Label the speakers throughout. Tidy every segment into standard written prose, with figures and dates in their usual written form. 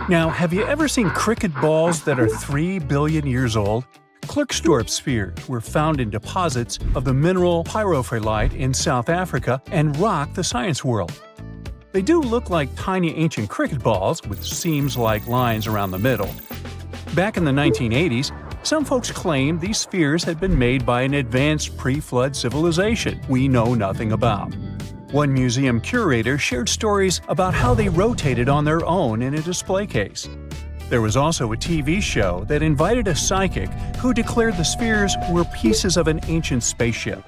Speaker 1: Now, have you ever seen cricket balls that are 3 billion years old? Klerksdorp spheres were found in deposits of the mineral pyrophyllite in South Africa and rock the science world. They do look like tiny ancient cricket balls with seams-like lines around the middle. Back in the 1980s, some folks claimed these spheres had been made by an advanced pre-flood civilization we know nothing about. One museum curator shared stories about how they rotated on their own in a display case. There was also a TV show that invited a psychic who declared the spheres were pieces of an ancient spaceship.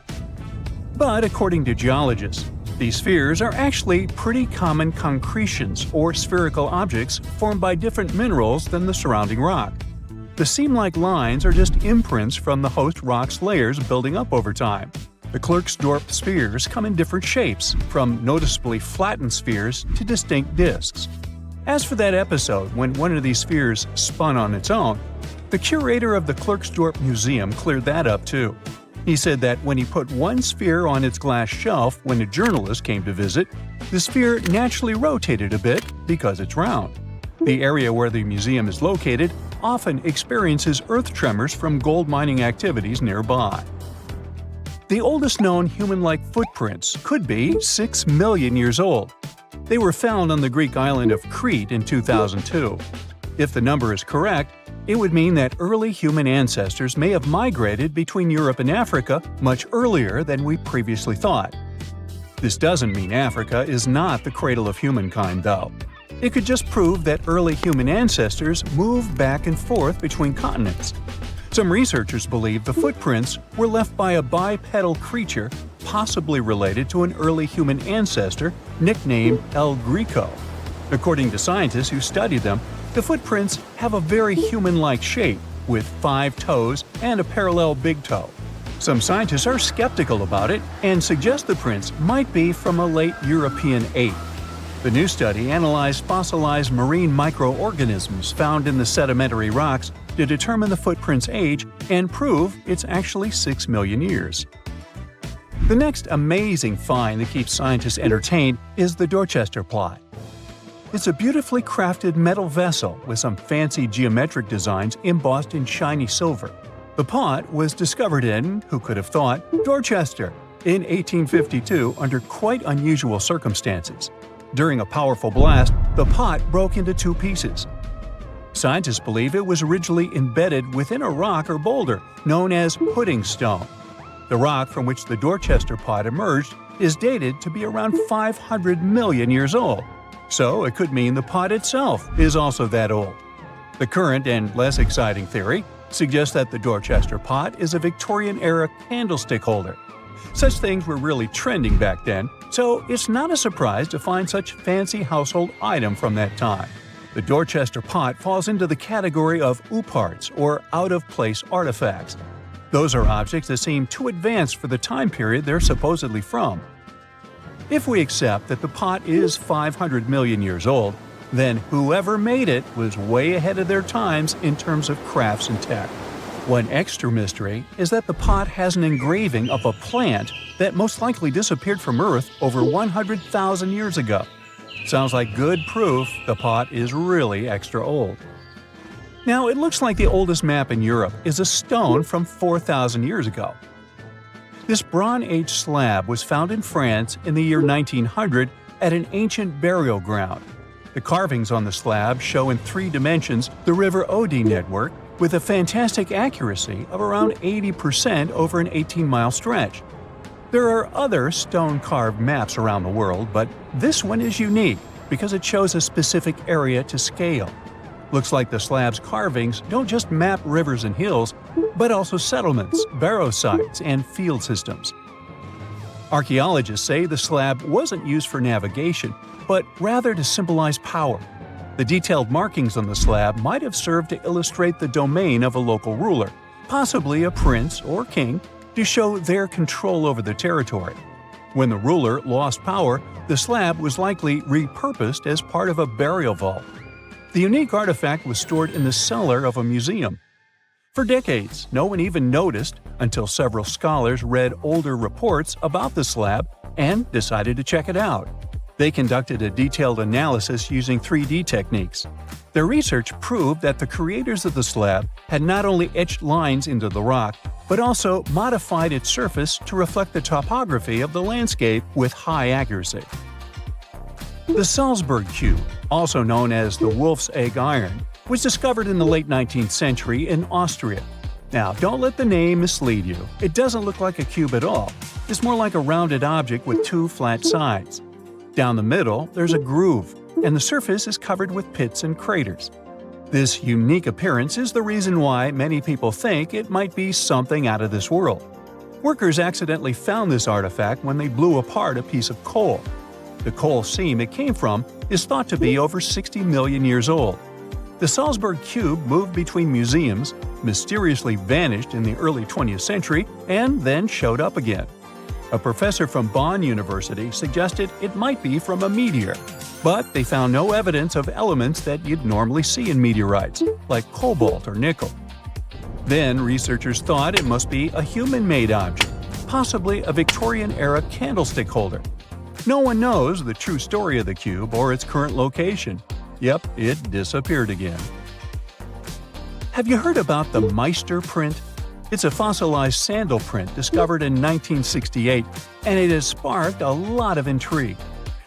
Speaker 1: But according to geologists, these spheres are actually pretty common concretions or spherical objects formed by different minerals than the surrounding rock. The seam-like lines are just imprints from the host rock's layers building up over time. The Klerksdorp spheres come in different shapes, from noticeably flattened spheres to distinct discs. As for that episode when one of these spheres spun on its own, the curator of the Klerksdorp Museum cleared that up too. He said that when he put one sphere on its glass shelf when a journalist came to visit, the sphere naturally rotated a bit because it's round. The area where the museum is located often experiences earth tremors from gold mining activities nearby. The oldest known human-like footprints could be 6 million years old. They were found on the Greek island of Crete in 2002. If the number is correct, it would mean that early human ancestors may have migrated between Europe and Africa much earlier than we previously thought. This doesn't mean Africa is not the cradle of humankind, though. It could just prove that early human ancestors moved back and forth between continents. Some researchers believe the footprints were left by a bipedal creature possibly related to an early human ancestor nicknamed El Greco. According to scientists who studied them, the footprints have a very human-like shape, with 5 toes and a parallel big toe. Some scientists are skeptical about it and suggest the prints might be from a late European ape. The new study analyzed fossilized marine microorganisms found in the sedimentary rocks to determine the footprint's age and prove it's actually 6 million years. The next amazing find that keeps scientists entertained is the Dorchester pot. It's a beautifully crafted metal vessel with some fancy geometric designs embossed in shiny silver. The pot was discovered in, who could have thought, Dorchester in 1852 under quite unusual circumstances. During a powerful blast, the pot broke into 2 pieces. Scientists believe it was originally embedded within a rock or boulder known as pudding stone. The rock from which the Dorchester pot emerged is dated to be around 500 million years old, so it could mean the pot itself is also that old. The current and less exciting theory suggests that the Dorchester pot is a Victorian-era candlestick holder. Such things were really trending back then, so it's not a surprise to find such fancy household item from that time. The Dorchester pot falls into the category of ooparts, or out-of-place artifacts. Those are objects that seem too advanced for the time period they're supposedly from. If we accept that the pot is 500 million years old, then whoever made it was way ahead of their times in terms of crafts and tech. One extra mystery is that the pot has an engraving of a plant that most likely disappeared from Earth over 100,000 years ago. Sounds like good proof the pot is really extra old. Now, it looks like the oldest map in Europe is a stone from 4,000 years ago. This Bronze Age slab was found in France in the year 1900 at an ancient burial ground. The carvings on the slab show in 3 dimensions the River Odde network with a fantastic accuracy of around 80% over an 18-mile stretch. There are other stone-carved maps around the world, but this one is unique because it shows a specific area to scale. Looks like the slab's carvings don't just map rivers and hills, but also settlements, barrow sites, and field systems. Archaeologists say the slab wasn't used for navigation, but rather to symbolize power. The detailed markings on the slab might have served to illustrate the domain of a local ruler, possibly a prince or king, to show their control over the territory. When the ruler lost power, the slab was likely repurposed as part of a burial vault. The unique artifact was stored in the cellar of a museum. For decades, no one even noticed until several scholars read older reports about the slab and decided to check it out. They conducted a detailed analysis using 3D techniques. Their research proved that the creators of the slab had not only etched lines into the rock, but also modified its surface to reflect the topography of the landscape with high accuracy. The Salzburg cube, also known as the wolf's egg iron, was discovered in the late 19th century in Austria. Now, don't let the name mislead you. It doesn't look like a cube at all. It's more like a rounded object with two flat sides. Down the middle, there's a groove, and the surface is covered with pits and craters. This unique appearance is the reason why many people think it might be something out of this world. Workers accidentally found this artifact when they blew apart a piece of coal. The coal seam it came from is thought to be over 60 million years old. The Salzburg cube moved between museums, mysteriously vanished in the early 20th century, and then showed up again. A professor from Bonn University suggested it might be from a meteor, but they found no evidence of elements that you'd normally see in meteorites, like cobalt or nickel. Then researchers thought it must be a human-made object, possibly a Victorian-era candlestick holder. No one knows the true story of the cube or its current location. Yep, it disappeared again. Have you heard about the Meister print? It's a fossilized sandal print discovered in 1968, and it has sparked a lot of intrigue.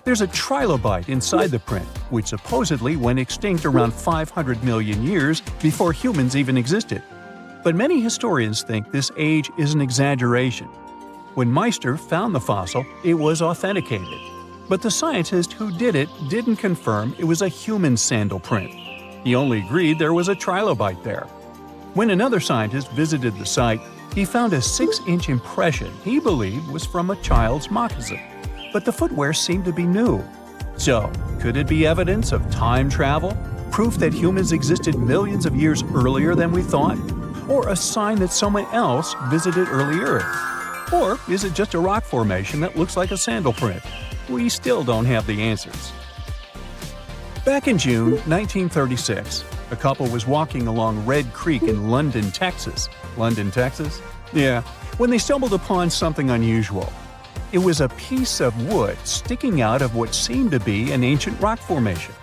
Speaker 1: There's a trilobite inside the print, which supposedly went extinct around 500 million years before humans even existed. But many historians think this age is an exaggeration. When Meister found the fossil, it was authenticated. But the scientist who did it didn't confirm it was a human sandal print. He only agreed there was a trilobite there. When another scientist visited the site, he found a 6-inch impression he believed was from a child's moccasin. But the footwear seemed to be new. So, could it be evidence of time travel? Proof that humans existed millions of years earlier than we thought? Or a sign that someone else visited early Earth? Or is it just a rock formation that looks like a sandal print? We still don't have the answers. Back in June 1936, a couple was walking along Red Creek in London, Texas. London, Texas? Yeah, when they stumbled upon something unusual. It was a piece of wood sticking out of what seemed to be an ancient rock formation.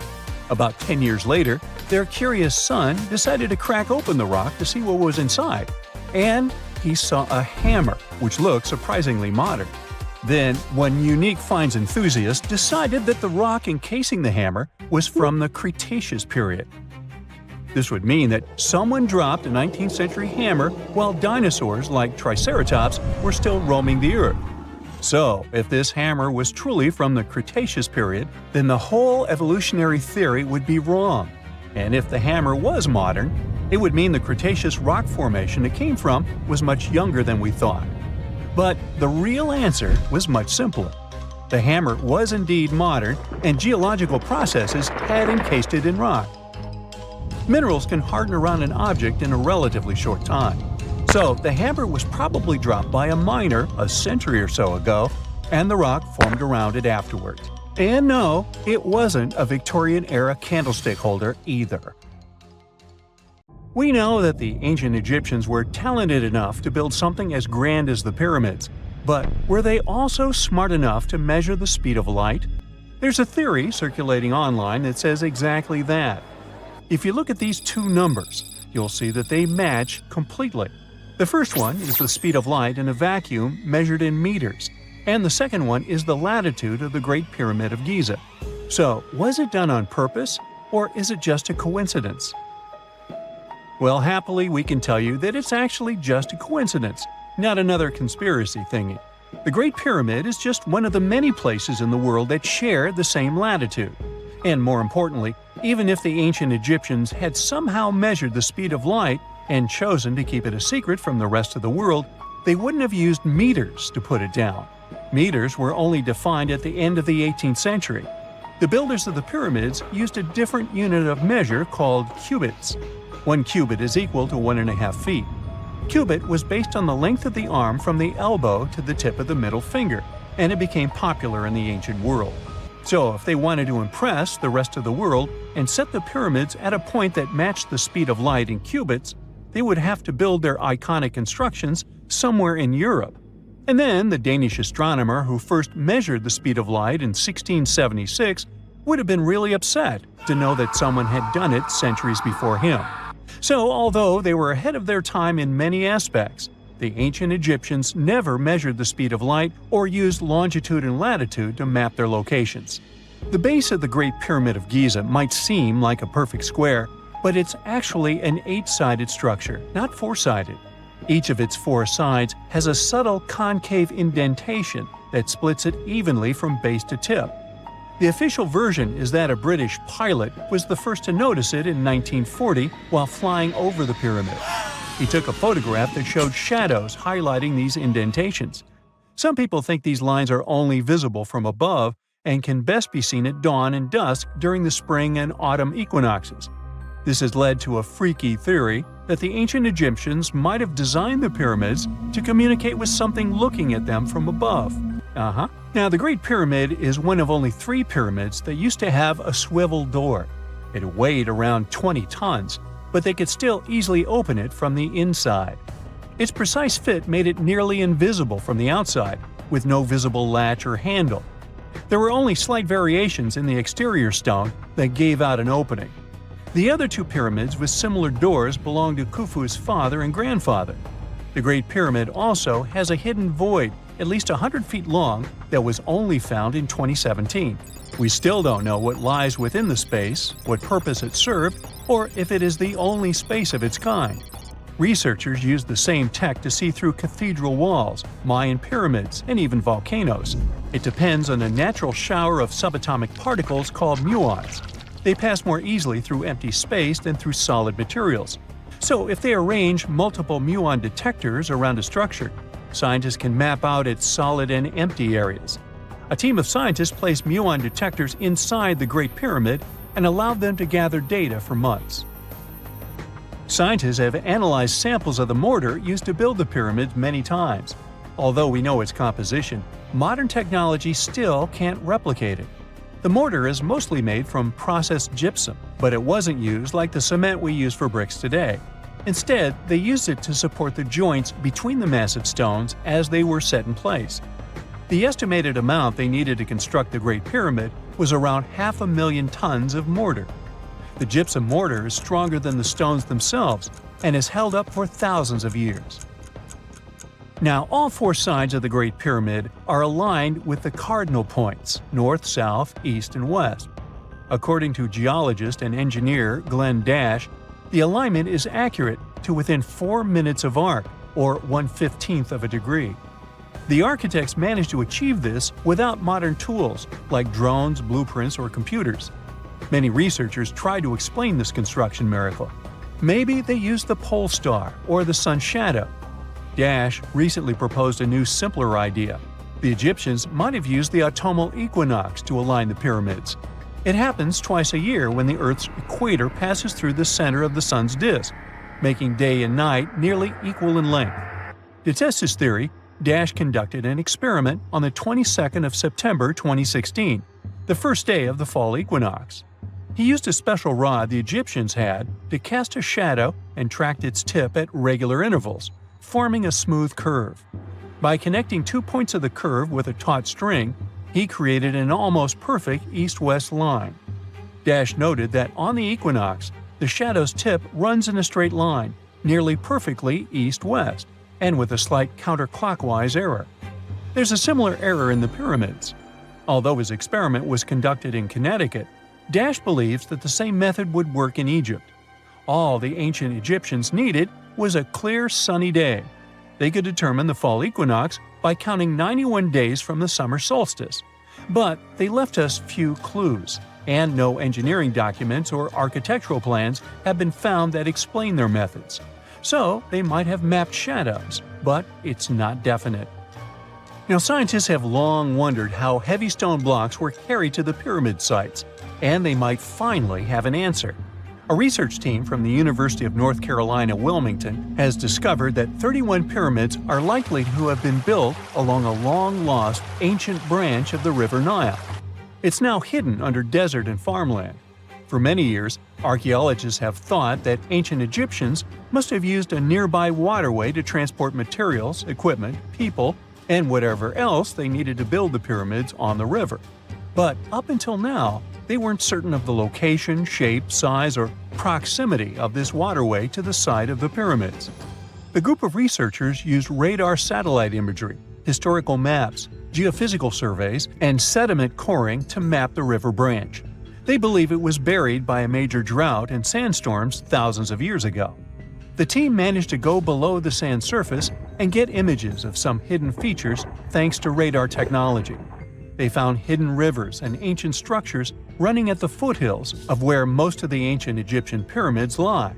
Speaker 1: About 10 years later, their curious son decided to crack open the rock to see what was inside. And he saw a hammer, which looked surprisingly modern. Then, one unique finds enthusiast decided that the rock encasing the hammer was from the Cretaceous period. This would mean that someone dropped a 19th century hammer while dinosaurs like Triceratops were still roaming the earth. So, if this hammer was truly from the Cretaceous period, then the whole evolutionary theory would be wrong. And if the hammer was modern, it would mean the Cretaceous rock formation it came from was much younger than we thought. But the real answer was much simpler. The hammer was indeed modern, and geological processes had encased it in rock. Minerals can harden around an object in a relatively short time. So the hammer was probably dropped by a miner a century or so ago, and the rock formed around it afterwards. And no, it wasn't a Victorian-era candlestick holder either. We know that the ancient Egyptians were talented enough to build something as grand as the pyramids, but were they also smart enough to measure the speed of light? There's a theory circulating online that says exactly that. If you look at these two numbers, you'll see that they match completely. The first one is the speed of light in a vacuum measured in meters, and the second one is the latitude of the Great Pyramid of Giza. So, was it done on purpose, or is it just a coincidence? Well, happily, we can tell you that it's actually just a coincidence, not another conspiracy thingy. The Great Pyramid is just one of the many places in the world that share the same latitude. And more importantly, even if the ancient Egyptians had somehow measured the speed of light and chosen to keep it a secret from the rest of the world, they wouldn't have used meters to put it down. Meters were only defined at the end of the 18th century. The builders of the pyramids used a different unit of measure called cubits. 1 cubit is equal to 1.5 feet. Cubit was based on the length of the arm from the elbow to the tip of the middle finger, and it became popular in the ancient world. So if they wanted to impress the rest of the world and set the pyramids at a point that matched the speed of light in cubits, they would have to build their iconic constructions somewhere in Europe. And then the Danish astronomer who first measured the speed of light in 1676 would have been really upset to know that someone had done it centuries before him. So, although they were ahead of their time in many aspects, the ancient Egyptians never measured the speed of light or used longitude and latitude to map their locations. The base of the Great Pyramid of Giza might seem like a perfect square, but it's actually an 8-sided structure, not 4-sided. Each of its 4 sides has a subtle concave indentation that splits it evenly from base to tip. The official version is that a British pilot was the first to notice it in 1940 while flying over the pyramid. He took a photograph that showed shadows highlighting these indentations. Some people think these lines are only visible from above and can best be seen at dawn and dusk during the spring and autumn equinoxes. This has led to a freaky theory that the ancient Egyptians might have designed the pyramids to communicate with something looking at them from above. Now, the Great Pyramid is one of only 3 pyramids that used to have a swivel door. It weighed around 20 tons, but they could still easily open it from the inside. Its precise fit made it nearly invisible from the outside, with no visible latch or handle. There were only slight variations in the exterior stone that gave out an opening. The other 2 pyramids with similar doors belonged to Khufu's father and grandfather. The Great Pyramid also has a hidden void at least 100 feet long that was only found in 2017. We still don't know what lies within the space, what purpose it served, or if it is the only space of its kind. Researchers used the same tech to see through cathedral walls, Mayan pyramids, and even volcanoes. It depends on a natural shower of subatomic particles called muons. They pass more easily through empty space than through solid materials. So if they arrange multiple muon detectors around a structure, scientists can map out its solid and empty areas. A team of scientists placed muon detectors inside the Great Pyramid and allowed them to gather data for months. Scientists have analyzed samples of the mortar used to build the pyramids many times. Although we know its composition, modern technology still can't replicate it. The mortar is mostly made from processed gypsum, but it wasn't used like the cement we use for bricks today. Instead, they used it to support the joints between the massive stones as they were set in place. The estimated amount they needed to construct the Great Pyramid was around 500,000 tons of mortar. The gypsum mortar is stronger than the stones themselves and has held up for thousands of years. Now, all 4 sides of the Great Pyramid are aligned with the cardinal points – north, south, east, and west. According to geologist and engineer Glenn Dash, the alignment is accurate to within 4 minutes of arc, or 1/15th of a degree. The architects managed to achieve this without modern tools like drones, blueprints, or computers. Many researchers try to explain this construction miracle. Maybe they used the pole star or the sun's shadow. Dash recently proposed a new, simpler idea. The Egyptians might have used the autumnal equinox to align the pyramids. It happens twice a year when the Earth's equator passes through the center of the sun's disk, making day and night nearly equal in length. To test his theory, Dash conducted an experiment on the 22nd of September 2016, the first day of the fall equinox. He used a special rod the Egyptians had to cast a shadow and tracked its tip at regular intervals, forming a smooth curve. By connecting 2 points of the curve with a taut string, he created an almost perfect east-west line. Dash noted that on the equinox, the shadow's tip runs in a straight line, nearly perfectly east-west, and with a slight counterclockwise error. There's a similar error in the pyramids. Although his experiment was conducted in Connecticut, Dash believes that the same method would work in Egypt. All the ancient Egyptians needed was a clear, sunny day. They could determine the fall equinox by counting 91 days from the summer solstice. But they left us few clues, and no engineering documents or architectural plans have been found that explain their methods. So they might have mapped shadows, but it's not definite. Now, scientists have long wondered how heavy stone blocks were carried to the pyramid sites, and they might finally have an answer. A research team from the University of North Carolina, Wilmington, has discovered that 31 pyramids are likely to have been built along a long-lost ancient branch of the River Nile. It's now hidden under desert and farmland. For many years, archaeologists have thought that ancient Egyptians must have used a nearby waterway to transport materials, equipment, people, and whatever else they needed to build the pyramids on the river. But up until now, they weren't certain of the location, shape, size, or proximity of this waterway to the site of the pyramids. The group of researchers used radar satellite imagery, historical maps, geophysical surveys, and sediment coring to map the river branch. They believe it was buried by a major drought and sandstorms thousands of years ago. The team managed to go below the sand surface and get images of some hidden features thanks to radar technology. They found hidden rivers and ancient structures running at the foothills of where most of the ancient Egyptian pyramids lie.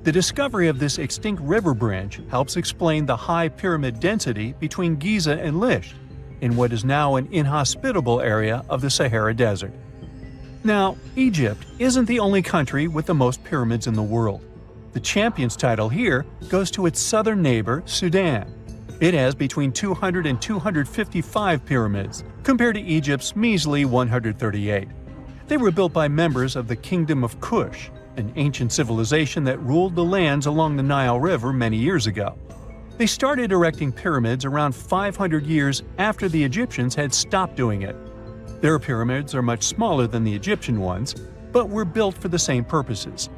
Speaker 1: The discovery of this extinct river branch helps explain the high pyramid density between Giza and Lisht, in what is now an inhospitable area of the Sahara Desert. Now, Egypt isn't the only country with the most pyramids in the world. The champion's title here goes to its southern neighbor, Sudan. It has between 200 and 255 pyramids, compared to Egypt's measly 138. They were built by members of the Kingdom of Kush, an ancient civilization that ruled the lands along the Nile River many years ago. They started erecting pyramids around 500 years after the Egyptians had stopped doing it. Their pyramids are much smaller than the Egyptian ones, but were built for the same purposes.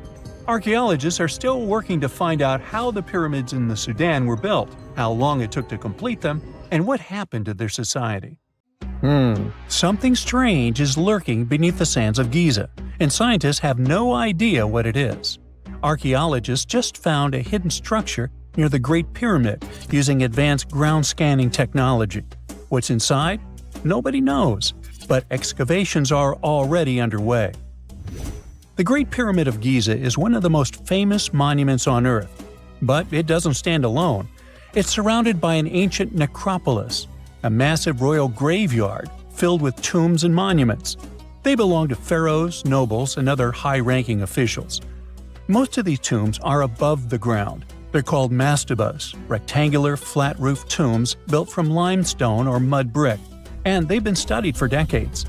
Speaker 1: Archaeologists are still working to find out how the pyramids in the Sudan were built, how long it took to complete them, and what happened to their society. Something strange is lurking beneath the sands of Giza, and scientists have no idea what it is. Archaeologists just found a hidden structure near the Great Pyramid using advanced ground scanning technology. What's inside? Nobody knows, but excavations are already underway. The Great Pyramid of Giza is one of the most famous monuments on Earth, but it doesn't stand alone. It's surrounded by an ancient necropolis, a massive royal graveyard filled with tombs and monuments. They belong to pharaohs, nobles, and other high-ranking officials. Most of these tombs are above the ground. They're called mastabas, rectangular, flat-roofed tombs built from limestone or mud brick, and they've been studied for decades.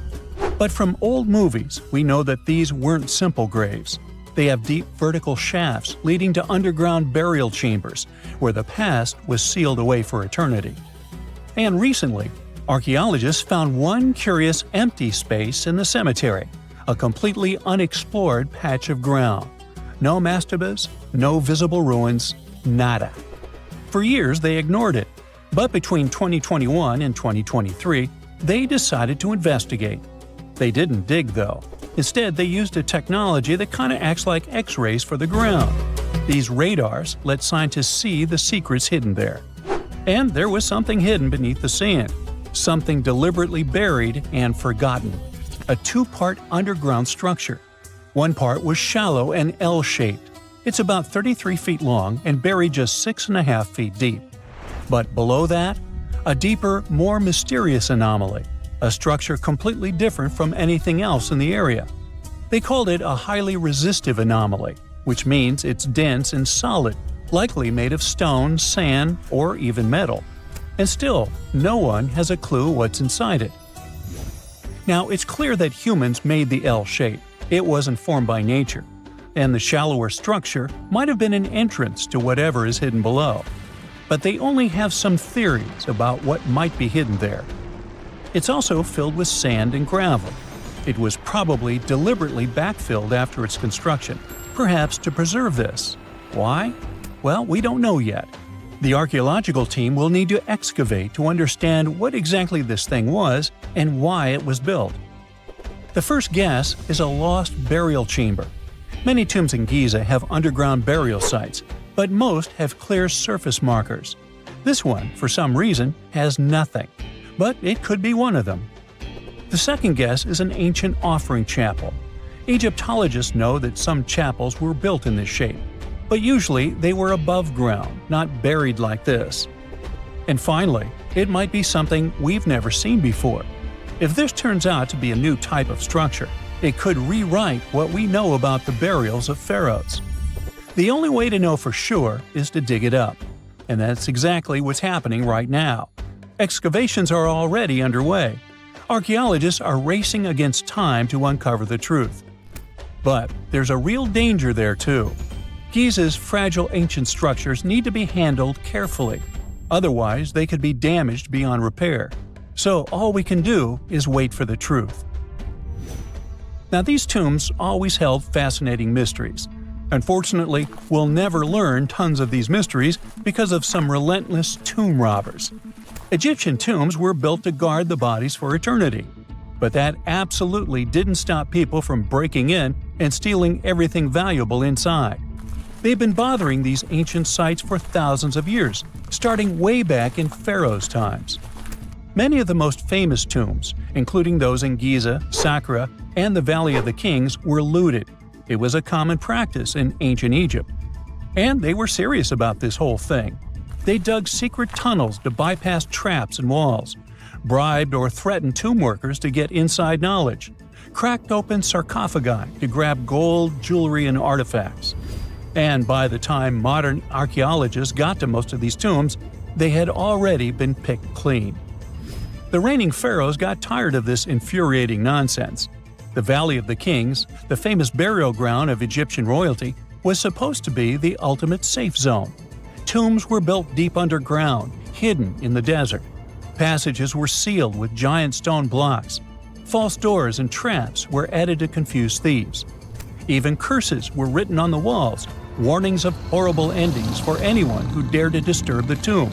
Speaker 1: But from old movies, we know that these weren't simple graves. They have deep vertical shafts leading to underground burial chambers, where the past was sealed away for eternity. And recently, archaeologists found one curious empty space in the cemetery, a completely unexplored patch of ground. No mastabas, no visible ruins, nada. For years they ignored it, but between 2021 and 2023, they decided to investigate. They didn't dig though. Instead, they used a technology that kind of acts like X-rays for the ground. These radars let scientists see the secrets hidden there. And there was something hidden beneath the sand, something deliberately buried and forgotten. A two-part underground structure. One part was shallow and L-shaped. It's about 33 feet long and buried just 6.5 feet deep. But below that, a deeper, more mysterious anomaly, a structure completely different from anything else in the area. They called it a highly resistive anomaly, which means it's dense and solid, likely made of stone, sand, or even metal. And still, no one has a clue what's inside it. Now, it's clear that humans made the L shape. It wasn't formed by nature. And the shallower structure might have been an entrance to whatever is hidden below. But they only have some theories about what might be hidden there. It's also filled with sand and gravel. It was probably deliberately backfilled after its construction, perhaps to preserve this. Why? Well, we don't know yet. The archaeological team will need to excavate to understand what exactly this thing was and why it was built. The first guess is a lost burial chamber. Many tombs in Giza have underground burial sites, but most have clear surface markers. This one, for some reason, has nothing, but it could be one of them. The second guess is an ancient offering chapel. Egyptologists know that some chapels were built in this shape, but usually they were above ground, not buried like this. And finally, it might be something we've never seen before. If this turns out to be a new type of structure, it could rewrite what we know about the burials of pharaohs. The only way to know for sure is to dig it up, and that's exactly what's happening right now. Excavations are already underway. Archaeologists are racing against time to uncover the truth. But there's a real danger there too. Giza's fragile ancient structures need to be handled carefully. Otherwise, they could be damaged beyond repair. So all we can do is wait for the truth. Now, these tombs always held fascinating mysteries. Unfortunately, we'll never learn tons of these mysteries because of some relentless tomb robbers. Egyptian tombs were built to guard the bodies for eternity. But that absolutely didn't stop people from breaking in and stealing everything valuable inside. They've been bothering these ancient sites for thousands of years, starting way back in Pharaoh's times. Many of the most famous tombs, including those in Giza, Saqqara, and the Valley of the Kings, were looted. It was a common practice in ancient Egypt. And they were serious about this whole thing. They dug secret tunnels to bypass traps and walls, bribed or threatened tomb workers to get inside knowledge, cracked open sarcophagi to grab gold, jewelry, and artifacts. And by the time modern archaeologists got to most of these tombs, they had already been picked clean. The reigning pharaohs got tired of this infuriating nonsense. The Valley of the Kings, the famous burial ground of Egyptian royalty, was supposed to be the ultimate safe zone. Tombs were built deep underground, hidden in the desert. Passages were sealed with giant stone blocks. False doors and traps were added to confuse thieves. Even curses were written on the walls, warnings of horrible endings for anyone who dared to disturb the tomb,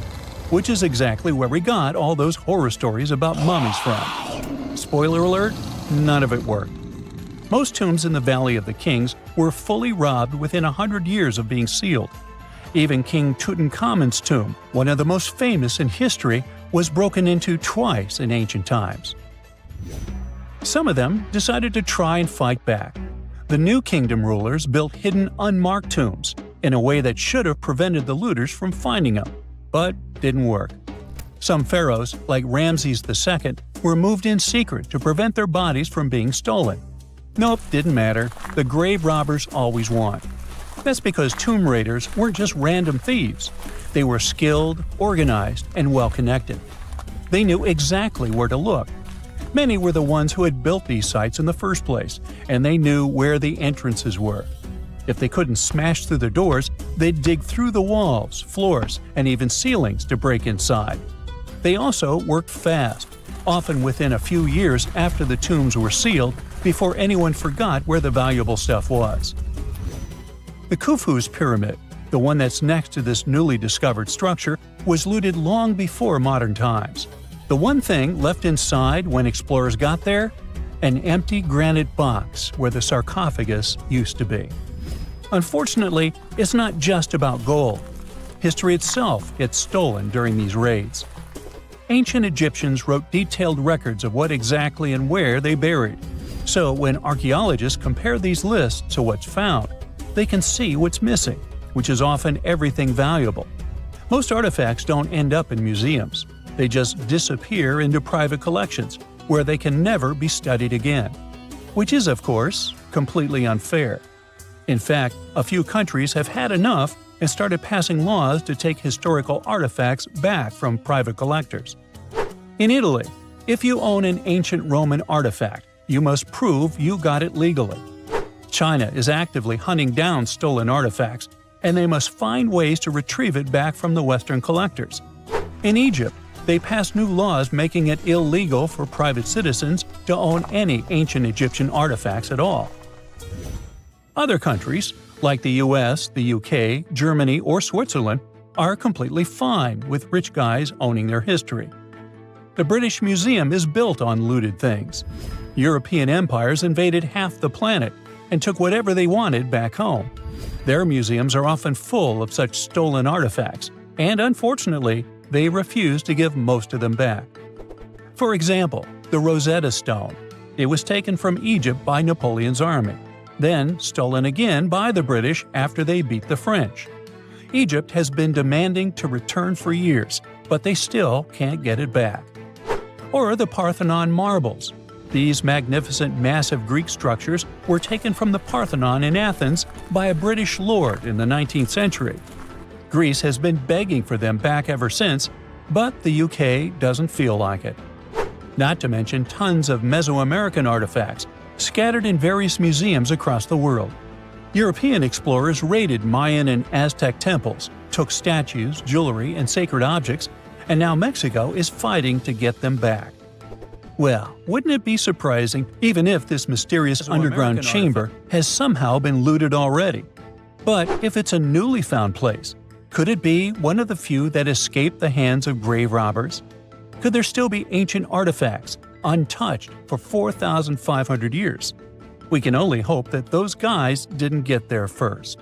Speaker 1: which is exactly where we got all those horror stories about mummies from. Spoiler alert, none of it worked. Most tombs in the Valley of the Kings were fully robbed within 100 years of being sealed. Even King Tutankhamun's tomb, one of the most famous in history, was broken into twice in ancient times. Some of them decided to try and fight back. The New Kingdom rulers built hidden unmarked tombs in a way that should have prevented the looters from finding them, but didn't work. Some pharaohs, like Ramses II, were moved in secret to prevent their bodies from being stolen. Nope, didn't matter. The grave robbers always won. That's because tomb raiders weren't just random thieves. They were skilled, organized, and well-connected. They knew exactly where to look. Many were the ones who had built these sites in the first place, and they knew where the entrances were. If they couldn't smash through the doors, they'd dig through the walls, floors, and even ceilings to break inside. They also worked fast, often within a few years after the tombs were sealed, before anyone forgot where the valuable stuff was. The Khufu's pyramid, the one that's next to this newly discovered structure, was looted long before modern times. The one thing left inside when explorers got there? An empty granite box where the sarcophagus used to be. Unfortunately, it's not just about gold. History itself gets stolen during these raids. Ancient Egyptians wrote detailed records of what exactly and where they buried. So when archaeologists compare these lists to what's found, they can see what's missing, which is often everything valuable. Most artifacts don't end up in museums. They just disappear into private collections, where they can never be studied again. Which is, of course, completely unfair. In fact, a few countries have had enough and started passing laws to take historical artifacts back from private collectors. In Italy, if you own an ancient Roman artifact, you must prove you got it legally. China is actively hunting down stolen artifacts, and they must find ways to retrieve it back from the Western collectors. In Egypt, they passed new laws making it illegal for private citizens to own any ancient Egyptian artifacts at all. Other countries, like the US, the UK, Germany, or Switzerland, are completely fine with rich guys owning their history. The British Museum is built on looted things. European empires invaded half the planet and took whatever they wanted back home. Their museums are often full of such stolen artifacts, and unfortunately, they refuse to give most of them back. For example, the Rosetta Stone. It was taken from Egypt by Napoleon's army, then stolen again by the British after they beat the French. Egypt has been demanding to return for years, but they still can't get it back. Or the Parthenon marbles. These magnificent massive Greek structures were taken from the Parthenon in Athens by a British lord in the 19th century. Greece has been begging for them back ever since, but the UK doesn't feel like it. Not to mention tons of Mesoamerican artifacts, scattered in various museums across the world. European explorers raided Mayan and Aztec temples, took statues, jewelry, and sacred objects, and now Mexico is fighting to get them back. Well, wouldn't it be surprising even if this mysterious underground chamber has somehow been looted already? But if it's a newly found place, could it be one of the few that escaped the hands of grave robbers? Could there still be ancient artifacts, untouched for 4,500 years? We can only hope that those guys didn't get there first.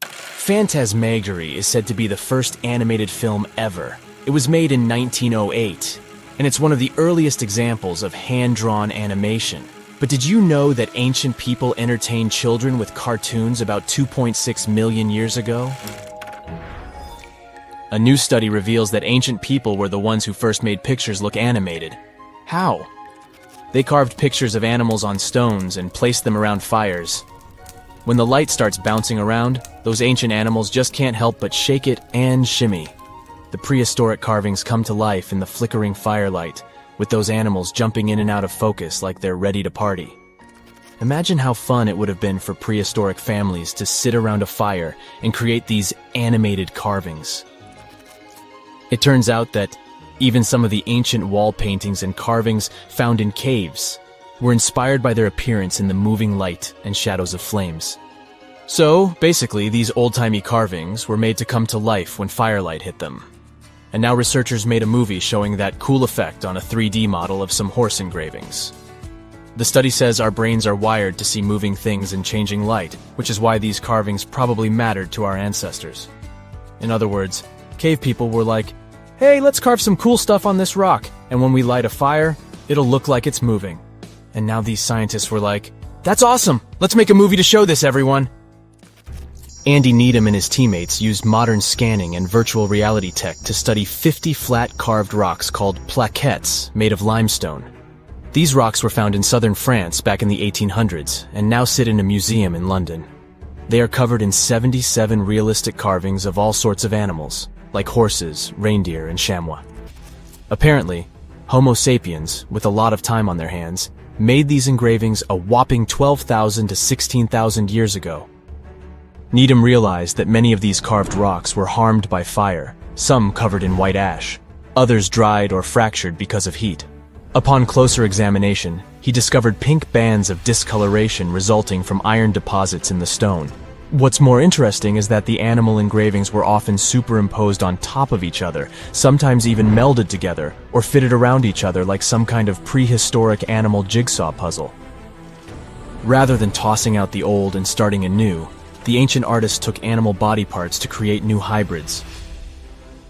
Speaker 2: Phantasmagory is said to be the first animated film ever. It was made in 1908, and it's one of the earliest examples of hand-drawn animation. But did you know that ancient people entertained children with cartoons about 2.6 million years ago? A new study reveals that ancient people were the ones who first made pictures look animated. How? They carved pictures of animals on stones and placed them around fires. When the light starts bouncing around, those ancient animals just can't help but shake it and shimmy. The prehistoric carvings come to life in the flickering firelight, with those animals jumping in and out of focus like they're ready to party. Imagine how fun it would have been for prehistoric families to sit around a fire and create these animated carvings. It turns out that even some of the ancient wall paintings and carvings found in caves were inspired by their appearance in the moving light and shadows of flames. So, basically, these old-timey carvings were made to come to life when firelight hit them. And now researchers made a movie showing that cool effect on a 3D model of some horse engravings. The study says our brains are wired to see moving things in changing light, which is why these carvings probably mattered to our ancestors. In other words, cave people were like, hey, let's carve some cool stuff on this rock, and when we light a fire, it'll look like it's moving. And now these scientists were like, that's awesome! Let's make a movie to show this, everyone! Andy Needham and his teammates used modern scanning and virtual reality tech to study 50 flat carved rocks called plaquettes made of limestone. These rocks were found in southern France back in the 1800s and now sit in a museum in London. They are covered in 77 realistic carvings of all sorts of animals, like horses, reindeer, and chamois. Apparently, Homo sapiens, with a lot of time on their hands, made these engravings a whopping 12,000 to 16,000 years ago. Needham realized that many of these carved rocks were harmed by fire, some covered in white ash, others dried or fractured because of heat. Upon closer examination, he discovered pink bands of discoloration resulting from iron deposits in the stone. What's more interesting is that the animal engravings were often superimposed on top of each other, sometimes even melded together, or fitted around each other like some kind of prehistoric animal jigsaw puzzle. Rather than tossing out the old and starting anew, the ancient artists took animal body parts to create new hybrids.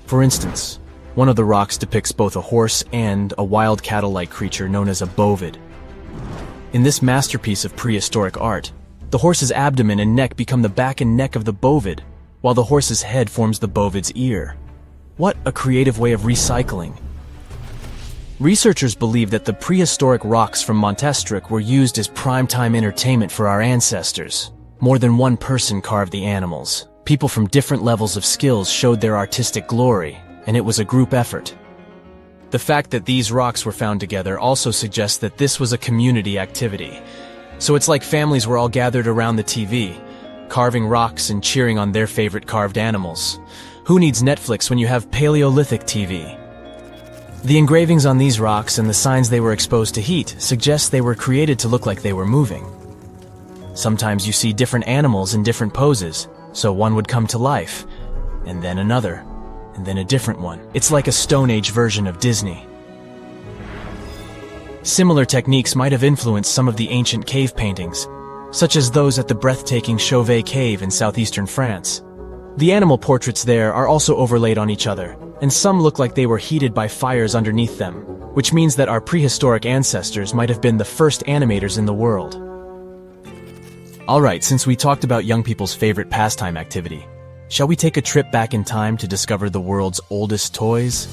Speaker 2: For instance, one of the rocks depicts both a horse and a wild cattle-like creature known as a bovid. In this masterpiece of prehistoric art, the horse's abdomen and neck become the back and neck of the bovid, while the horse's head forms the bovid's ear. What a creative way of recycling. Researchers believe that the prehistoric rocks from Montestric were used as primetime entertainment for our ancestors. More than one person carved the animals. People from different levels of skills showed their artistic glory, and it was a group effort. The fact that these rocks were found together also suggests that this was a community activity. So it's like families were all gathered around the TV, carving rocks and cheering on their favorite carved animals. Who needs Netflix when you have Paleolithic TV? The engravings on these rocks and the signs they were exposed to heat suggest they were created to look like they were moving. Sometimes you see different animals in different poses, so one would come to life, and then another, and then a different one. It's like a Stone Age version of Disney. Similar techniques might have influenced some of the ancient cave paintings, such as those at the breathtaking Chauvet Cave in southeastern France. The animal portraits there are also overlaid on each other, and some look like they were heated by fires underneath them, which means that our prehistoric ancestors might have been the first animators in the world. Alright, since we talked about young people's favorite pastime activity, shall we take a trip back in time to discover the world's oldest toys?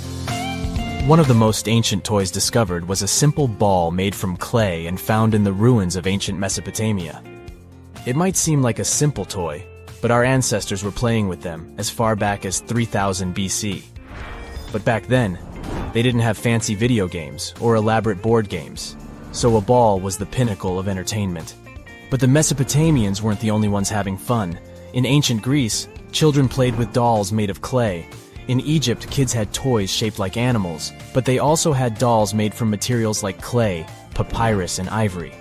Speaker 2: One of the most ancient toys discovered was a simple ball made from clay and found in the ruins of ancient Mesopotamia. It might seem like a simple toy, but our ancestors were playing with them as far back as 3000 BC. But back then, they didn't have fancy video games or elaborate board games, so a ball was the pinnacle of entertainment. But the Mesopotamians weren't the only ones having fun. In ancient Greece, children played with dolls made of clay. In Egypt, kids had toys shaped like animals, but they also had dolls made from materials like clay, papyrus, and ivory.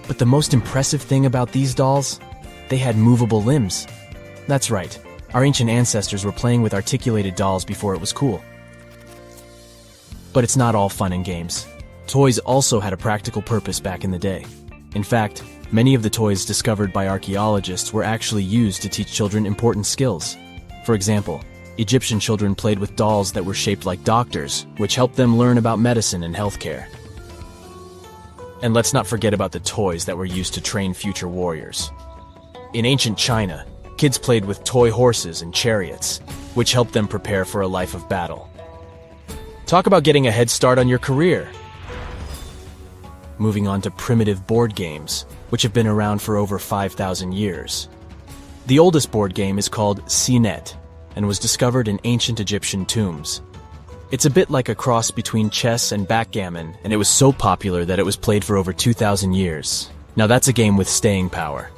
Speaker 2: But the most impressive thing about these dolls? They had movable limbs. That's right, our ancient ancestors were playing with articulated dolls before it was cool. But it's not all fun and games. Toys also had a practical purpose back in the day. In fact, many of the toys discovered by archaeologists were actually used to teach children important skills. For example, Egyptian children played with dolls that were shaped like doctors, which helped them learn about medicine and healthcare. And let's not forget about the toys that were used to train future warriors. In ancient China, kids played with toy horses and chariots, which helped them prepare for a life of battle. Talk about getting a head start on your career. Moving on to primitive board games, which have been around for over 5,000 years. The oldest board game is called Senet, and was discovered in ancient Egyptian tombs. It's a bit like a cross between chess and backgammon, and it was so popular that it was played for over 2,000 years. Now that's a game with staying power.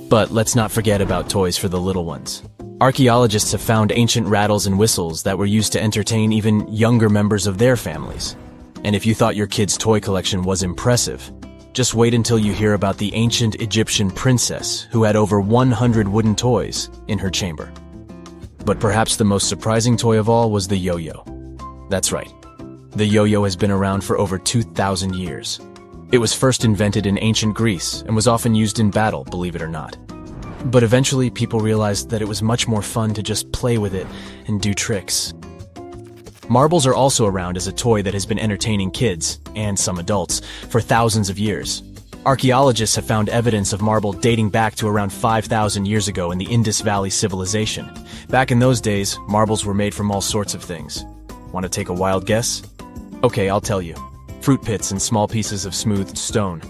Speaker 2: But let's not forget about toys for the little ones. Archaeologists have found ancient rattles and whistles that were used to entertain even younger members of their families. And if you thought your kid's toy collection was impressive, just wait until you hear about the ancient Egyptian princess who had over 100 wooden toys in her chamber. But perhaps the most surprising toy of all was the yo-yo. That's right. The yo-yo has been around for over 2,000 years. It was first invented in ancient Greece and was often used in battle, believe it or not. But eventually people realized that it was much more fun to just play with it and do tricks. Marbles are also around as a toy that has been entertaining kids, and some adults, for thousands of years. Archaeologists have found evidence of marble dating back to around 5,000 years ago in the Indus Valley civilization. Back in those days, marbles were made from all sorts of things. Want to take a wild guess? Okay, I'll tell you. Fruit pits and small pieces of smoothed stone.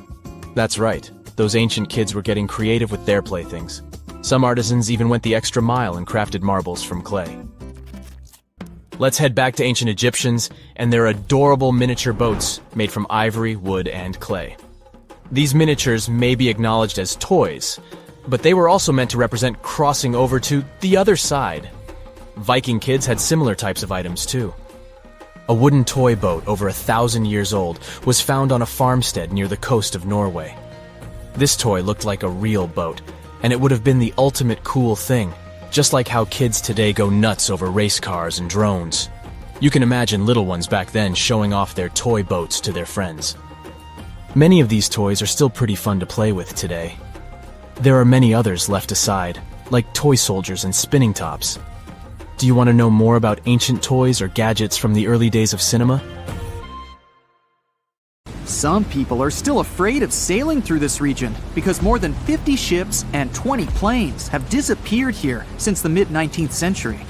Speaker 2: That's right, those ancient kids were getting creative with their playthings. Some artisans even went the extra mile and crafted marbles from clay. Let's head back to ancient Egyptians and their adorable miniature boats made from ivory, wood, and clay. These miniatures may be acknowledged as toys, but they were also meant to represent crossing over to the other side. Viking kids had similar types of items too. A wooden toy boat over 1,000 years old was found on a farmstead near the coast of Norway. This toy looked like a real boat, and it would have been the ultimate cool thing, just like how kids today go nuts over race cars and drones. You can imagine little ones back then showing off their toy boats to their friends. Many of these toys are still pretty fun to play with today. There are many others left aside, like toy soldiers and spinning tops. Do you want to know more about ancient toys or gadgets from the early days of cinema?
Speaker 3: Some people are still afraid of sailing through this region because more than 50 ships and 20 planes have disappeared here since the mid-19th century.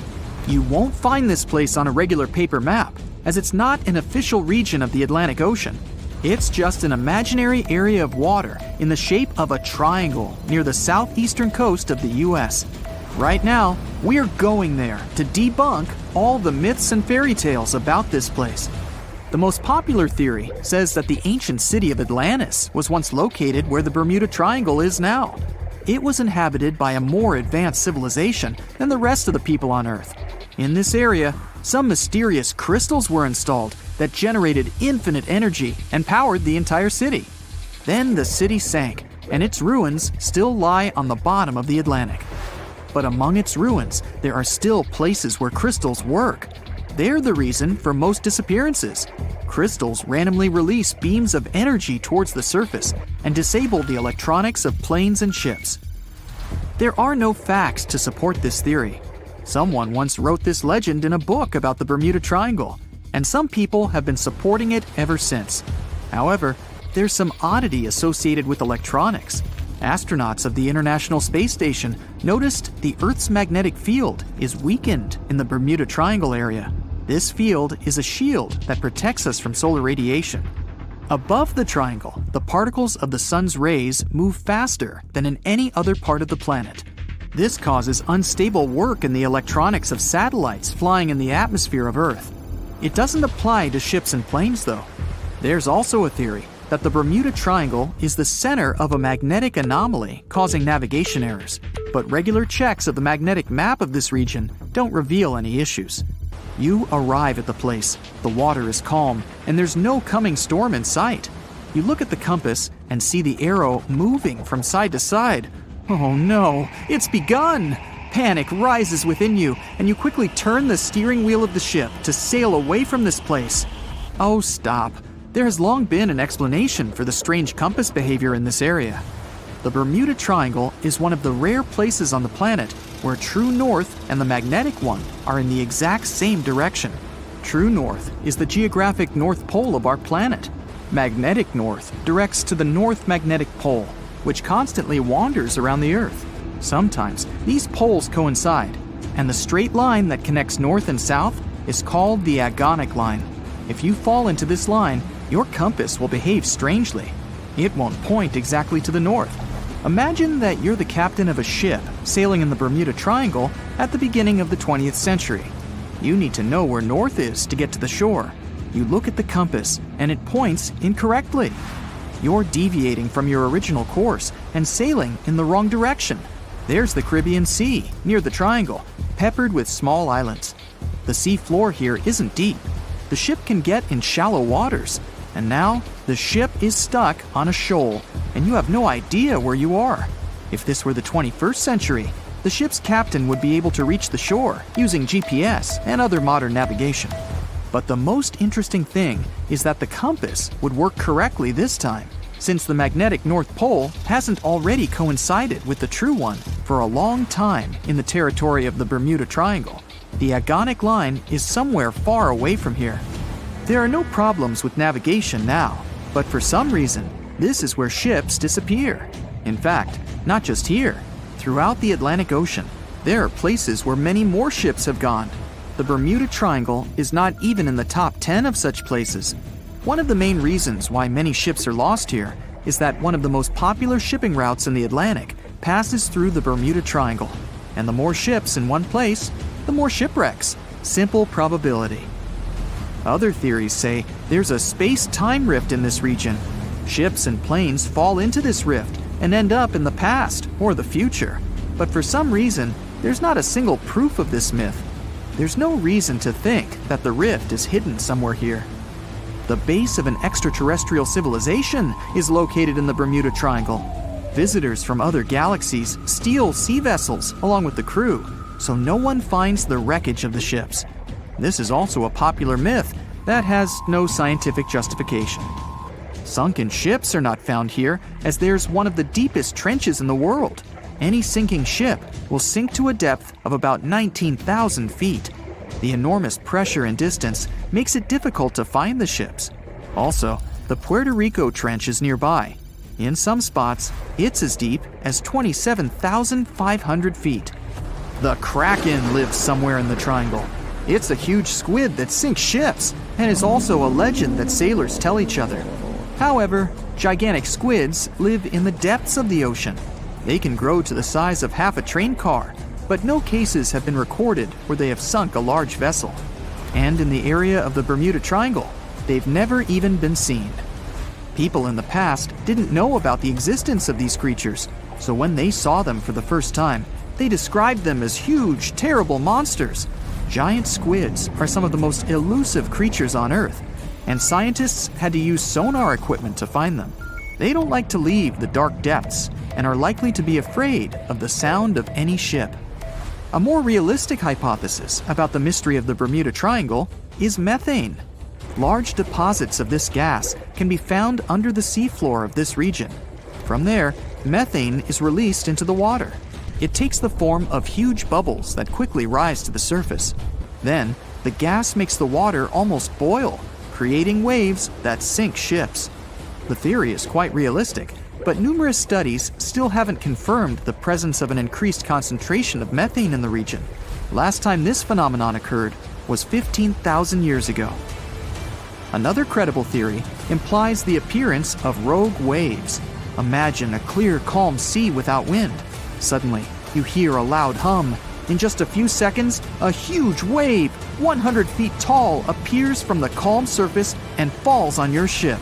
Speaker 3: You won't find this place on a regular paper map, as it's not an official region of the Atlantic Ocean. It's just an imaginary area of water in the shape of a triangle near the southeastern coast of the US. Right now, we're going there to debunk all the myths and fairy tales about this place. The most popular theory says that the ancient city of Atlantis was once located where the Bermuda Triangle is now. It was inhabited by a more advanced civilization than the rest of the people on Earth. In this area, some mysterious crystals were installed that generated infinite energy and powered the entire city. Then the city sank, and its ruins still lie on the bottom of the Atlantic. But among its ruins, there are still places where crystals work. They're the reason for most disappearances. Crystals randomly release beams of energy towards the surface and disable the electronics of planes and ships. There are no facts to support this theory. Someone once wrote this legend in a book about the Bermuda Triangle, and some people have been supporting it ever since. However, there's some oddity associated with electronics. Astronauts of the International Space Station noticed the Earth's magnetic field is weakened in the Bermuda Triangle area. This field is a shield that protects us from solar radiation. Above the triangle, the particles of the sun's rays move faster than in any other part of the planet. This causes unstable work in the electronics of satellites flying in the atmosphere of Earth. It doesn't apply to ships and planes, though. There's also a theory that the Bermuda Triangle is the center of a magnetic anomaly causing navigation errors, but regular checks of the magnetic map of this region don't reveal any issues. You arrive at the place, the water is calm, and there's no coming storm in sight. You look at the compass and see the arrow moving from side to side. Oh no, it's begun! Panic rises within you, and you quickly turn the steering wheel of the ship to sail away from this place. Oh, stop. There has long been an explanation for the strange compass behavior in this area. The Bermuda Triangle is one of the rare places on the planet where true north and the magnetic one are in the exact same direction. True north is the geographic north pole of our planet. Magnetic north directs to the north magnetic pole, which constantly wanders around the Earth. Sometimes these poles coincide, and the straight line that connects north and south is called the agonic line. If you fall into this line, your compass will behave strangely. It won't point exactly to the north. Imagine that you're the captain of a ship sailing in the Bermuda Triangle at the beginning of the 20th century. You need to know where north is to get to the shore. You look at the compass and it points incorrectly. You're deviating from your original course and sailing in the wrong direction. There's the Caribbean Sea near the triangle, peppered with small islands. The sea floor here isn't deep. The ship can get in shallow waters, and now the ship is stuck on a shoal, and you have no idea where you are. If this were the 21st century, the ship's captain would be able to reach the shore using GPS and other modern navigation. But the most interesting thing is that the compass would work correctly this time, since the magnetic North Pole hasn't already coincided with the true one for a long time in the territory of the Bermuda Triangle. The agonic line is somewhere far away from here. There are no problems with navigation now, but for some reason, this is where ships disappear. In fact, not just here. Throughout the Atlantic Ocean, there are places where many more ships have gone. The Bermuda Triangle is not even in the top 10 of such places. One of the main reasons why many ships are lost here is that one of the most popular shipping routes in the Atlantic passes through the Bermuda Triangle. And the more ships in one place, the more shipwrecks. Simple probability. Other theories say there's a space-time rift in this region. Ships and planes fall into this rift and end up in the past or the future. But for some reason, there's not a single proof of this myth. There's no reason to think that the rift is hidden somewhere here. The base of an extraterrestrial civilization is located in the Bermuda Triangle. Visitors from other galaxies steal sea vessels along with the crew, so no one finds the wreckage of the ships. This is also a popular myth that has no scientific justification. Sunken ships are not found here, as there's one of the deepest trenches in the world. Any sinking ship will sink to a depth of about 19,000 feet. The enormous pressure and distance makes it difficult to find the ships. Also, the Puerto Rico Trench is nearby. In some spots, it's as deep as 27,500 feet. The Kraken lives somewhere in the triangle. It's a huge squid that sinks ships and is also a legend that sailors tell each other. However, gigantic squids live in the depths of the ocean. They can grow to the size of half a train car, but no cases have been recorded where they have sunk a large vessel. And in the area of the Bermuda Triangle, they've never even been seen. People in the past didn't know about the existence of these creatures, so when they saw them for the first time, they described them as huge, terrible monsters. Giant squids are some of the most elusive creatures on Earth, and scientists had to use sonar equipment to find them. They don't like to leave the dark depths and are likely to be afraid of the sound of any ship. A more realistic hypothesis about the mystery of the Bermuda Triangle is methane. Large deposits of this gas can be found under the seafloor of this region. From there, methane is released into the water. It takes the form of huge bubbles that quickly rise to the surface. Then, the gas makes the water almost boil, creating waves that sink ships. The theory is quite realistic, but numerous studies still haven't confirmed the presence of an increased concentration of methane in the region. Last time this phenomenon occurred was 15,000 years ago. Another credible theory implies the appearance of rogue waves. Imagine a clear, calm sea without wind. Suddenly, you hear a loud hum. In just a few seconds, a huge wave, 100 feet tall, appears from the calm surface and falls on your ship.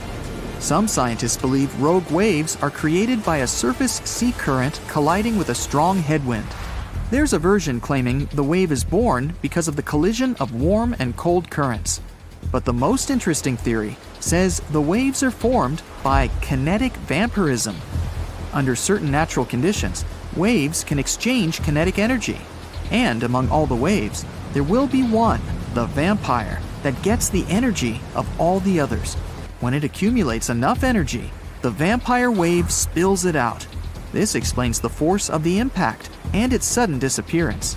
Speaker 3: Some scientists believe rogue waves are created by a surface sea current colliding with a strong headwind. There's a version claiming the wave is born because of the collision of warm and cold currents. But the most interesting theory says the waves are formed by kinetic vampirism. Under certain natural conditions, waves can exchange kinetic energy. And among all the waves, there will be one, the vampire, that gets the energy of all the others. When it accumulates enough energy, the vampire wave spills it out. This explains the force of the impact and its sudden disappearance.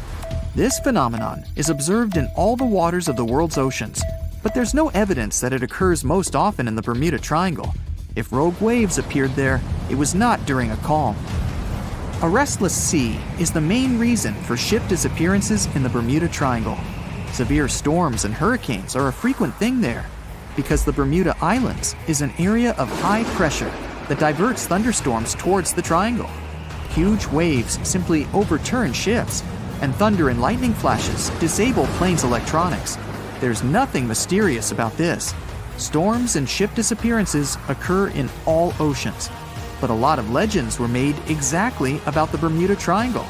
Speaker 3: This phenomenon is observed in all the waters of the world's oceans, but there's no evidence that it occurs most often in the Bermuda Triangle. If rogue waves appeared there, it was not during a calm. A restless sea is the main reason for ship disappearances in the Bermuda Triangle. Severe storms and hurricanes are a frequent thing there, because the Bermuda Islands is an area of high pressure that diverts thunderstorms towards the triangle. Huge waves simply overturn ships, and thunder and lightning flashes disable planes' electronics. There's nothing mysterious about this. Storms and ship disappearances occur in all oceans, but a lot of legends were made exactly about the Bermuda Triangle.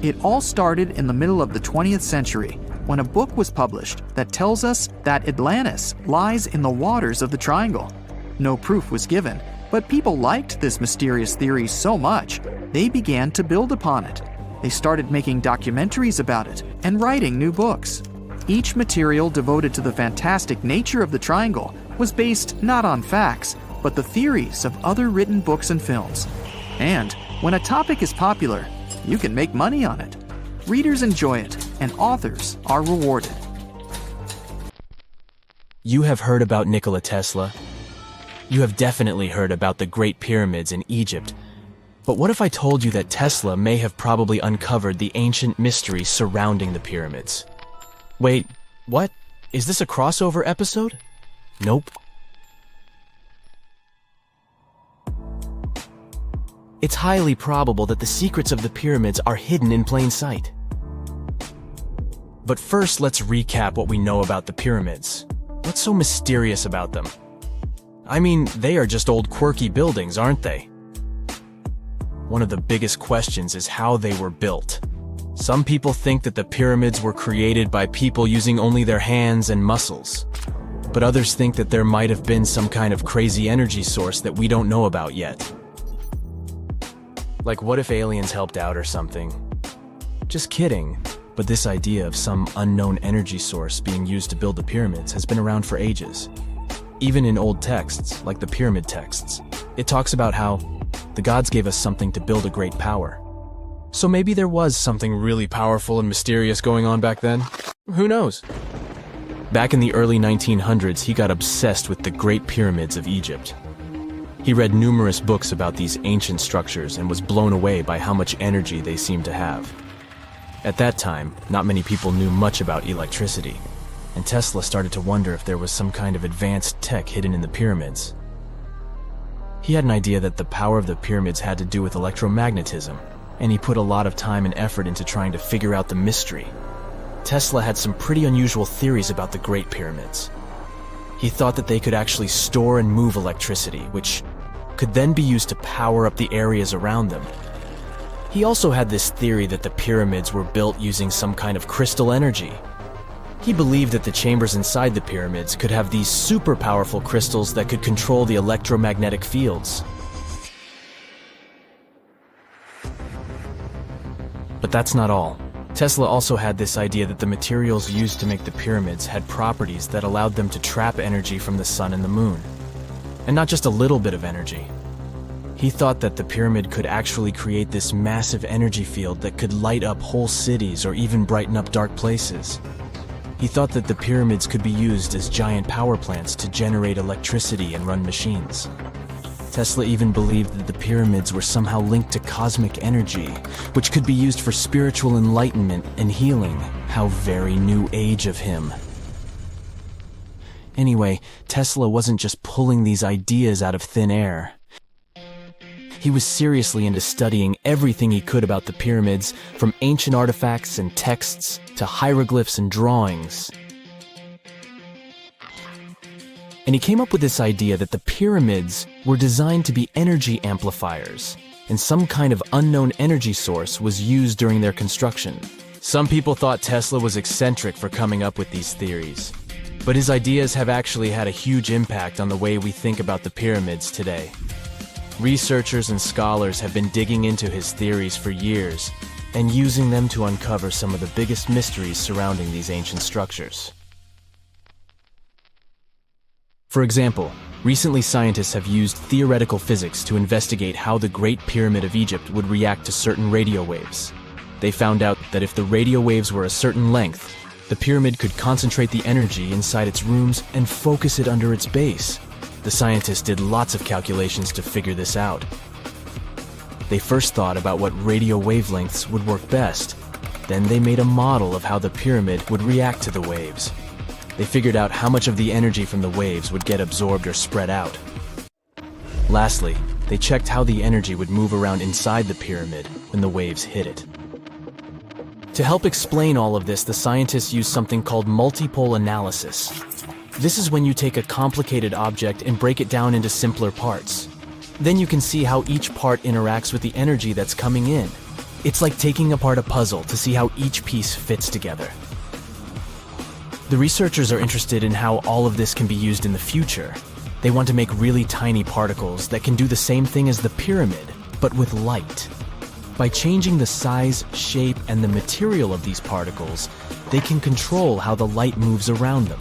Speaker 3: It all started in the middle of the 20th century when a book was published that tells us that Atlantis lies in the waters of the triangle. No proof was given, but people liked this mysterious theory so much, they began to build upon it. They started making documentaries about it and writing new books. Each material devoted to the fantastic nature of the triangle was based not on facts, but the theories of other written books and films. And when a topic is popular, you can make money on it. Readers enjoy it, and authors are rewarded.
Speaker 2: You have heard about Nikola Tesla. You have definitely heard about the Great Pyramids in Egypt. But what if I told you that Tesla may have probably uncovered the ancient mysteries surrounding the pyramids? Wait, what? Is this a crossover episode? Nope. It's highly probable that the secrets of the pyramids are hidden in plain sight. But first, let's recap what we know about the pyramids. What's so mysterious about them? I mean, they are just old quirky buildings, aren't they? One of the biggest questions is how they were built. Some people think that the pyramids were created by people using only their hands and muscles. But others think that there might have been some kind of crazy energy source that we don't know about yet. Like, what if aliens helped out or something? Just kidding. But this idea of some unknown energy source being used to build the pyramids has been around for ages. Even in old texts, like the pyramid texts, it talks about how the gods gave us something to build a great power. So maybe there was something really powerful and mysterious going on back then? Who knows? Back in the early 1900s, he got obsessed with the Great Pyramids of Egypt. He read numerous books about these ancient structures and was blown away by how much energy they seemed to have. At that time, not many people knew much about electricity, and Tesla started to wonder if there was some kind of advanced tech hidden in the pyramids. He had an idea that the power of the pyramids had to do with electromagnetism, and he put a lot of time and effort into trying to figure out the mystery. Tesla had some pretty unusual theories about the Great Pyramids. He thought that they could actually store and move electricity, which could then be used to power up the areas around them. He also had this theory that the pyramids were built using some kind of crystal energy. He believed that the chambers inside the pyramids could have these super powerful crystals that could control the electromagnetic fields. But that's not all. Tesla also had this idea that the materials used to make the pyramids had properties that allowed them to trap energy from the sun and the moon. And not just a little bit of energy. He thought that the pyramid could actually create this massive energy field that could light up whole cities or even brighten up dark places. He thought that the pyramids could be used as giant power plants to generate electricity and run machines. Tesla even believed that the pyramids were somehow linked to cosmic energy, which could be used for spiritual enlightenment and healing. How very new age of him. Anyway, Tesla wasn't just pulling these ideas out of thin air. He was seriously into studying everything he could about the pyramids, from ancient artifacts and texts to hieroglyphs and drawings. And he came up with this idea that the pyramids were designed to be energy amplifiers, and some kind of unknown energy source was used during their construction. Some people thought Tesla was eccentric for coming up with these theories, but his ideas have actually had a huge impact on the way we think about the pyramids today. Researchers and scholars have been digging into his theories for years and using them to uncover some of the biggest mysteries surrounding these ancient structures. For example, recently scientists have used theoretical physics to investigate how the Great Pyramid of Egypt would react to certain radio waves. They found out that if the radio waves were a certain length, the pyramid could concentrate the energy inside its rooms and focus it under its base. The scientists did lots of calculations to figure this out. They first thought about what radio wavelengths would work best. Then they made a model of how the pyramid would react to the waves. They figured out how much of the energy from the waves would get absorbed or spread out. Lastly, they checked how the energy would move around inside the pyramid when the waves hit it. To help explain all of this, the scientists used something called multipole analysis. This is when you take a complicated object and break it down into simpler parts. Then you can see how each part interacts with the energy that's coming in. It's like taking apart a puzzle to see how each piece fits together. The researchers are interested in how all of this can be used in the future. They want to make really tiny particles that can do the same thing as the pyramid, but with light. By changing the size, shape, and the material of these particles, they can control how the light moves around them.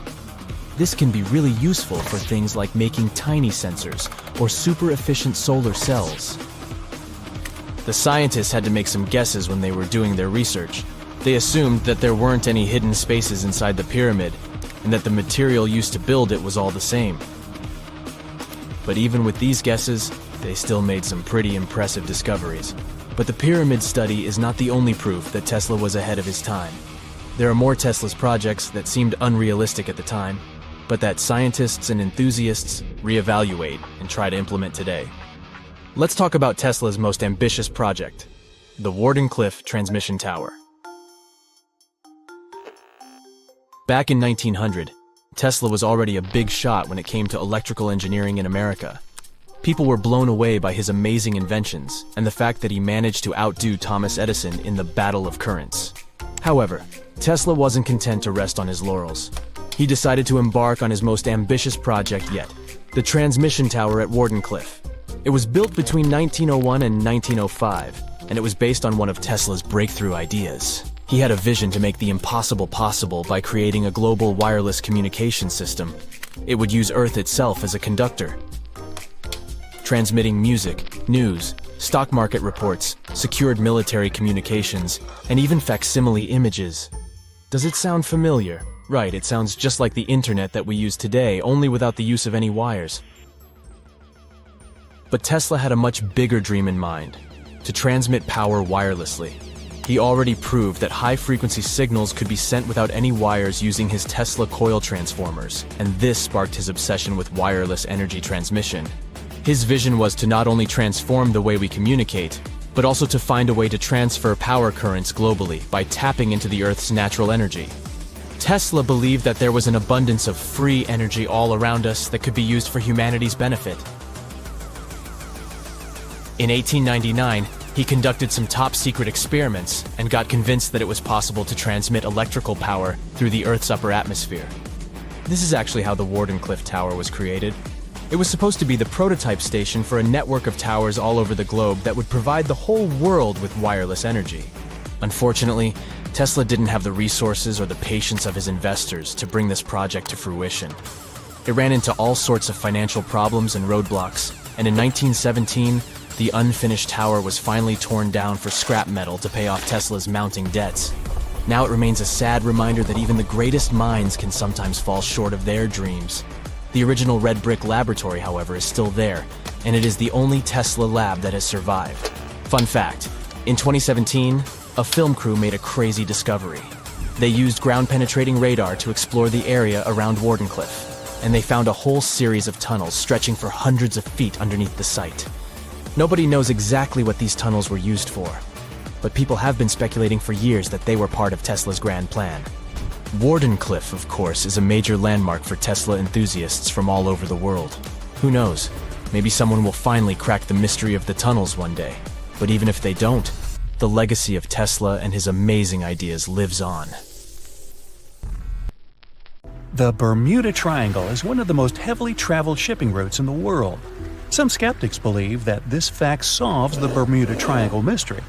Speaker 2: This can be really useful for things like making tiny sensors or super efficient solar cells. The scientists had to make some guesses when they were doing their research. They assumed that there weren't any hidden spaces inside the pyramid, and that the material used to build it was all the same. But even with these guesses, they still made some pretty impressive discoveries. But the pyramid study is not the only proof that Tesla was ahead of his time. There are more Tesla's projects that seemed unrealistic at the time, but that scientists and enthusiasts reevaluate and try to implement today. Let's talk about Tesla's most ambitious project, the Wardenclyffe Transmission Tower. Back in 1900, Tesla was already a big shot when it came to electrical engineering in America. People were blown away by his amazing inventions and the fact that he managed to outdo Thomas Edison in the battle of currents. However, Tesla wasn't content to rest on his laurels. He decided to embark on his most ambitious project yet, the transmission tower at Wardenclyffe. It was built between 1901 and 1905, and it was based on one of Tesla's breakthrough ideas. He had a vision to make the impossible possible by creating a global wireless communication system. It would use Earth itself as a conductor, transmitting music, news, stock market reports, secured military communications, and even facsimile images. Does it sound familiar? Right, it sounds just like the internet that we use today, only without the use of any wires. But Tesla had a much bigger dream in mind: to transmit power wirelessly. He already proved that high-frequency signals could be sent without any wires using his Tesla coil transformers, and this sparked his obsession with wireless energy transmission. His vision was to not only transform the way we communicate, but also to find a way to transfer power currents globally by tapping into the Earth's natural energy. Tesla believed that there was an abundance of free energy all around us that could be used for humanity's benefit. In 1899, he conducted some top-secret experiments and got convinced that it was possible to transmit electrical power through the Earth's upper atmosphere. This is actually how the Wardenclyffe Tower was created. It was supposed to be the prototype station for a network of towers all over the globe that would provide the whole world with wireless energy. Unfortunately, Tesla didn't have the resources or the patience of his investors to bring this project to fruition. It ran into all sorts of financial problems and roadblocks, and in 1917, the unfinished tower was finally torn down for scrap metal to pay off Tesla's mounting debts. Now it remains a sad reminder that even the greatest minds can sometimes fall short of their dreams. The original red brick laboratory, however, is still there, and it is the only Tesla lab that has survived. Fun fact, in 2017, a film crew made a crazy discovery. They used ground-penetrating radar to explore the area around Wardenclyffe, and they found a whole series of tunnels stretching for hundreds of feet underneath the site. Nobody knows exactly what these tunnels were used for, but people have been speculating for years that they were part of Tesla's grand plan. Wardenclyffe, of course, is a major landmark for Tesla enthusiasts from all over the world. Who knows? Maybe someone will finally crack the mystery of the tunnels one day. But even if they don't, the legacy of Tesla and his amazing ideas lives on.
Speaker 1: The Bermuda Triangle is one of the most heavily traveled shipping routes in the world. Some skeptics believe that this fact solves the Bermuda Triangle mystery.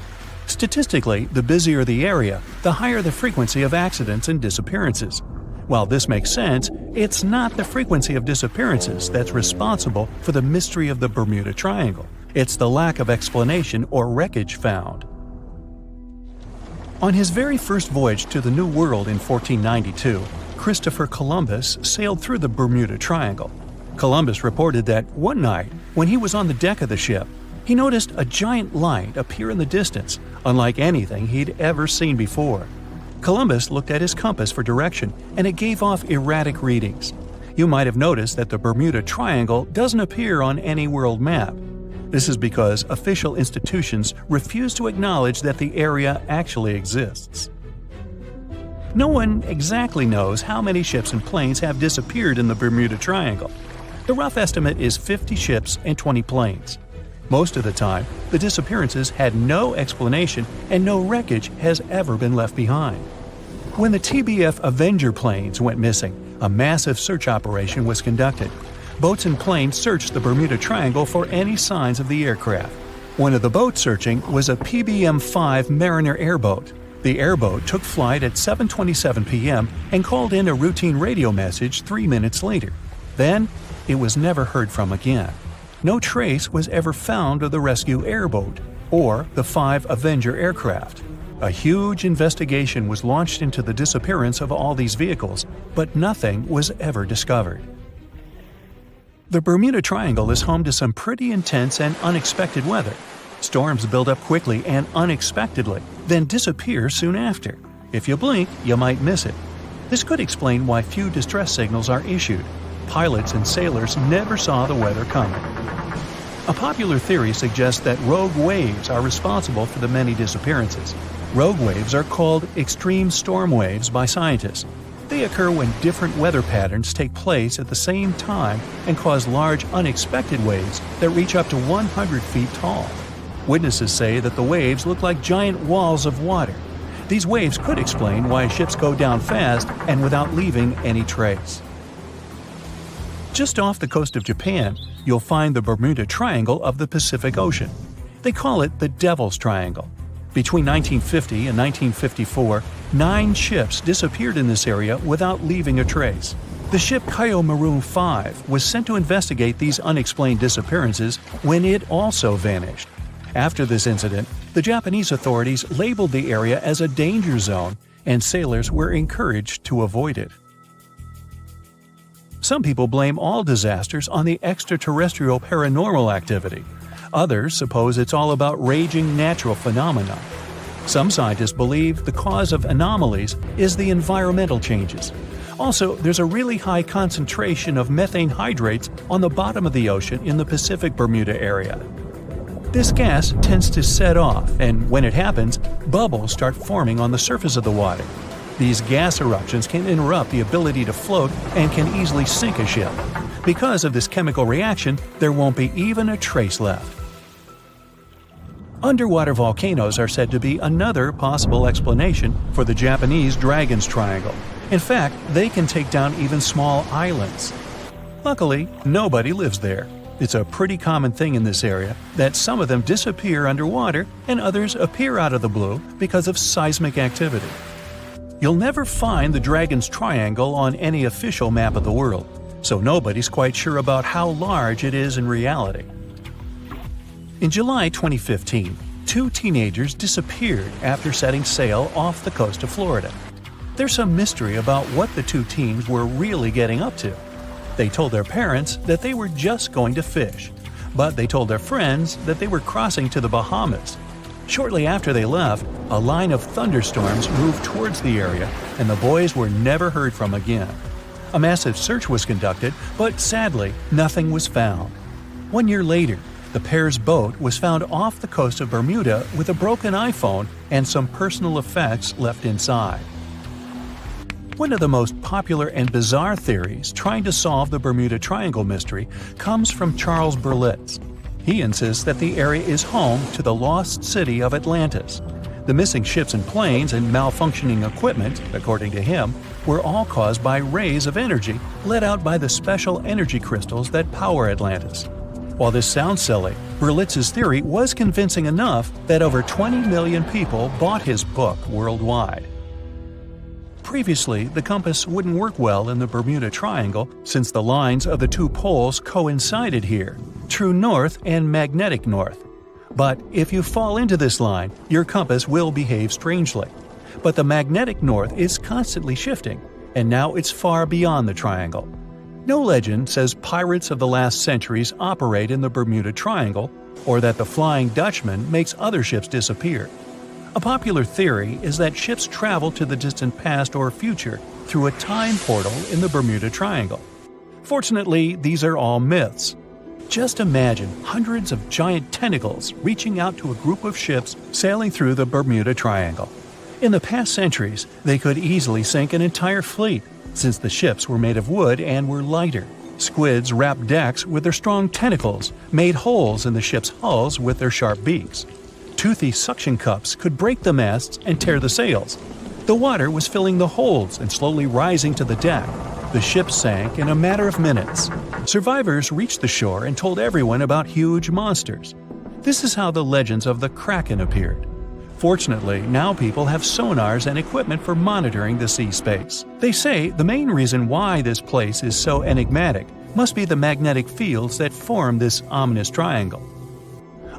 Speaker 1: Statistically, the busier the area, the higher the frequency of accidents and disappearances. While this makes sense, it's not the frequency of disappearances that's responsible for the mystery of the Bermuda Triangle. It's the lack of explanation or wreckage found. On his very first voyage to the New World in 1492, Christopher Columbus sailed through the Bermuda Triangle. Columbus reported that one night, when he was on the deck of the ship, he noticed a giant light appear in the distance, unlike anything he'd ever seen before. Columbus looked at his compass for direction, and it gave off erratic readings. You might have noticed that the Bermuda Triangle doesn't appear on any world map. This is because official institutions refuse to acknowledge that the area actually exists. No one exactly knows how many ships and planes have disappeared in the Bermuda Triangle. The rough estimate is 50 ships and 20 planes. Most of the time, the disappearances had no explanation and no wreckage has ever been left behind. When the TBF Avenger planes went missing, a massive search operation was conducted. Boats and planes searched the Bermuda Triangle for any signs of the aircraft. One of the boats searching was a PBM-5 Mariner airboat. The airboat took flight at 7:27 p.m. and called in a routine radio message 3 minutes later. Then, it was never heard from again. No trace was ever found of the rescue airboat or the 5 Avenger aircraft. A huge investigation was launched into the disappearance of all these vehicles, but nothing was ever discovered. The Bermuda Triangle is home to some pretty intense and unexpected weather. Storms build up quickly and unexpectedly, then disappear soon after. If you blink, you might miss it. This could explain why few distress signals are issued. Pilots and sailors never saw the weather coming. A popular theory suggests that rogue waves are responsible for the many disappearances. Rogue waves are called extreme storm waves by scientists. They occur when different weather patterns take place at the same time and cause large unexpected waves that reach up to 100 feet tall. Witnesses say that the waves look like giant walls of water. These waves could explain why ships go down fast and without leaving any trace. Just off the coast of Japan, you'll find the Bermuda Triangle of the Pacific Ocean. They call it the Devil's Triangle. Between 1950 and 1954, 9 ships disappeared in this area without leaving a trace. The ship Kyomaru 5 was sent to investigate these unexplained disappearances when it also vanished. After this incident, the Japanese authorities labeled the area as a danger zone, and sailors were encouraged to avoid it. Some people blame all disasters on the extraterrestrial paranormal activity. Others suppose it's all about raging natural phenomena. Some scientists believe the cause of anomalies is the environmental changes. Also, there's a really high concentration of methane hydrates on the bottom of the ocean in the Pacific Bermuda area. This gas tends to set off, and when it happens, bubbles start forming on the surface of the water. These gas eruptions can interrupt the ability to float and can easily sink a ship. Because of this chemical reaction, there won't be even a trace left. Underwater volcanoes are said to be another possible explanation for the Japanese Dragon's Triangle. In fact, they can take down even small islands. Luckily, nobody lives there. It's a pretty common thing in this area that some of them disappear underwater and others appear out of the blue because of seismic activity. You'll never find the Dragon's Triangle on any official map of the world, so nobody's quite sure about how large it is in reality. In July 2015, 2 teenagers disappeared after setting sail off the coast of Florida. There's some mystery about what the 2 teens were really getting up to. They told their parents that they were just going to fish, but they told their friends that they were crossing to the Bahamas. Shortly after they left, a line of thunderstorms moved towards the area, and the boys were never heard from again. A massive search was conducted, but sadly, nothing was found. 1 year later, the pair's boat was found off the coast of Bermuda with a broken iPhone and some personal effects left inside. One of the most popular and bizarre theories trying to solve the Bermuda Triangle mystery comes from Charles Berlitz. He insists that the area is home to the lost city of Atlantis. The missing ships and planes and malfunctioning equipment, according to him, were all caused by rays of energy let out by the special energy crystals that power Atlantis. While this sounds silly, Berlitz's theory was convincing enough that over 20 million people bought his book worldwide. Previously, the compass wouldn't work well in the Bermuda Triangle since the lines of the two poles coincided here, true north and magnetic north. But if you fall into this line, your compass will behave strangely. But the magnetic north is constantly shifting, and now it's far beyond the triangle. No legend says pirates of the last centuries operate in the Bermuda Triangle, or that the Flying Dutchman makes other ships disappear. A popular theory is that ships travel to the distant past or future through a time portal in the Bermuda Triangle. Fortunately, these are all myths. Just imagine hundreds of giant tentacles reaching out to a group of ships sailing through the Bermuda Triangle. In the past centuries, they could easily sink an entire fleet, since the ships were made of wood and were lighter. Squids wrapped decks with their strong tentacles, made holes in the ship's hulls with their sharp beaks. Toothy suction cups could break the masts and tear the sails. The water was filling the holds and slowly rising to the deck. The ship sank in a matter of minutes. Survivors reached the shore and told everyone about huge monsters. This is how the legends of the Kraken appeared. Fortunately, now people have sonars and equipment for monitoring the sea space. They say the main reason why this place is so enigmatic must be the magnetic fields that form this ominous triangle.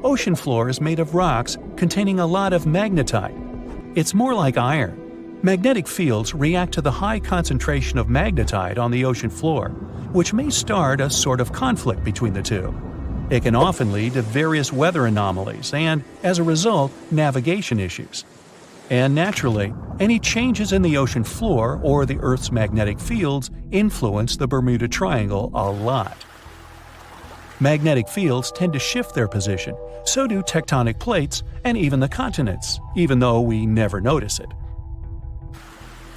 Speaker 1: Ocean floor is made of rocks containing a lot of magnetite. It's more like iron. Magnetic fields react to the high concentration of magnetite on the ocean floor, which may start a sort of conflict between the two. It can often lead to various weather anomalies and, as a result, navigation issues. And naturally, any changes in the ocean floor or the Earth's magnetic fields influence the Bermuda Triangle a lot. Magnetic fields tend to shift their position, so do tectonic plates and even the continents, even though we never notice it.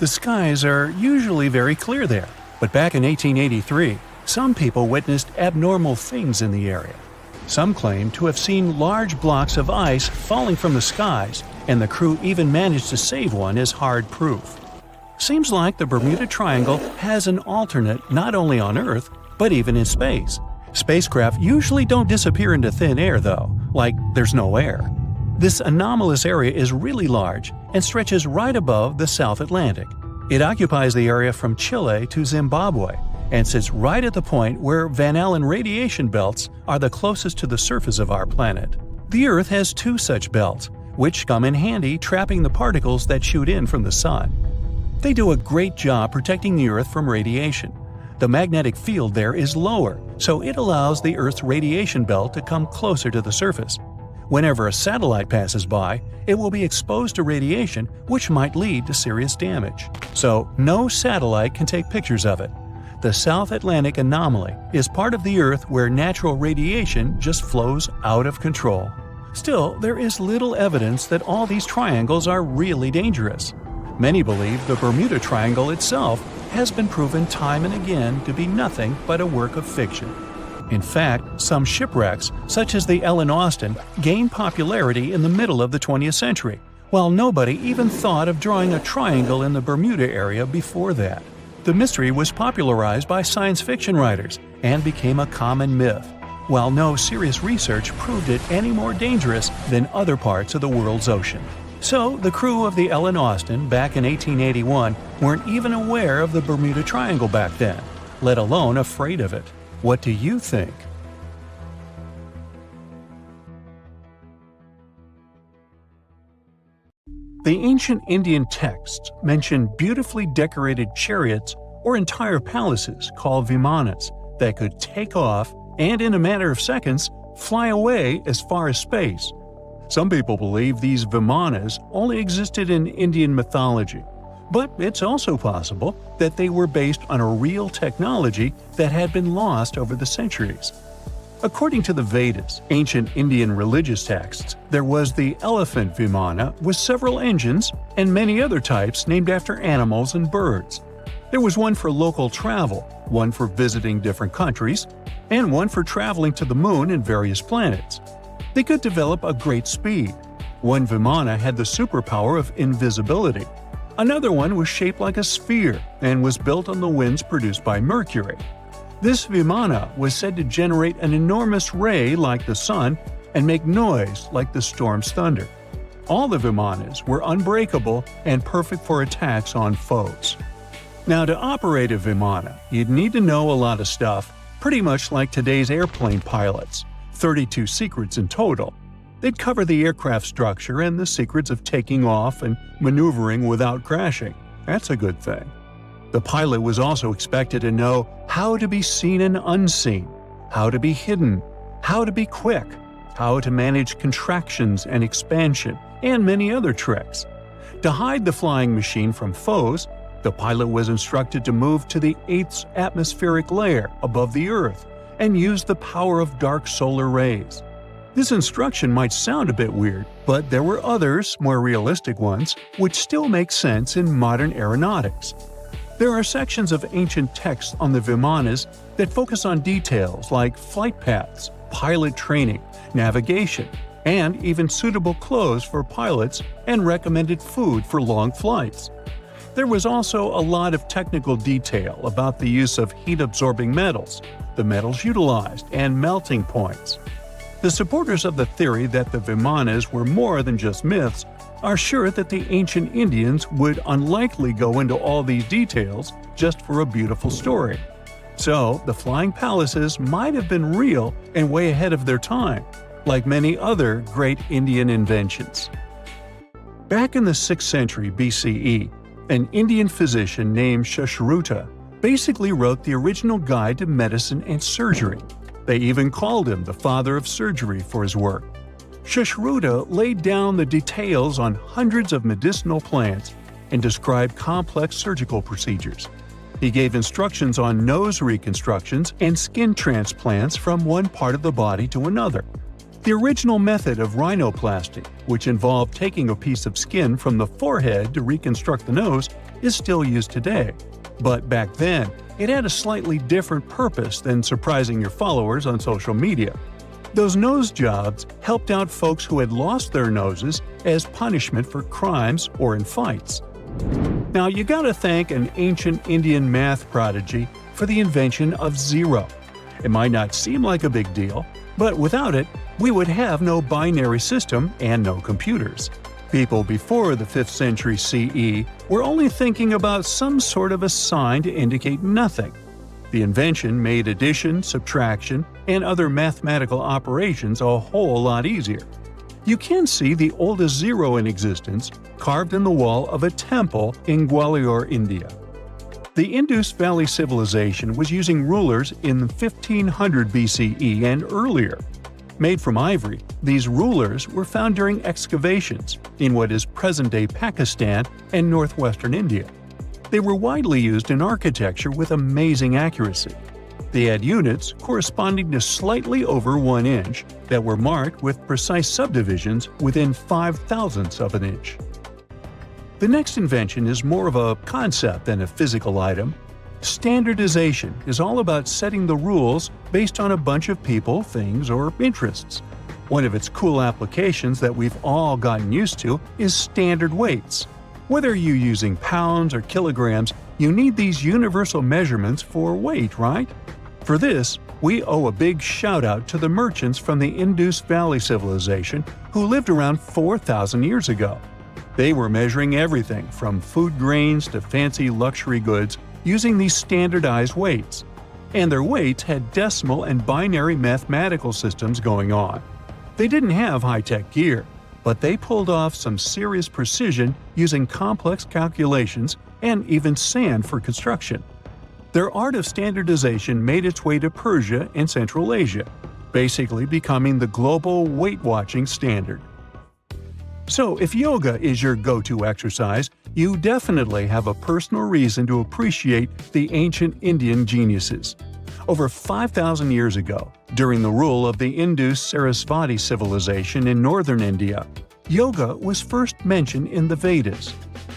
Speaker 1: The skies are usually very clear there, but back in 1883, some people witnessed abnormal things in the area. Some claim to have seen large blocks of ice falling from the skies, and the crew even managed to save one as hard proof. Seems like the Bermuda Triangle has an alternate not only on Earth, but even in space. Spacecraft usually don't disappear into thin air though, like there's no air. This anomalous area is really large and stretches right above the South Atlantic. It occupies the area from Chile to Zimbabwe and sits right at the point where Van Allen radiation belts are the closest to the surface of our planet. The Earth has two such belts, which come in handy trapping the particles that shoot in from the Sun. They do a great job protecting the Earth from radiation. The magnetic field there is lower, so it allows the Earth's radiation belt to come closer to the surface. Whenever a satellite passes by, it will be exposed to radiation, which might lead to serious damage. So, no satellite can take pictures of it. The South Atlantic anomaly is part of the Earth where natural radiation just flows out of control. Still, there is little evidence that all these triangles are really dangerous. Many believe the Bermuda Triangle itself has been proven time and again to be nothing but a work of fiction. In fact, some shipwrecks, such as the Ellen Austin, gained popularity in the middle of the 20th century, while nobody even thought of drawing a triangle in the Bermuda area before that. The mystery was popularized by science fiction writers and became a common myth, while no serious research proved it any more dangerous than other parts of the world's ocean. So, the crew of the Ellen Austin back in 1881 weren't even aware of the Bermuda Triangle back then, let alone afraid of it. What do you think? The ancient Indian texts mention beautifully decorated chariots or entire palaces called vimanas that could take off and, in a matter of seconds, fly away as far as space. Some people believe these vimanas only existed in Indian mythology, but it's also possible that they were based on a real technology that had been lost over the centuries. According to the Vedas, ancient Indian religious texts, there was the elephant vimana with several engines and many other types named after animals and birds. There was one for local travel, one for visiting different countries, and one for traveling to the moon and various planets. They could develop a great speed. One Vimana had the superpower of invisibility. Another one was shaped like a sphere and was built on the winds produced by Mercury. This Vimana was said to generate an enormous ray like the sun and make noise like the storm's thunder. All the Vimanas were unbreakable and perfect for attacks on foes. Now, to operate a Vimana, you'd need to know a lot of stuff, pretty much like today's airplane pilots, 32 secrets in total. They'd cover the aircraft structure and the secrets of taking off and maneuvering without crashing. That's a good thing. The pilot was also expected to know how to be seen and unseen, how to be hidden, how to be quick, how to manage contractions and expansion, and many other tricks. To hide the flying machine from foes, the pilot was instructed to move to the 8th atmospheric layer above the Earth and use the power of dark solar rays. This instruction might sound a bit weird, but there were others, more realistic ones, which still make sense in modern aeronautics. There are sections of ancient texts on the Vimanas that focus on details like flight paths, pilot training, navigation, and even suitable clothes for pilots and recommended food for long flights. There was also a lot of technical detail about the use of heat-absorbing metals, the metals utilized, and melting points. The supporters of the theory that the Vimanas were more than just myths are sure that the ancient Indians would unlikely go into all these details just for a beautiful story. So, the flying palaces might have been real and way ahead of their time, like many other great Indian inventions. Back in the 6th century BCE, an Indian physician named Sushruta basically wrote the original guide to medicine and surgery. They even called him the father of surgery for his work. Sushruta laid down the details on hundreds of medicinal plants and described complex surgical procedures. He gave instructions on nose reconstructions and skin transplants from one part of the body to another. The original method of rhinoplasty, which involved taking a piece of skin from the forehead to reconstruct the nose, is still used today. But back then, it had a slightly different purpose than surprising your followers on social media. Those nose jobs helped out folks who had lost their noses as punishment for crimes or in fights. Now, you gotta thank an ancient Indian math prodigy for the invention of zero. It might not seem like a big deal, but without it, we would have no binary system and no computers. People before the 5th century CE were only thinking about some sort of a sign to indicate nothing. The invention made addition, subtraction, and other mathematical operations a whole lot easier. You can see the oldest zero in existence carved in the wall of a temple in Gwalior, India. The Indus Valley Civilization was using rulers in 1500 BCE and earlier. Made from ivory, these rulers were found during excavations in what is present-day Pakistan and northwestern India. They were widely used in architecture with amazing accuracy. They had units corresponding to slightly over 1 inch that were marked with precise subdivisions within 5/1000ths of an inch. The next invention is more of a concept than a physical item. Standardization is all about setting the rules based on a bunch of people, things, or interests. One of its cool applications that we've all gotten used to is standard weights. Whether you're using pounds or kilograms, you need these universal measurements for weight, right? For this, we owe a big shout-out to the merchants from the Indus Valley Civilization who lived around 4,000 years ago. They were measuring everything from food grains to fancy luxury goods using these standardized weights. And their weights had decimal and binary mathematical systems going on. They didn't have high-tech gear, but they pulled off some serious precision using complex calculations and even sand for construction. Their art of standardization made its way to Persia and Central Asia, basically becoming the global weight-watching standard. So, if yoga is your go-to exercise, you definitely have a personal reason to appreciate the ancient Indian geniuses. Over 5,000 years ago, during the rule of the Indus-Sarasvati civilization in northern India, yoga was first mentioned in the Vedas.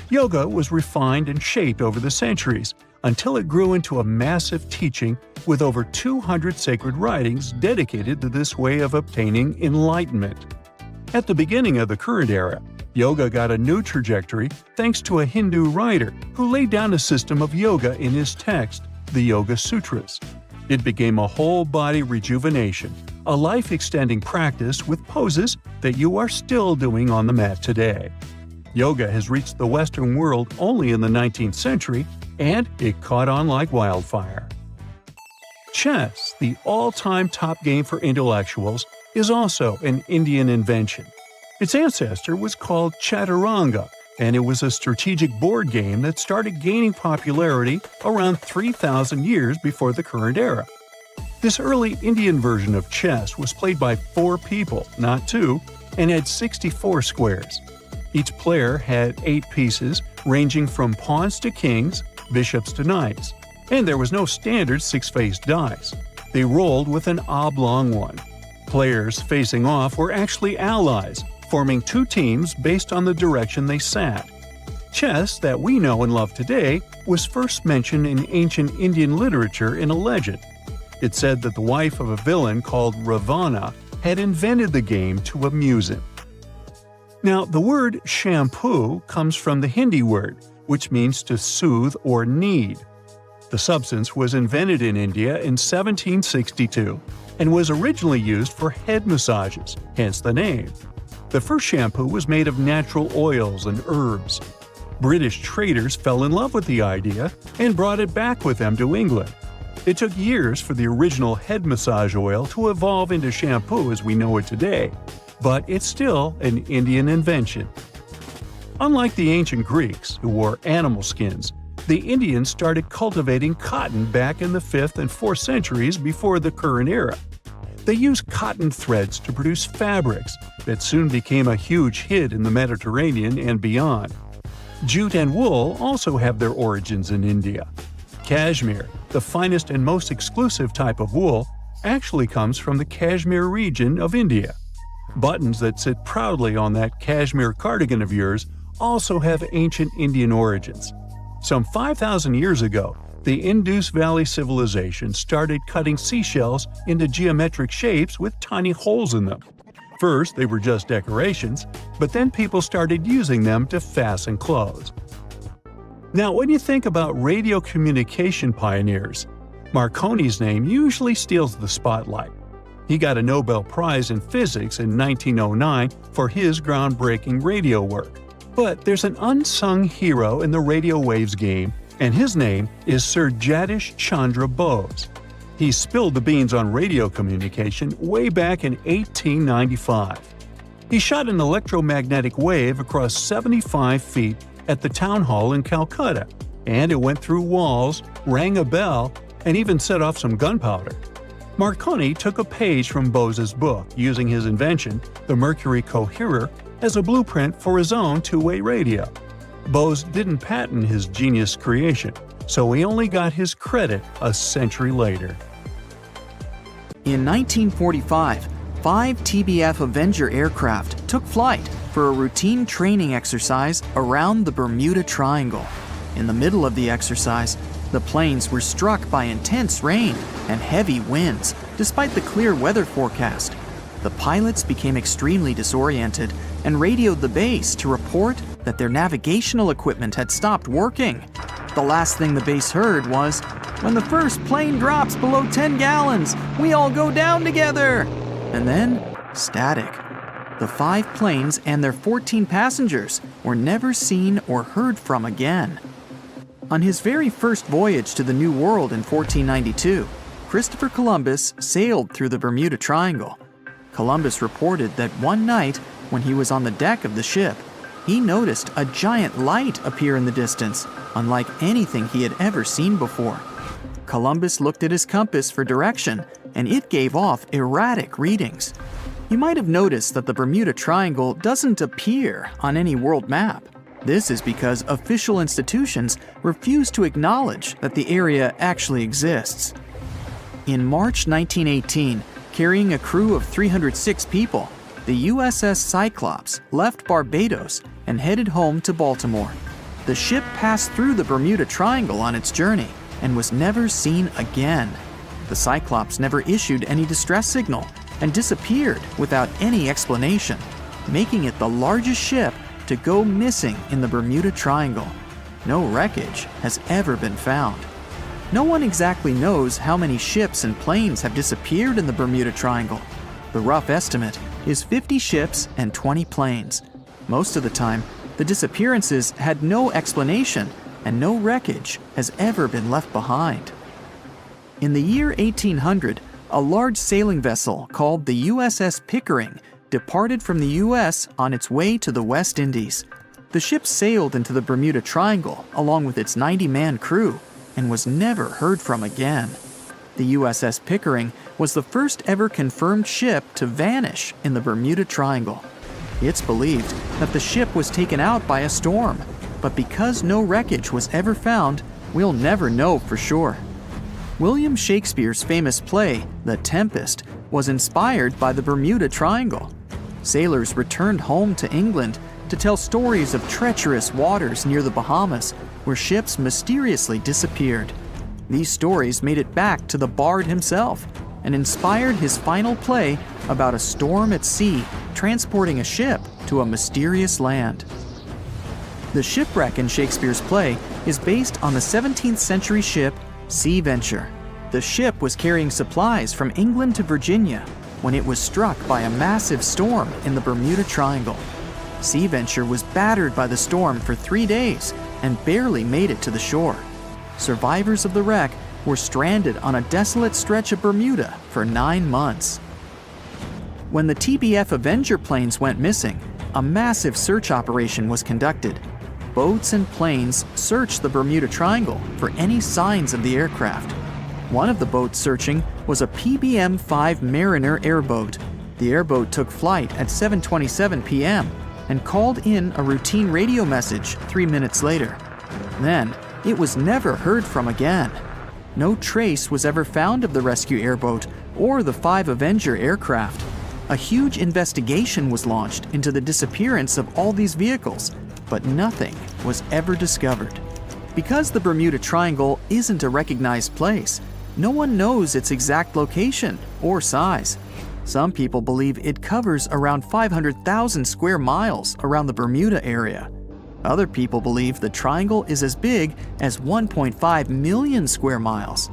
Speaker 1: Yoga was refined and shaped over the centuries, until it grew into a massive teaching with over 200 sacred writings dedicated to this way of obtaining enlightenment. At the beginning of the current era, yoga got a new trajectory thanks to a Hindu writer who laid down a system of yoga in his text, the Yoga Sutras. It became a whole-body rejuvenation, a life-extending practice with poses that you are still doing on the mat today. Yoga has reached the Western world only in the 19th century, and it caught on like wildfire. Chess, the all-time top game for intellectuals, is also an Indian invention. Its ancestor was called Chaturanga, and it was a strategic board game that started gaining popularity around 3,000 years before the current era. This early Indian version of chess was played by 4 people, not 2, and had 64 squares. Each player had 8 pieces, ranging from pawns to kings, bishops to knights, and there was no standard 6-faced dice. They rolled with an oblong one. Players facing off were actually allies, forming 2 teams based on the direction they sat. Chess, that we know and love today, was first mentioned in ancient Indian literature in a legend. It said that the wife of a villain called Ravana had invented the game to amuse him. Now, the word shampoo comes from the Hindi word, which means to soothe or knead. The substance was invented in India in 1762 and was originally used for head massages, hence the name. The first shampoo was made of natural oils and herbs. British traders fell in love with the idea and brought it back with them to England. It took years for the original head massage oil to evolve into shampoo as we know it today, but it's still an Indian invention. Unlike the ancient Greeks, who wore animal skins, the Indians started cultivating cotton back in the 5th and 4th centuries before the current era. They used cotton threads to produce fabrics that soon became a huge hit in the Mediterranean and beyond. Jute and wool also have their origins in India. Cashmere, the finest and most exclusive type of wool, actually comes from the Kashmir region of India. Buttons that sit proudly on that cashmere cardigan of yours also have ancient Indian origins. Some 5,000 years ago, the Indus Valley civilization started cutting seashells into geometric shapes with tiny holes in them. First, they were just decorations, but then people started using them to fasten clothes. Now, when you think about radio communication pioneers, Marconi's name usually steals the spotlight. He got a Nobel Prize in Physics in 1909 for his groundbreaking radio work. But there's an unsung hero in the radio waves game, and his name is Sir Jagdish Chandra Bose. He spilled the beans on radio communication way back in 1895. He shot an electromagnetic wave across 75 feet at the town hall in Calcutta, and it went through walls, rang a bell, and even set off some gunpowder. Marconi took a page from Bose's book, using his invention, the Mercury Coherer, as a blueprint for his own two-way radio. Bose didn't patent his genius creation, so he only got his credit a century later.
Speaker 3: In 1945, 5 TBF Avenger aircraft took flight for a routine training exercise around the Bermuda Triangle. In the middle of the exercise, the planes were struck by intense rain and heavy winds, despite the clear weather forecast. The pilots became extremely disoriented and radioed the base to report that their navigational equipment had stopped working. The last thing the base heard was, "When the first plane drops below 10 gallons, we all go down together!" And then, static. The 5 planes and their 14 passengers were never seen or heard from again. On his very first voyage to the New World in 1492, Christopher Columbus sailed through the Bermuda Triangle. Columbus reported that one night, when he was on the deck of the ship, he noticed a giant light appear in the distance, unlike anything he had ever seen before. Columbus looked at his compass for direction, and it gave off erratic readings. You might have noticed that the Bermuda Triangle doesn't appear on any world map. This is because official institutions refuse to acknowledge that the area actually exists. In March 1918, carrying a crew of 306 people, the USS Cyclops left Barbados and headed home to Baltimore. The ship passed through the Bermuda Triangle on its journey and was never seen again. The Cyclops never issued any distress signal and disappeared without any explanation, making it the largest ship to go missing in the Bermuda Triangle. No wreckage has ever been found. No one exactly knows how many ships and planes have disappeared in the Bermuda Triangle. The rough estimate is 50 ships and 20 planes. Most of the time, the disappearances had no explanation and no wreckage has ever been left behind. In the year 1800, a large sailing vessel called the USS Pickering departed from the US on its way to the West Indies. The ship sailed into the Bermuda Triangle along with its 90-man crew and was never heard from again. The USS Pickering was the first ever confirmed ship to vanish in the Bermuda Triangle. It's believed that the ship was taken out by a storm, but because no wreckage was ever found, we'll never know for sure. William Shakespeare's famous play, The Tempest, was inspired by the Bermuda Triangle. Sailors returned home to England to tell stories of treacherous waters near the Bahamas, where ships mysteriously disappeared. These stories made it back to the bard himself and inspired his final play about a storm at sea transporting a ship to a mysterious land. The shipwreck in Shakespeare's play is based on the 17th century ship Sea Venture. The ship was carrying supplies from England to Virginia when it was struck by a massive storm in the Bermuda Triangle. Sea Venture was battered by the storm for 3 days and barely made it to the shore. Survivors of the wreck were stranded on a desolate stretch of Bermuda for 9 months. When the TBF Avenger planes went missing, a massive search operation was conducted. Boats and planes searched the Bermuda Triangle for any signs of the aircraft. One of the boats searching was a PBM-5 Mariner airboat. The airboat took flight at 7:27 p.m. and called in a routine radio message 3 minutes later. Then, it was never heard from again. No trace was ever found of the rescue airboat or the 5 Avenger aircraft. A huge investigation was launched into the disappearance of all these vehicles, but nothing was ever discovered. Because the Bermuda Triangle isn't a recognized place, no one knows its exact location or size. Some people believe it covers around 500,000 square miles around the Bermuda area. Other people believe the triangle is as big as 1.5 million square miles.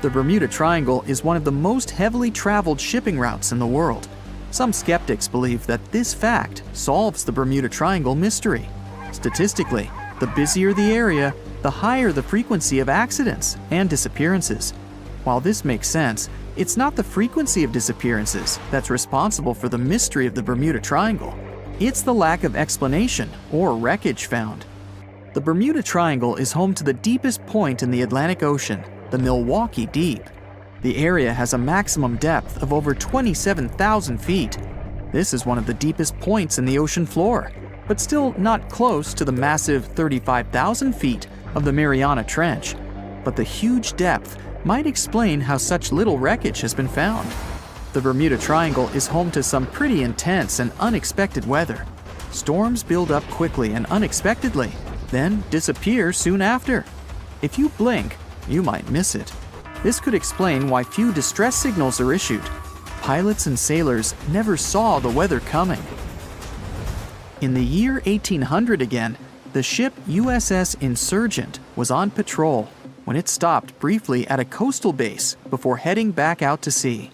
Speaker 3: The Bermuda Triangle is one of the most heavily traveled shipping routes in the world. Some skeptics believe that this fact solves the Bermuda Triangle mystery. Statistically, the busier the area, the higher the frequency of accidents and disappearances. While this makes sense, it's not the frequency of disappearances that's responsible for the mystery of the Bermuda Triangle. It's the lack of explanation or wreckage found. The Bermuda Triangle is home to the deepest point in the Atlantic Ocean, the Milwaukee Deep. The area has a maximum depth of over 27,000 feet. This is one of the deepest points in the ocean floor, but still not close to the massive 35,000 feet of the Mariana Trench. But the huge depth might explain how such little wreckage has been found. The Bermuda Triangle is home to some pretty intense and unexpected weather. Storms build up quickly and unexpectedly, then disappear soon after. If you blink, you might miss it. This could explain why few distress signals are issued. Pilots and sailors never saw the weather coming. In the year 1800 again, the ship USS Insurgent was on patrol when it stopped briefly at a coastal base before heading back out to sea.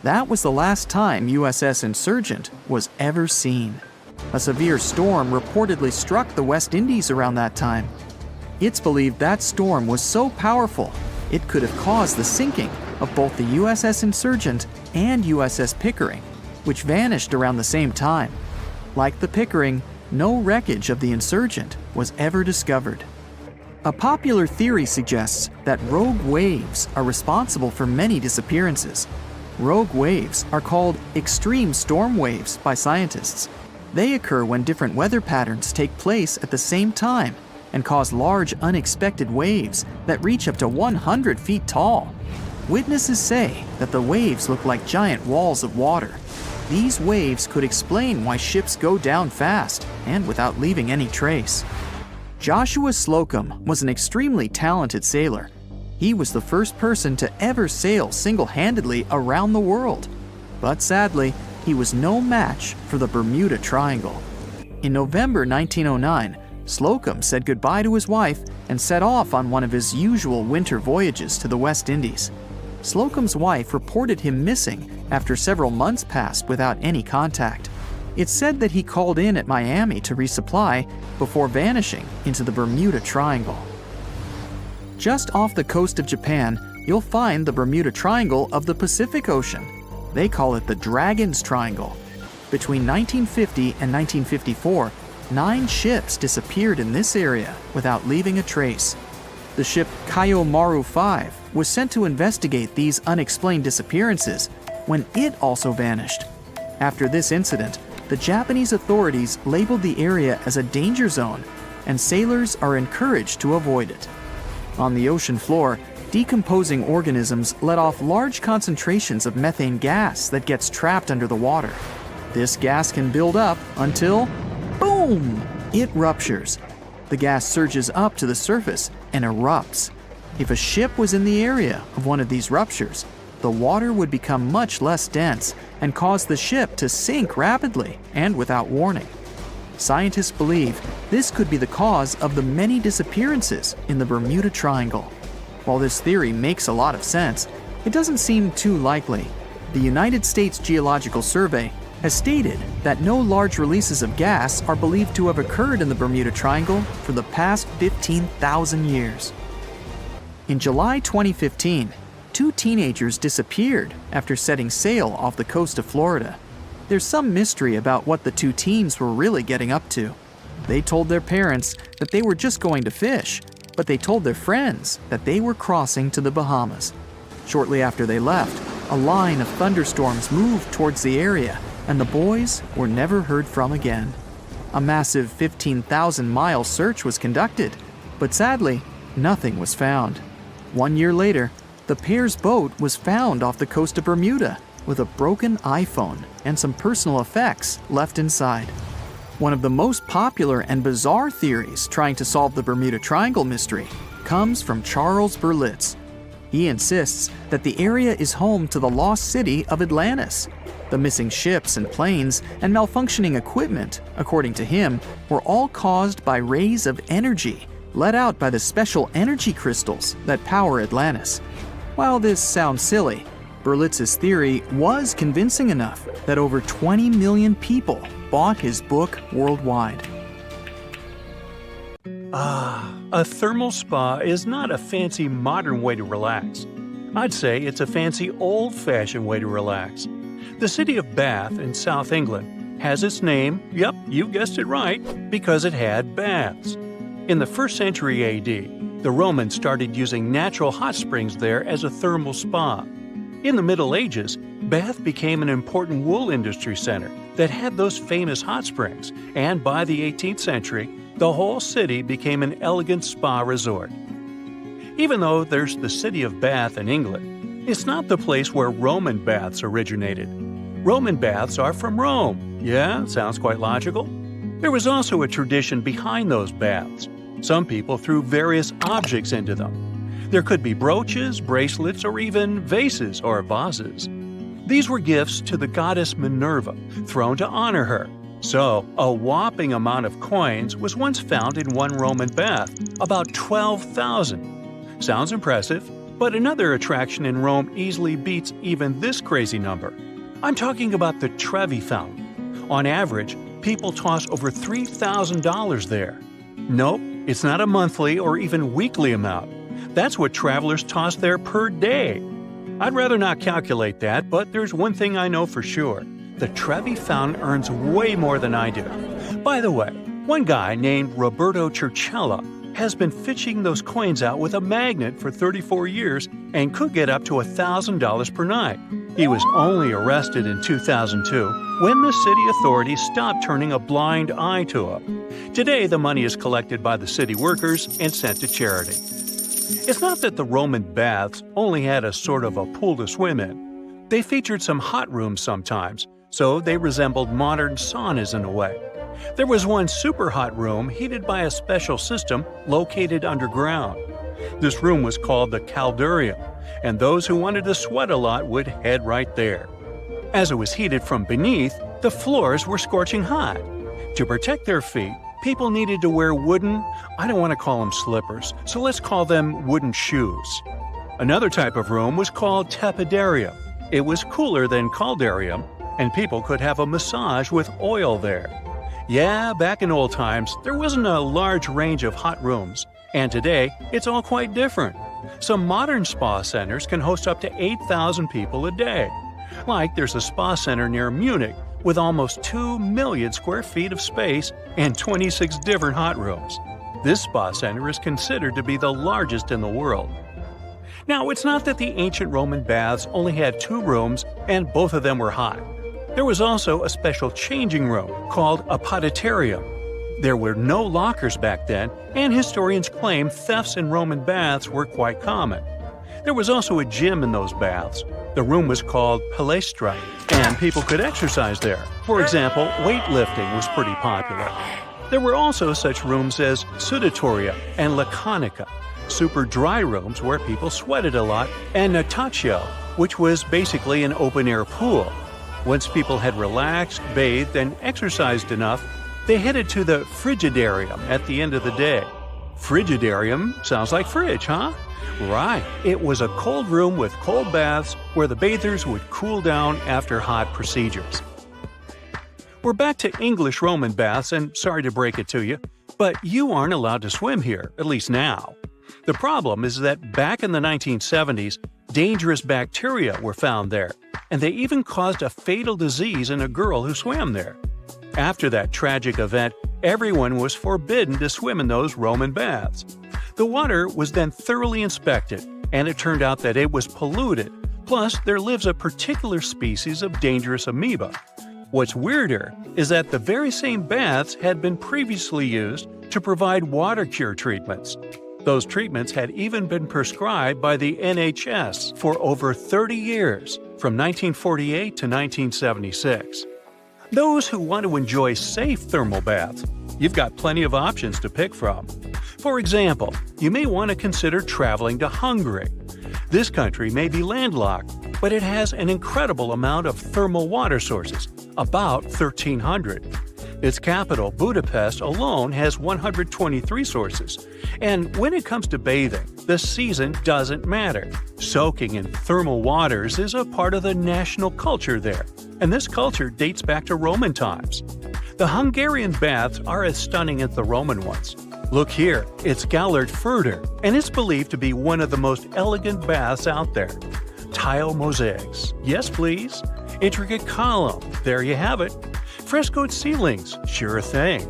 Speaker 3: That was the last time USS Insurgent was ever seen. A severe storm reportedly struck the West Indies around that time. It's believed that storm was so powerful, it could have caused the sinking of both the USS Insurgent and USS Pickering, which vanished around the same time. Like the Pickering, no wreckage of the Insurgent was ever discovered. A popular theory suggests that rogue waves are responsible for many disappearances. Rogue waves are called extreme storm waves by scientists. They occur when different weather patterns take place at the same time and cause large unexpected waves that reach up to 100 feet tall. Witnesses say that the waves look like giant walls of water. These waves could explain why ships go down fast and without leaving any trace. Joshua Slocum was an extremely talented sailor. He was the first person to ever sail single-handedly around the world. But sadly, he was no match for the Bermuda Triangle. In November 1909, Slocum said goodbye to his wife and set off on one of his usual winter voyages to the West Indies. Slocum's wife reported him missing after several months passed without any contact. It's said that he called in at Miami to resupply before vanishing into the Bermuda Triangle. Just off the coast of Japan, you'll find the Bermuda Triangle of the Pacific Ocean. They call it the Dragon's Triangle. Between 1950 and 1954, 9 ships disappeared in this area without leaving a trace. The ship Kaiomaru 5 was sent to investigate these unexplained disappearances when it also vanished. After this incident, the Japanese authorities labeled the area as a danger zone, and sailors are encouraged to avoid it. On the ocean floor, decomposing organisms let off large concentrations of methane gas that gets trapped under the water. This gas can build up until, boom, it ruptures. The gas surges up to the surface and erupts. If a ship was in the area of one of these ruptures, the water would become much less dense and cause the ship to sink rapidly and without warning. Scientists believe this could be the cause of the many disappearances in the Bermuda Triangle. While this theory makes a lot of sense, it doesn't seem too likely. The United States Geological Survey has stated that no large releases of gas are believed to have occurred in the Bermuda Triangle for the past 15,000 years. In July 2015, 2 teenagers disappeared after setting sail off the coast of Florida. There's some mystery about what the 2 teens were really getting up to. They told their parents that they were just going to fish, but they told their friends that they were crossing to the Bahamas. Shortly after they left, a line of thunderstorms moved towards the area, and the boys were never heard from again. A massive 15,000-mile search was conducted, but sadly, nothing was found. 1 year later, the pair's boat was found off the coast of Bermuda with a broken iPhone and some personal effects left inside. One of the most popular and bizarre theories trying to solve the Bermuda Triangle mystery comes from Charles Berlitz. He insists that the area is home to the lost city of Atlantis. The missing ships and planes and malfunctioning equipment, according to him, were all caused by rays of energy let out by the special energy crystals that power Atlantis. While this sounds silly, Berlitz's theory was convincing enough that over 20 million people bought his book worldwide.
Speaker 1: A thermal spa is not a fancy modern way to relax. I'd say it's a fancy old-fashioned way to relax. The city of Bath in South England has its name, yep, you guessed it right, because it had baths. In the 1st century AD, the Romans started using natural hot springs there as a thermal spa. In the Middle Ages, Bath became an important wool industry center that had those famous hot springs, and by the 18th century, the whole city became an elegant spa resort. Even though there's the city of Bath in England, it's not the place where Roman baths originated. Roman baths are from Rome. Yeah, sounds quite logical. There was also a tradition behind those baths. Some people threw various objects into them. There could be brooches, bracelets, or even vases or vases. These were gifts to the goddess Minerva, thrown to honor her. So, a whopping amount of coins was once found in one Roman bath, about 12,000. Sounds impressive, but another attraction in Rome easily beats even this crazy number. I'm talking about the Trevi Fountain. On average, people toss over $3,000 there. Nope, it's not a monthly or even weekly amount. That's what travelers toss there per day. I'd rather not calculate that, but there's one thing I know for sure. The Trevi Fountain earns way more than I do. By the way, one guy named Roberto Churchella has been fishing those coins out with a magnet for 34 years and could get up to $1,000 per night. He was only arrested in 2002 when the city authorities stopped turning a blind eye to him. Today, the money is collected by the city workers and sent to charity. It's not that the Roman baths only had a sort of a pool to swim in. They featured some hot rooms sometimes, so they resembled modern saunas in a way. There was one super hot room heated by a special system located underground. This room was called the caldarium, and those who wanted to sweat a lot would head right there. As it was heated from beneath, the floors were scorching hot. To protect their feet, people needed to wear wooden, I don't want to call them slippers, so let's call them wooden shoes. Another type of room was called tepidarium. It was cooler than caldarium, and people could have a massage with oil there. Yeah, back in old times, there wasn't a large range of hot rooms, and today it's all quite different. Some modern spa centers can host up to 8,000 people a day. Like there's a spa center near Munich with almost 2 million square feet of space and 26 different hot rooms. This spa center is considered to be the largest in the world. Now, it's not that the ancient Roman baths only had 2 rooms and both of them were hot. There was also a special changing room called a poditarium. There were no lockers back then, and historians claim thefts in Roman baths were quite common. There was also a gym in those baths. The room was called palestra, and people could exercise there. For example, weightlifting was pretty popular. There were also such rooms as sudatoria and laconica, super dry rooms where people sweated a lot, and natatio, which was basically an open-air pool. Once people had relaxed, bathed, and exercised enough, they headed to the frigidarium at the end of the day. Frigidarium sounds like fridge, huh? Right, it was a cold room with cold baths where the bathers would cool down after hot procedures. We're back to English Roman baths, and sorry to break it to you, but you aren't allowed to swim here, at least now. The problem is that back in the 1970s, dangerous bacteria were found there, and they even caused a fatal disease in a girl who swam there. After that tragic event, everyone was forbidden to swim in those Roman baths. The water was then thoroughly inspected, and it turned out that it was polluted. Plus, there lives a particular species of dangerous amoeba. What's weirder is that the very same baths had been previously used to provide water cure treatments. Those treatments had even been prescribed by the NHS for over 30 years, from 1948 to 1976. Those who want to enjoy safe thermal baths, you've got plenty of options to pick from. For example, you may want to consider traveling to Hungary. This country may be landlocked, but it has an incredible amount of thermal water sources, about 1,300. Its capital, Budapest, alone has 123 sources. And when it comes to bathing, the season doesn't matter. Soaking in thermal waters is a part of the national culture there, and this culture dates back to Roman times. The Hungarian baths are as stunning as the Roman ones. Look here, it's Gellert-Fürder, and it's believed to be one of the most elegant baths out there. Tile mosaics, yes please. Intricate column, there you have it. Frescoed ceilings, sure thing.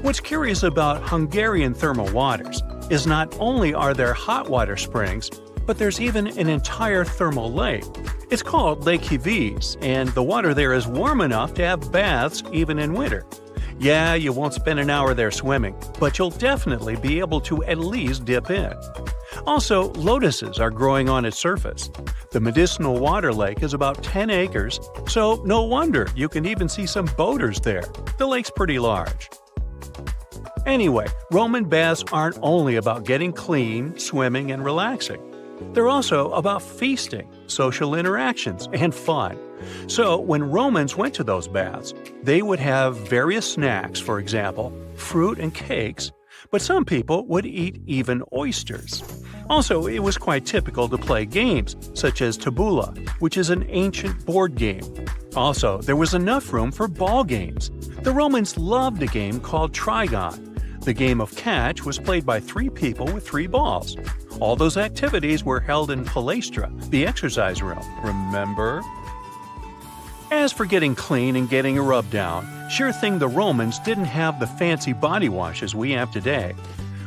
Speaker 1: What's curious about Hungarian thermal waters is not only are there hot water springs, but there's even an entire thermal lake. It's called Lake Hiviz, and the water there is warm enough to have baths even in winter. Yeah, you won't spend an hour there swimming, but you'll definitely be able to at least dip in. Also, lotuses are growing on its surface. The medicinal water lake is about 10 acres, so no wonder you can even see some boaters there. The lake's pretty large. Anyway, Roman baths aren't only about getting clean, swimming, and relaxing. They're also about feasting, social interactions, and fun. So when Romans went to those baths, they would have various snacks, for example, fruit and cakes, but some people would eat even oysters. Also, it was quite typical to play games, such as tabula, which is an ancient board game. Also, there was enough room for ball games. The Romans loved a game called trigon. The game of catch was played by 3 people with 3 balls. All those activities were held in palestra, the exercise room, remember? As for getting clean and getting a rub down, sure thing the Romans didn't have the fancy body washes we have today.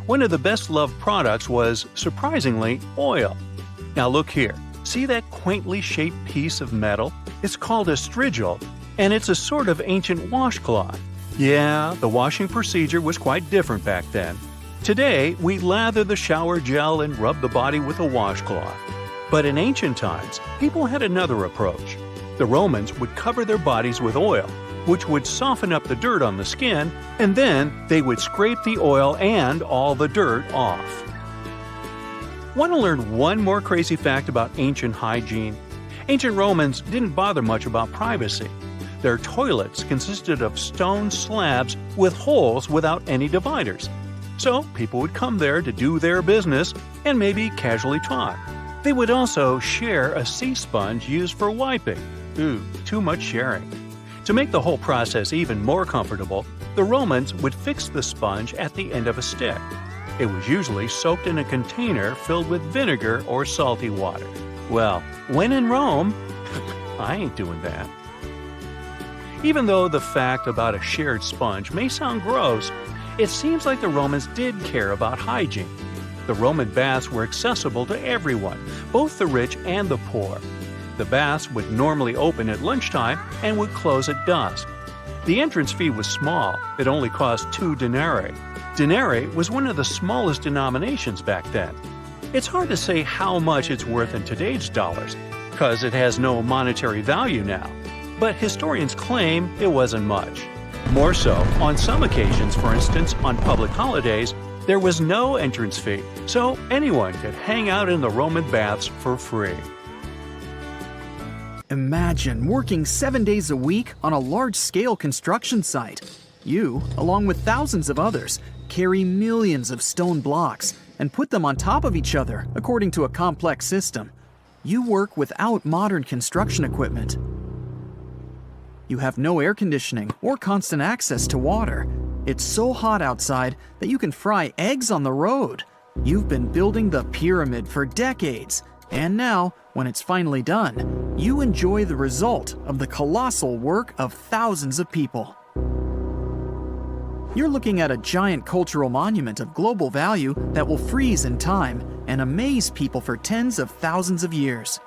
Speaker 1: One of the best-loved products was, surprisingly, oil. Now look here, see that quaintly shaped piece of metal? It's called a strigil, and it's a sort of ancient washcloth. Yeah, the washing procedure was quite different back then. Today, we lather the shower gel and rub the body with a washcloth. But in ancient times, people had another approach. The Romans would cover their bodies with oil, which would soften up the dirt on the skin, and then they would scrape the oil and all the dirt off. Want to learn one more crazy fact about ancient hygiene? Ancient Romans didn't bother much about privacy. Their toilets consisted of stone slabs with holes without any dividers. So people would come there to do their business and maybe casually talk. They would also share a sea sponge used for wiping. Ooh, too much sharing. To make the whole process even more comfortable, the Romans would fix the sponge at the end of a stick. It was usually soaked in a container filled with vinegar or salty water. Well, when in Rome, I ain't doing that. Even though the fact about a shared sponge may sound gross, it seems like the Romans did care about hygiene. The Roman baths were accessible to everyone, both the rich and the poor. The baths would normally open at lunchtime and would close at dusk. The entrance fee was small, it only cost 2 denarii. Denarii was one of the smallest denominations back then. It's hard to say how much it's worth in today's dollars, because it has no monetary value now. But historians claim it wasn't much. More so, on some occasions, for instance, on public holidays, there was no entrance fee, so anyone could hang out in the Roman baths for free.
Speaker 3: Imagine working 7 days a week on a large-scale construction site. You, along with thousands of others, carry millions of stone blocks and put them on top of each other according to a complex system. You work without modern construction equipment. You have no air conditioning or constant access to water. It's so hot outside that you can fry eggs on the road. You've been building the pyramid for decades, and now, when it's finally done, you enjoy the result of the colossal work of thousands of people. You're looking at a giant cultural monument of global value that will freeze in time and amaze people for tens of thousands of years.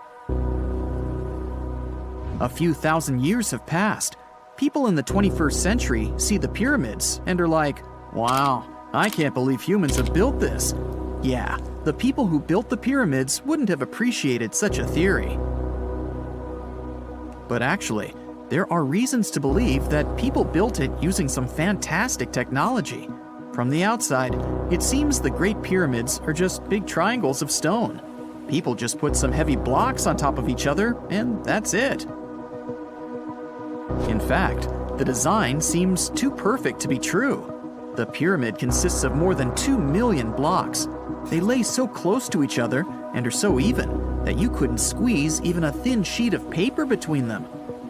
Speaker 3: A few thousand years have passed. People in the 21st century see the pyramids and are like, wow, I can't believe humans have built this. Yeah, the people who built the pyramids wouldn't have appreciated such a theory. But actually, there are reasons to believe that people built it using some fantastic technology. From the outside, it seems the Great Pyramids are just big triangles of stone. People just put some heavy blocks on top of each other, and that's it. In fact, the design seems too perfect to be true. The pyramid consists of more than 2 million blocks. They lay so close to each other and are so even that you couldn't squeeze even a thin sheet of paper between them.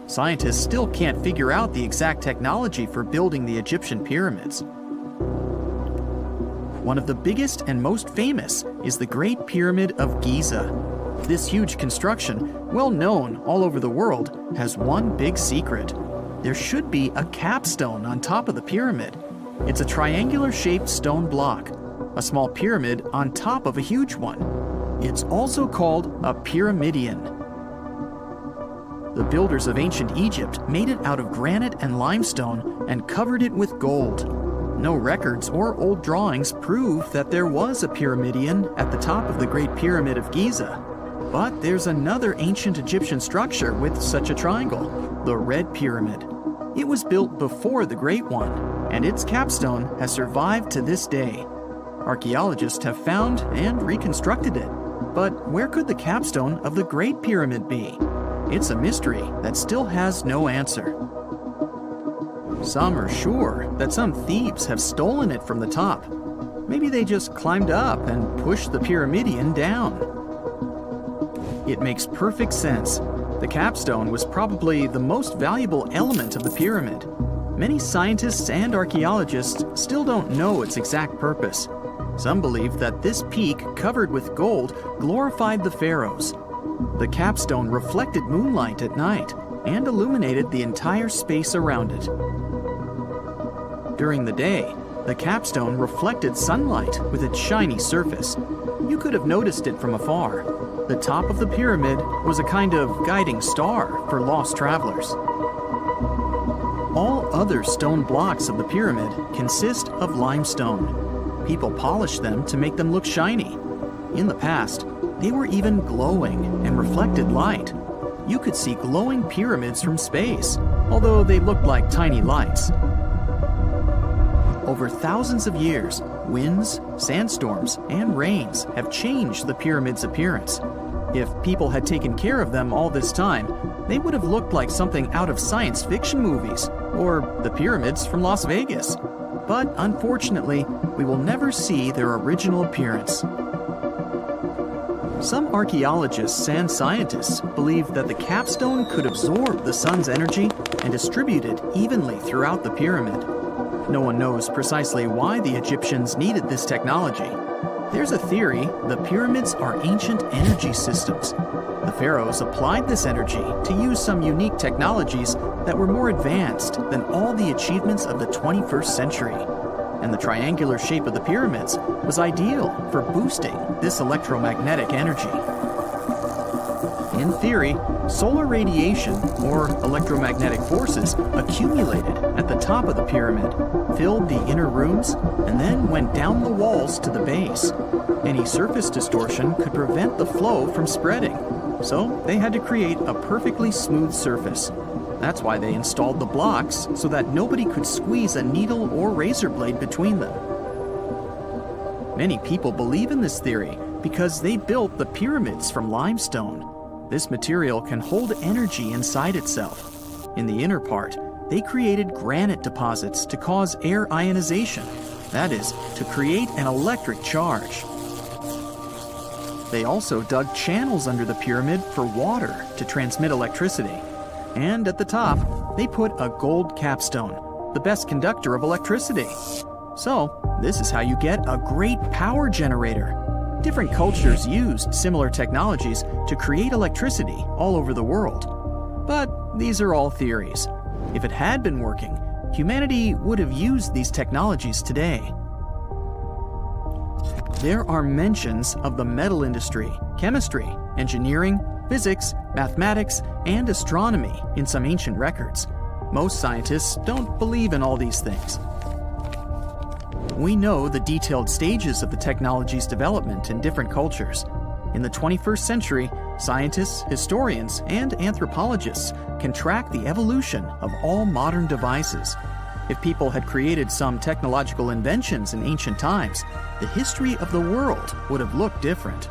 Speaker 3: Scientists still can't figure out the exact technology for building the Egyptian pyramids. One of the biggest and most famous is the Great Pyramid of Giza. This huge construction, well known all over the world, has one big secret. There should be a capstone on top of the pyramid. It's a triangular-shaped stone block, a small pyramid on top of a huge one. It's also called a pyramidion. The builders of ancient Egypt made it out of granite and limestone and covered it with gold. No records or old drawings prove that there was a pyramidion at the top of the Great Pyramid of Giza. But there's another ancient Egyptian structure with such a triangle, the Red Pyramid. It was built before the Great One, and its capstone has survived to this day. Archaeologists have found and reconstructed it. But where could the capstone of the Great Pyramid be? It's a mystery that still has no answer. Some are sure that some thieves have stolen it from the top. Maybe they just climbed up and pushed the pyramidion down. It makes perfect sense. The capstone was probably the most valuable element of the pyramid. Many scientists and archaeologists still don't know its exact purpose. Some believe that this peak covered with gold glorified the pharaohs. The capstone reflected moonlight at night and illuminated the entire space around it. During the day, the capstone reflected sunlight with its shiny surface. You could have noticed it from afar. The top of the pyramid was a kind of guiding star for lost travelers. All other stone blocks of the pyramid consist of limestone. People polished them to make them look shiny. In the past, they were even glowing and reflected light. you could see glowing pyramids from space, although they looked like tiny lights. Over thousands of years, winds, sandstorms, and rains have changed the pyramid's appearance. If people had taken care of them all this time, they would have looked like something out of science fiction movies, or the pyramids from Las Vegas. But unfortunately, we will never see their original appearance. Some archaeologists and scientists believe that the capstone could absorb the sun's energy and distribute it evenly throughout the pyramid. No one knows precisely why the Egyptians needed this technology. There's a theory the pyramids are ancient energy systems. The pharaohs applied this energy to use some unique technologies that were more advanced than all the achievements of the 21st century. And the triangular shape of the pyramids was ideal for boosting this electromagnetic energy. In theory, solar radiation, or electromagnetic forces, accumulated at the top of the pyramid, filled the inner rooms, and then went down the walls to the base. Any surface distortion could prevent the flow from spreading, so they had to create a perfectly smooth surface. That's why they installed the blocks so that nobody could squeeze a needle or razor blade between them. Many people believe in this theory because they built the pyramids from limestone. This material can hold energy inside itself. In the inner part, they created granite deposits to cause air ionization, that is, to create an electric charge. They also dug channels under the pyramid for water to transmit electricity. And at the top, they put a gold capstone, the best conductor of electricity. So, this is how you get a great power generator. Different cultures used similar technologies to create electricity all over the world. But these are all theories. If it had been working, humanity would have used these technologies today. There are mentions of the metal industry, chemistry, engineering, physics, mathematics, and astronomy in some ancient records. Most scientists don't believe in all these things. We know the detailed stages of the technology's development in different cultures. In the 21st century, scientists, historians, and anthropologists can track the evolution of all modern devices. If people had created some technological inventions in ancient times, the history of the world would have looked different.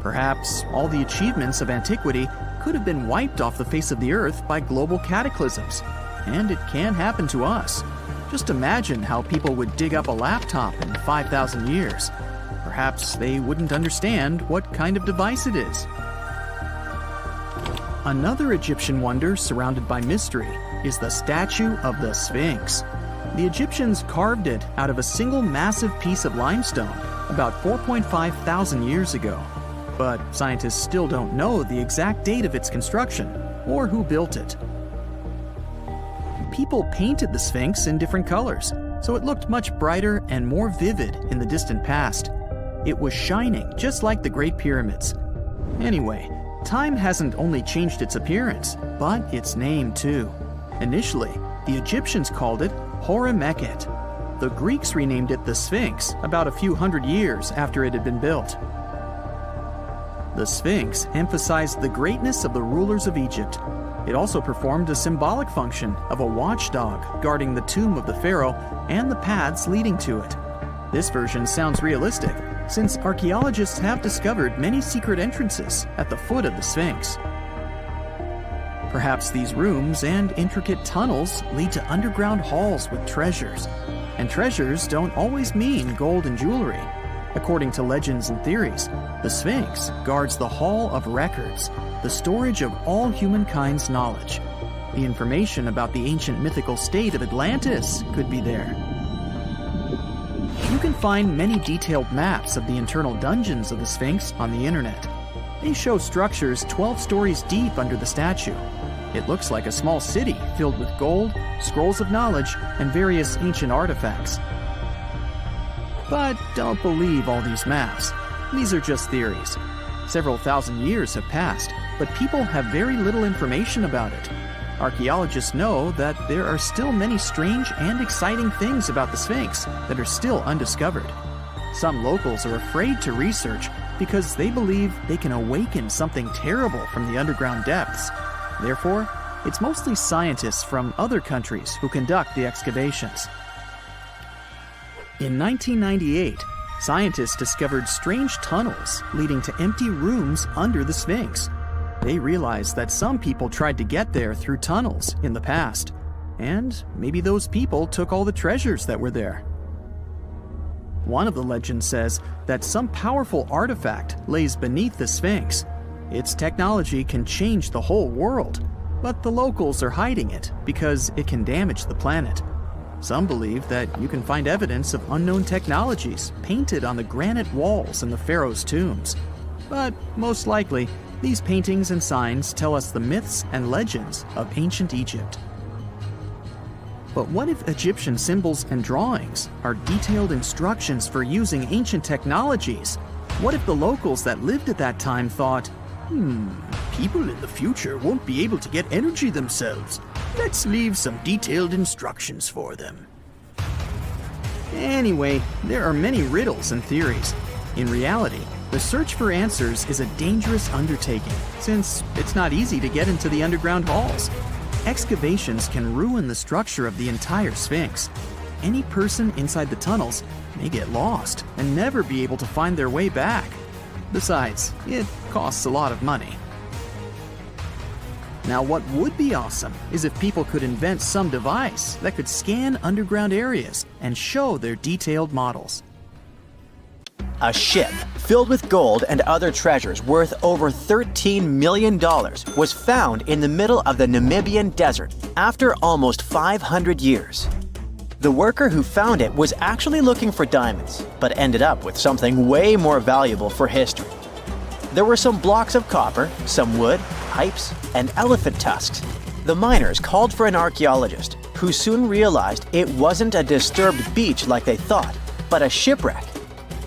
Speaker 3: Perhaps all the achievements of antiquity could have been wiped off the face of the earth by global cataclysms. And it can happen to us. Just imagine how people would dig up a laptop in 5,000 years. Perhaps they wouldn't understand what kind of device it is. Another Egyptian wonder surrounded by mystery is the statue of the Sphinx. The Egyptians carved it out of a single massive piece of limestone about 4.5 thousand years ago. But scientists still don't know the exact date of its construction or who built it. People painted the Sphinx in different colors, so it looked much brighter and more vivid in the distant past. It was shining just like the Great Pyramids. Anyway, time hasn't only changed its appearance, but its name too. Initially, the Egyptians called it Hor-Mekhet. The Greeks renamed it the Sphinx about a few hundred years after it had been built. The Sphinx emphasized the greatness of the rulers of Egypt. It also performed a symbolic function of a watchdog guarding the tomb of the pharaoh and the paths leading to it. This version sounds realistic, since archaeologists have discovered many secret entrances at the foot of the Sphinx. Perhaps these rooms and intricate tunnels lead to underground halls with treasures. And treasures don't always mean gold and jewelry. According to legends and theories, the Sphinx guards the Hall of Records, the storage of all humankind's knowledge. The information about the ancient mythical state of Atlantis could be there. You can find many detailed maps of the internal dungeons of the Sphinx on the internet. They show structures 12 stories deep under the statue. It looks like a small city filled with gold, scrolls of knowledge, and various ancient artifacts. But don't believe all these maps. These are just theories. Several thousand years have passed, but people have very little information about it. Archaeologists know that there are still many strange and exciting things about the Sphinx that are still undiscovered. Some locals are afraid to research because they believe they can awaken something terrible from the underground depths. Therefore, it's mostly scientists from other countries who conduct the excavations. In 1998, scientists discovered strange tunnels leading to empty rooms under the Sphinx. They realized that some people tried to get there through tunnels in the past, and maybe those people took all the treasures that were there. One of the legends says that some powerful artifact lays beneath the Sphinx. Its technology can change the whole world, but the locals are hiding it because it can damage the planet. Some believe that you can find evidence of unknown technologies painted on the granite walls in the pharaoh's tombs. But most likely, these paintings and signs tell us the myths and legends of ancient Egypt. But what if Egyptian symbols and drawings are detailed instructions for using ancient technologies? What if the locals that lived at that time thought, people in the future won't be able to get energy themselves. Let's leave some detailed instructions for them. Anyway, there are many riddles and theories. In reality, the search for answers is a dangerous undertaking, since it's not easy to get into the underground halls. Excavations can ruin the structure of the entire Sphinx. Any person inside the tunnels may get lost and never be able to find their way back. Besides, it costs a lot of money. Now, what would be awesome is if people could invent some device that could scan underground areas and show their detailed models.
Speaker 4: A ship filled with gold and other treasures worth over $13 million was found in the middle of the Namibian desert after almost 500 years. The worker who found it was actually looking for diamonds, but ended up with something way more valuable for history. There were some blocks of copper, some wood, pipes, and elephant tusks. The miners called for an archaeologist, who soon realized it wasn't a disturbed beach like they thought, but a shipwreck.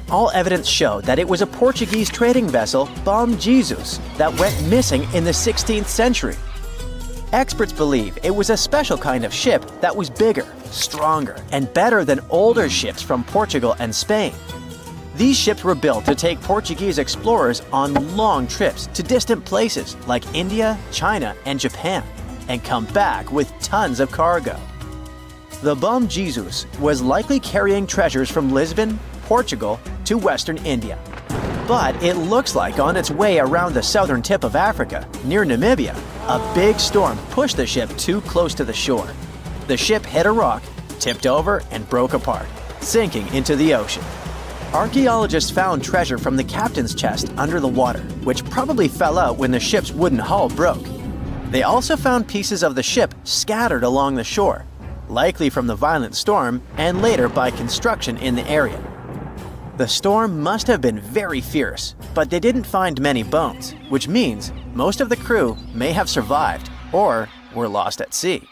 Speaker 4: All evidence showed that it was a Portuguese trading vessel, Bom Jesus, that went missing in the 16th century. Experts believe it was a special kind of ship that was bigger, stronger, and better than older ships from Portugal and Spain. These ships were built to take Portuguese explorers on long trips to distant places like India, China, and Japan, and come back with tons of cargo. The Bom Jesus was likely carrying treasures from Lisbon, Portugal, to Western India. But it looks like on its way around the southern tip of Africa, near Namibia, a big storm pushed the ship too close to the shore. The ship hit a rock, tipped over, and broke apart, sinking into the ocean. Archaeologists found treasure from the captain's chest under the water, which probably fell out when the ship's wooden hull broke. They also found pieces of the ship scattered along the shore, likely from the violent storm and later by construction in the area. The storm must have been very fierce, but they didn't find many bones, which means most of the crew may have survived or were lost at sea.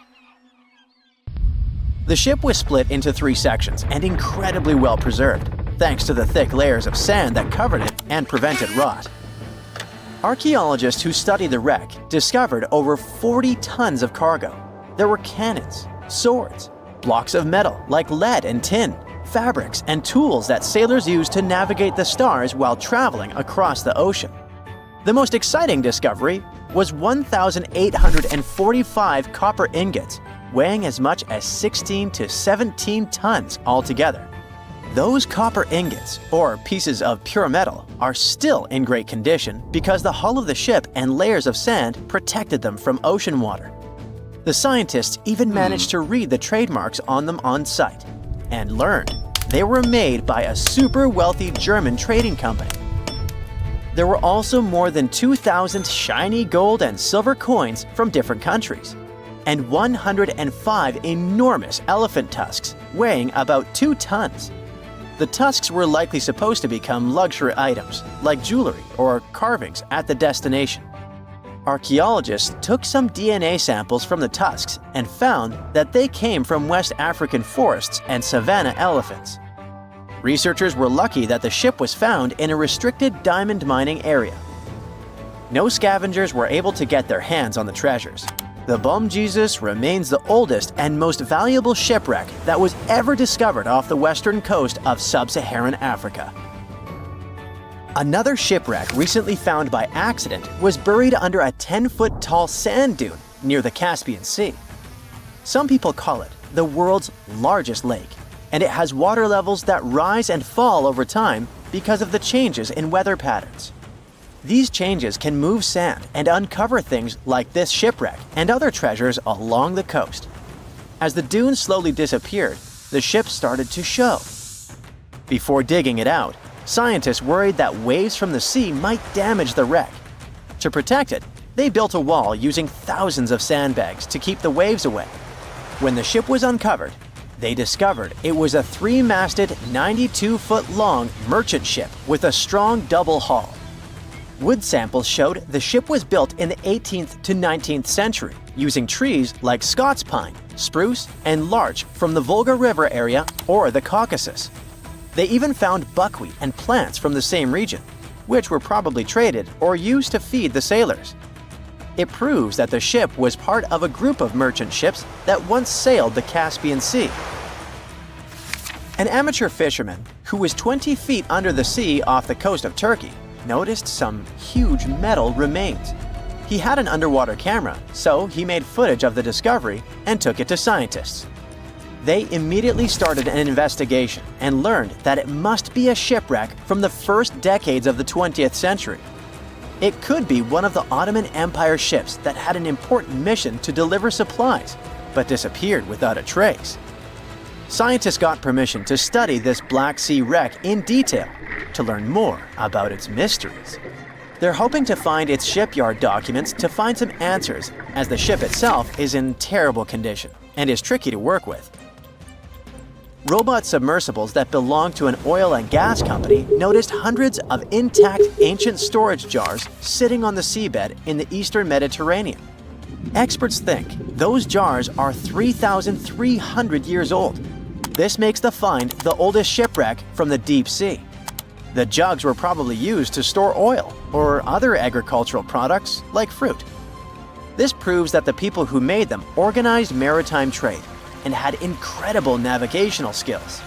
Speaker 4: The ship was split into 3 sections and incredibly well preserved, thanks to the thick layers of sand that covered it and prevented rot. Archaeologists who studied the wreck discovered over 40 tons of cargo. There were cannons, swords, blocks of metal like lead and tin, fabrics, and tools that sailors used to navigate the stars while traveling across the ocean. The most exciting discovery was 1,845 copper ingots, weighing as much as 16 to 17 tons altogether. Those copper ingots, or pieces of pure metal, are still in great condition because the hull of the ship and layers of sand protected them from ocean water. The scientists even managed to read the trademarks on them on site and learned they were made by a super wealthy German trading company. There were also more than 2,000 shiny gold and silver coins from different countries, and 105 enormous elephant tusks weighing about 2 tons. The tusks were likely supposed to become luxury items, like jewelry or carvings at the destination. Archaeologists took some DNA samples from the tusks and found that they came from West African forests and savanna elephants. Researchers were lucky that the ship was found in a restricted diamond mining area. No scavengers were able to get their hands on the treasures. The Bom Jesus remains the oldest and most valuable shipwreck that was ever discovered off the western coast of sub-Saharan Africa. Another shipwreck recently found by accident was buried under a 10-foot tall sand dune near the Caspian Sea. Some people call it the world's largest lake, and it has water levels that rise and fall over time because of the changes in weather patterns. These changes can move sand and uncover things like this shipwreck and other treasures along the coast. As the dune slowly disappeared, the ship started to show. Before digging it out, scientists worried that waves from the sea might damage the wreck. To protect it, they built a wall using thousands of sandbags to keep the waves away. When the ship was uncovered, they discovered it was a 3-masted, 92-foot-long merchant ship with a strong double hull. Wood samples showed the ship was built in the 18th to 19th century using trees like Scots pine, spruce, and larch from the Volga River area or the Caucasus. They even found buckwheat and plants from the same region, which were probably traded or used to feed the sailors. It proves that the ship was part of a group of merchant ships that once sailed the Caspian Sea. An amateur fisherman who was 20 feet under the sea off the coast of Turkey noticed some huge metal remains. He had an underwater camera, so he made footage of the discovery and took it to scientists. They immediately started an investigation and learned that it must be a shipwreck from the first decades of the 20th century. It could be one of the Ottoman Empire ships that had an important mission to deliver supplies, but disappeared without a trace. Scientists got permission to study this Black Sea wreck in detail to learn more about its mysteries. They're hoping to find its shipyard documents to find some answers, as the ship itself is in terrible condition and is tricky to work with. Robot submersibles that belong to an oil and gas company noticed hundreds of intact ancient storage jars sitting on the seabed in the eastern Mediterranean. Experts think those jars are 3,300 years old. This makes the find the oldest shipwreck from the deep sea. The jugs were probably used to store oil or other agricultural products like fruit. This proves that the people who made them organized maritime trade and had incredible navigational skills.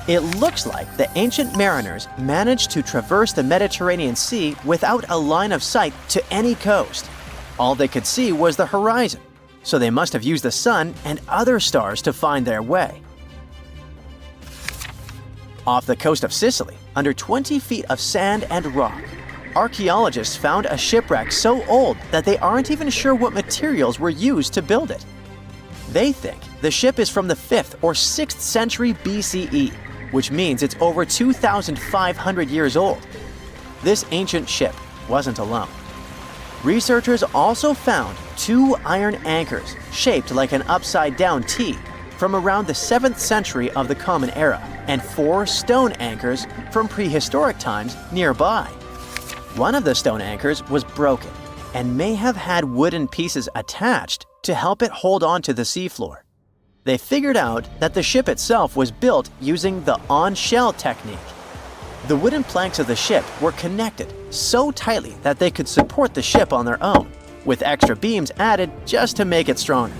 Speaker 4: It looks like the ancient mariners managed to traverse the Mediterranean Sea without a line of sight to any coast. All they could see was the horizon, so they must have used the sun and other stars to find their way. Off the coast of Sicily, under 20 feet of sand and rock, archaeologists found a shipwreck so old that they aren't even sure what materials were used to build it. They think the ship is from the 5th or 6th century BCE, which means it's over 2,500 years old. This ancient ship wasn't alone. Researchers also found 2 iron anchors shaped like an upside-down T from around the 7th century of the Common Era, and 4 stone anchors from prehistoric times nearby. One of the stone anchors was broken and may have had wooden pieces attached to help it hold on to the seafloor. They figured out that the ship itself was built using the on-shell technique. The wooden planks of the ship were connected so tightly that they could support the ship on their own, with extra beams added just to make it stronger.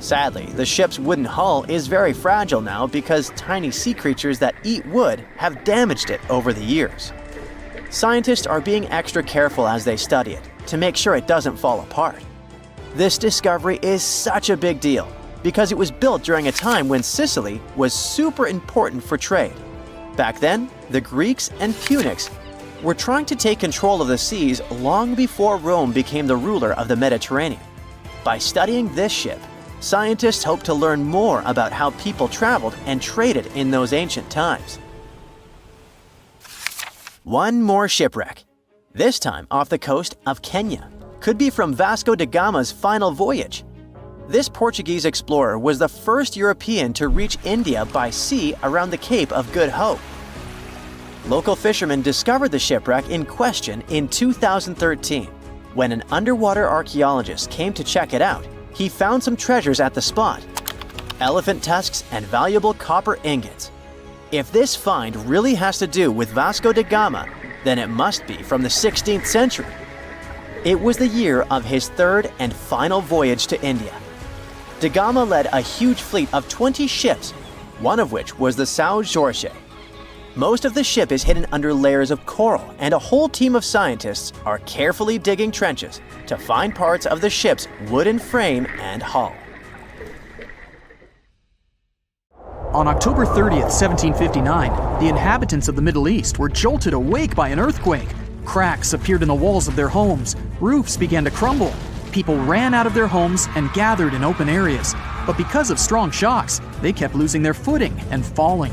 Speaker 4: Sadly, the ship's wooden hull is very fragile now because tiny sea creatures that eat wood have damaged it over the years. Scientists are being extra careful as they study it to make sure it doesn't fall apart. This discovery is such a big deal because it was built during a time when Sicily was super important for trade. Back then, the Greeks and Punics were trying to take control of the seas long before Rome became the ruler of the Mediterranean. By studying this ship, scientists hope to learn more about how people traveled and traded in those ancient times. One more shipwreck, this time off the coast of Kenya. Could be from Vasco da Gama's final voyage. This Portuguese explorer was the first European to reach India by sea around the Cape of Good Hope. Local fishermen discovered the shipwreck in question in 2013. When an underwater archaeologist came to check it out, he found some treasures at the spot: elephant tusks and valuable copper ingots. If this find really has to do with Vasco da Gama, then it must be from the 16th century. It was the year of his 3rd and final voyage to India. Da Gama led a huge fleet of 20 ships, one of which was the São Jorge. Most of the ship is hidden under layers of coral, and a whole team of scientists are carefully digging trenches to find parts of the ship's wooden frame and hull.
Speaker 3: On October 30th, 1759, the inhabitants of the Middle East were jolted awake by an earthquake. Cracks appeared in the walls of their homes, roofs began to crumble. People ran out of their homes and gathered in open areas. But because of strong shocks, they kept losing their footing and falling.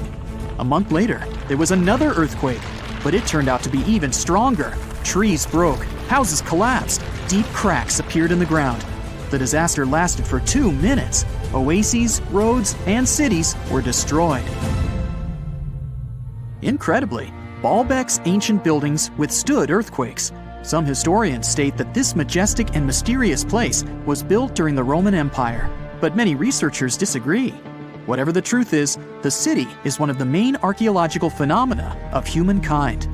Speaker 3: A month later, there was another earthquake, but it turned out to be even stronger. Trees broke, houses collapsed, deep cracks appeared in the ground. The disaster lasted for 2 minutes. Oases, roads, and cities were destroyed. Incredibly, Baalbek's ancient buildings withstood earthquakes. Some historians state that this majestic and mysterious place was built during the Roman Empire, but many researchers disagree. Whatever the truth is, the city is one of the main archaeological phenomena of humankind.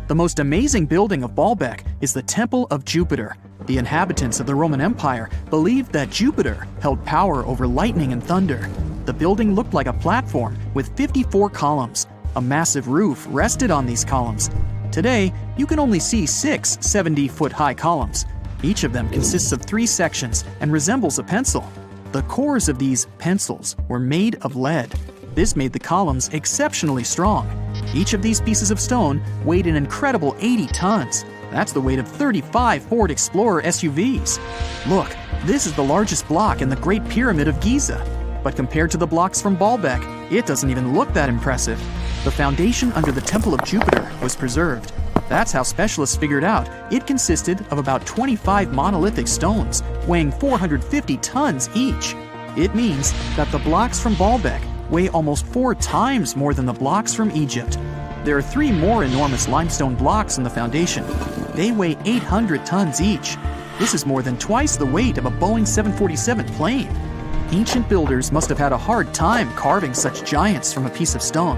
Speaker 3: The most amazing building of Baalbek is the Temple of Jupiter. The inhabitants of the Roman Empire believed that Jupiter held power over lightning and thunder. The building looked like a platform with 54 columns. A massive roof rested on these columns. Today, you can only see 6 70-foot-high columns. Each of them consists of 3 sections and resembles a pencil. The cores of these pencils were made of lead. This made the columns exceptionally strong. Each of these pieces of stone weighed an incredible 80 tons. That's the weight of 35 Ford Explorer SUVs. Look, this is the largest block in the Great Pyramid of Giza. But compared to the blocks from Baalbek, it doesn't even look that impressive. The foundation under the Temple of Jupiter was preserved. That's how specialists figured out it consisted of about 25 monolithic stones, weighing 450 tons each. It means that the blocks from Baalbek weigh almost 4 times more than the blocks from Egypt. There are 3 more enormous limestone blocks in the foundation. They weigh 800 tons each. This is more than twice the weight of a Boeing 747 plane. Ancient builders must have had a hard time carving such giants from a piece of stone.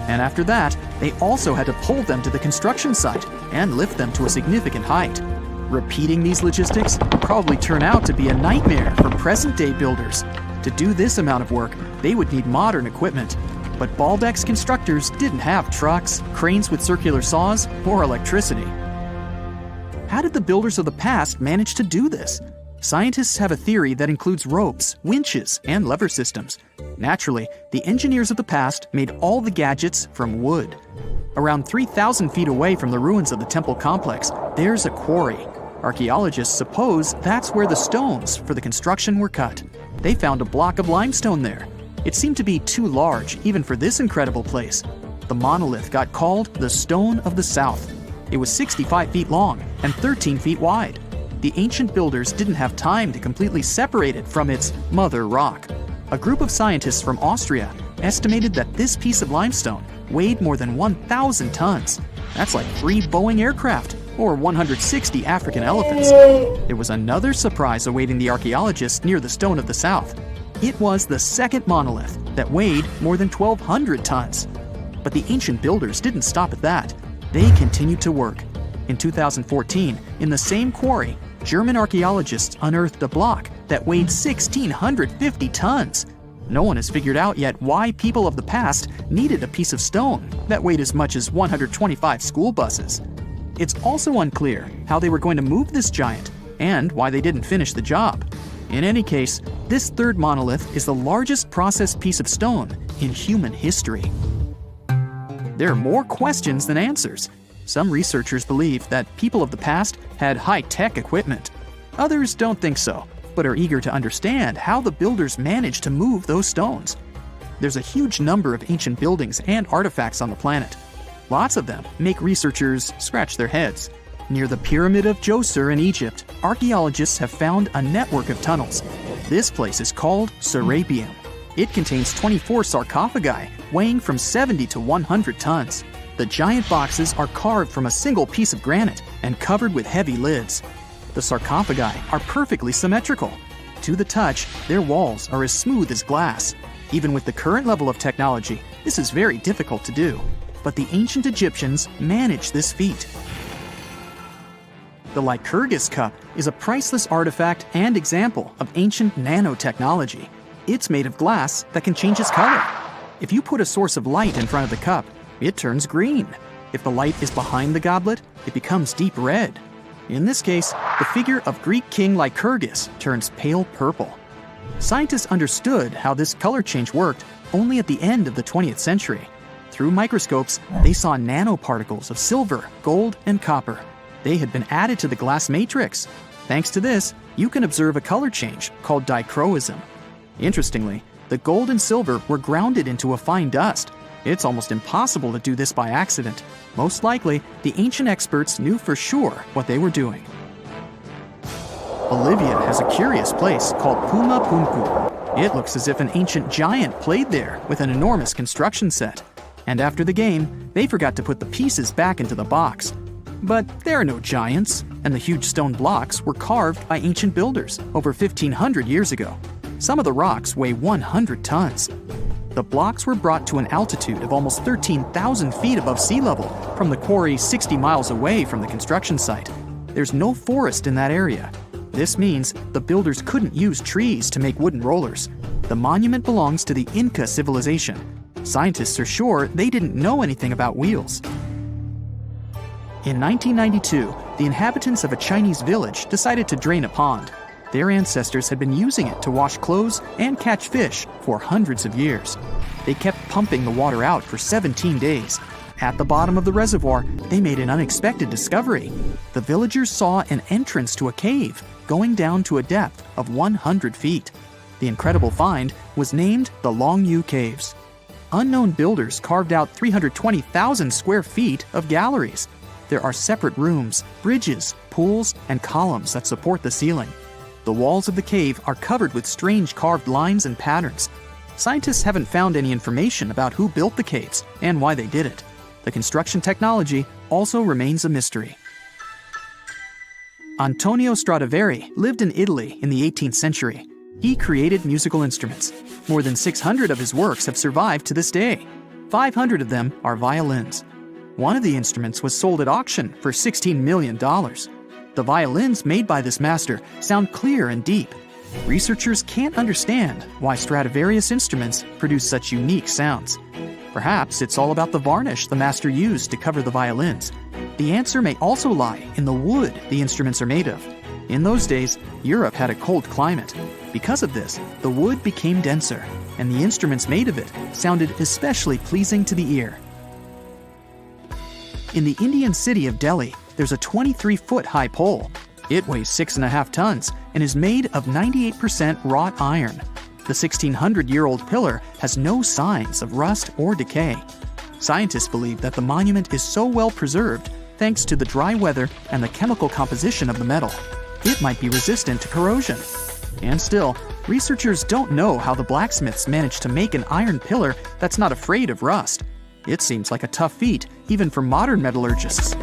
Speaker 3: And after that, they also had to pull them to the construction site and lift them to a significant height. Repeating these logistics would probably turn out to be a nightmare for present-day builders. To do this amount of work, they would need modern equipment. But Baalbek's constructors didn't have trucks, cranes with circular saws, or electricity. How did the builders of the past manage to do this? Scientists have a theory that includes ropes, winches, and lever systems. Naturally, the engineers of the past made all the gadgets from wood. Around 3,000 feet away from the ruins of the temple complex, there's a quarry. Archaeologists suppose that's where the stones for the construction were cut. They found a block of limestone there. It seemed to be too large even for this incredible place. The monolith got called the Stone of the South. It was 65 feet long and 13 feet wide. The ancient builders didn't have time to completely separate it from its mother rock. A group of scientists from Austria estimated that this piece of limestone weighed more than 1,000 tons. That's like 3 Boeing aircraft or 160 African elephants. There was another surprise awaiting the archaeologists near the Stone of the South. It was the second monolith that weighed more than 1,200 tons. But the ancient builders didn't stop at that. They continued to work. In 2014, in the same quarry, German archaeologists unearthed a block that weighed 1,650 tons. No one has figured out yet why people of the past needed a piece of stone that weighed as much as 125 school buses. It's also unclear how they were going to move this giant and why they didn't finish the job. In any case, this third monolith is the largest processed piece of stone in human history. There are more questions than answers. Some researchers believe that people of the past had high-tech equipment. Others don't think so, but are eager to understand how the builders managed to move those stones. There's a huge number of ancient buildings and artifacts on the planet. Lots of them make researchers scratch their heads. Near the Pyramid of Djoser in Egypt, archaeologists have found a network of tunnels. This place is called Serapeum. It contains 24 sarcophagi weighing from 70 to 100 tons. The giant boxes are carved from a single piece of granite and covered with heavy lids. The sarcophagi are perfectly symmetrical. To the touch, their walls are as smooth as glass. Even with the current level of technology, this is very difficult to do. But the ancient Egyptians managed this feat. The Lycurgus cup is a priceless artifact and example of ancient nanotechnology. It's made of glass that can change its color. If you put a source of light in front of the cup, it turns green. If the light is behind the goblet, it becomes deep red. In this case, the figure of Greek king Lycurgus turns pale purple. Scientists understood how this color change worked only at the end of the 20th century. Through microscopes, they saw nanoparticles of silver, gold, and copper. They had been added to the glass matrix. Thanks to this, you can observe a color change called dichroism. Interestingly, the gold and silver were grounded into a fine dust. It's almost impossible to do this by accident. Most likely, the ancient experts knew for sure what they were doing. Bolivia has a curious place called Puma Punku. It looks as if an ancient giant played there with an enormous construction set. And after the game, they forgot to put the pieces back into the box. But there are no giants, and the huge stone blocks were carved by ancient builders over 1,500 years ago. Some of the rocks weigh 100 tons. The blocks were brought to an altitude of almost 13,000 feet above sea level from the quarry 60 miles away from the construction site. There's no forest in that area. This means the builders couldn't use trees to make wooden rollers. The monument belongs to the Inca civilization. Scientists are sure they didn't know anything about wheels. In 1992, the inhabitants of a Chinese village decided to drain a pond. Their ancestors had been using it to wash clothes and catch fish for hundreds of years. They kept pumping the water out for 17 days. At the bottom of the reservoir, they made an unexpected discovery. The villagers saw an entrance to a cave going down to a depth of 100 feet. The incredible find was named the Longyu Caves. Unknown builders carved out 320,000 square feet of galleries. There are separate rooms, bridges, pools, and columns that support the ceiling. The walls of the cave are covered with strange carved lines and patterns. Scientists haven't found any information about who built the caves and why they did it. The construction technology also remains a mystery. Antonio Stradivari lived in Italy in the 18th century. He created musical instruments. More than 600 of his works have survived to this day. 500 of them are violins. One of the instruments was sold at auction for $16 million. The violins made by this master sound clear and deep. Researchers can't understand why Stradivarius instruments produce such unique sounds. Perhaps it's all about the varnish the master used to cover the violins. The answer may also lie in the wood the instruments are made of. In those days, Europe had a cold climate. Because of this, the wood became denser, and the instruments made of it sounded especially pleasing to the ear. In the Indian city of Delhi, there's a 23-foot-high pole. It weighs 6.5 tons and is made of 98% wrought iron. The 1,600-year-old pillar has no signs of rust or decay. Scientists believe that the monument is so well preserved thanks to the dry weather and the chemical composition of the metal. It might be resistant to corrosion. And still, researchers don't know how the blacksmiths managed to make an iron pillar that's not afraid of rust. It seems like a tough feat, even for modern metallurgists.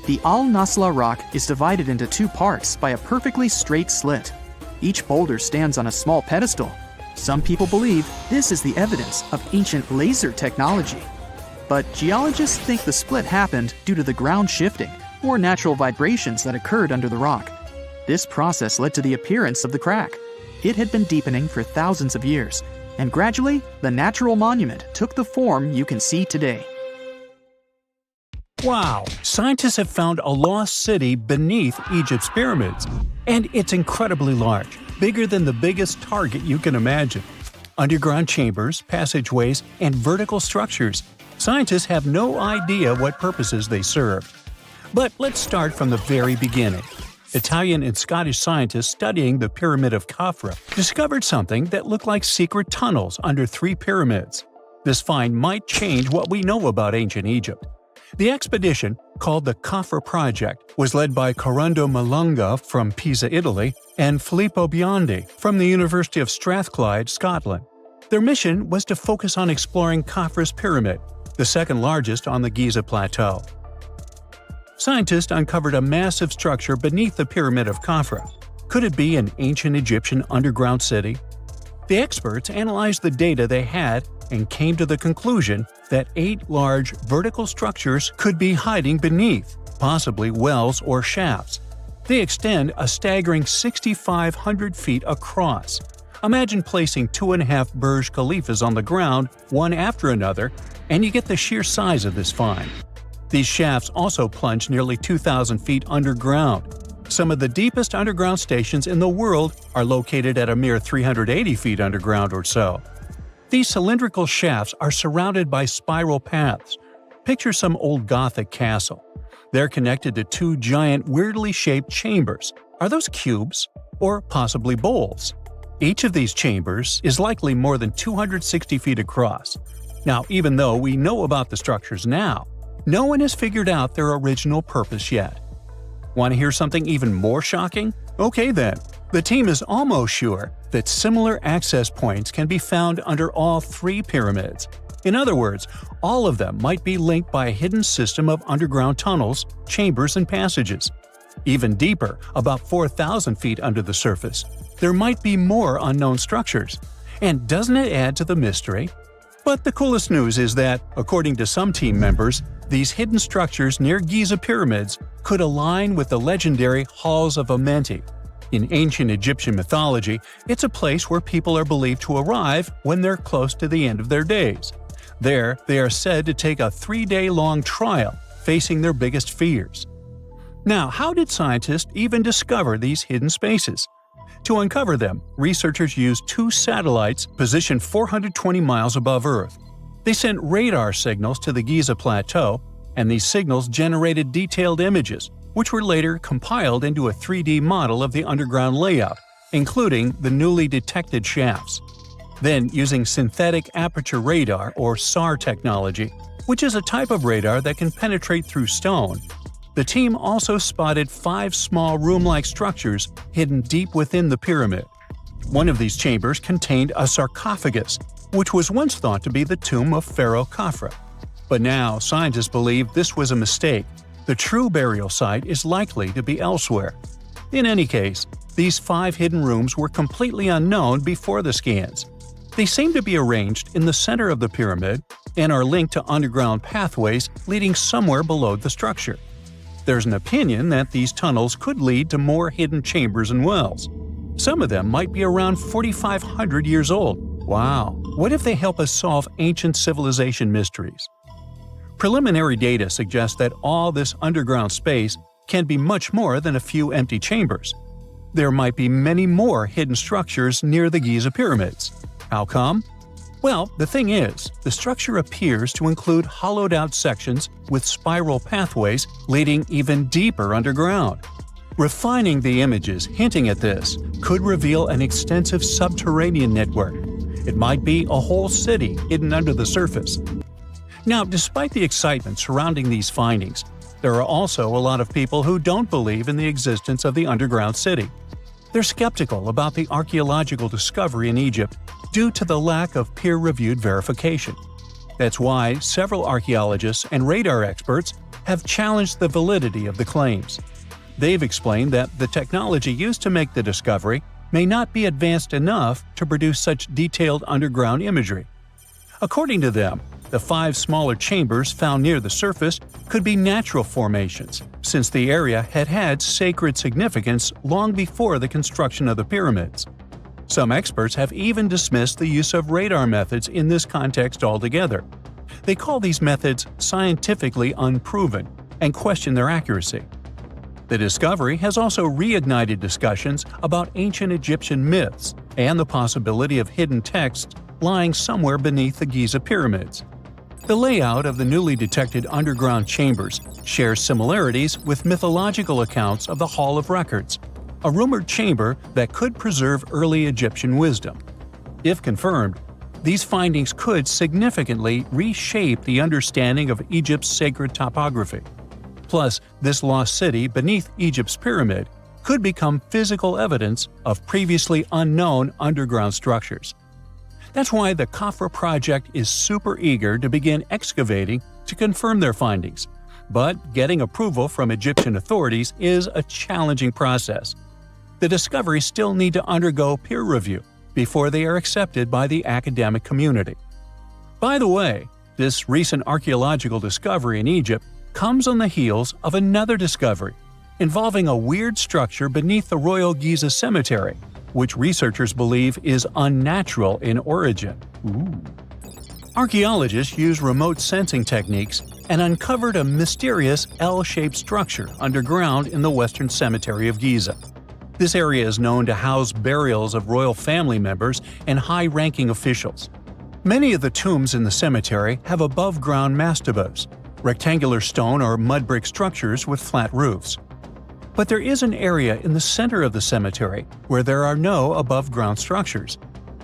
Speaker 3: The Al-Nasla rock is divided into two parts by a perfectly straight slit. Each boulder stands on a small pedestal. Some people believe this is the evidence of ancient laser technology. But geologists think the split happened due to the ground shifting or natural vibrations that occurred under the rock. This process led to the appearance of the crack. It had been deepening for thousands of years, and gradually, the natural monument took the form you can see today.
Speaker 1: Wow! Scientists have found a lost city beneath Egypt's pyramids. And it's incredibly large, bigger than the biggest target you can imagine. Underground chambers, passageways, and vertical structures. Scientists have no idea what purposes they serve. But let's start from the very beginning. Italian and Scottish scientists studying the Pyramid of Khafra discovered something that looked like secret tunnels under 3 pyramids. This find might change what we know about ancient Egypt. The expedition, called the Khafra Project, was led by Corrado Malunga from Pisa, Italy, and Filippo Biondi from the University of Strathclyde, Scotland. Their mission was to focus on exploring Khafra's pyramid, the second largest on the Giza Plateau. Scientists uncovered a massive structure beneath the Pyramid of Khafra. Could it be an ancient Egyptian underground city? The experts analyzed the data they had and came to the conclusion that 8 large vertical structures could be hiding beneath, possibly wells or shafts. They extend a staggering 6,500 feet across. Imagine placing 2.5 Burj Khalifas on the ground, one after another, and you get the sheer size of this find. These shafts also plunge nearly 2,000 feet underground. Some of the deepest underground stations in the world are located at a mere 380 feet underground or so. These cylindrical shafts are surrounded by spiral paths. Picture some old Gothic castle. They're connected to two giant, weirdly shaped chambers. Are those cubes? Or possibly bowls? Each of these chambers is likely more than 260 feet across. Now, even though we know about the structures now, no one has figured out their original purpose yet. Want to hear something even more shocking? Okay then, the team is almost sure that similar access points can be found under all three pyramids. In other words, all of them might be linked by a hidden system of underground tunnels, chambers, and passages. Even deeper, about 4,000 feet under the surface, there might be more unknown structures. And doesn't it add to the mystery? But the coolest news is that, according to some team members, these hidden structures near Giza pyramids could align with the legendary Halls of Amenti. In ancient Egyptian mythology, it's a place where people are believed to arrive when they're close to the end of their days. There, they are said to take a 3-day-long trial, facing their biggest fears. Now, how did scientists even discover these hidden spaces? To uncover them, researchers used 2 satellites positioned 420 miles above Earth. They sent radar signals to the Giza Plateau, and these signals generated detailed images, which were later compiled into a 3D model of the underground layout, including the newly detected shafts. Then, using synthetic aperture radar or SAR technology, which is a type of radar that can penetrate through stone, the team also spotted 5 small room-like structures hidden deep within the pyramid. One of these chambers contained a sarcophagus, which was once thought to be the tomb of Pharaoh Khafre. But now, scientists believe this was a mistake. The true burial site is likely to be elsewhere. In any case, these 5 hidden rooms were completely unknown before the scans. They seem to be arranged in the center of the pyramid and are linked to underground pathways leading somewhere below the structure. There's an opinion that these tunnels could lead to more hidden chambers and wells. Some of them might be around 4,500 years old. Wow, what if they help us solve ancient civilization mysteries? Preliminary data suggests that all this underground space can be much more than a few empty chambers. There might be many more hidden structures near the Giza pyramids. How come? Well, the thing is, the structure appears to include hollowed-out sections with spiral pathways leading even deeper underground. Refining the images hinting at this could reveal an extensive subterranean network. It might be a whole city hidden under the surface. Now, despite the excitement surrounding these findings, there are also a lot of people who don't believe in the existence of the underground city. They're skeptical about the archaeological discovery in Egypt due to the lack of peer-reviewed verification. That's why several archaeologists and radar experts have challenged the validity of the claims. They've explained that the technology used to make the discovery may not be advanced enough to produce such detailed underground imagery. According to them, the 5 smaller chambers found near the surface could be natural formations, since the area had had sacred significance long before the construction of the pyramids. Some experts have even dismissed the use of radar methods in this context altogether. They call these methods scientifically unproven and question their accuracy. The discovery has also reignited discussions about ancient Egyptian myths and the possibility of hidden texts lying somewhere beneath the Giza pyramids. The layout of the newly detected underground chambers shares similarities with mythological accounts of the Hall of Records, a rumored chamber that could preserve early Egyptian wisdom. If confirmed, these findings could significantly reshape the understanding of Egypt's sacred topography. Plus, this lost city beneath Egypt's pyramid could become physical evidence of previously unknown underground structures. That's why the Khafre project is super eager to begin excavating to confirm their findings. But getting approval from Egyptian authorities is a challenging process. The discoveries still need to undergo peer review before they are accepted by the academic community. By the way, this recent archaeological discovery in Egypt comes on the heels of another discovery involving a weird structure beneath the Royal Giza Cemetery, which researchers believe is unnatural in origin. Archaeologists used remote sensing techniques and uncovered a mysterious L-shaped structure underground in the Western Cemetery of Giza. This area is known to house burials of royal family members and high-ranking officials. Many of the tombs in the cemetery have above-ground mastabas, rectangular stone or mud brick structures with flat roofs. But there is an area in the center of the cemetery where there are no above-ground structures.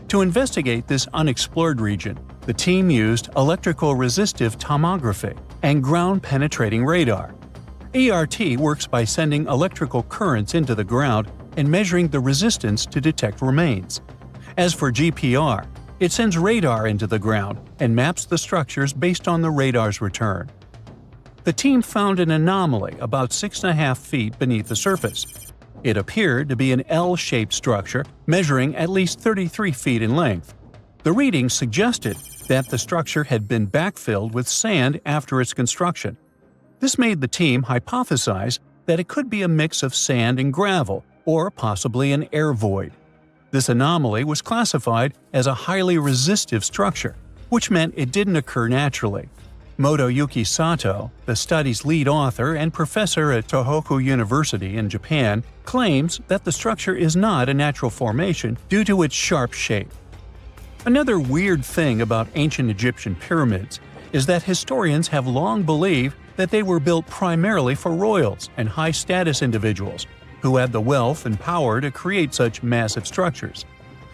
Speaker 1: To investigate this unexplored region, the team used electrical resistive tomography and ground-penetrating radar. ERT works by sending electrical currents into the ground and measuring the resistance to detect remains. As for GPR, it sends radar into the ground and maps the structures based on the radar's return. The team found an anomaly about 6.5 feet beneath the surface. It appeared to be an L-shaped structure measuring at least 33 feet in length. The readings suggested that the structure had been backfilled with sand after its construction. This made the team hypothesize that it could be a mix of sand and gravel, or possibly an air void. This anomaly was classified as a highly resistive structure, which meant it didn't occur naturally. Motoyuki Sato, the study's lead author and professor at Tohoku University in Japan, claims that the structure is not a natural formation due to its sharp shape. Another weird thing about ancient Egyptian pyramids is that historians have long believed that they were built primarily for royals and high-status individuals who had the wealth and power to create such massive structures.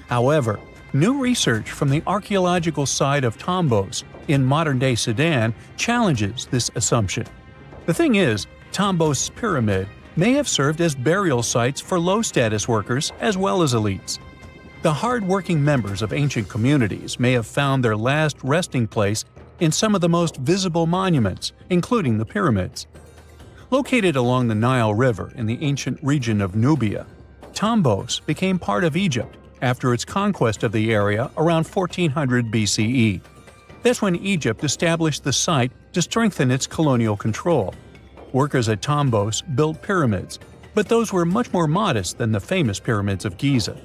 Speaker 1: However, new research from the archaeological site of Tombos in modern-day Sudan challenges this assumption. The thing is, Tombos' pyramid may have served as burial sites for low-status workers as well as elites. The hard-working members of ancient communities may have found their last resting place in some of the most visible monuments, including the pyramids. Located along the Nile River in the ancient region of Nubia, Tombos became part of Egypt after its conquest of the area around 1400 BCE. That's when Egypt established the site to strengthen its colonial control. Workers at Tombos built pyramids, but those were much more modest than the famous pyramids of Giza.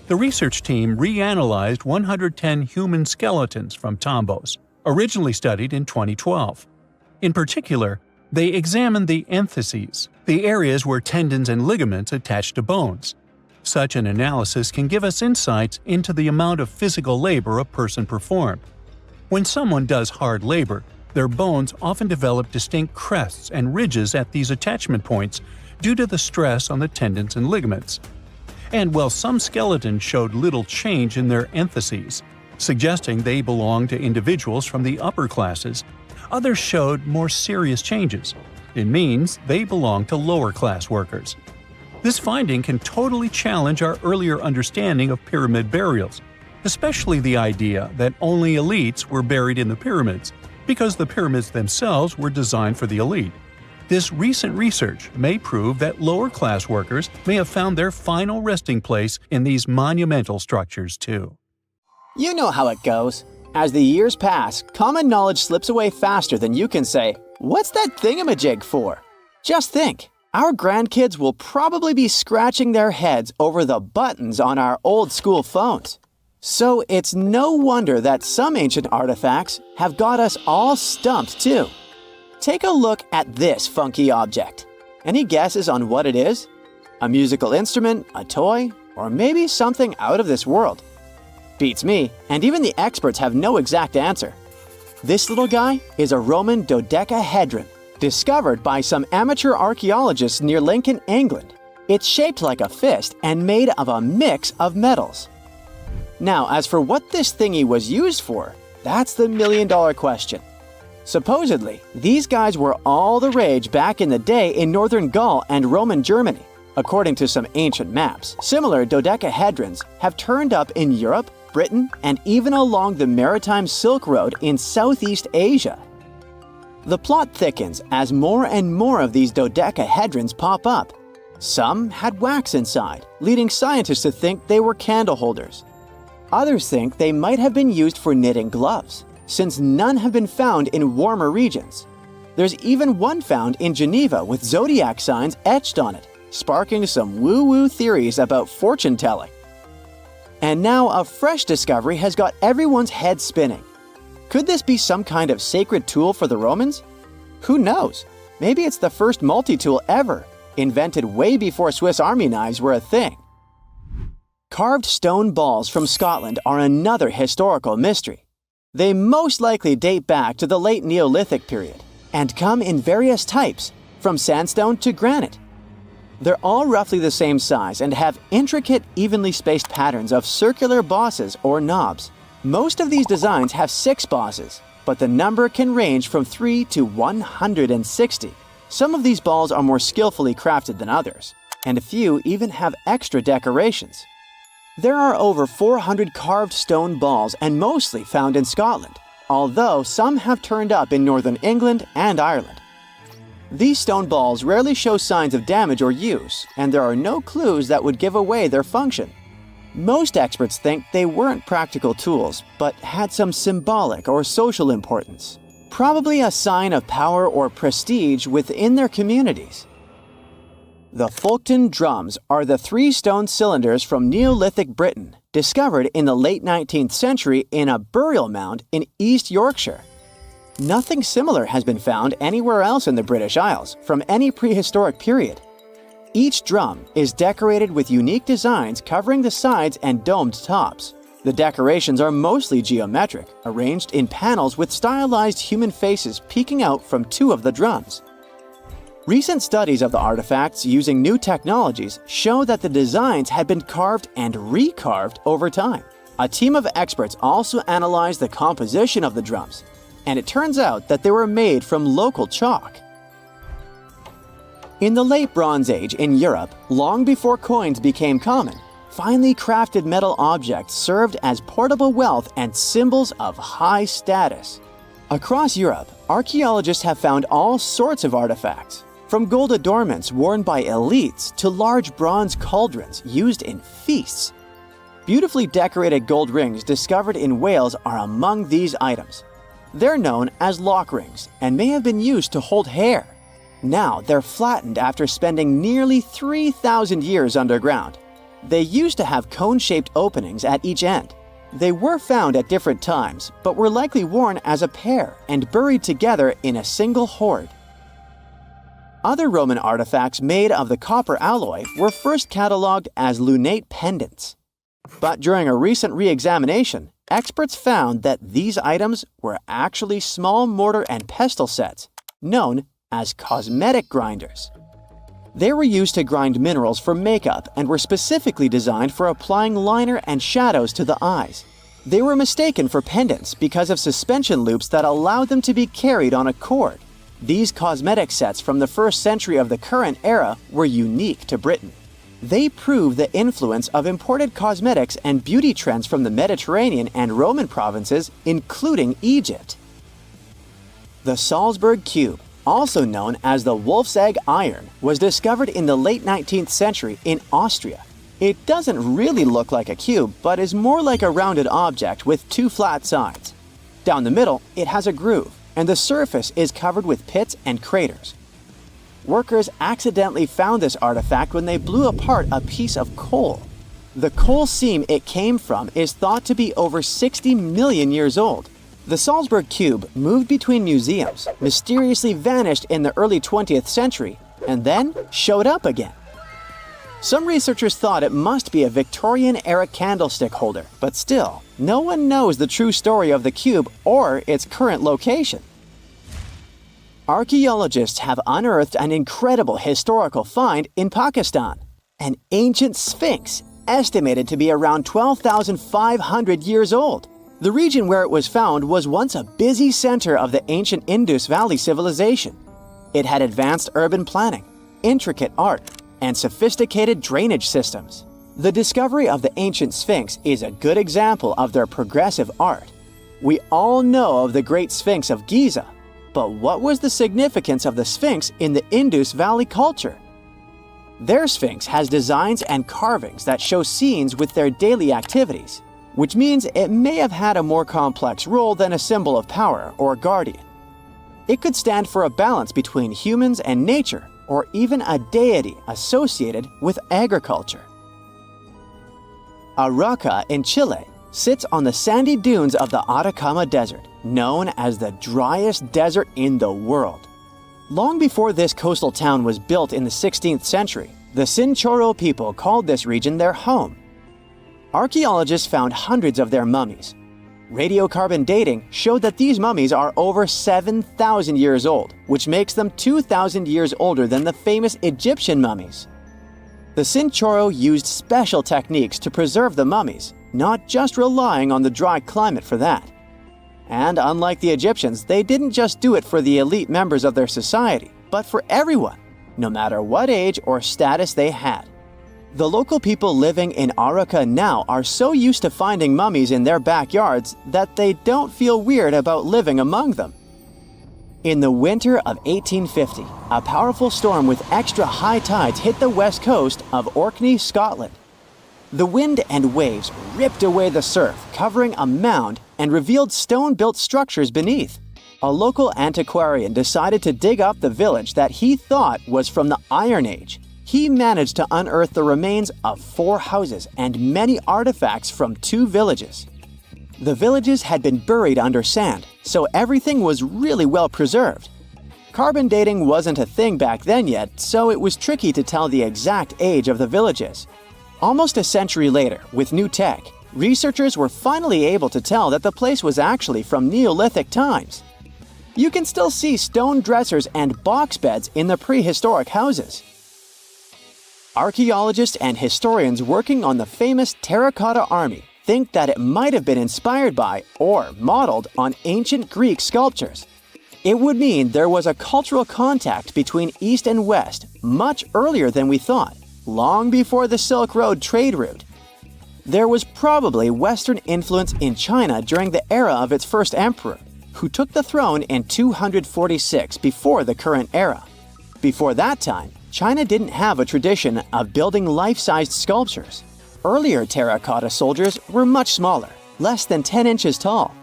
Speaker 1: The research team reanalyzed 110 human skeletons from Tombos, originally studied in 2012. In particular, they examined the entheses, the areas where tendons and ligaments attach to bones. Such an analysis can give us insights into the amount of physical labor a person performed. When someone does hard labor, their bones often develop distinct crests and ridges at these attachment points due to the stress on the tendons and ligaments. And while some skeletons showed little change in their entheses, suggesting they belonged to individuals from the upper classes, others showed more serious changes. It means they belong to lower-class workers. This finding can totally challenge our earlier understanding of pyramid burials, especially the idea that only elites were buried in the pyramids, because the pyramids themselves were designed for the elite. This recent research may prove that lower-class workers may have found their final resting place in these monumental structures too.
Speaker 4: You know how it goes. As the years pass, common knowledge slips away faster than you can say, "What's that thingamajig for?" Just think, our grandkids will probably be scratching their heads over the buttons on our old-school phones. So it's no wonder that some ancient artifacts have got us all stumped too. Take a look at this funky object. Any guesses on what it is? A musical instrument, a toy, or maybe something out of this world? Beats me, and even the experts have no exact answer. This little guy is a Roman dodecahedron, discovered by some amateur archaeologists near Lincoln, England. It's shaped like a fist and made of a mix of metals. Now, as for what this thingy was used for, that's the million-dollar question. Supposedly, these guys were all the rage back in the day in northern Gaul and Roman Germany. According to some ancient maps, similar dodecahedrons have turned up in Europe, Britain, and even along the maritime Silk Road in Southeast Asia. The plot thickens as more and more of these dodecahedrons pop up. Some had wax inside, leading scientists to think they were candle holders. Others think they might have been used for knitting gloves, since none have been found in warmer regions. There's even one found in Geneva with zodiac signs etched on it, sparking some woo-woo theories about fortune-telling. And now a fresh discovery has got everyone's head spinning. Could this be some kind of sacred tool for the Romans? Who knows? Maybe it's the first multi-tool ever, invented way before Swiss Army knives were a thing. Carved stone balls from Scotland are another historical mystery. They most likely date back to the late Neolithic period and come in various types, from sandstone to granite. They're all roughly the same size and have intricate, evenly spaced patterns of circular bosses or knobs. Most of these designs have 6 bosses, but the number can range from 3 to 160. Some of these balls are more skillfully crafted than others, and a few even have extra decorations. There are over 400 carved stone balls and mostly found in Scotland, although some have turned up in northern England and Ireland. These stone balls rarely show signs of damage or use, and there are no clues that would give away their function. Most experts think they weren't practical tools, but had some symbolic or social importance, probably a sign of power or prestige within their communities. The Folkton drums are the 3 stone cylinders from Neolithic Britain, discovered in the late 19th century in a burial mound in East Yorkshire. Nothing similar has been found anywhere else in the British Isles from any prehistoric period. Each drum is decorated with unique designs covering the sides and domed tops. The decorations are mostly geometric, arranged in panels with stylized human faces peeking out from 2 of the drums. Recent studies of the artifacts using new technologies show that the designs had been carved and recarved over time. A team of experts also analyzed the composition of the drums, and it turns out that they were made from local chalk. In the late Bronze Age in Europe, long before coins became common, finely crafted metal objects served as portable wealth and symbols of high status. Across Europe, archaeologists have found all sorts of artifacts, from gold adornments worn by elites to large bronze cauldrons used in feasts. Beautifully decorated gold rings discovered in Wales are among these items. They're known as lock rings and may have been used to hold hair. Now they're flattened after spending nearly 3,000 years underground. They used to have cone-shaped openings at each end. They were found at different times, but were likely worn as a pair and buried together in a single hoard. Other Roman artifacts made of the copper alloy were first catalogued as lunate pendants. But during a recent re-examination, experts found that these items were actually small mortar and pestle sets, known as cosmetic grinders. They were used to grind minerals for makeup and were specifically designed for applying liner and shadows to the eyes. They were mistaken for pendants because of suspension loops that allowed them to be carried on a cord. These cosmetic sets from the 1st century of the current era were unique to Britain. They prove the influence of imported cosmetics and beauty trends from the Mediterranean and Roman provinces, including Egypt. The Salzburg cube, also known as the wolf's egg iron, was discovered in the late 19th century in Austria. It doesn't really look like a cube, but is more like a rounded object with 2 flat sides. Down the middle, it has a groove, and the surface is covered with pits and craters. Workers accidentally found this artifact when they blew apart a piece of coal. The coal seam it came from is thought to be over 60 million years old. The Salzburg cube moved between museums, mysteriously vanished in the early 20th century, and then showed up again. Some researchers thought it must be a Victorian-era candlestick holder, but still, no one knows the true story of the cube or its current location. Archaeologists have unearthed an incredible historical find in Pakistan, an ancient sphinx estimated to be around 12,500 years old. The region where it was found was once a busy center of the ancient Indus Valley civilization. It had advanced urban planning, intricate art, and sophisticated drainage systems. The discovery of the ancient Sphinx is a good example of their progressive art. We all know of the Great Sphinx of Giza, but what was the significance of the Sphinx in the Indus Valley culture? Their Sphinx has designs and carvings that show scenes with their daily activities, which means it may have had a more complex role than a symbol of power or guardian. It could stand for a balance between humans and nature, or even a deity associated with agriculture. Arauca in Chile sits on the sandy dunes of the Atacama Desert, known as the driest desert in the world. Long before this coastal town was built in the 16th century, the Chinchorro people called this region their home. Archaeologists found hundreds of their mummies. Radiocarbon dating showed that these mummies are over 7,000 years old, which makes them 2,000 years older than the famous Egyptian mummies. The Chinchorro used special techniques to preserve the mummies, not just relying on the dry climate for that. And unlike the Egyptians, they didn't just do it for the elite members of their society, but for everyone, no matter what age or status they had. The local people living in Arica now are so used to finding mummies in their backyards that they don't feel weird about living among them. In the winter of 1850, a powerful storm with extra high tides hit the west coast of Orkney, Scotland. The wind and waves ripped away the surf, covering a mound, and revealed stone-built structures beneath. A local antiquarian decided to dig up the village that he thought was from the Iron Age. He managed to unearth the remains of 4 houses and many artifacts from 2 villages. The villages had been buried under sand, so everything was really well preserved. Carbon dating wasn't a thing back then yet, so it was tricky to tell the exact age of the villages. Almost a century later, with new tech, researchers were finally able to tell that the place was actually from Neolithic times. You can still see stone dressers and box beds in the prehistoric houses. Archaeologists and historians working on the famous Terracotta Army think that it might have been inspired by or modeled on ancient Greek sculptures. It would mean there was a cultural contact between East and West much earlier than we thought, long before the Silk Road trade route. There was probably Western influence in China during the era of its first emperor, who took the throne in 246 before the current era. Before that time, China didn't have a tradition of building life-sized sculptures. Earlier terracotta soldiers were much smaller, less than 10 inches tall.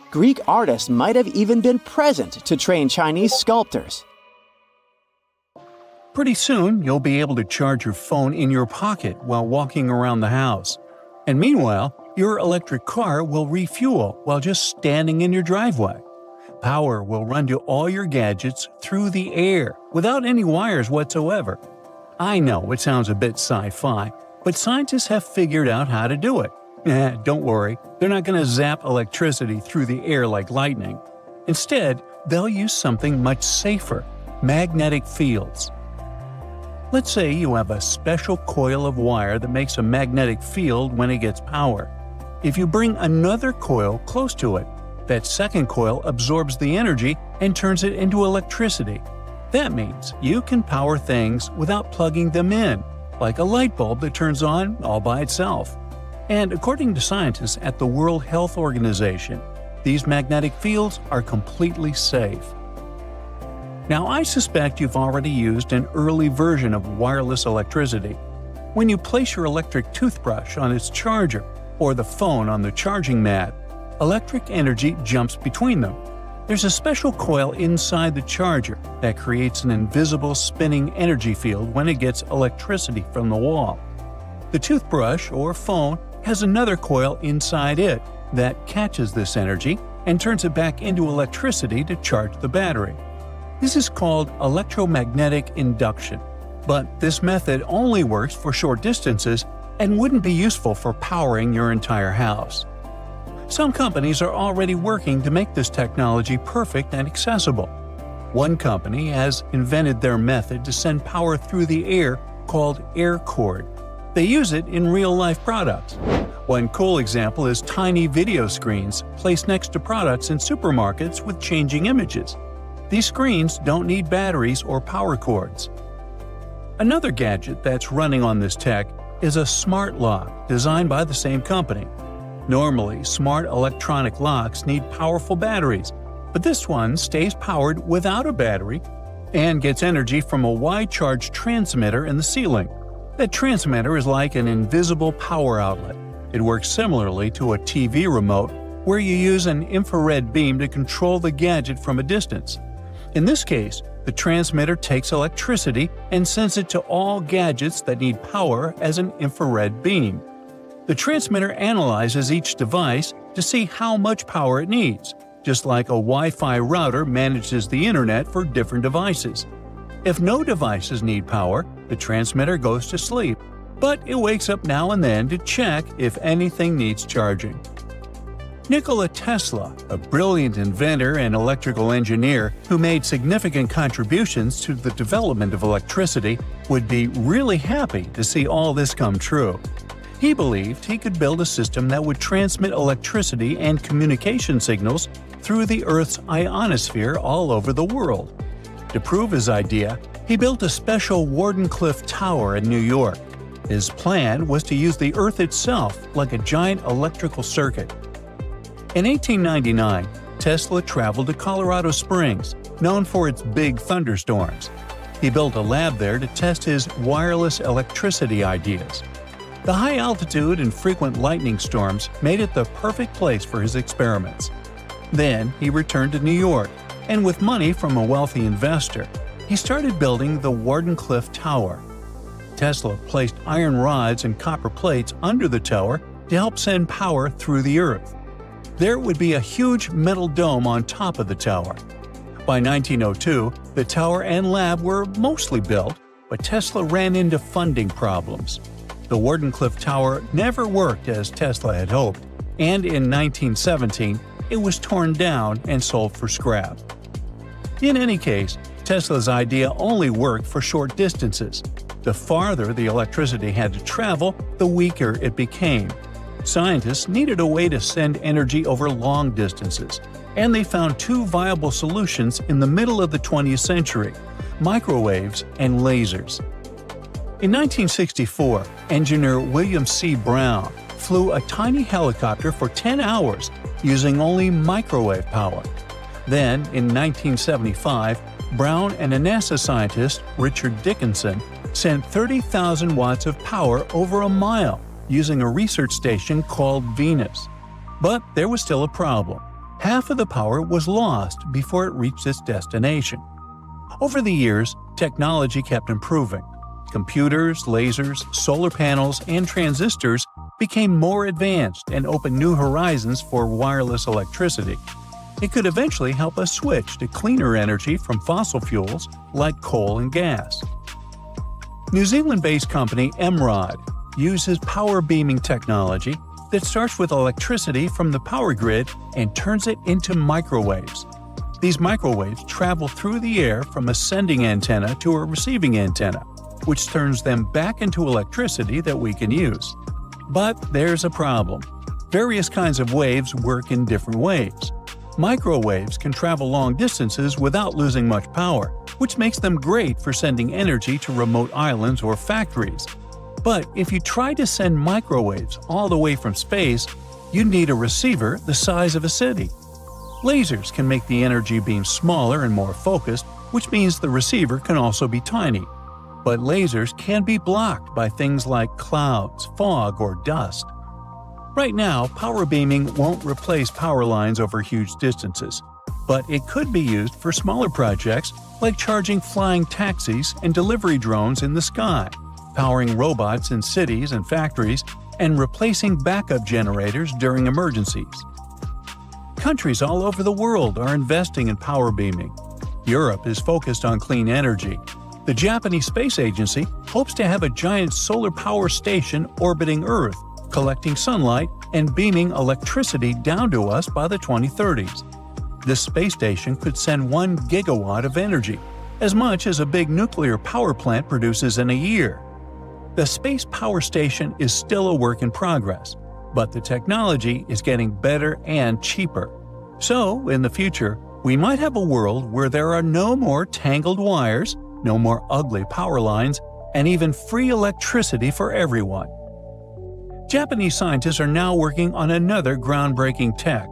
Speaker 4: Greek artists might have even been present to train Chinese sculptors.
Speaker 1: Pretty soon, you'll be able to charge your phone in your pocket while walking around the house. And meanwhile, your electric car will refuel while just standing in your driveway. Power will run to all your gadgets through the air without any wires whatsoever. I know it sounds a bit sci-fi, but scientists have figured out how to do it. Don't worry, they're not going to zap electricity through the air like lightning. Instead, they'll use something much safer: magnetic fields. Let's say you have a special coil of wire that makes a magnetic field when it gets power. If you bring another coil close to it, that second coil absorbs the energy and turns it into electricity. That means you can power things without plugging them in, like a light bulb that turns on all by itself. And according to scientists at the World Health Organization, these magnetic fields are completely safe. Now, I suspect you've already used an early version of wireless electricity. When you place your electric toothbrush on its charger or the phone on the charging mat, electric energy jumps between them. There's a special coil inside the charger that creates an invisible spinning energy field when it gets electricity from the wall. The toothbrush or phone has another coil inside it that catches this energy and turns it back into electricity to charge the battery. This is called electromagnetic induction, but this method only works for short distances and wouldn't be useful for powering your entire house. Some companies are already working to make this technology perfect and accessible. One company has invented their method to send power through the air called air cord. They use it in real-life products. One cool example is tiny video screens placed next to products in supermarkets with changing images. These screens don't need batteries or power cords. Another gadget that's running on this tech is a smart lock designed by the same company. Normally, smart electronic locks need powerful batteries, but this one stays powered without a battery and gets energy from a wide-charge transmitter in the ceiling. That transmitter is like an invisible power outlet. It works similarly to a TV remote, where you use an infrared beam to control the gadget from a distance. In this case, the transmitter takes electricity and sends it to all gadgets that need power as an infrared beam. The transmitter analyzes each device to see how much power it needs, just like a Wi-Fi router manages the internet for different devices. If no devices need power, the transmitter goes to sleep, but it wakes up now and then to check if anything needs charging. Nikola Tesla, a brilliant inventor and electrical engineer who made significant contributions to the development of electricity, would be really happy to see all this come true. He believed he could build a system that would transmit electricity and communication signals through the Earth's ionosphere all over the world. To prove his idea, he built a special Wardenclyffe Tower in New York. His plan was to use the Earth itself like a giant electrical circuit. In 1899, Tesla traveled to Colorado Springs, known for its big thunderstorms. He built a lab there to test his wireless electricity ideas. The high altitude and frequent lightning storms made it the perfect place for his experiments. Then he returned to New York, and with money from a wealthy investor, he started building the Wardenclyffe Tower. Tesla placed iron rods and copper plates under the tower to help send power through the Earth. There would be a huge metal dome on top of the tower. By 1902, the tower and lab were mostly built, but Tesla ran into funding problems. The Wardenclyffe Tower never worked as Tesla had hoped, and in 1917, it was torn down and sold for scrap. In any case, Tesla's idea only worked for short distances. The farther the electricity had to travel, the weaker it became. Scientists needed a way to send energy over long distances, and they found two viable solutions in the middle of the 20th century: microwaves and lasers. In 1964, engineer William C. Brown flew a tiny helicopter for 10 hours using only microwave power. Then, in 1975, Brown and a NASA scientist, Richard Dickinson, sent 30,000 watts of power over a mile using a research station called Venus. But there was still a problem. Half of the power was lost before it reached its destination. Over the years, technology kept improving. Computers, lasers, solar panels, and transistors became more advanced and opened new horizons for wireless electricity. It could eventually help us switch to cleaner energy from fossil fuels like coal and gas. New Zealand-based company Emrod uses power beaming technology that starts with electricity from the power grid and turns it into microwaves. These microwaves travel through the air from a sending antenna to a receiving antenna, which turns them back into electricity that we can use. But there's a problem. Various kinds of waves work in different ways. Microwaves can travel long distances without losing much power, which makes them great for sending energy to remote islands or factories. But if you try to send microwaves all the way from space, you'd need a receiver the size of a city. Lasers can make the energy beam smaller and more focused, which means the receiver can also be tiny. But lasers can be blocked by things like clouds, fog, or dust. Right now, power beaming won't replace power lines over huge distances, but it could be used for smaller projects like charging flying taxis and delivery drones in the sky, powering robots in cities and factories, and replacing backup generators during emergencies. Countries all over the world are investing in power beaming. Europe is focused on clean energy. The Japanese Space Agency hopes to have a giant solar power station orbiting Earth, collecting sunlight and beaming electricity down to us by the 2030s. This space station could send 1 gigawatt of energy, as much as a big nuclear power plant produces in a year. The space power station is still a work in progress, but the technology is getting better and cheaper. So, in the future, we might have a world where there are no more tangled wires, no more ugly power lines, and even free electricity for everyone. Japanese scientists are now working on another groundbreaking tech,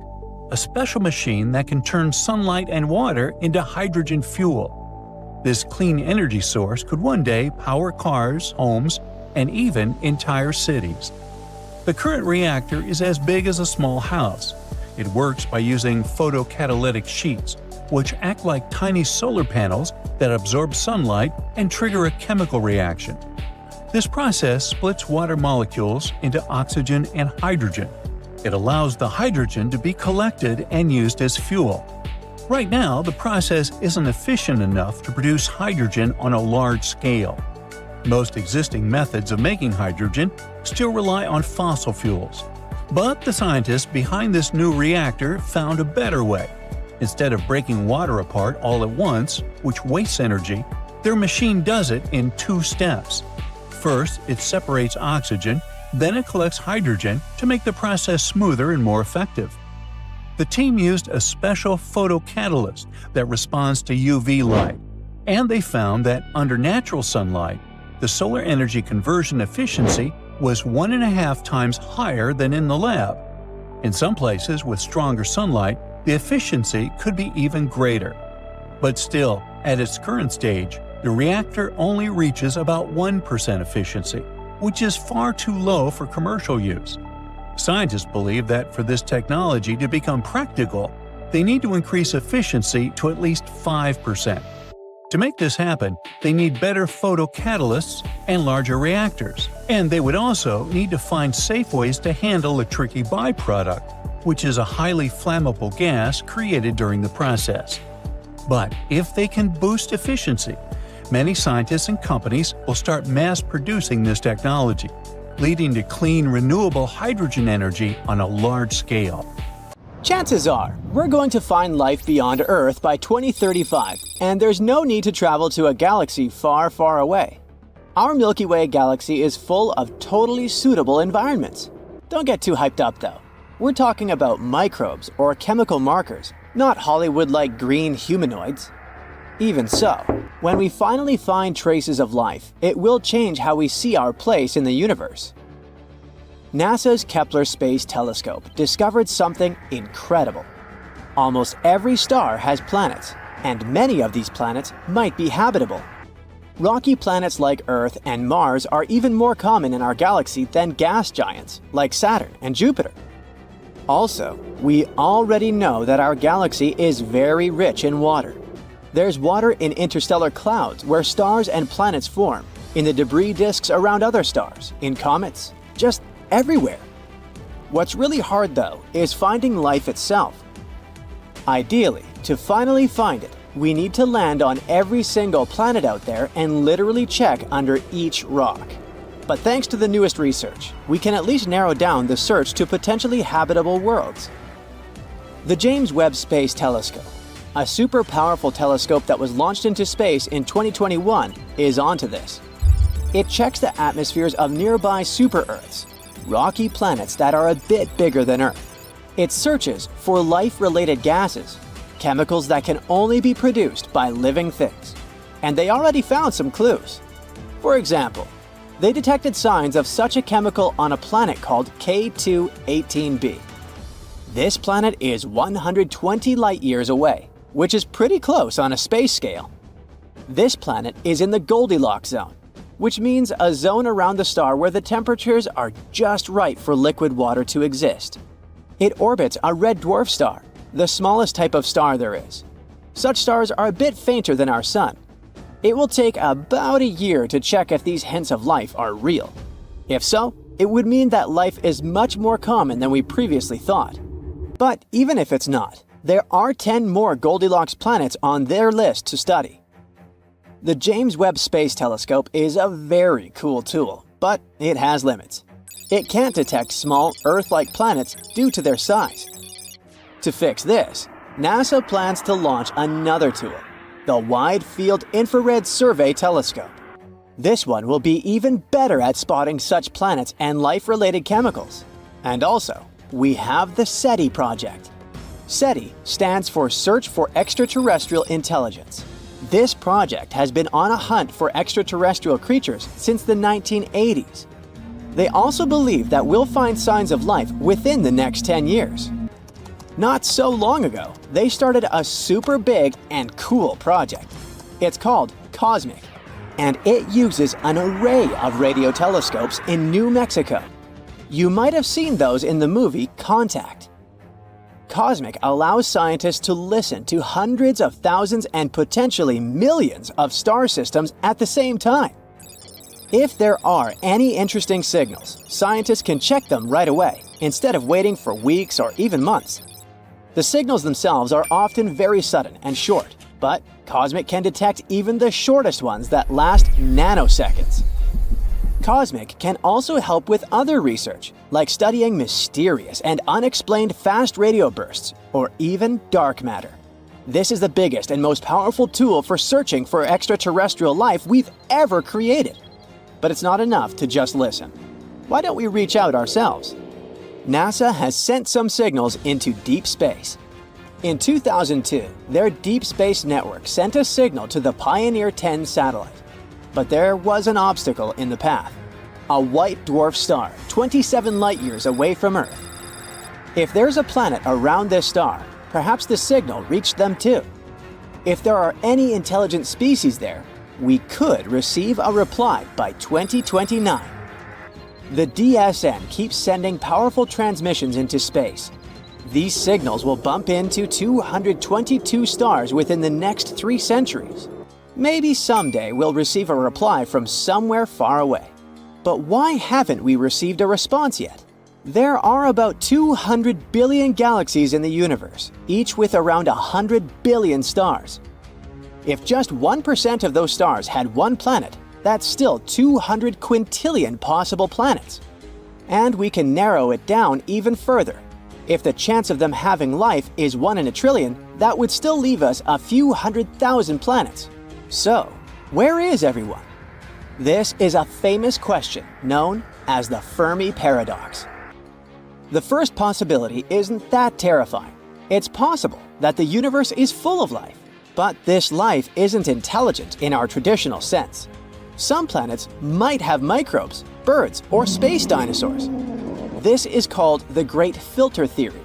Speaker 1: a special machine that can turn sunlight and water into hydrogen fuel. This clean energy source could one day power cars, homes, and even entire cities. The current reactor is as big as a small house. It works by using photocatalytic sheets, which act like tiny solar panels that absorb sunlight and trigger a chemical reaction. This process splits water molecules into oxygen and hydrogen. It allows the hydrogen to be collected and used as fuel. Right now, the process isn't efficient enough to produce hydrogen on a large scale. Most existing methods of making hydrogen still rely on fossil fuels. But the scientists behind this new reactor found a better way. Instead of breaking water apart all at once, which wastes energy, their machine does it in 2 steps. First, it separates oxygen, then it collects hydrogen to make the process smoother and more effective. The team used a special photocatalyst that responds to UV light, and they found that under natural sunlight, the solar energy conversion efficiency was 1.5 times higher than in the lab. In some places with stronger sunlight, the efficiency could be even greater. But still, at its current stage, the reactor only reaches about 1% efficiency, which is far too low for commercial use. Scientists believe that for this technology to become practical, they need to increase efficiency to at least 5%. To make this happen, they need better photocatalysts and larger reactors, and they would also need to find safe ways to handle a tricky byproduct, which is a highly flammable gas created during the process. But if they can boost efficiency, many scientists and companies will start mass-producing this technology, leading to clean, renewable hydrogen energy on a large scale.
Speaker 4: Chances are, we're going to find life beyond Earth by 2035, and there's no need to travel to a galaxy far, far away. Our Milky Way galaxy is full of totally suitable environments. Don't get too hyped up though. We're talking about microbes or chemical markers, not Hollywood-like green humanoids. Even so, when we finally find traces of life, it will change how we see our place in the universe. NASA's Kepler Space Telescope discovered something incredible. Almost every star has planets, and many of these planets might be habitable. Rocky planets like Earth and Mars are even more common in our galaxy than gas giants like Saturn and Jupiter. Also, we already know that our galaxy is very rich in water. There's water in interstellar clouds where stars and planets form, in the debris disks around other stars, in comets, just everywhere. What's really hard though is finding life itself. Ideally, to finally find it, we need to land on every single planet out there and literally check under each rock. But thanks to the newest research, we can at least narrow down the search to potentially habitable worlds. The James Webb Space Telescope, a super powerful telescope that was launched into space in 2021, is onto this. It checks the atmospheres of nearby super-Earths, rocky planets that are a bit bigger than Earth. It searches for life-related gases, chemicals that can only be produced by living things. And they already found some clues. For example, they detected signs of such a chemical on a planet called K2-18b. This planet is 120 light-years away, which is pretty close on a space scale. This planet is in the Goldilocks zone, which means a zone around the star where the temperatures are just right for liquid water to exist. It orbits a red dwarf star, the smallest type of star there is. Such stars are a bit fainter than our Sun. It will take about a year to check if these hints of life are real. If so, it would mean that life is much more common than we previously thought. But even if it's not, there are 10 more Goldilocks planets on their list to study. The James Webb Space Telescope is a very cool tool, but it has limits. It can't detect small Earth-like planets due to their size. To fix this, NASA plans to launch another tool, the Wide Field Infrared Survey Telescope. This one will be even better at spotting such planets and life-related chemicals. And also, we have the SETI project. SETI stands for Search for Extraterrestrial Intelligence. This project has been on a hunt for extraterrestrial creatures since the 1980s. They also believe that we'll find signs of life within the next 10 years. Not so long ago, they started a super big and cool project. It's called COSMIC, and it uses an array of radio telescopes in New Mexico. You might have seen those in the movie Contact. COSMIC allows scientists to listen to hundreds of thousands and potentially millions of star systems at the same time. If there are any interesting signals, scientists can check them right away, instead of waiting for weeks or even months. The signals themselves are often very sudden and short, but Cosmic can detect even the shortest ones that last nanoseconds. Cosmic can also help with other research, like studying mysterious and unexplained fast radio bursts, or even dark matter. This is the biggest and most powerful tool for searching for extraterrestrial life we've ever created. But it's not enough to just listen. Why don't we reach out ourselves? NASA has sent some signals into deep space. In 2002, their Deep Space Network sent a signal to the Pioneer 10 satellite. But there was an obstacle in the path: a white dwarf star 27 light-years away from Earth. If there's a planet around this star, perhaps the signal reached them too. If there are any intelligent species there, we could receive a reply by 2029. The DSN keeps sending powerful transmissions into space. These signals will bump into 222 stars within the next 3 centuries. Maybe someday we'll receive a reply from somewhere far away. But why haven't we received a response yet? There are about 200 billion galaxies in the universe, each with around 100 billion stars. If just 1% of those stars had one planet, that's still 200 quintillion possible planets. And we can narrow it down even further. If the chance of them having life is 1 in a trillion, that would still leave us a few 100,000 planets. So, where is everyone? This is a famous question known as the Fermi paradox. The first possibility isn't that terrifying. It's possible that the universe is full of life, but this life isn't intelligent in our traditional sense. Some planets might have microbes, birds, or space dinosaurs. This is called the Great Filter Theory.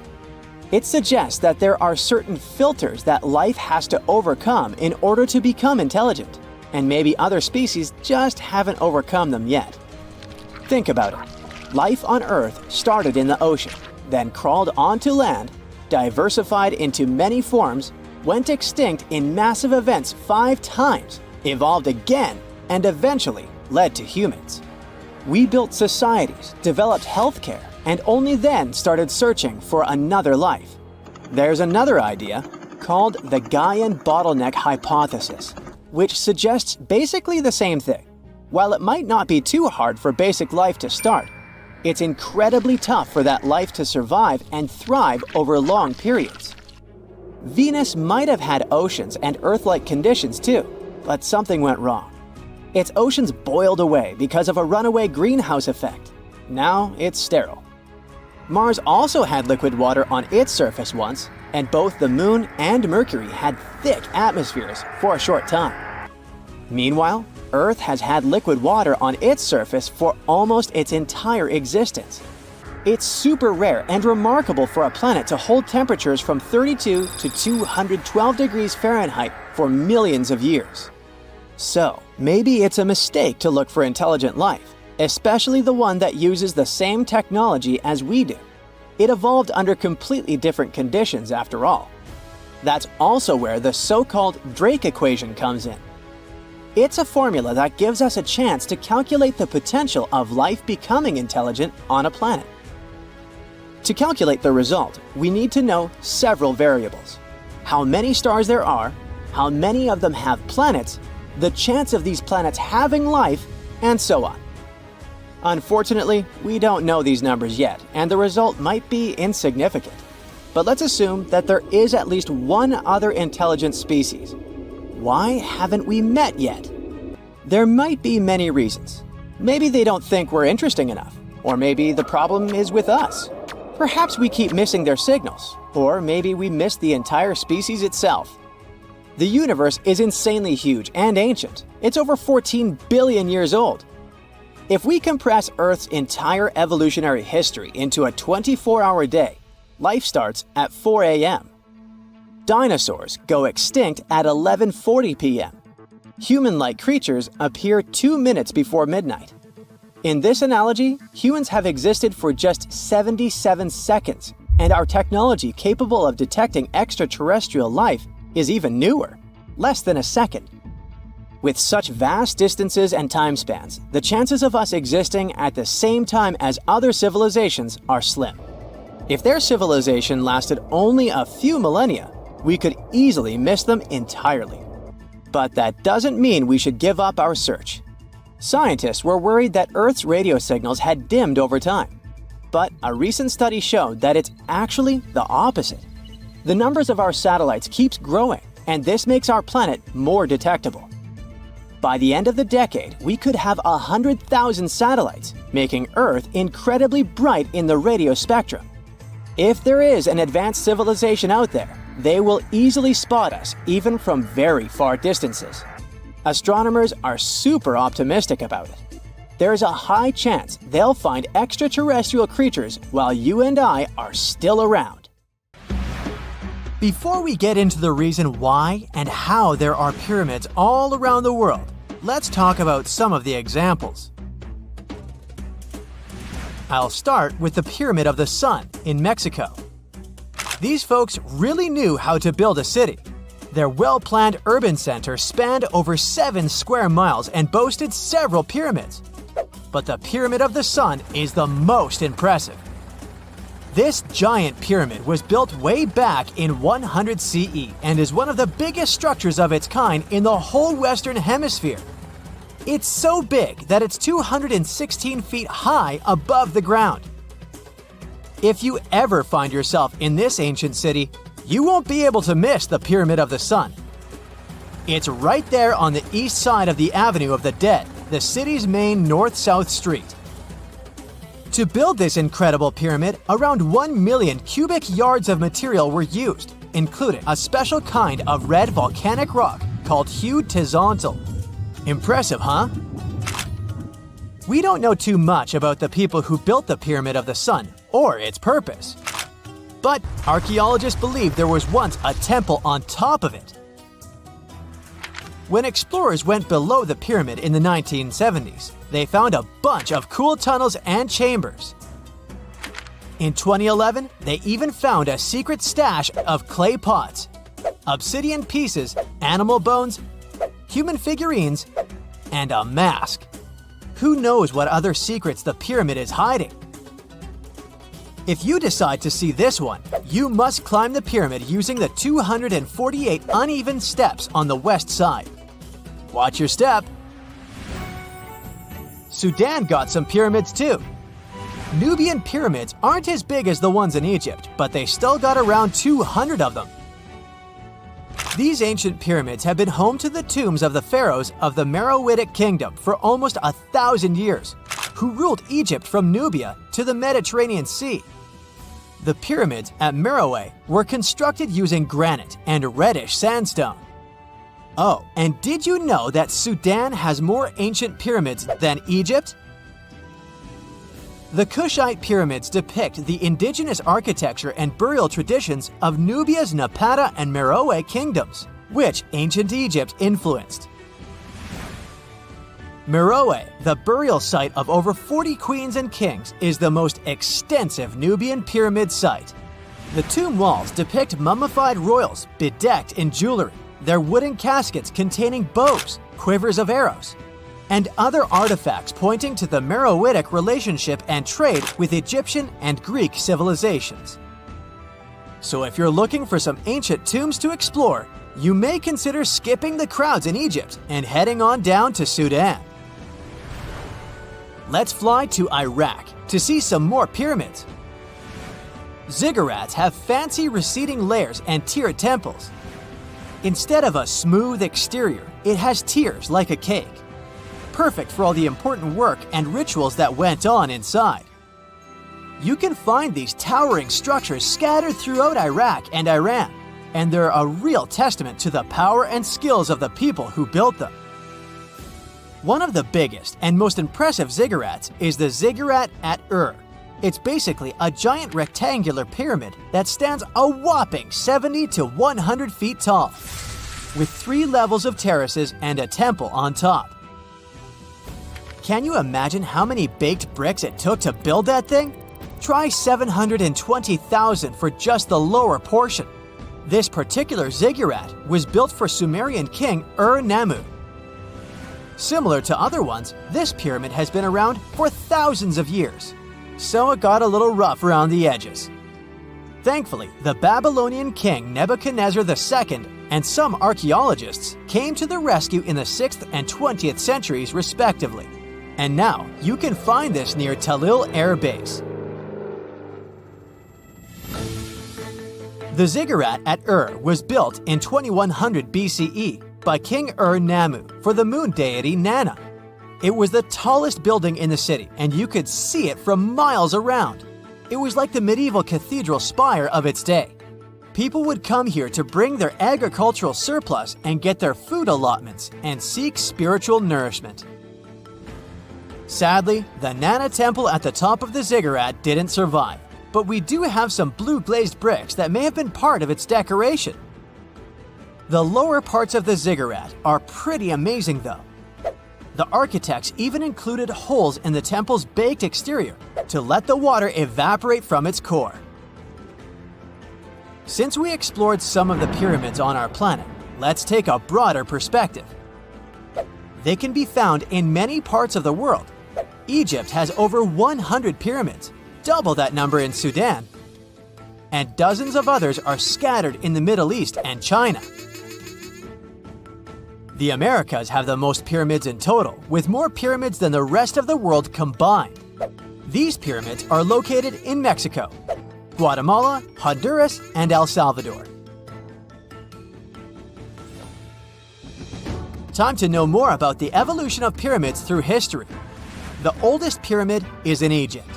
Speaker 4: It suggests that there are certain filters that life has to overcome in order to become intelligent, and maybe other species just haven't overcome them yet. Think about it. Life on Earth started in the ocean, then crawled onto land, diversified into many forms, went extinct in massive events 5 times, evolved again, and eventually led to humans. We built societies, developed healthcare, and only then started searching for another life. There's another idea called the Gaian bottleneck hypothesis, which suggests basically the same thing. While it might not be too hard for basic life to start, it's incredibly tough for that life to survive and thrive over long periods. Venus might have had oceans and Earth-like conditions too, but something went wrong. Its oceans boiled away because of a runaway greenhouse effect. Now it's sterile. Mars also had liquid water on its surface once, and both the Moon and Mercury had thick atmospheres for a short time. Meanwhile, Earth has had liquid water on its surface for almost its entire existence. It's super rare and remarkable for a planet to hold temperatures from 32 to 212 degrees Fahrenheit for millions of years. So, maybe it's a mistake to look for intelligent life, especially the one that uses the same technology as we do. It evolved under completely different conditions after all. That's also where the so-called Drake equation comes in. It's a formula that gives us a chance to calculate the potential of life becoming intelligent on a planet. To calculate the result, we need to know several variables: how many stars there are, how many of them have planets, the chance of these planets having life, and so on. Unfortunately, we don't know these numbers yet, and the result might be insignificant. But let's assume that there is at least one other intelligent species. Why haven't we met yet? There might be many reasons. Maybe they don't think we're interesting enough, or maybe the problem is with us. Perhaps we keep missing their signals, or maybe we miss the entire species itself. The universe is insanely huge and ancient. It's over 14 billion years old. If we compress Earth's entire evolutionary history into a 24-hour day, life starts at 4 a.m. Dinosaurs go extinct at 11:40 p.m. Human-like creatures appear 2 minutes before midnight. In this analogy, humans have existed for just 77 seconds, and our technology capable of detecting extraterrestrial life is even newer, less than a second. With such vast distances and time spans, the chances of us existing at the same time as other civilizations are slim. If their civilization lasted only a few millennia, we could easily miss them entirely. But that doesn't mean we should give up our search. Scientists were worried that Earth's radio signals had dimmed over time. But a recent study showed that it's actually the opposite. The numbers of our satellites keeps growing, and this makes our planet more detectable. By the end of the decade, we could have 100,000 satellites, making Earth incredibly bright in the radio spectrum. If there is an advanced civilization out there, they will easily spot us even from very far distances. Astronomers are super optimistic about it. There's a high chance they'll find extraterrestrial creatures while you and I are still around.
Speaker 3: Before we get into the reason why and how there are pyramids all around the world, let's talk about some of the examples. I'll start with the Pyramid of the Sun in Mexico. These folks really knew how to build a city. Their well-planned urban center spanned over 7 square miles and boasted several pyramids. But the Pyramid of the Sun is the most impressive. This giant pyramid was built way back in 100 CE and is one of the biggest structures of its kind in the whole Western Hemisphere. It's so big that it's 216 feet high above the ground. If you ever find yourself in this ancient city, you won't be able to miss the Pyramid of the Sun. It's right there on the east side of the Avenue of the Dead, the city's main north-south street. To build this incredible pyramid, around 1 million cubic yards of material were used, including a special kind of red volcanic rock called hued tizontle. Impressive, huh? We don't know too much about the people who built the Pyramid of the Sun or its purpose. But archaeologists believe there was once a temple on top of it. When explorers went below the pyramid in the 1970s, they found a bunch of cool tunnels and chambers. In 2011, they even found a secret stash of clay pots, obsidian pieces, animal bones, human figurines, and a mask. Who knows what other secrets the pyramid is hiding? If you decide to see this one, you must climb the pyramid using the 248 uneven steps on the west side. Watch your step. Sudan got some pyramids too. Nubian pyramids aren't as big as the ones in Egypt, but they still got around 200 of them. These ancient pyramids have been home to the tombs of the pharaohs of the Meroitic Kingdom for almost 1,000 years, who ruled Egypt from Nubia to the Mediterranean Sea. The pyramids at Meroe were constructed using granite and reddish sandstone. Oh, and did you know that Sudan has more ancient pyramids than Egypt? The Kushite pyramids depict the indigenous architecture and burial traditions of Nubia's Napata and Meroe kingdoms, which ancient Egypt influenced. Meroe, the burial site of over 40 queens and kings, is the most extensive Nubian pyramid site. The tomb walls depict mummified royals bedecked in jewelry, their wooden caskets containing bows, quivers of arrows, and other artifacts pointing to the Meroitic relationship and trade with Egyptian and Greek civilizations. So if you're looking for some ancient tombs to explore, you may consider skipping the crowds in Egypt and heading on down to Sudan. Let's fly to Iraq to see some more pyramids. Ziggurats have fancy receding layers and tiered temples. Instead of a smooth exterior, it has tiers like a cake. Perfect for all the important work and rituals that went on inside. You can find these towering structures scattered throughout Iraq and Iran, and they're a real testament to the power and skills of the people who built them. One of the biggest and most impressive ziggurats is the ziggurat at Ur. It's basically a giant rectangular pyramid that stands a whopping 70 to 100 feet tall, with 3 levels of terraces and a temple on top. Can you imagine how many baked bricks it took to build that thing? Try 720,000 for just the lower portion. This particular ziggurat was built for Sumerian king Ur-Nammu. Similar to other ones, this pyramid has been around for thousands of years, so it got a little rough around the edges. Thankfully, the Babylonian king Nebuchadnezzar II and some archaeologists came to the rescue in the 6th and 20th centuries respectively, and now you can find this near Talil Air Base. The ziggurat at Ur was built in 2100 BCE by King Ur-Nammu for the moon deity Nana. It was the tallest building in the city, and you could see it from miles around. It was like the medieval cathedral spire of its day. People would come here to bring their agricultural surplus and get their food allotments and seek spiritual nourishment. Sadly, the Nana temple at the top of the ziggurat didn't survive, but we do have some blue glazed bricks that may have been part of its decoration. The lower parts of the ziggurat are pretty amazing though. The architects even included holes in the temple's baked exterior to let the water evaporate from its core. Since we explored some of the pyramids on our planet, let's take a broader perspective. They can be found in many parts of the world. Egypt has over 100 pyramids, double that number in Sudan, and dozens of others are scattered in the Middle East and China. The Americas have the most pyramids in total, with more pyramids than the rest of the world combined. These pyramids are located in Mexico, Guatemala, Honduras, and El Salvador. Time to know more about the evolution of pyramids through history. The oldest pyramid is in Egypt.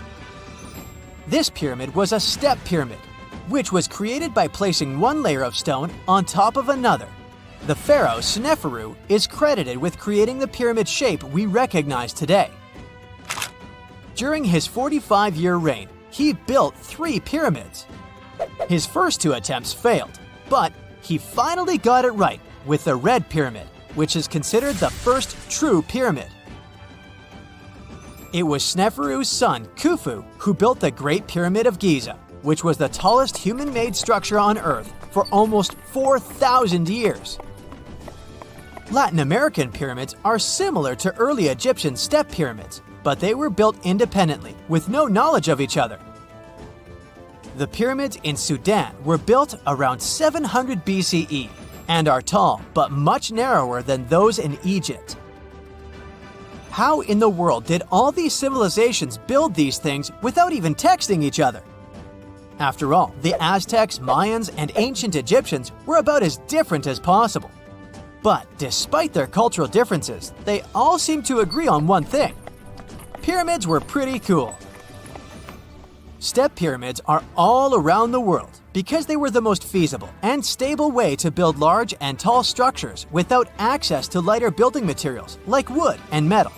Speaker 3: This pyramid was a step pyramid, which was created by placing one layer of stone on top of another. The pharaoh Sneferu is credited with creating the pyramid shape we recognize today. During his 45-year reign, he built 3 pyramids. His first 2 attempts failed, but he finally got it right with the Red Pyramid, which is considered the first true pyramid. It was Sneferu's son, Khufu, who built the Great Pyramid of Giza, which was the tallest human-made structure on Earth for almost 4,000 years. Latin American pyramids are similar to early Egyptian step pyramids, but they were built independently with no knowledge of each other. The pyramids in Sudan were built around 700 BCE and are tall but much narrower than those in Egypt. How in the world did all these civilizations build these things without even texting each other? After all, the Aztecs, Mayans, and ancient Egyptians were about as different as possible. But despite their cultural differences, they all seem to agree on one thing. Pyramids were pretty cool. Step pyramids are all around the world because they were the most feasible and stable way to build large and tall structures without access to lighter building materials like wood and metal.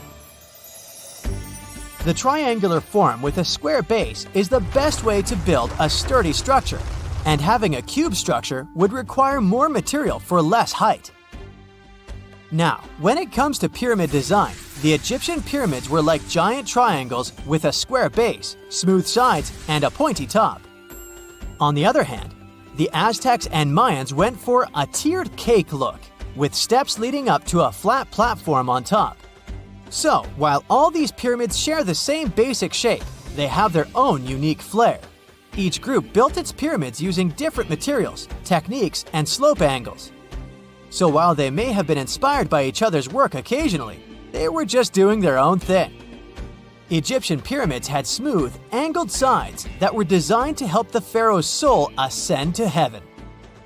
Speaker 3: The triangular form with a square base is the best way to build a sturdy structure, and having a cube structure would require more material for less height. Now, when it comes to pyramid design, the Egyptian pyramids were like giant triangles with a square base, smooth sides, and a pointy top. On the other hand, the Aztecs and Mayans went for a tiered cake look, with steps leading up to a flat platform on top. So, while all these pyramids share the same basic shape, they have their own unique flair. Each group built its pyramids using different materials, techniques, and slope angles. So while they may have been inspired by each other's work occasionally, they were just doing their own thing. Egyptian pyramids had smooth, angled sides that were designed to help the pharaoh's soul ascend to heaven.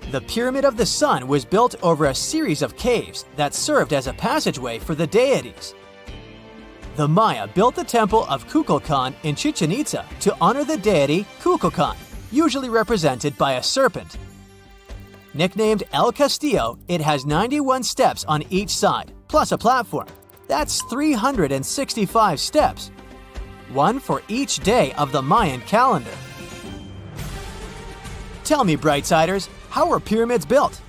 Speaker 3: The Pyramid of the Sun was built over a series of caves that served as a passageway for the deities. The Maya built the temple of Kukulkan in Chichen Itza to honor the deity Kukulkan, usually represented by a serpent. Nicknamed El Castillo, it has 91 steps on each side, plus a platform. That's 365 steps, one for each day of the Mayan calendar. Tell me, Brightsiders, how were pyramids built?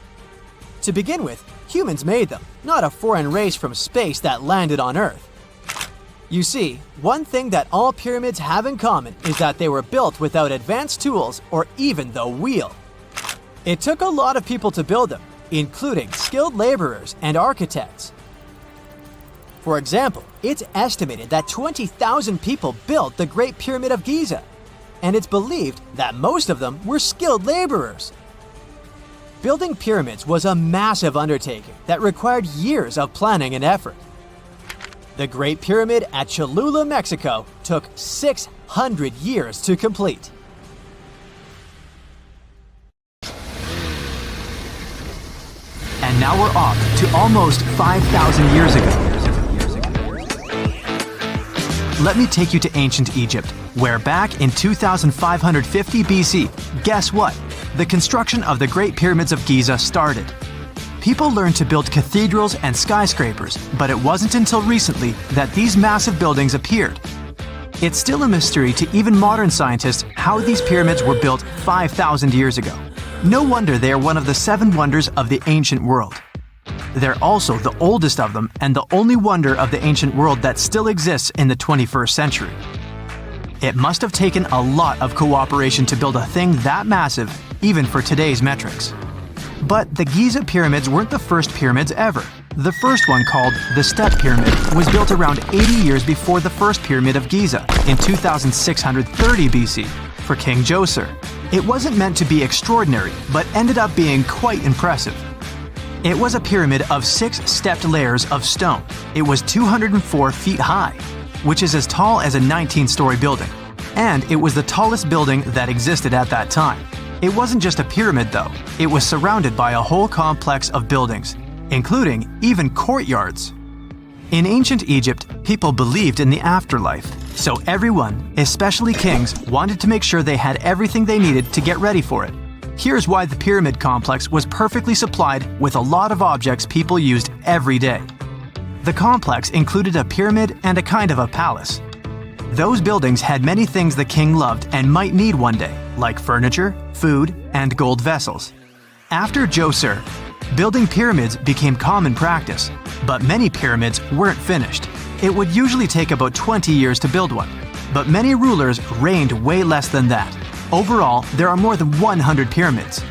Speaker 3: To begin with, humans made them, not a foreign race from space that landed on Earth. You see, one thing that all pyramids have in common is that they were built without advanced tools or even the wheel. It took a lot of people to build them, including skilled laborers and architects.
Speaker 5: For example, it's estimated that 20,000 people built the Great Pyramid of Giza, and it's believed that most of them were skilled laborers. Building pyramids was a massive undertaking that required years of planning and effort. The Great Pyramid at Cholula, Mexico, took 600 years to complete.
Speaker 3: And now we're off to almost 5,000 years ago. Let me take you to ancient Egypt, where back in 2550 BC, guess what? The construction of the Great Pyramids of Giza started. People learned to build cathedrals and skyscrapers, but it wasn't until recently that these massive buildings appeared. It's still a mystery to even modern scientists how these pyramids were built 5,000 years ago. No wonder they are one of the 7 wonders of the ancient world. They're also the oldest of them and the only wonder of the ancient world that still exists in the 21st century. It must have taken a lot of cooperation to build a thing that massive, even for today's metrics. But the Giza pyramids weren't the first pyramids ever. The first one, called the Step Pyramid, was built around 80 years before the first Pyramid of Giza in 2630 BC for King Djoser. It wasn't meant to be extraordinary, but ended up being quite impressive. It was a pyramid of 6 stepped layers of stone. It was 204 feet high, which is as tall as a 19-story building. And it was the tallest building that existed at that time. It wasn't just a pyramid though, it was surrounded by a whole complex of buildings, including even courtyards. In ancient Egypt, people believed in the afterlife, so everyone, especially kings, wanted to make sure they had everything they needed to get ready for it. Here's why the pyramid complex was perfectly supplied with a lot of objects people used every day. The complex included a pyramid and a kind of a palace. Those buildings had many things the king loved and might need one day, like furniture, food, and gold vessels. After Djoser, building pyramids became common practice, but many pyramids weren't finished. It would usually take about 20 years to build one, but many rulers reigned way less than that. Overall, there are more than 100 pyramids.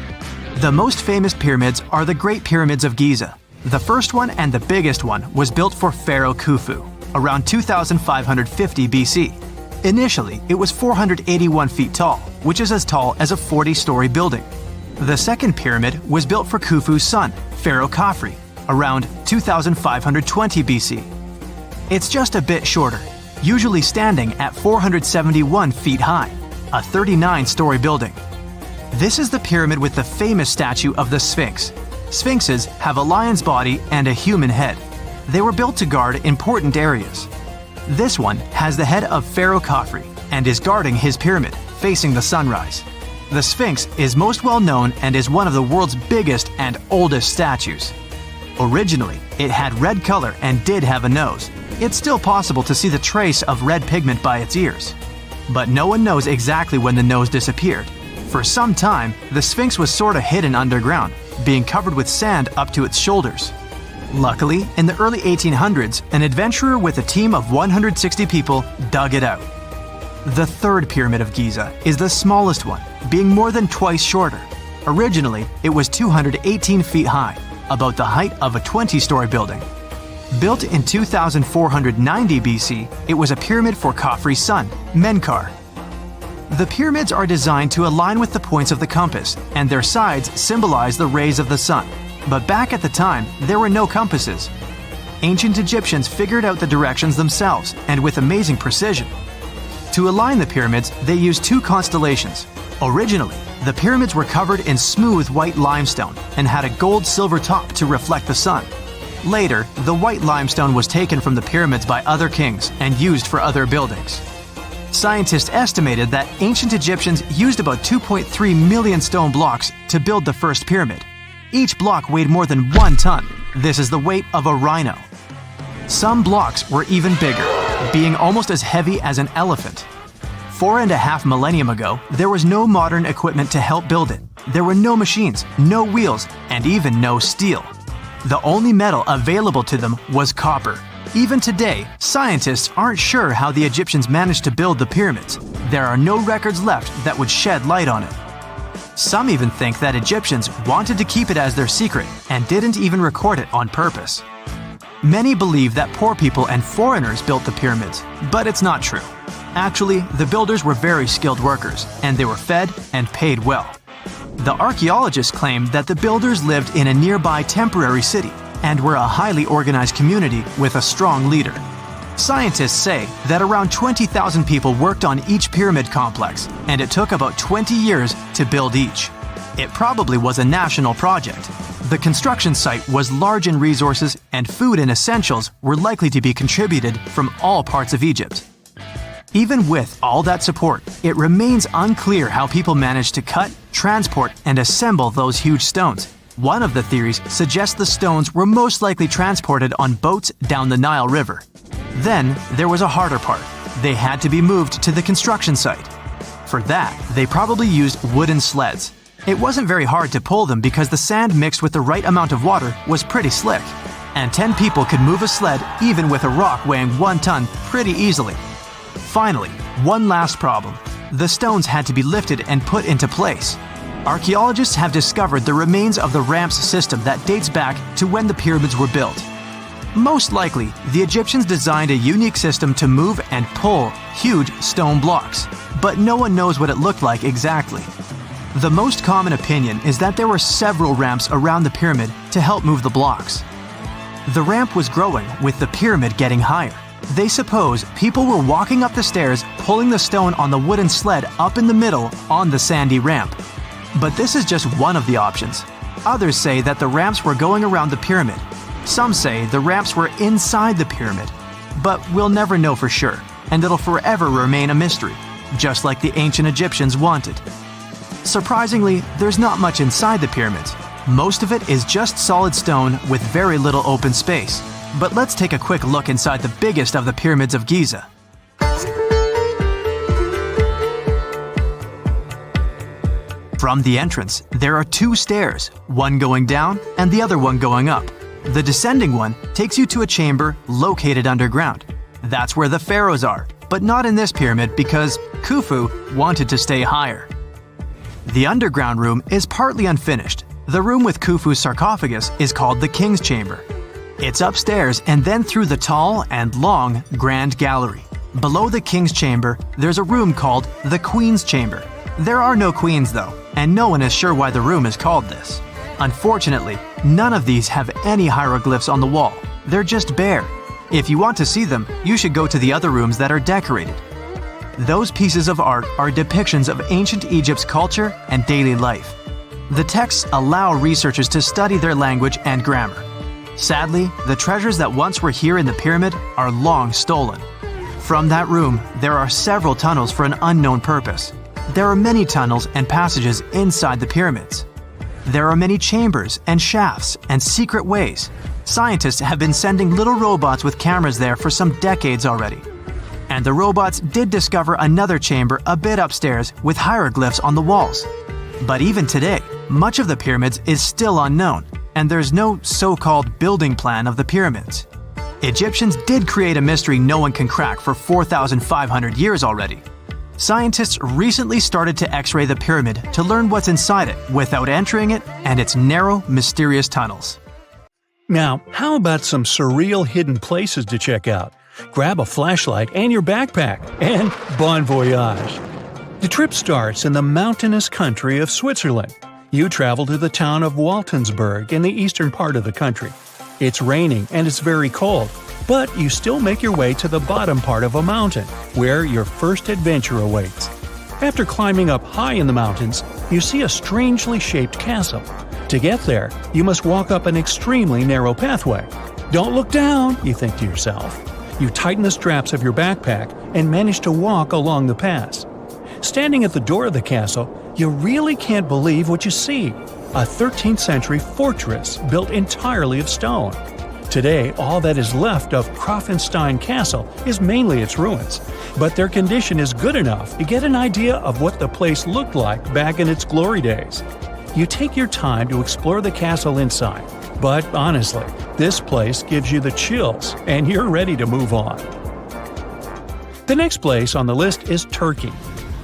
Speaker 3: The most famous pyramids are the Great Pyramids of Giza. The first one and the biggest one was built for Pharaoh Khufu, around 2550 BC. Initially, it was 481 feet tall, which is as tall as a 40-story building. The second pyramid was built for Khufu's son, Pharaoh Khafre, around 2520 BC. It's just a bit shorter, usually standing at 471 feet high, a 39-story building. This is the pyramid with the famous statue of the Sphinx. Sphinxes have a lion's body and a human head. They were built to guard important areas. This one has the head of Pharaoh Khafre and is guarding his pyramid, facing the sunrise. The Sphinx is most well known and is one of the world's biggest and oldest statues. Originally, it had red color and did have a nose. It's still possible to see the trace of red pigment by its ears. But no one knows exactly when the nose disappeared. For some time, the Sphinx was sorta hidden underground, being covered with sand up to its shoulders. Luckily, in the early 1800s, an adventurer with a team of 160 people dug it out. The third Pyramid of Giza is the smallest one, being more than twice shorter. Originally, it was 218 feet high, about the height of a 20-story building. Built in 2490 BC, it was a pyramid for Khafre's son, Menkaure. The pyramids are designed to align with the points of the compass, and their sides symbolize the rays of the sun. But back at the time, there were no compasses. Ancient Egyptians figured out the directions themselves, and with amazing precision. To align the pyramids, they used 2 constellations. Originally, the pyramids were covered in smooth white limestone and had a gold-silver top to reflect the sun. Later, the white limestone was taken from the pyramids by other kings and used for other buildings. Scientists estimated that ancient Egyptians used about 2.3 million stone blocks to build the first pyramid. Each block weighed more than 1 ton. This is the weight of a rhino. Some blocks were even bigger, being almost as heavy as an elephant. 4.5 millennium ago, there was no modern equipment to help build it. There were no machines, no wheels, and even no steel. The only metal available to them was copper. Even today, scientists aren't sure how the Egyptians managed to build the pyramids. There are no records left that would shed light on it. Some even think that Egyptians wanted to keep it as their secret and didn't even record it on purpose. Many believe that poor people and foreigners built the pyramids, but it's not true. Actually, the builders were very skilled workers, and they were fed and paid well. The archaeologists claim that the builders lived in a nearby temporary city and were a highly organized community with a strong leader. Scientists say that around 20,000 people worked on each pyramid complex, and it took about 20 years to build each. It probably was a national project. The construction site was large in resources, and food and essentials were likely to be contributed from all parts of Egypt. Even with all that support, it remains unclear how people managed to cut, transport, and assemble those huge stones. One of the theories suggests the stones were most likely transported on boats down the Nile River. Then, there was a harder part. They had to be moved to the construction site. For that, they probably used wooden sleds. It wasn't very hard to pull them because the sand mixed with the right amount of water was pretty slick. And 10 people could move a sled even with a rock weighing 1 ton pretty easily. Finally, one last problem. The stones had to be lifted and put into place. Archaeologists have discovered the remains of the ramps system that dates back to when the pyramids were built. Most likely, the Egyptians designed a unique system to move and pull huge stone blocks, but no one knows what it looked like exactly. The most common opinion is that there were several ramps around the pyramid to help move the blocks. The ramp was growing with the pyramid getting higher. They suppose people were walking up the stairs, pulling the stone on the wooden sled up in the middle on the sandy ramp. But this is just one of the options. Others say that the ramps were going around the pyramid. Some say the ramps were inside the pyramid. But we'll never know for sure, and it'll forever remain a mystery, just like the ancient Egyptians wanted. Surprisingly, there's not much inside the pyramids. Most of it is just solid stone with very little open space. But let's take a quick look inside the biggest of the pyramids of Giza. From the entrance, there are 2 stairs, one going down and the other one going up. The descending one takes you to a chamber located underground. That's where the pharaohs are, but not in this pyramid because Khufu wanted to stay higher. The underground room is partly unfinished. The room with Khufu's sarcophagus is called the King's Chamber. It's upstairs and then through the tall and long Grand Gallery. Below the King's Chamber, there's a room called the Queen's Chamber. There are no queens though, and no one is sure why the room is called this. Unfortunately, none of these have any hieroglyphs on the wall. They're just bare. If you want to see them, you should go to the other rooms that are decorated. Those pieces of art are depictions of ancient Egypt's culture and daily life. The texts allow researchers to study their language and grammar. Sadly, the treasures that once were here in the pyramid are long stolen. From that room, there are several tunnels for an unknown purpose. There are many tunnels and passages inside the pyramids. There are many chambers and shafts and secret ways. Scientists have been sending little robots with cameras there for some decades already. And the robots did discover another chamber a bit upstairs with hieroglyphs on the walls. But even today, much of the pyramids is still unknown, and there's no so-called building plan of the pyramids. Egyptians did create a mystery no one can crack for 4,500 years already. Scientists recently started to X-ray the pyramid to learn what's inside it without entering it and its narrow, mysterious tunnels.
Speaker 1: Now, how about some surreal hidden places to check out? Grab a flashlight and your backpack, and bon voyage! The trip starts in the mountainous country of Switzerland. You travel to the town of Waltensburg in the eastern part of the country. It's raining and it's very cold, but you still make your way to the bottom part of a mountain, where your first adventure awaits. After climbing up high in the mountains, you see a strangely shaped castle. To get there, you must walk up an extremely narrow pathway. Don't look down, you think to yourself. You tighten the straps of your backpack and manage to walk along the pass. Standing at the door of the castle, you really can't believe what you see. A 13th century fortress built entirely of stone. Today, all that is left of Krafenstein Castle is mainly its ruins, but their condition is good enough to get an idea of what the place looked like back in its glory days. You take your time to explore the castle inside, but honestly, this place gives you the chills and you're ready to move on. The next place on the list is Turkey.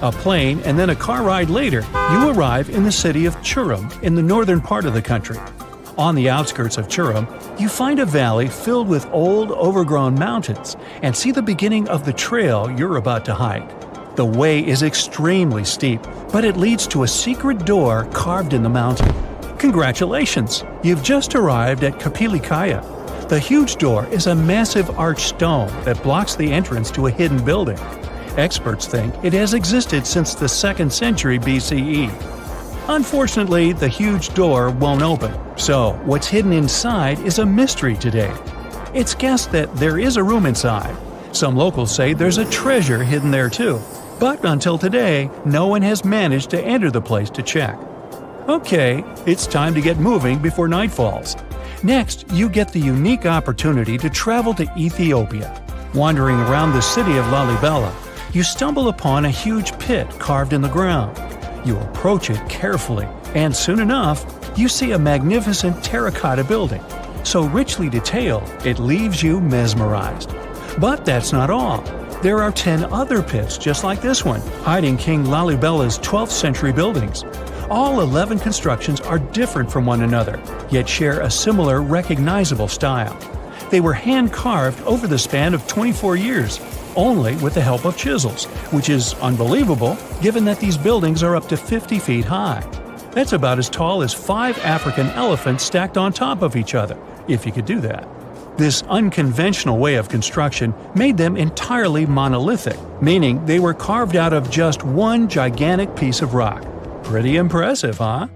Speaker 1: A plane and then a car ride later, you arrive in the city of Churum in the northern part of the country. On the outskirts of Churum, you find a valley filled with old, overgrown mountains and see the beginning of the trail you're about to hike. The way is extremely steep, but it leads to a secret door carved in the mountain. Congratulations! You've just arrived at Kapilikaya. The huge door is a massive arched stone that blocks the entrance to a hidden building. Experts think it has existed since the 2nd century BCE. Unfortunately, the huge door won't open, so what's hidden inside is a mystery today. It's guessed that there is a room inside. Some locals say there's a treasure hidden there too, but until today, no one has managed to enter the place to check. Okay, it's time to get moving before night falls. Next, you get the unique opportunity to travel to Ethiopia. Wandering around the city of Lalibela, you stumble upon a huge pit carved in the ground. You approach it carefully, and soon enough, you see a magnificent terracotta building, so richly detailed it leaves you mesmerized. But that's not all. There are 10 other pits just like this one, hiding King Lalibela's 12th century buildings. All 11 constructions are different from one another, yet share a similar recognizable style. They were hand-carved over the span of 24 years, only with the help of chisels, which is unbelievable given that these buildings are up to 50 feet high. That's about as tall as 5 African elephants stacked on top of each other, if you could do that. This unconventional way of construction made them entirely monolithic, meaning they were carved out of just one gigantic piece of rock. Pretty impressive, huh?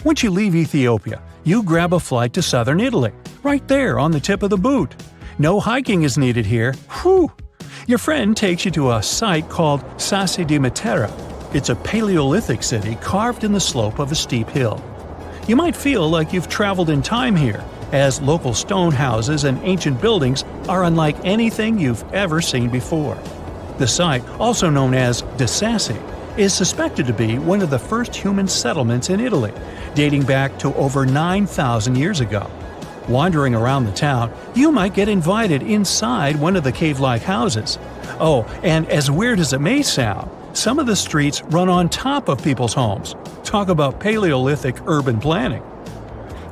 Speaker 1: Once you leave Ethiopia, you grab a flight to southern Italy, right there on the tip of the boot. No hiking is needed here. Whew! Your friend takes you to a site called Sassi di Matera. It's a Paleolithic city carved in the slope of a steep hill. You might feel like you've traveled in time here, as local stone houses and ancient buildings are unlike anything you've ever seen before. The site, also known as De Sassi, is suspected to be one of the first human settlements in Italy, dating back to over 9,000 years ago. Wandering around the town, you might get invited inside one of the cave-like houses. Oh, and as weird as it may sound, some of the streets run on top of people's homes. Talk about Paleolithic urban planning.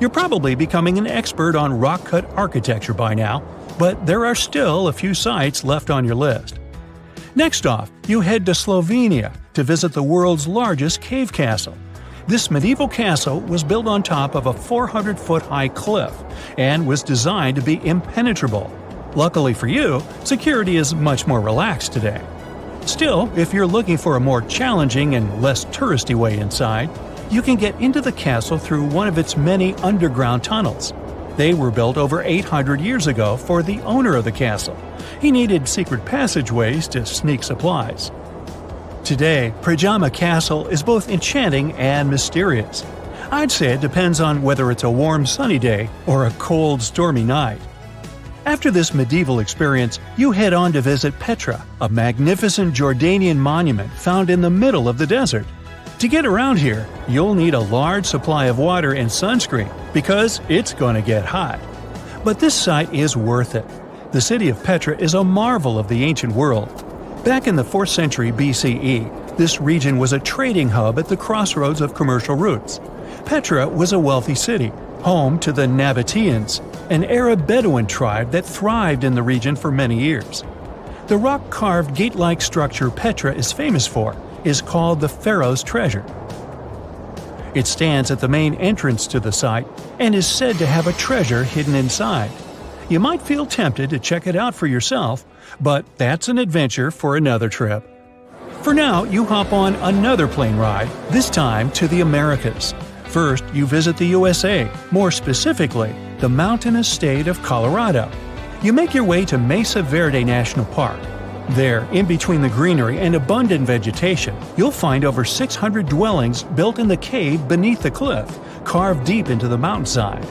Speaker 1: You're probably becoming an expert on rock-cut architecture by now, but there are still a few sites left on your list. Next off, you head to Slovenia to visit the world's largest cave castle. This medieval castle was built on top of a 400-foot-high cliff and was designed to be impenetrable. Luckily for you, security is much more relaxed today. Still, if you're looking for a more challenging and less touristy way inside, you can get into the castle through one of its many underground tunnels. They were built over 800 years ago for the owner of the castle. He needed secret passageways to sneak supplies. Today, Prajama Castle is both enchanting and mysterious. I'd say it depends on whether it's a warm sunny day or a cold stormy night. After this medieval experience, you head on to visit Petra, a magnificent Jordanian monument found in the middle of the desert. To get around here, you'll need a large supply of water and sunscreen because it's going to get hot. But this site is worth it. The city of Petra is a marvel of the ancient world. Back in the 4th century BCE, this region was a trading hub at the crossroads of commercial routes. Petra was a wealthy city, home to the Nabateans, an Arab Bedouin tribe that thrived in the region for many years. The rock-carved gate-like structure Petra is famous for is called the Pharaoh's Treasure. It stands at the main entrance to the site and is said to have a treasure hidden inside. You might feel tempted to check it out for yourself, but that's an adventure for another trip. For now, you hop on another plane ride, this time to the Americas. First, you visit the USA, more specifically, the mountainous state of Colorado. You make your way to Mesa Verde National Park. There, in between the greenery and abundant vegetation, you'll find over 600 dwellings built in the cave beneath the cliff, carved deep into the mountainside.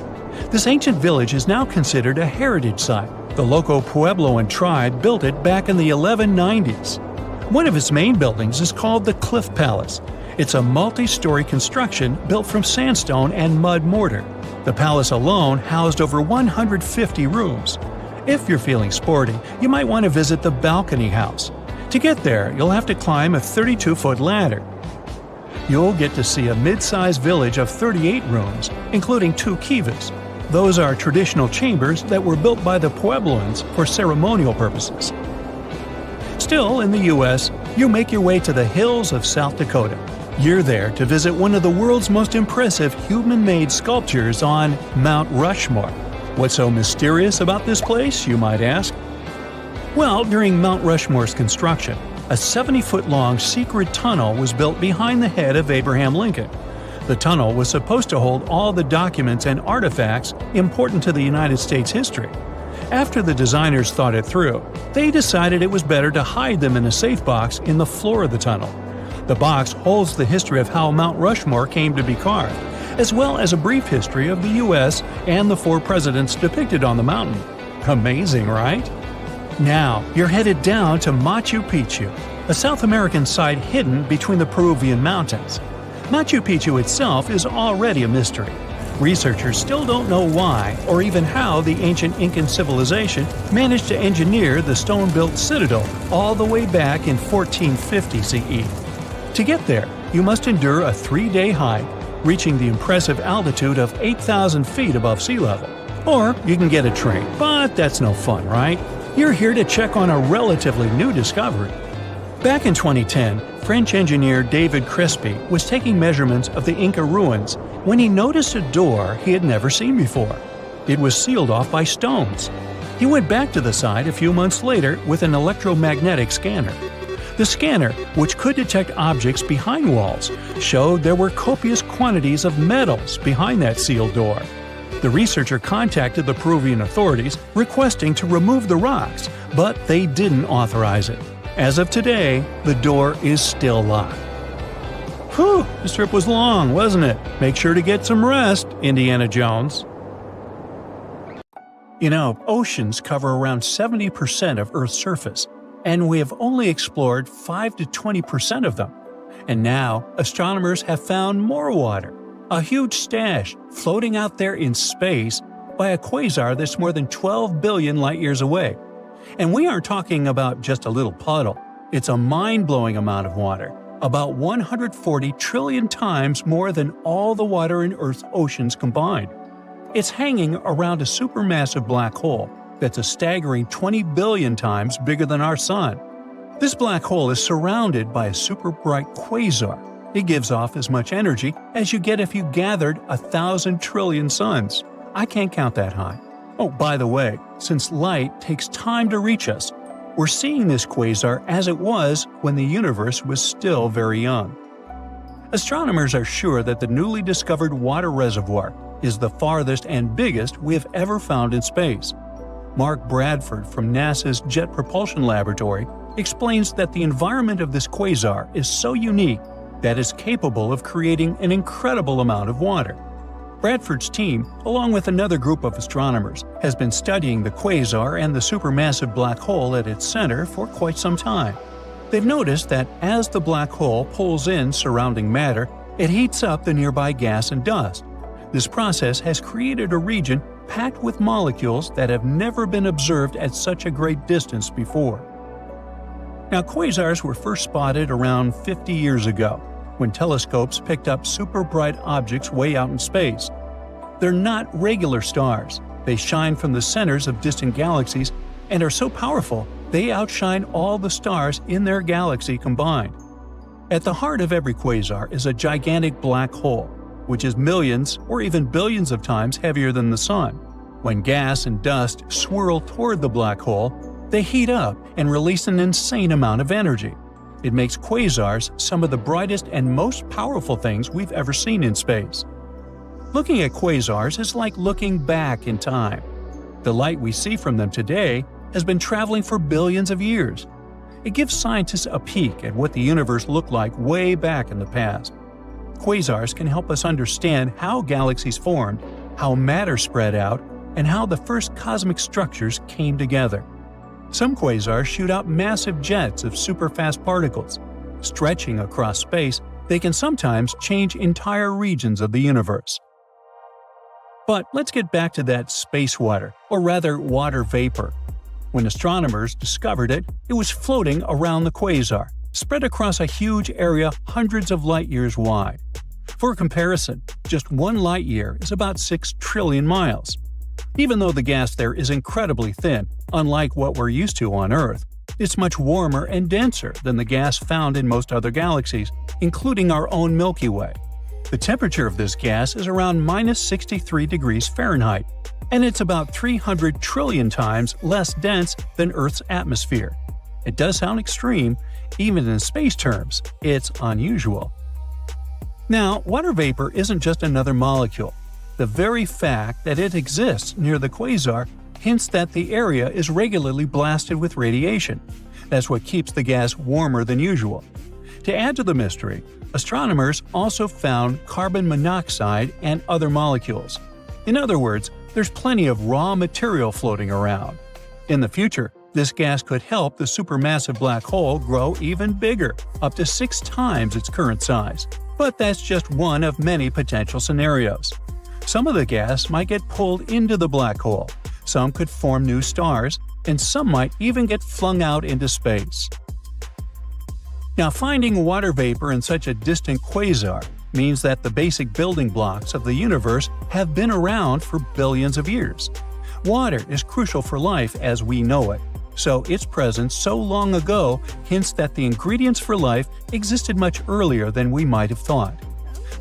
Speaker 1: This ancient village is now considered a heritage site. The local Puebloan tribe built it back in the 1190s. One of its main buildings is called the Cliff Palace. It's a multi-story construction built from sandstone and mud mortar. The palace alone housed over 150 rooms. If you're feeling sporty, you might want to visit the Balcony House. To get there, you'll have to climb a 32-foot ladder. You'll get to see a mid-sized village of 38 rooms, including 2 kivas. Those are traditional chambers that were built by the Puebloans for ceremonial purposes. Still, in the U.S., you make your way to the hills of South Dakota. You're there to visit one of the world's most impressive human-made sculptures on Mount Rushmore. What's so mysterious about this place, you might ask? Well, during Mount Rushmore's construction, a 70-foot-long secret tunnel was built behind the head of Abraham Lincoln. The tunnel was supposed to hold all the documents and artifacts important to the United States history. After the designers thought it through, they decided it was better to hide them in a safe box in the floor of the tunnel. The box holds the history of how Mount Rushmore came to be carved, as well as a brief history of the U.S. and the 4 presidents depicted on the mountain. Amazing, right? Now, you're headed down to Machu Picchu, a South American site hidden between the Peruvian mountains. Machu Picchu itself is already a mystery. Researchers still don't know why or even how the ancient Incan civilization managed to engineer the stone-built citadel all the way back in 1450 CE. To get there, you must endure a 3-day hike, reaching the impressive altitude of 8,000 feet above sea level. Or you can get a train, but that's no fun, right? You're here to check on a relatively new discovery. Back in 2010, French engineer David Crespi was taking measurements of the Inca ruins when he noticed a door he had never seen before. It was sealed off by stones. He went back to the site a few months later with an electromagnetic scanner. The scanner, which could detect objects behind walls, showed there were copious quantities of metals behind that sealed door. The researcher contacted the Peruvian authorities requesting to remove the rocks, but they didn't authorize it. As of today, the door is still locked. Whew, this trip was long, wasn't it? Make sure to get some rest, Indiana Jones. You know, oceans cover around 70% of Earth's surface, and we have only explored 5 to 20% of them. And now, astronomers have found more water. A huge stash floating out there in space by a quasar that's more than 12 billion light-years away. And we aren't talking about just a little puddle. It's a mind-blowing amount of water, about 140 trillion times more than all the water in Earth's oceans combined. It's hanging around a supermassive black hole that's a staggering 20 billion times bigger than our Sun. This black hole is surrounded by a super bright quasar. It gives off as much energy as you get if you gathered 1,000 trillion suns. I can't count that high. Oh, by the way, since light takes time to reach us, we're seeing this quasar as it was when the universe was still very young. Astronomers are sure that the newly discovered water reservoir is the farthest and biggest we have ever found in space. Mark Bradford from NASA's Jet Propulsion Laboratory explains that the environment of this quasar is so unique that is capable of creating an incredible amount of water. Bradford's team, along with another group of astronomers, has been studying the quasar and the supermassive black hole at its center for quite some time. They've noticed that as the black hole pulls in surrounding matter, it heats up the nearby gas and dust. This process has created a region packed with molecules that have never been observed at such a great distance before. Now, quasars were first spotted around 50 years ago, when telescopes picked up super bright objects way out in space. They're not regular stars. They shine from the centers of distant galaxies and are so powerful they outshine all the stars in their galaxy combined. At the heart of every quasar is a gigantic black hole, which is millions or even billions of times heavier than the Sun. When gas and dust swirl toward the black hole, they heat up and release an insane amount of energy. It makes quasars some of the brightest and most powerful things we've ever seen in space. Looking at quasars is like looking back in time. The light we see from them today has been traveling for billions of years. It gives scientists a peek at what the universe looked like way back in the past. Quasars can help us understand how galaxies formed, how matter spread out, and how the first cosmic structures came together. Some quasars shoot out massive jets of superfast particles. Stretching across space, they can sometimes change entire regions of the universe. But let's get back to that space water, or rather water vapor. When astronomers discovered it, it was floating around the quasar, spread across a huge area hundreds of light years wide. For comparison, just 1 light year is about 6 trillion miles. Even though the gas there is incredibly thin, unlike what we're used to on Earth, it's much warmer and denser than the gas found in most other galaxies, including our own Milky Way. The temperature of this gas is around -63 degrees Fahrenheit, and it's about 300 trillion times less dense than Earth's atmosphere. It does sound extreme, even in space terms, it's unusual. Now, water vapor isn't just another molecule. The very fact that it exists near the quasar hints that the area is regularly blasted with radiation. That's what keeps the gas warmer than usual. To add to the mystery, astronomers also found carbon monoxide and other molecules. In other words, there's plenty of raw material floating around. In the future, this gas could help the supermassive black hole grow even bigger, up to 6 times its current size. But that's just one of many potential scenarios. Some of the gas might get pulled into the black hole, some could form new stars, and some might even get flung out into space. Now, finding water vapor in such a distant quasar means that the basic building blocks of the universe have been around for billions of years. Water is crucial for life as we know it, so its presence so long ago hints that the ingredients for life existed much earlier than we might have thought.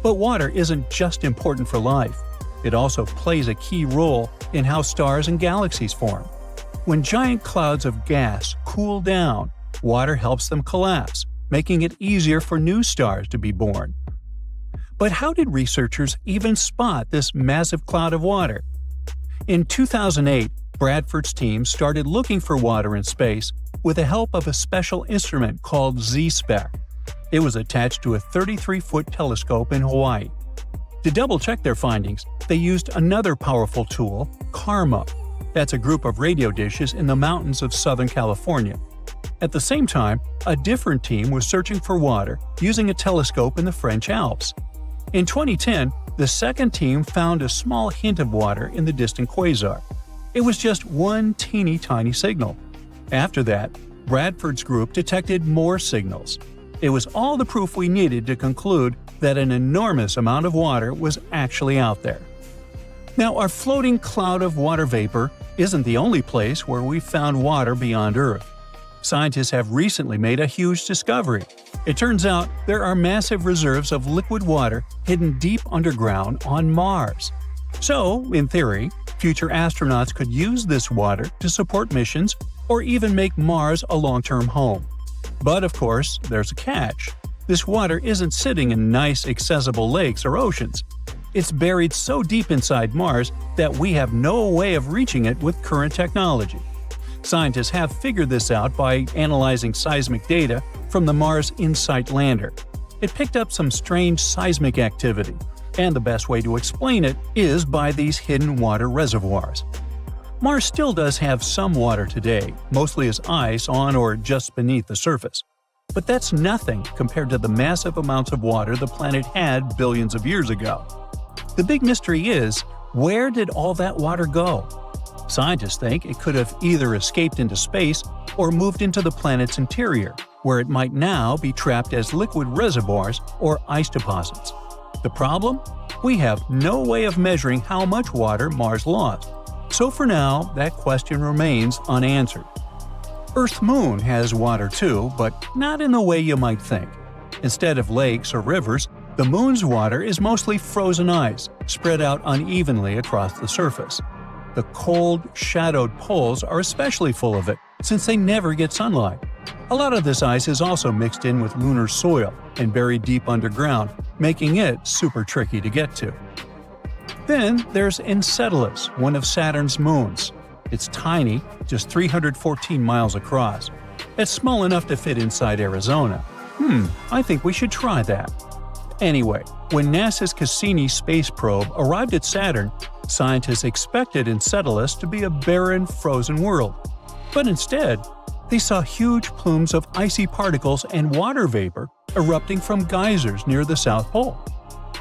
Speaker 1: But water isn't just important for life. It also plays a key role in how stars and galaxies form. When giant clouds of gas cool down, water helps them collapse, making it easier for new stars to be born. But how did researchers even spot this massive cloud of water? In 2008, Bradford's team started looking for water in space with the help of a special instrument called Z-Spec. It was attached to a 33-foot telescope in Hawaii. To double-check their findings, they used another powerful tool, CARMA. That's a group of radio dishes in the mountains of Southern California. At the same time, a different team was searching for water using a telescope in the French Alps. In 2010, the second team found a small hint of water in the distant quasar. It was just one teeny-tiny signal. After that, Bradford's group detected more signals. It was all the proof we needed to conclude that an enormous amount of water was actually out there. Now, our floating cloud of water vapor isn't the only place where we've found water beyond Earth. Scientists have recently made a huge discovery. It turns out there are massive reserves of liquid water hidden deep underground on Mars. So, in theory, future astronauts could use this water to support missions or even make Mars a long-term home. But of course, there's a catch. This water isn't sitting in nice, accessible lakes or oceans. It's buried so deep inside Mars that we have no way of reaching it with current technology. Scientists have figured this out by analyzing seismic data from the Mars InSight lander. It picked up some strange seismic activity, and the best way to explain it is by these hidden water reservoirs. Mars still does have some water today, mostly as ice on or just beneath the surface. But that's nothing compared to the massive amounts of water the planet had billions of years ago. The big mystery is, where did all that water go? Scientists think it could have either escaped into space or moved into the planet's interior, where it might now be trapped as liquid reservoirs or ice deposits. The problem? We have no way of measuring how much water Mars lost. So for now, that question remains unanswered. Earth's moon has water too, but not in the way you might think. Instead of lakes or rivers, the moon's water is mostly frozen ice, spread out unevenly across the surface. The cold, shadowed poles are especially full of it, since they never get sunlight. A lot of this ice is also mixed in with lunar soil and buried deep underground, making it super tricky to get to. Then there's Enceladus, one of Saturn's moons. It's tiny, just 314 miles across. It's small enough to fit inside Arizona. I think we should try that. Anyway, when NASA's Cassini space probe arrived at Saturn, scientists expected Enceladus to be a barren, frozen world. But instead, they saw huge plumes of icy particles and water vapor erupting from geysers near the South Pole.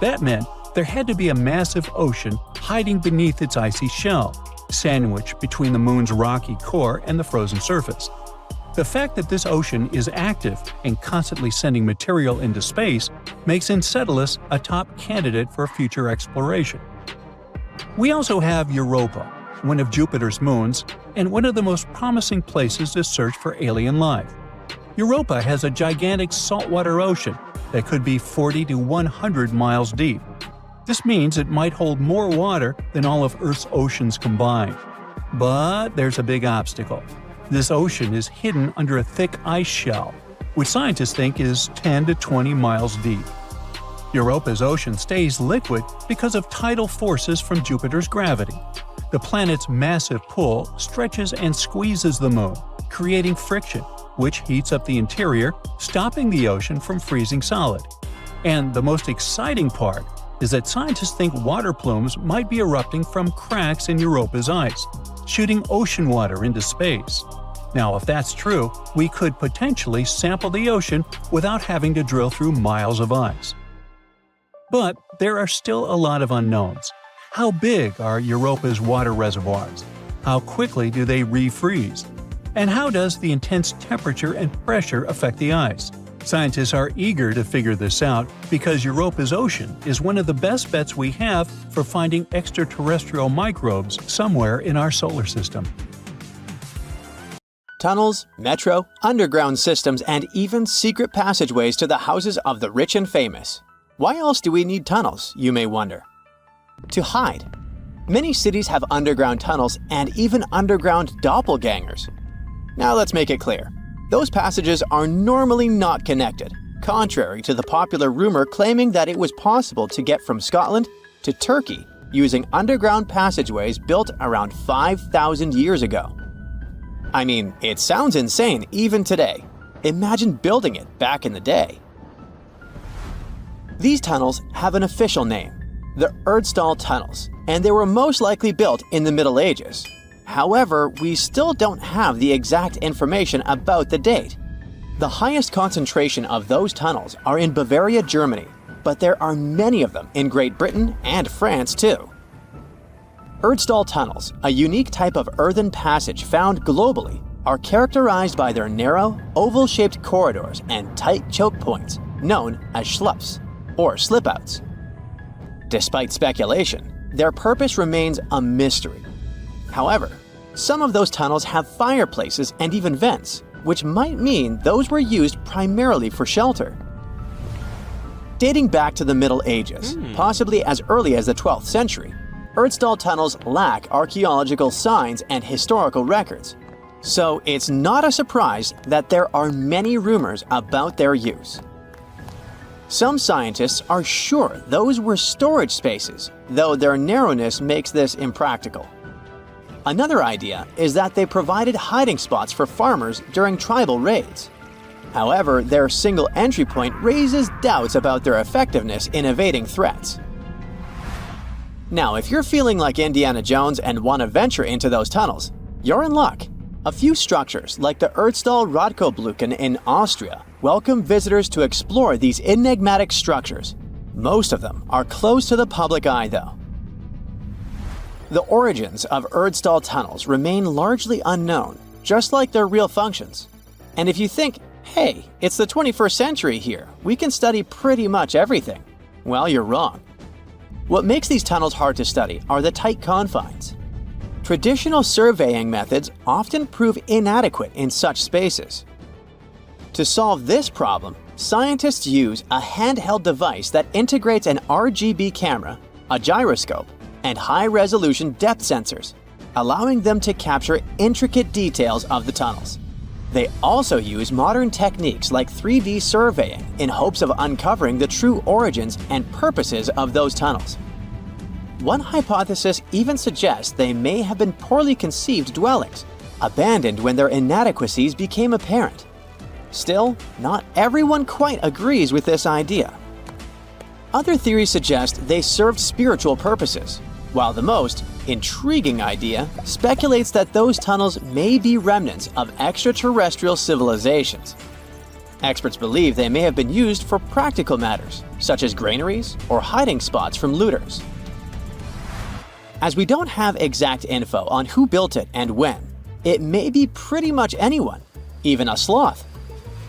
Speaker 1: That meant there had to be a massive ocean hiding beneath its icy shell, sandwiched between the moon's rocky core and the frozen surface. The fact that this ocean is active and constantly sending material into space makes Enceladus a top candidate for future exploration. We also have Europa, one of Jupiter's moons, and one of the most promising places to search for alien life. Europa has a gigantic saltwater ocean that could be 40 to 100 miles deep. This means it might hold more water than all of Earth's oceans combined. But there's a big obstacle. This ocean is hidden under a thick ice shell, which scientists think is 10 to 20 miles deep. Europa's ocean stays liquid because of tidal forces from Jupiter's gravity. The planet's massive pull stretches and squeezes the moon, creating friction, which heats up the interior, stopping the ocean from freezing solid. And the most exciting part is that scientists think water plumes might be erupting from cracks in Europa's ice, shooting ocean water into space. Now, if that's true, we could potentially sample the ocean without having to drill through miles of ice. But there are still a lot of unknowns. How big are Europa's water reservoirs? How quickly do they refreeze? And how does the intense temperature and pressure affect the ice? Scientists are eager to figure this out because Europa's ocean is one of the best bets we have for finding extraterrestrial microbes somewhere in our solar system.
Speaker 4: Tunnels, metro, underground systems, and even secret passageways to the houses of the rich and famous. Why else do we need tunnels, you may wonder? To hide. Many cities have underground tunnels and even underground doppelgangers. Now let's make it clear. Those passages are normally not connected, contrary to the popular rumor claiming that it was possible to get from Scotland to Turkey using underground passageways built around 5,000 years ago. I mean, it sounds insane even today. Imagine building it back in the day. These tunnels have an official name, the Erdstall Tunnels, and they were most likely built in the Middle Ages. However, we still don't have the exact information about the date. The highest concentration of those tunnels are in Bavaria, Germany, but there are many of them in Great Britain and France too. Erdstall tunnels, a unique type of earthen passage found globally, are characterized by their narrow, oval-shaped corridors and tight choke points, known as schlups, or slip-outs. Despite speculation, their purpose remains a mystery. However, some of those tunnels have fireplaces and even vents, which might mean those were used primarily for shelter. Dating back to the Middle Ages, possibly as early as the 12th century, Erdstall tunnels lack archaeological signs and historical records. So it's not a surprise that there are many rumors about their use. Some scientists are sure those were storage spaces, though their narrowness makes this impractical. Another idea is that they provided hiding spots for farmers during tribal raids. However, their single entry point raises doubts about their effectiveness in evading threats. Now, if you're feeling like Indiana Jones and want to venture into those tunnels, you're in luck. A few structures, like the Erdstall Radkobluken in Austria, welcome visitors to explore these enigmatic structures. Most of them are closed to the public eye, though. The origins of Erdstall tunnels remain largely unknown, just like their real functions. And if you think, hey, it's the 21st century here, we can study pretty much everything, well, you're wrong. What makes these tunnels hard to study are the tight confines. Traditional surveying methods often prove inadequate in such spaces. To solve this problem, scientists use a handheld device that integrates an RGB camera, a gyroscope, and high-resolution depth sensors, allowing them to capture intricate details of the tunnels. They also use modern techniques like 3D surveying in hopes of uncovering the true origins and purposes of those tunnels. One hypothesis even suggests they may have been poorly conceived dwellings, abandoned when their inadequacies became apparent. Still, not everyone quite agrees with this idea. Other theories suggest they served spiritual purposes, while the most intriguing idea speculates that those tunnels may be remnants of extraterrestrial civilizations. Experts believe they may have been used for practical matters, such as granaries or hiding spots from looters. As we don't have exact info on who built it and when, it may be pretty much anyone. Even a sloth.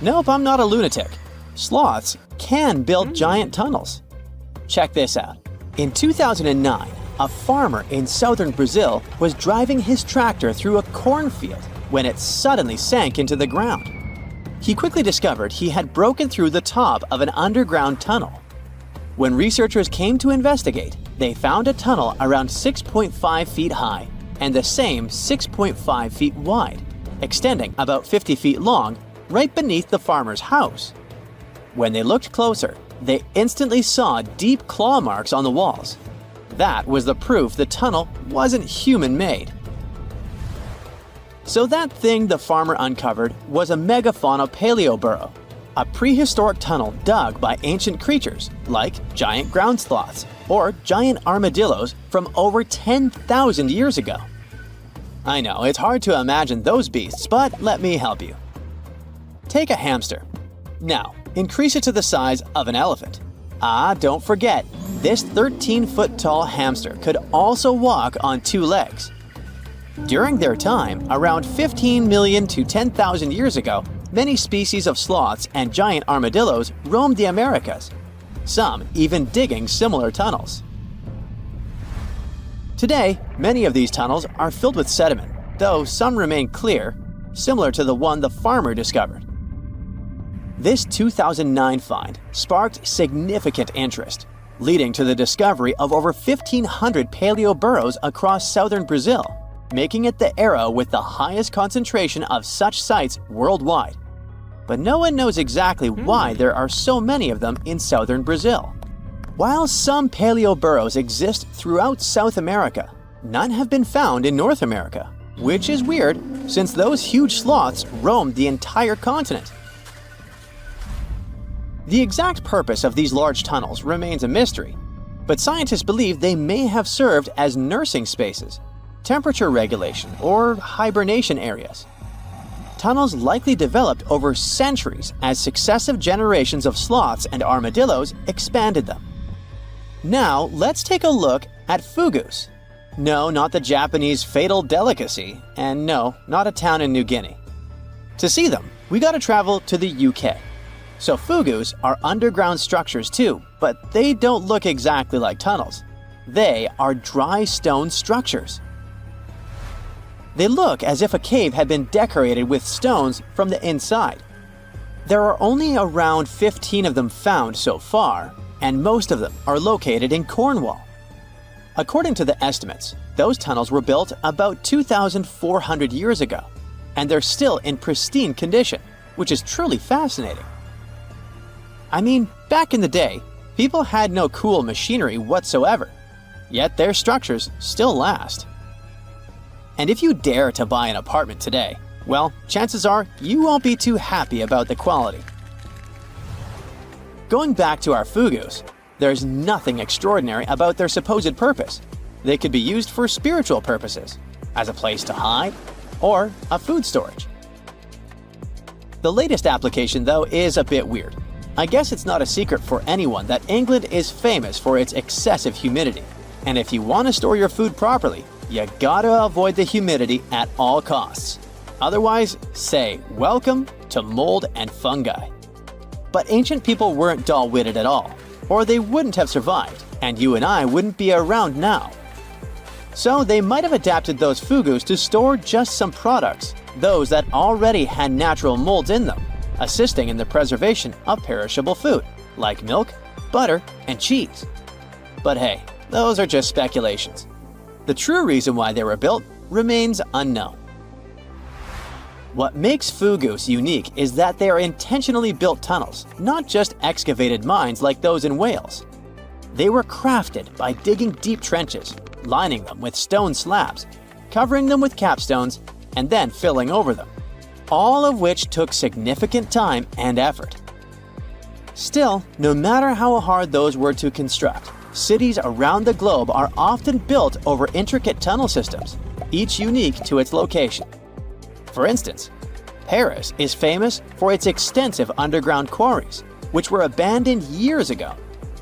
Speaker 4: Nope, I'm not a lunatic. Sloths can build giant tunnels. Check this out. In 2009, a farmer in southern Brazil was driving his tractor through a cornfield when it suddenly sank into the ground. He quickly discovered he had broken through the top of an underground tunnel. When researchers came to investigate, they found a tunnel around 6.5 feet high and the same 6.5 feet wide, extending about 50 feet long right beneath the farmer's house. When they looked closer, they instantly saw deep claw marks on the walls. That was the proof the tunnel wasn't human-made. So that thing the farmer uncovered was a megafauna paleoburrow, a prehistoric tunnel dug by ancient creatures like giant ground sloths or giant armadillos from over 10,000 years ago. I know, it's hard to imagine those beasts, but let me help you. Take a hamster. Now, increase it to the size of an elephant. Don't forget, this 13-foot-tall hamster could also walk on 2 legs. During their time, around 15 million to 10,000 years ago, many species of sloths and giant armadillos roamed the Americas, some even digging similar tunnels. Today, many of these tunnels are filled with sediment, though some remain clear, similar to the one the farmer discovered. This 2009 find sparked significant interest, leading to the discovery of over 1,500 paleoburrows across southern Brazil, making it the era with the highest concentration of such sites worldwide. But no one knows exactly why there are so many of them in southern Brazil. While some paleoburrows exist throughout South America, none have been found in North America, which is weird since those huge sloths roamed the entire continent. The exact purpose of these large tunnels remains a mystery, but scientists believe they may have served as nursing spaces, temperature regulation, or hibernation areas. Tunnels likely developed over centuries as successive generations of sloths and armadillos expanded them. Now, let's take a look at fugus. No, not the Japanese fatal delicacy, and no, not a town in New Guinea. To see them, we gotta travel to the UK. So fugus are underground structures too, but they don't look exactly like tunnels. They are dry stone structures. They look as if a cave had been decorated with stones from the inside. There are only around 15 of them found so far, and most of them are located in Cornwall. According to the estimates, those tunnels were built about 2,400 years ago, and they're still in pristine condition, which is truly fascinating. I mean, back in the day, people had no cool machinery whatsoever, yet their structures still last. And if you dare to buy an apartment today, well, chances are you won't be too happy about the quality. Going back to our fugus, there's nothing extraordinary about their supposed purpose. They could be used for spiritual purposes, as a place to hide, or a food storage. The latest application, though, is a bit weird. I guess it's not a secret for anyone that England is famous for its excessive humidity. And if you want to store your food properly, you gotta avoid the humidity at all costs. Otherwise, say welcome to mold and fungi. But ancient people weren't dull-witted at all, or they wouldn't have survived, and you and I wouldn't be around now. So they might have adapted those fugus to store just some products, those that already had natural molds in them, assisting in the preservation of perishable food, like milk, butter, and cheese. But hey, those are just speculations. The true reason why they were built remains unknown. What makes fugus unique is that they are intentionally built tunnels, not just excavated mines like those in Wales. They were crafted by digging deep trenches, lining them with stone slabs, covering them with capstones, and then filling over them, all of which took significant time and effort. Still, no matter how hard those were to construct, cities around the globe are often built over intricate tunnel systems, each unique to its location. For instance, Paris is famous for its extensive underground quarries, which were abandoned years ago,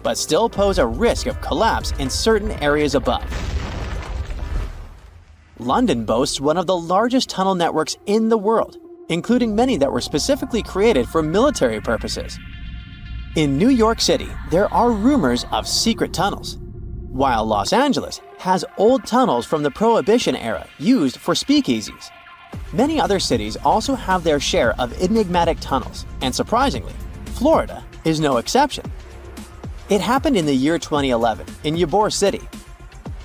Speaker 4: but still pose a risk of collapse in certain areas above. London boasts one of the largest tunnel networks in the world, including many that were specifically created for military purposes. In New York City, there are rumors of secret tunnels, while Los Angeles has old tunnels from the Prohibition era used for speakeasies. Many other cities also have their share of enigmatic tunnels, and surprisingly, Florida is no exception. It happened in the year 2011 in Ybor City.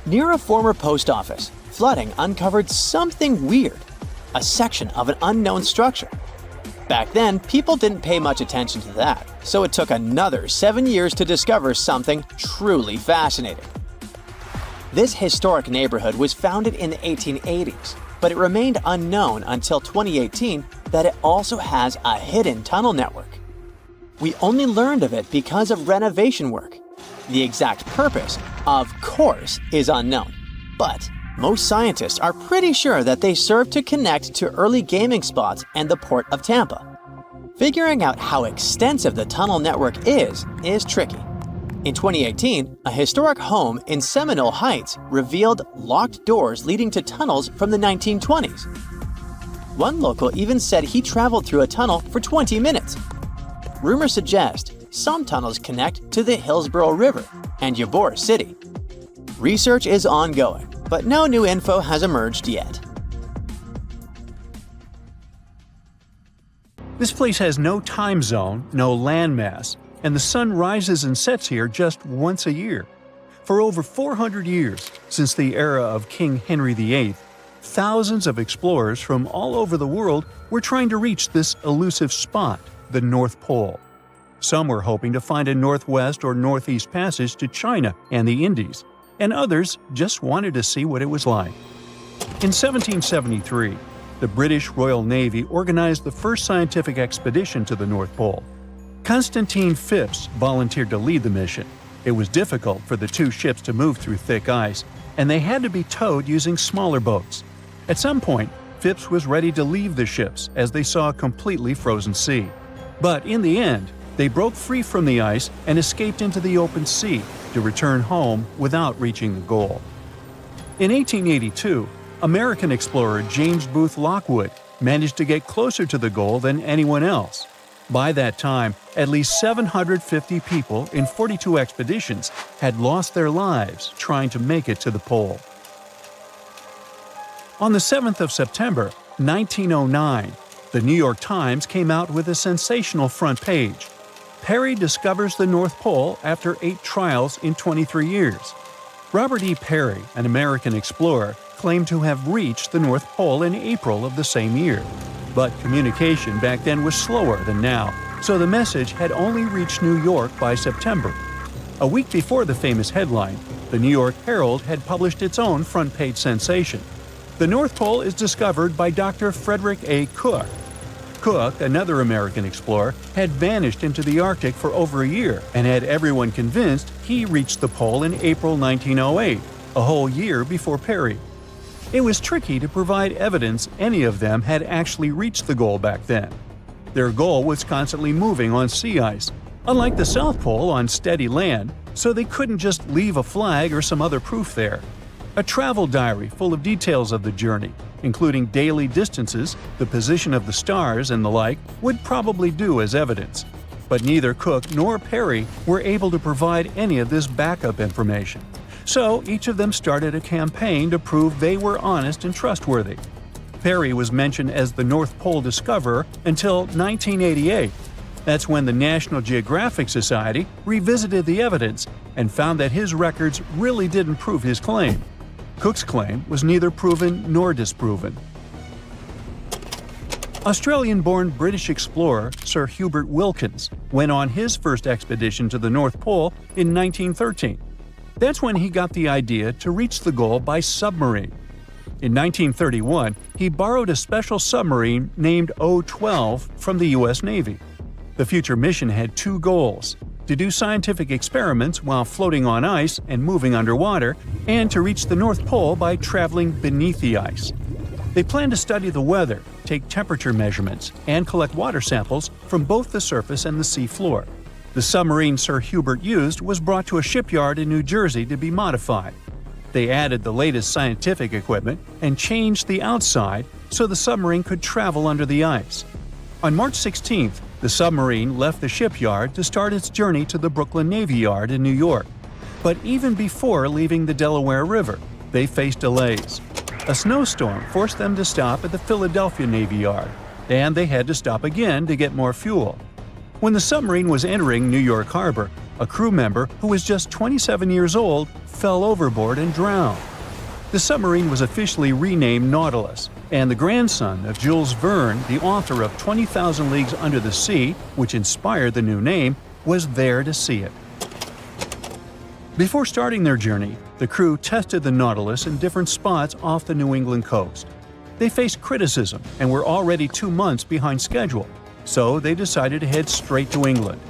Speaker 4: Near a former post office, flooding uncovered something weird, a section of an unknown structure. Back then, people didn't pay much attention to that, so it took another 7 years to discover something truly fascinating. This historic neighborhood was founded in the 1880s, but it remained unknown until 2018 that it also has a hidden tunnel network. We only learned of it because of renovation work. The exact purpose, of course, is unknown, but most scientists are pretty sure that they serve to connect to early gaming spots and the port of Tampa. Figuring out how extensive the tunnel network is tricky. In 2018, a historic home in Seminole Heights revealed locked doors leading to tunnels from the 1920s. One local even said he traveled through a tunnel for 20 minutes. Rumors suggest some tunnels connect to the Hillsborough River and Ybor City. Research is ongoing, but no new info has emerged yet.
Speaker 1: This place has no time zone, no landmass, and the sun rises and sets here just once a year. For over 400 years, since the era of King Henry VIII, thousands of explorers from all over the world were trying to reach this elusive spot, the North Pole. Some were hoping to find a northwest or northeast passage to China and the Indies, and others just wanted to see what it was like. In 1773, the British Royal Navy organized the first scientific expedition to the North Pole. Constantine Phipps volunteered to lead the mission. It was difficult for the two ships to move through thick ice, and they had to be towed using smaller boats. At some point, Phipps was ready to leave the ships as they saw a completely frozen sea. But in the end, they broke free from the ice and escaped into the open sea to return home without reaching the goal. In 1882, American explorer James Booth Lockwood managed to get closer to the goal than anyone else. By that time, at least 750 people in 42 expeditions had lost their lives trying to make it to the pole. On the 7th of September, 1909, the New York Times came out with a sensational front page. Peary discovers the North Pole after 8 trials in 23 years. Robert E. Peary, an American explorer, claimed to have reached the North Pole in April of the same year. But communication back then was slower than now, so the message had only reached New York by September. A week before the famous headline, the New York Herald had published its own front-page sensation. The North Pole is discovered by Dr. Frederick A. Cook. Cook, another American explorer, had vanished into the Arctic for over a year and had everyone convinced he reached the pole in April 1908, a whole year before Peary. It was tricky to provide evidence any of them had actually reached the goal back then. Their goal was constantly moving on sea ice, unlike the South Pole on steady land, so they couldn't just leave a flag or some other proof there. A travel diary full of details of the journey, including daily distances, the position of the stars, and the like, would probably do as evidence. But neither Cook nor Peary were able to provide any of this backup information. So each of them started a campaign to prove they were honest and trustworthy. Peary was mentioned as the North Pole discoverer until 1988. That's when the National Geographic Society revisited the evidence and found that his records really didn't prove his claim. Cook's claim was neither proven nor disproven. Australian-born British explorer Sir Hubert Wilkins went on his first expedition to the North Pole in 1913. That's when he got the idea to reach the goal by submarine. In 1931, he borrowed a special submarine named O-12 from the U.S. Navy. The future mission had 2 goals: to do scientific experiments while floating on ice and moving underwater, and to reach the North Pole by traveling beneath the ice. They planned to study the weather, take temperature measurements, and collect water samples from both the surface and the sea floor. The submarine Sir Hubert used was brought to a shipyard in New Jersey to be modified. They added the latest scientific equipment and changed the outside so the submarine could travel under the ice. On March 16th, the submarine left the shipyard to start its journey to the Brooklyn Navy Yard in New York. But even before leaving the Delaware River, they faced delays. A snowstorm forced them to stop at the Philadelphia Navy Yard, and they had to stop again to get more fuel. When the submarine was entering New York Harbor, a crew member who was just 27 years old fell overboard and drowned. The submarine was officially renamed Nautilus, and the grandson of Jules Verne, the author of 20,000 Leagues Under the Sea, which inspired the new name, was there to see it. Before starting their journey, the crew tested the Nautilus in different spots off the New England coast. They faced criticism and were already 2 months behind schedule, so they decided to head straight to England.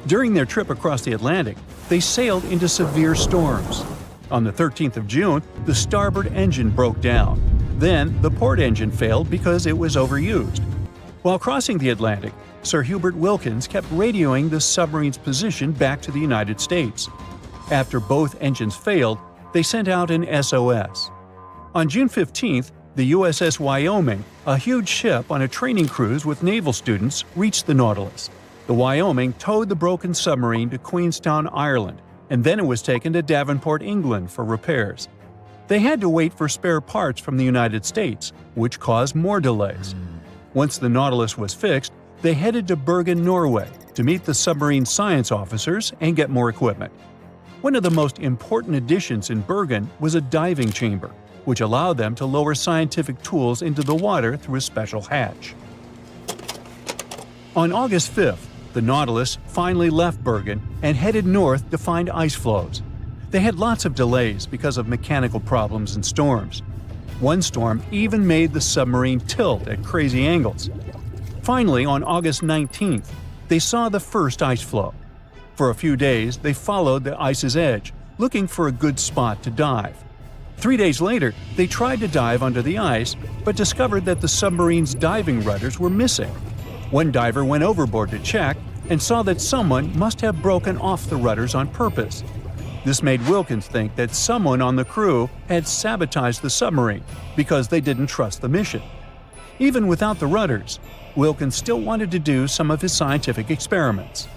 Speaker 1: During their trip across the Atlantic, they sailed into severe storms. On the 13th of June, the starboard engine broke down. Then, the port engine failed because it was overused. While crossing the Atlantic, Sir Hubert Wilkins kept radioing the submarine's position back to the United States. After both engines failed, they sent out an SOS. On June 15th, the USS Wyoming, a huge ship on a training cruise with naval students, reached the Nautilus. The Wyoming towed the broken submarine to Queenstown, Ireland, and then it was taken to Davenport, England for repairs. They had to wait for spare parts from the United States, which caused more delays. Once the Nautilus was fixed, they headed to Bergen, Norway, to meet the submarine science officers and get more equipment. One of the most important additions in Bergen was a diving chamber, which allowed them to lower scientific tools into the water through a special hatch. On August 5th, the Nautilus finally left Bergen and headed north to find ice floes. They had lots of delays because of mechanical problems and storms. One storm even made the submarine tilt at crazy angles. Finally, on August 19th, they saw the first ice floe. For a few days, they followed the ice's edge, looking for a good spot to dive. 3 days later, they tried to dive under the ice, but discovered that the submarine's diving rudders were missing. One diver went overboard to check and saw that someone must have broken off the rudders on purpose. This made Wilkins think that someone on the crew had sabotaged the submarine because they didn't trust the mission. Even without the rudders, Wilkins still wanted to do some of his scientific experiments.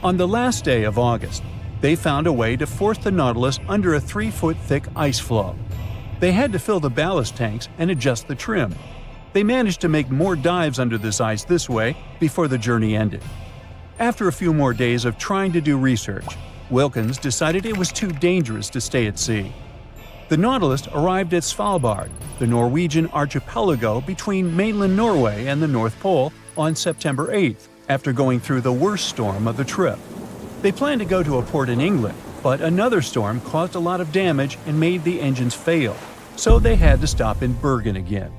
Speaker 1: On the last day of August, they found a way to force the Nautilus under a 3-foot-thick ice floe. They had to fill the ballast tanks and adjust the trim. They managed to make more dives under this ice this way before the journey ended. After a few more days of trying to do research, Wilkins decided it was too dangerous to stay at sea. The Nautilus arrived at Svalbard, the Norwegian archipelago between mainland Norway and the North Pole, on September 8th, after going through the worst storm of the trip. They planned to go to a port in England, but another storm caused a lot of damage and made the engines fail, so they had to stop in Bergen again.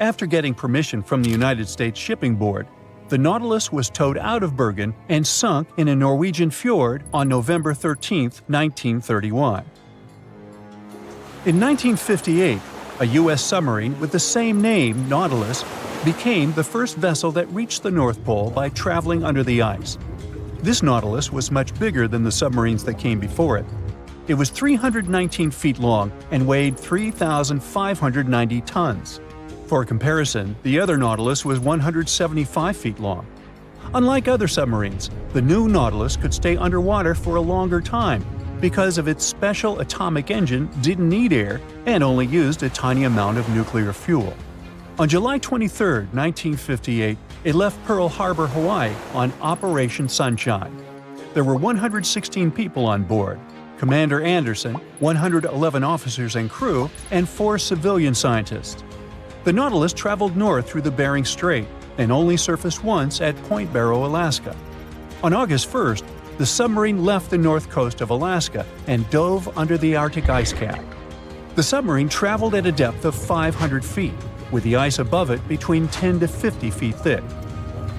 Speaker 1: After getting permission from the United States Shipping Board, the Nautilus was towed out of Bergen and sunk in a Norwegian fjord on November 13, 1931. In 1958, a U.S. submarine with the same name, Nautilus, became the first vessel that reached the North Pole by traveling under the ice. This Nautilus was much bigger than the submarines that came before it. It was 319 feet long and weighed 3,590 tons. For comparison, the other Nautilus was 175 feet long. Unlike other submarines, the new Nautilus could stay underwater for a longer time because of its special atomic engine didn't need air and only used a tiny amount of nuclear fuel. On July 23, 1958, it left Pearl Harbor, Hawaii on Operation Sunshine. There were 116 people on board: Commander Anderson, 111 officers and crew, and 4 civilian scientists. The Nautilus traveled north through the Bering Strait and only surfaced once at Point Barrow, Alaska. On August 1st, the submarine left the north coast of Alaska and dove under the Arctic ice cap. The submarine traveled at a depth of 500 feet, with the ice above it between 10 to 50 feet thick.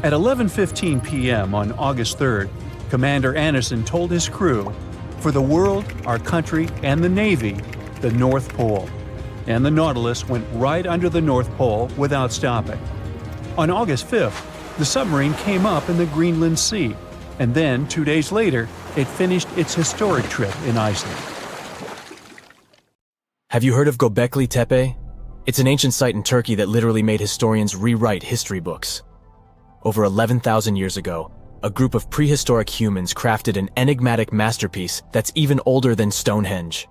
Speaker 1: At 11:15 p.m. on August 3rd, Commander Anderson told his crew, "For the world, our country, and the Navy, the North Pole." And the Nautilus went right under the North Pole without stopping. On August 5th, the submarine came up in the Greenland Sea, and then 2 days later, it finished its historic trip in Iceland.
Speaker 2: Have you heard of Göbekli Tepe? It's an ancient site in Turkey that literally made historians rewrite history books. Over 11,000 years ago, a group of prehistoric humans crafted an enigmatic masterpiece that's even older than Stonehenge.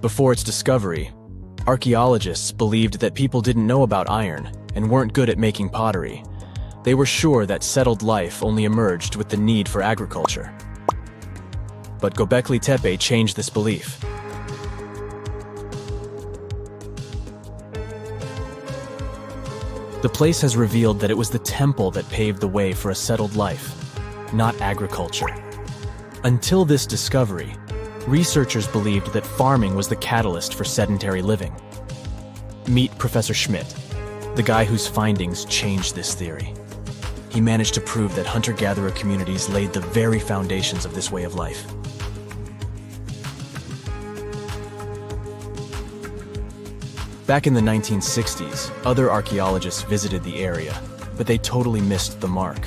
Speaker 2: Before its discovery, archaeologists believed that people didn't know about iron and weren't good at making pottery. They were sure that settled life only emerged with the need for agriculture. But Göbekli Tepe changed this belief. The place has revealed that it was the temple that paved the way for a settled life, not agriculture. Until this discovery, researchers believed that farming was the catalyst for sedentary living. Meet Professor Schmidt, the guy whose findings changed this theory. He managed to prove that hunter-gatherer communities laid the very foundations of this way of life. Back in the 1960s, other archaeologists visited the area, but they totally missed the mark.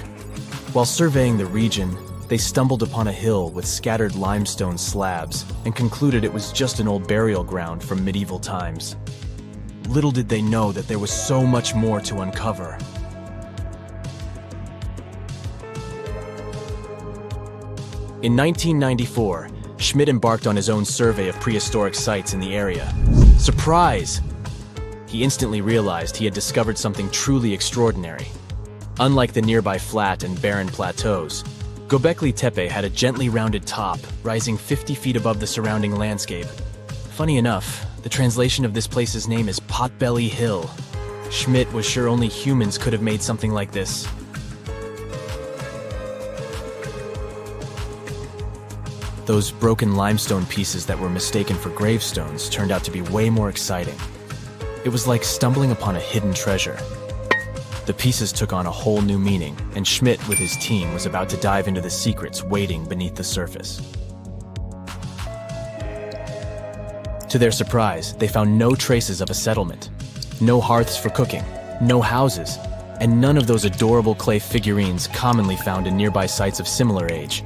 Speaker 2: While surveying the region, they stumbled upon a hill with scattered limestone slabs and concluded it was just an old burial ground from medieval times. Little did they know that there was so much more to uncover. In 1994, Schmidt embarked on his own survey of prehistoric sites in the area. Surprise! He instantly realized he had discovered something truly extraordinary. Unlike the nearby flat and barren plateaus, Göbekli Tepe had a gently rounded top, rising 50 feet above the surrounding landscape. Funny enough, the translation of this place's name is Potbelly Hill. Schmidt was sure only humans could have made something like this. Those broken limestone pieces that were mistaken for gravestones turned out to be way more exciting. It was like stumbling upon a hidden treasure. The pieces took on a whole new meaning, and Schmidt with his team was about to dive into the secrets waiting beneath the surface. To their surprise, they found no traces of a settlement. No hearths for cooking, no houses, and none of those adorable clay figurines commonly found in nearby sites of similar age.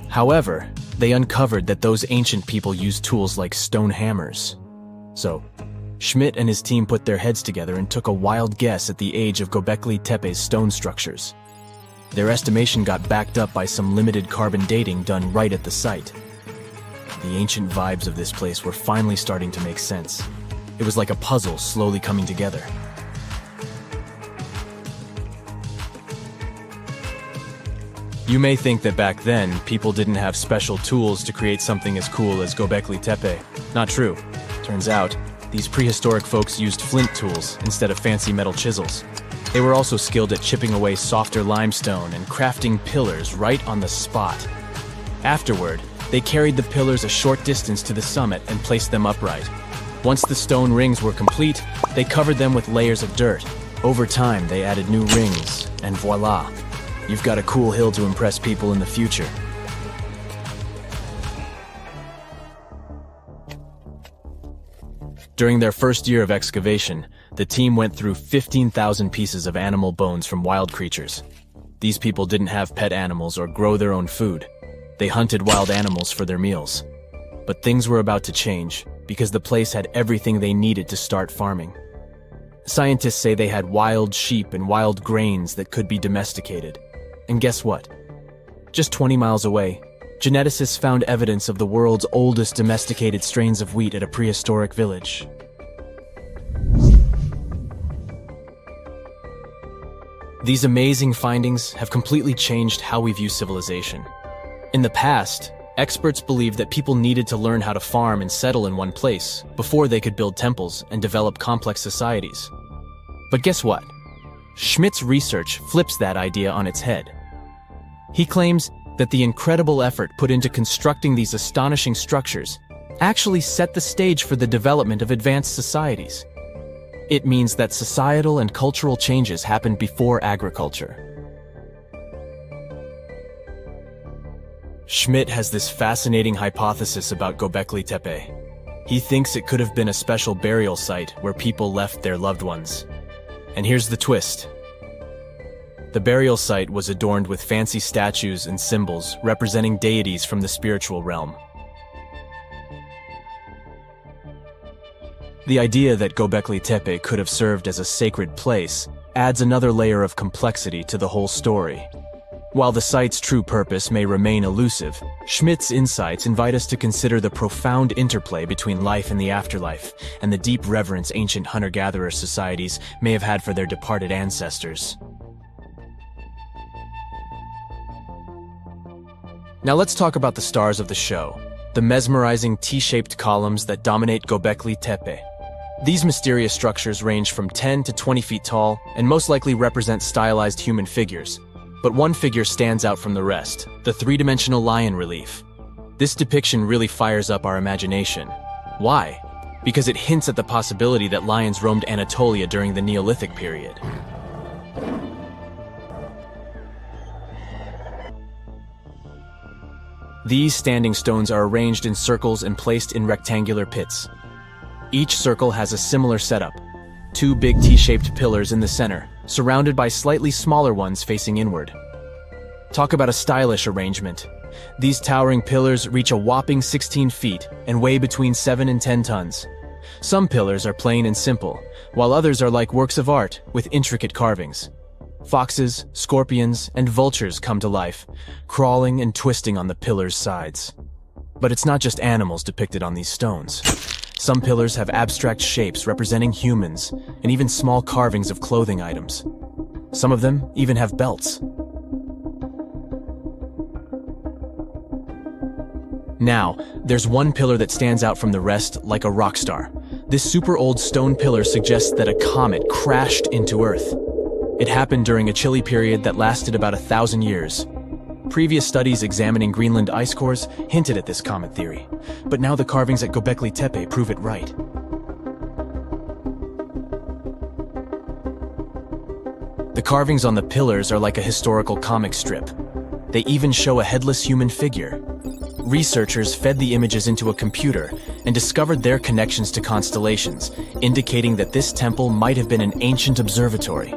Speaker 2: However, they uncovered that those ancient people used tools like stone hammers. So, Schmidt and his team put their heads together and took a wild guess at the age of Göbekli Tepe's stone structures. Their estimation got backed up by some limited carbon dating done right at the site. The ancient vibes of this place were finally starting to make sense. It was like a puzzle slowly coming together. You may think that back then, people didn't have special tools to create something as cool as Göbekli Tepe. Not true. Turns out, these prehistoric folks used flint tools instead of fancy metal chisels. They were also skilled at chipping away softer limestone and crafting pillars right on the spot. Afterward, they carried the pillars a short distance to the summit and placed them upright. Once the stone rings were complete, they covered them with layers of dirt. Over time, they added new rings, and voila! You've got a cool hill to impress people in the future. During their first year of excavation, the team went through 15,000 pieces of animal bones from wild creatures. These people didn't have pet animals or grow their own food. They hunted wild animals for their meals. But things were about to change, because the place had everything they needed to start farming. Scientists say they had wild sheep and wild grains that could be domesticated. And guess what? Just 20 miles away, geneticists found evidence of the world's oldest domesticated strains of wheat at a prehistoric village. These amazing findings have completely changed how we view civilization. In the past, experts believed that people needed to learn how to farm and settle in one place before they could build temples and develop complex societies. But guess what? Schmidt's research flips that idea on its head. He claims that the incredible effort put into constructing these astonishing structures actually set the stage for the development of advanced societies. It means that societal and cultural changes happened before agriculture. Schmidt has this fascinating hypothesis about Göbekli Tepe. He thinks it could have been a special burial site where people left their loved ones. And here's the twist. The burial site was adorned with fancy statues and symbols representing deities from the spiritual realm. The idea that Göbekli Tepe could have served as a sacred place adds another layer of complexity to the whole story. While the site's true purpose may remain elusive, Schmidt's insights invite us to consider the profound interplay between life and the afterlife, and the deep reverence ancient hunter-gatherer societies may have had for their departed ancestors. Now let's talk about the stars of the show, the mesmerizing T-shaped columns that dominate Göbekli Tepe. These mysterious structures range from 10 to 20 feet tall and most likely represent stylized human figures. But one figure stands out from the rest, the three-dimensional lion relief. This depiction really fires up our imagination. Why? Because it hints at the possibility that lions roamed Anatolia during the Neolithic period. These standing stones are arranged in circles and placed in rectangular pits. Each circle has a similar setup. Two big T-shaped pillars in the center, surrounded by slightly smaller ones facing inward. Talk about a stylish arrangement. These towering pillars reach a whopping 16 feet and weigh between 7 and 10 tons. Some pillars are plain and simple, while others are like works of art with intricate carvings. Foxes, scorpions, and vultures come to life, crawling and twisting on the pillars' sides. But it's not just animals depicted on these stones. Some pillars have abstract shapes representing humans, and even small carvings of clothing items. Some of them even have belts. Now, there's one pillar that stands out from the rest like a rock star. This super old stone pillar suggests that a comet crashed into Earth. It happened during a chilly period that lasted about 1,000 years. Previous studies examining Greenland ice cores hinted at this comet theory, but now the carvings at Göbekli Tepe prove it right. The carvings on the pillars are like a historical comic strip. They even show a headless human figure. Researchers fed the images into a computer and discovered their connections to constellations, indicating that this temple might have been an ancient observatory.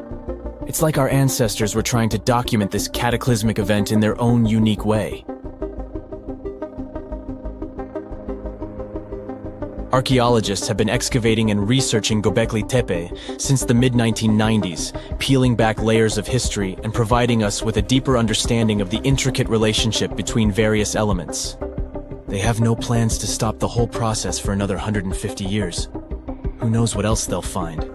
Speaker 2: It's like our ancestors were trying to document this cataclysmic event in their own unique way. Archaeologists have been excavating and researching Göbekli Tepe since the mid-1990s, peeling back layers of history and providing us with a deeper understanding of the intricate relationship between various elements. They have no plans to stop the whole process for another 150 years. Who knows what else they'll find?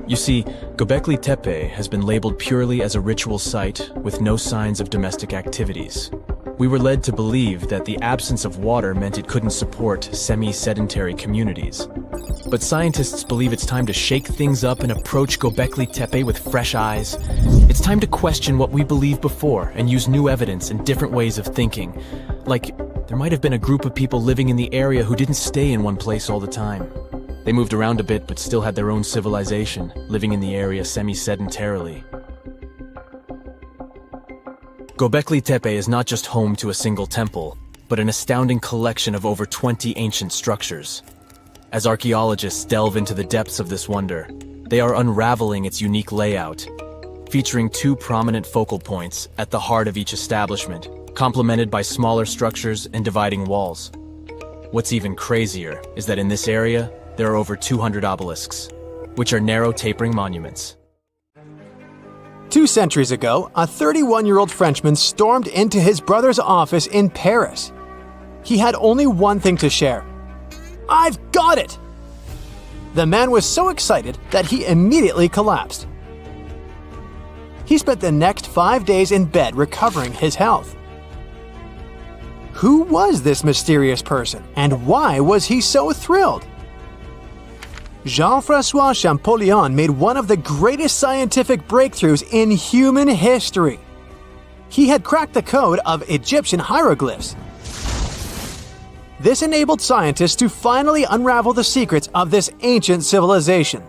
Speaker 2: You see, Göbekli Tepe has been labeled purely as a ritual site with no signs of domestic activities. We were led to believe that the absence of water meant it couldn't support semi-sedentary communities. But scientists believe it's time to shake things up and approach Göbekli Tepe with fresh eyes. It's time to question what we believed before and use new evidence and different ways of thinking. Like, there might have been a group of people living in the area who didn't stay in one place all the time. They moved around a bit but still had their own civilization, living in the area semi-sedentarily. Göbekli Tepe is not just home to a single temple, but an astounding collection of over 20 ancient structures. As archaeologists delve into the depths of this wonder, they are unraveling its unique layout, featuring two prominent focal points at the heart of each establishment, complemented by smaller structures and dividing walls. What's even crazier is that in this area, there are over 200 obelisks, which are narrow tapering monuments.
Speaker 5: 2 centuries ago, a 31-year-old Frenchman stormed into his brother's office in Paris. He had only one thing to share. "I've got it!" The man was so excited that he immediately collapsed. He spent the next 5 days in bed recovering his health. Who was this mysterious person, and why was he so thrilled? Jean-François Champollion made one of the greatest scientific breakthroughs in human history. He had cracked the code of Egyptian hieroglyphs. This enabled scientists to finally unravel the secrets of this ancient civilization.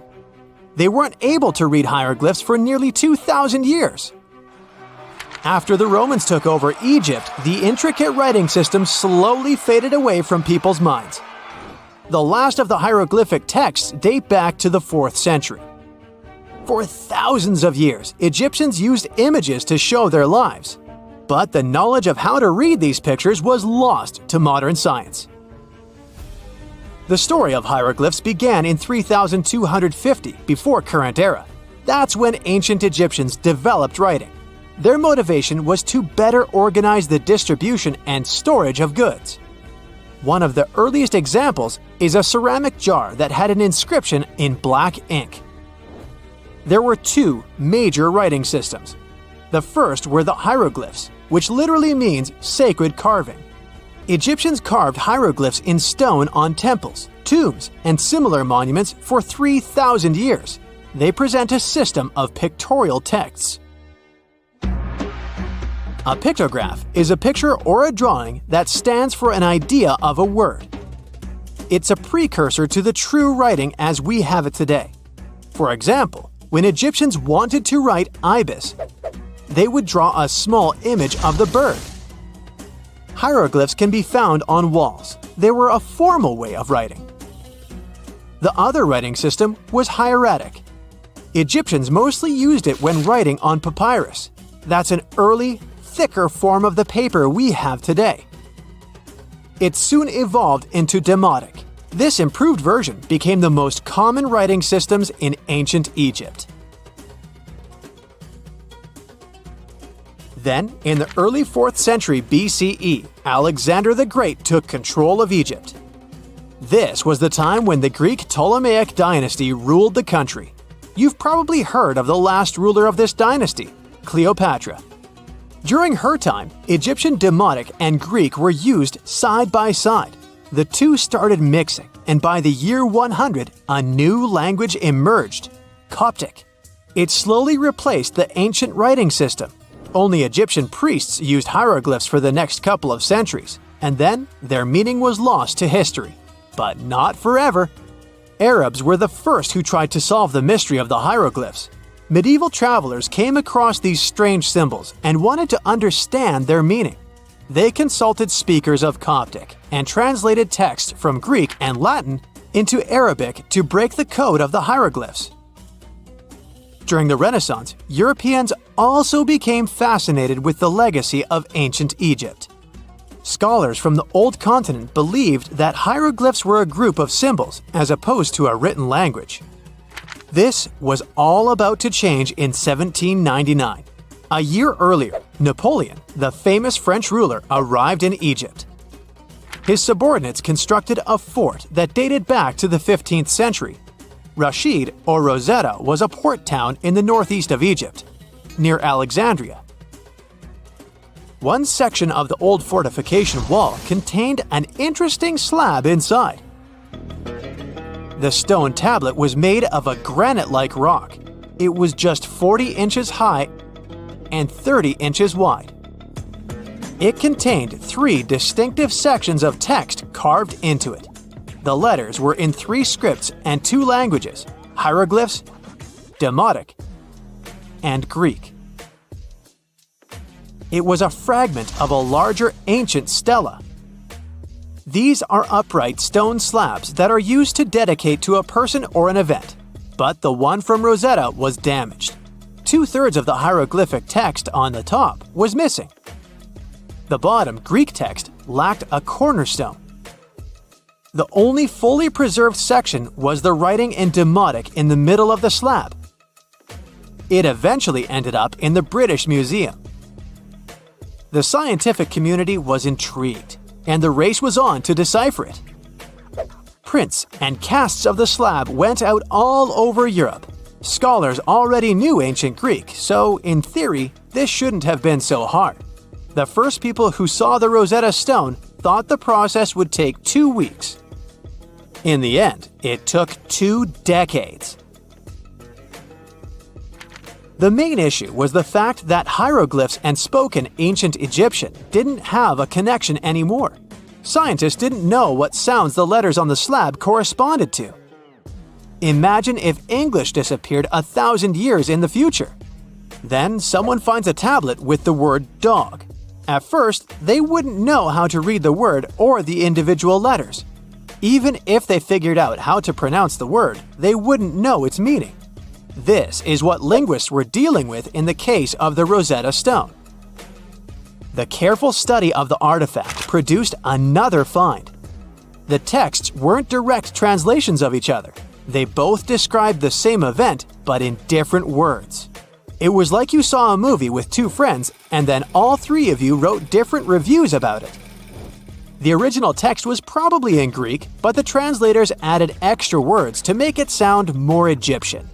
Speaker 5: They weren't able to read hieroglyphs for nearly 2,000 years. After the Romans took over Egypt, the intricate writing system slowly faded away from people's minds. The last of the hieroglyphic texts date back to the 4th century. For thousands of years, Egyptians used images to show their lives. But the knowledge of how to read these pictures was lost to modern science. The story of hieroglyphs began in 3250 before current era. That's when ancient Egyptians developed writing. Their motivation was to better organize the distribution and storage of goods. One of the earliest examples is a ceramic jar that had an inscription in black ink. There were two major writing systems. The first were the hieroglyphs, which literally means sacred carving. Egyptians carved hieroglyphs in stone on temples, tombs, and similar monuments for 3,000 years. They present a system of pictorial texts. A pictograph is a picture or a drawing that stands for an idea of a word. It's a precursor to the true writing as we have it today. For example, when Egyptians wanted to write ibis, they would draw a small image of the bird. Hieroglyphs can be found on walls. They were a formal way of writing. The other writing system was hieratic. Egyptians mostly used it when writing on papyrus. That's an early, thicker form of the paper we have today. It soon evolved into demotic. This improved version became the most common writing systems in ancient Egypt. Then, in the early 4th century BCE, Alexander the Great took control of Egypt. This was the time when the Greek Ptolemaic dynasty ruled the country. You've probably heard of the last ruler of this dynasty, Cleopatra. During her time, Egyptian Demotic and Greek were used side by side. The two started mixing, and by the year 100, a new language emerged, Coptic. It slowly replaced the ancient writing system. Only Egyptian priests used hieroglyphs for the next couple of centuries, and then their meaning was lost to history. But not forever. Arabs were the first who tried to solve the mystery of the hieroglyphs. Medieval travelers came across these strange symbols and wanted to understand their meaning. They consulted speakers of Coptic and translated text from Greek and Latin into Arabic to break the code of the hieroglyphs. During the Renaissance, Europeans also became fascinated with the legacy of ancient Egypt. Scholars from the Old Continent believed that hieroglyphs were a group of symbols as opposed to a written language. This was all about to change in 1799. A year earlier, Napoleon, the famous French ruler, arrived in Egypt. His subordinates constructed a fort that dated back to the 15th century. Rashid, or Rosetta, was a port town in the northeast of Egypt, near Alexandria. One section of the old fortification wall contained an interesting slab inside. The stone tablet was made of a granite-like rock. It was just 40 inches high and 30 inches wide. It contained 3 distinctive sections of text carved into it. The letters were in 3 scripts and 2 languages: hieroglyphs, Demotic, and Greek. It was a fragment of a larger ancient stela. These are upright stone slabs that are used to dedicate to a person or an event, but the one from Rosetta was damaged. 2/3 of the hieroglyphic text on the top was missing. The bottom Greek text lacked a cornerstone. The only fully preserved section was the writing in Demotic in the middle of the slab. It eventually ended up in the British Museum. The scientific community was intrigued, and the race was on to decipher it. Prints and casts of the slab went out all over Europe. Scholars already knew ancient Greek, so in theory, this shouldn't have been so hard. The first people who saw the Rosetta Stone thought the process would take 2 weeks. In the end, it took 2 decades. The main issue was the fact that hieroglyphs and spoken ancient Egyptian didn't have a connection anymore. Scientists didn't know what sounds the letters on the slab corresponded to. Imagine if English disappeared 1,000 years in the future. Then someone finds a tablet with the word dog. At first, they wouldn't know how to read the word or the individual letters. Even if they figured out how to pronounce the word, they wouldn't know its meaning. This is what linguists were dealing with in the case of the Rosetta Stone. The careful study of the artifact produced another find. The texts weren't direct translations of each other. They both described the same event, but in different words. It was like you saw a movie with two friends, and then all three of you wrote different reviews about it. The original text was probably in Greek, but the translators added extra words to make it sound more Egyptian.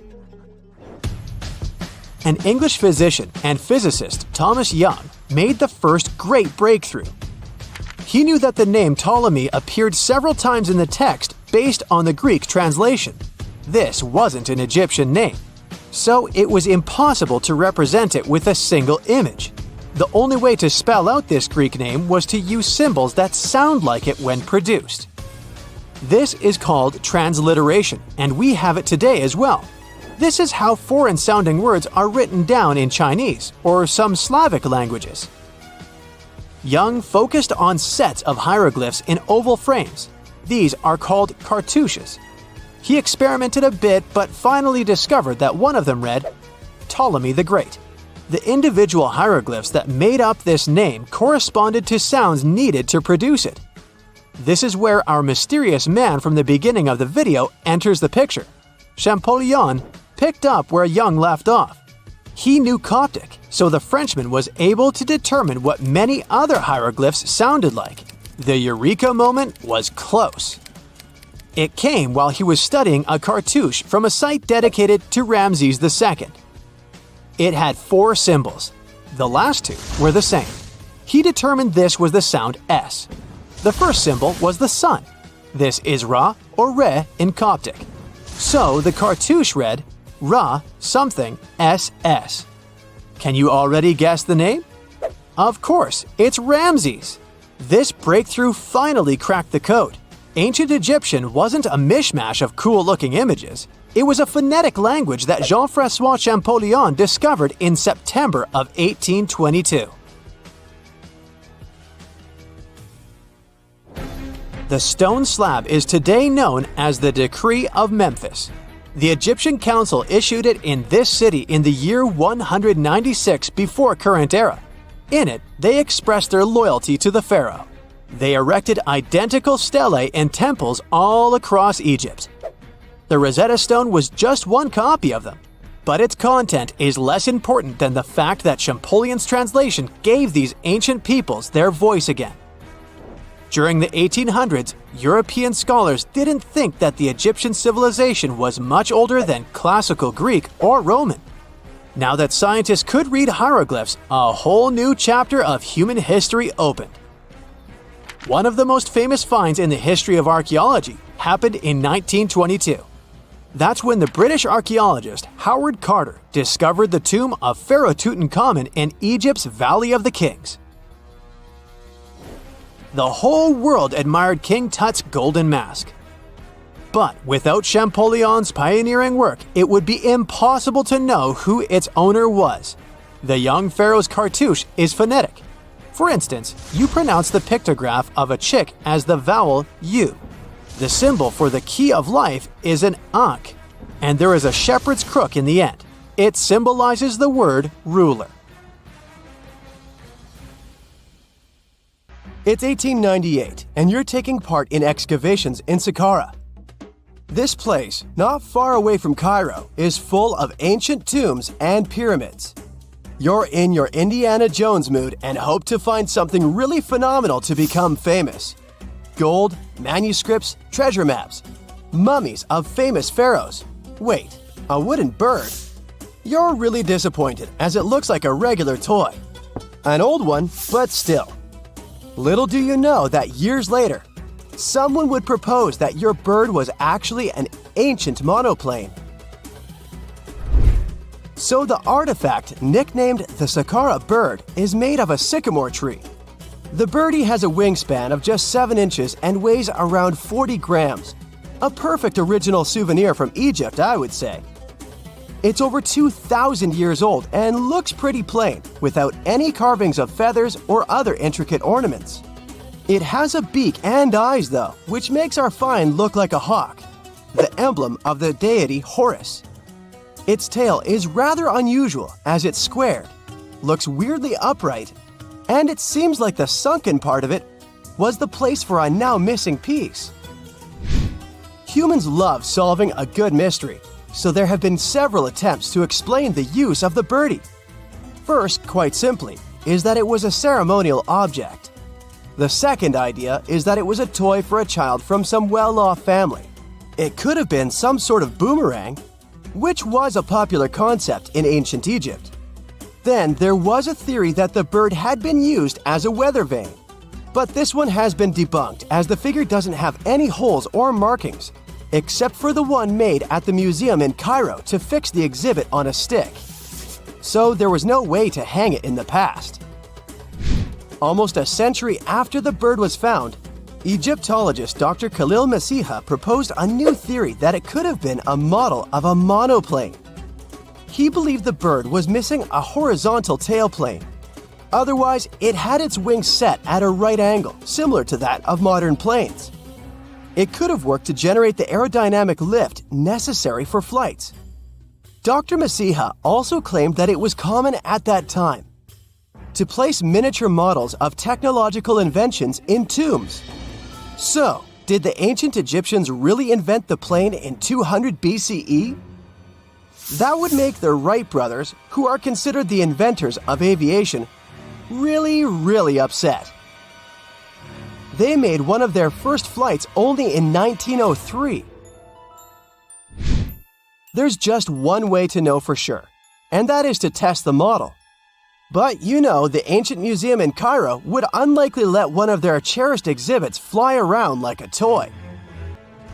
Speaker 5: An English physician and physicist, Thomas Young, made the first great breakthrough. He knew that the name Ptolemy appeared several times in the text based on the Greek translation. This wasn't an Egyptian name, so it was impossible to represent it with a single image. The only way to spell out this Greek name was to use symbols that sound like it when produced. This is called transliteration, and we have it today as well. This is how foreign-sounding words are written down in Chinese or some Slavic languages. Young focused on sets of hieroglyphs in oval frames. These are called cartouches. He experimented a bit but finally discovered that one of them read, Ptolemy the Great. The individual hieroglyphs that made up this name corresponded to sounds needed to produce it. This is where our mysterious man from the beginning of the video enters the picture. Champollion picked up where Young left off. He knew Coptic, so the Frenchman was able to determine what many other hieroglyphs sounded like. The eureka moment was close. It came while he was studying a cartouche from a site dedicated to Ramses II. It had 4 symbols. The last 2 were the same. He determined this was the sound S. The first symbol was the sun. This is Ra or Re in Coptic. So the cartouche read Ra something SS. Can you already guess the name? Of course, it's Ramses. This breakthrough finally cracked the code. Ancient Egyptian wasn't a mishmash of cool-looking images. It was a phonetic language that Jean-François Champollion discovered in September of 1822. The stone slab is today known as the Decree of Memphis. The Egyptian Council issued it in this city in the year 196 before current era. In it, they expressed their loyalty to the pharaoh. They erected identical stelae in temples all across Egypt. The Rosetta Stone was just one copy of them, but its content is less important than the fact that Champollion's translation gave these ancient peoples their voice again. During the 1800s, European scholars didn't think that the Egyptian civilization was much older than classical Greek or Roman. Now that scientists could read hieroglyphs, a whole new chapter of human history opened. One of the most famous finds in the history of archaeology happened in 1922. That's when the British archaeologist Howard Carter discovered the tomb of Pharaoh Tutankhamun in Egypt's Valley of the Kings. The whole world admired King Tut's golden mask. But without Champollion's pioneering work, it would be impossible to know who its owner was. The young pharaoh's cartouche is phonetic. For instance, you pronounce the pictograph of a chick as the vowel U. The symbol for the key of life is an ankh, and there is a shepherd's crook in the end. It symbolizes the word ruler.
Speaker 6: It's 1898, and you're taking part in excavations in Saqqara. This place, not far away from Cairo, is full of ancient tombs and pyramids. You're in your Indiana Jones mood and hope to find something really phenomenal to become famous. Gold, manuscripts, treasure maps, mummies of famous pharaohs. Wait, a wooden bird? You're really disappointed as it looks like a regular toy. An old one, but still. Little do you know that years later, someone would propose that your bird was actually an ancient monoplane. So the artifact, nicknamed the Saqqara bird, is made of a sycamore tree. The birdie has a wingspan of just 7 inches and weighs around 40 grams. A perfect original souvenir from Egypt, I would say. It's over 2,000 years old and looks pretty plain, without any carvings of feathers or other intricate ornaments. It has a beak and eyes though, which makes our find look like a hawk, the emblem of the deity Horus. Its tail is rather unusual as it's squared, looks weirdly upright, and it seems like the sunken part of it was the place for a now missing piece. Humans love solving a good mystery, so there have been several attempts to explain the use of the birdie. First, quite simply, is that it was a ceremonial object. The second idea is that it was a toy for a child from some well-off family. It could have been some sort of boomerang, which was a popular concept in ancient Egypt. Then there was a theory that the bird had been used as a weather vane. But this one has been debunked as the figure doesn't have any holes or markings, except for the one made at the museum in Cairo to fix the exhibit on a stick. So there was no way to hang it in the past. Almost a century after the bird was found, Egyptologist Dr. Khalil Masiha proposed a new theory that it could have been a model of a monoplane. He believed the bird was missing a horizontal tailplane. Otherwise, it had its wings set at a right angle, similar to that of modern planes. It could have worked to generate the aerodynamic lift necessary for flights. Dr. Masiha also claimed that it was common at that time to place miniature models of technological inventions in tombs. So, did the ancient Egyptians really invent the plane in 200 BCE? That would make the Wright brothers, who are considered the inventors of aviation, really upset. They made one of their first flights only in 1903. There's just one way to know for sure, and that is to test the model. But you know, the ancient museum in Cairo would unlikely let one of their cherished exhibits fly around like a toy.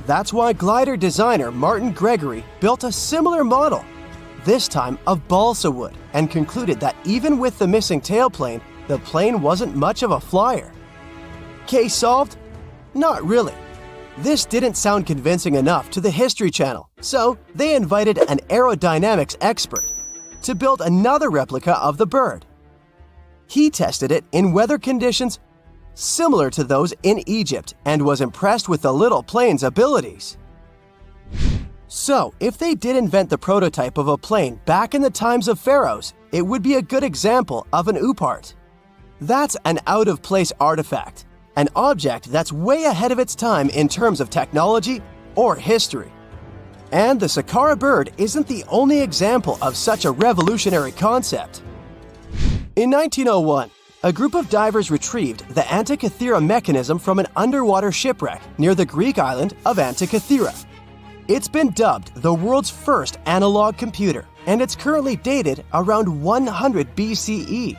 Speaker 6: That's why glider designer Martin Gregory built a similar model, this time of balsa wood, and concluded that even with the missing tailplane, the plane wasn't much of a flyer. Case solved? Not really. This didn't sound convincing enough to the History Channel, so they invited an aerodynamics expert to build another replica of the bird. He tested it in weather conditions similar to those in Egypt and was impressed with the little plane's abilities. So, if they did invent the prototype of a plane back in the times of pharaohs, it would be a good example of an oupart. That's an out-of-place artifact, an object that's way ahead of its time in terms of technology or history. And the Saqqara bird isn't the only example of such a revolutionary concept. In 1901, a group of divers retrieved the Antikythera mechanism from an underwater shipwreck near the Greek island of Antikythera. It's been dubbed the world's first analog computer, and it's currently dated around 100 BCE.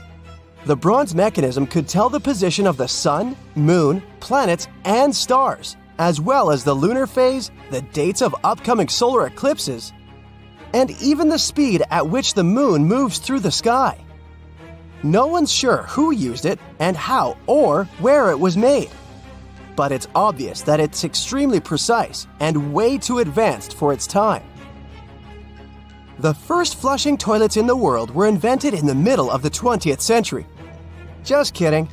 Speaker 6: The bronze mechanism could tell the position of the sun, moon, planets, and stars, as well as the lunar phase, the dates of upcoming solar eclipses, and even the speed at which the moon moves through the sky. No one's sure who used it and how or where it was made. But it's obvious that it's extremely precise and way too advanced for its time. The first flushing toilets in the world were invented in the middle of the 20th century. Just kidding.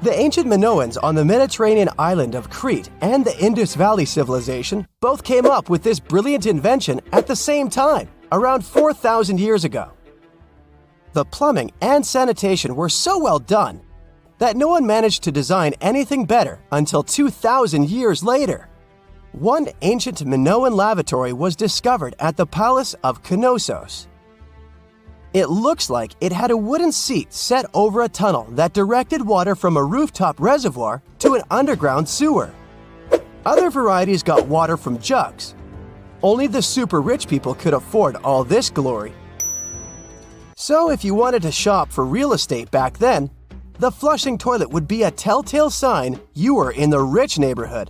Speaker 6: The ancient Minoans on the Mediterranean island of Crete and the Indus Valley civilization both came up with this brilliant invention at the same time, around 4,000 years ago. The plumbing and sanitation were so well done that no one managed to design anything better until 2,000 years later. One ancient Minoan lavatory was discovered at the Palace of Knossos. It looks like it had a wooden seat set over a tunnel that directed water from a rooftop reservoir to an underground sewer. Other varieties got water from jugs. Only the super rich people could afford all this glory. So if you wanted to shop for real estate back then, the flushing toilet would be a telltale sign you were in the rich neighborhood.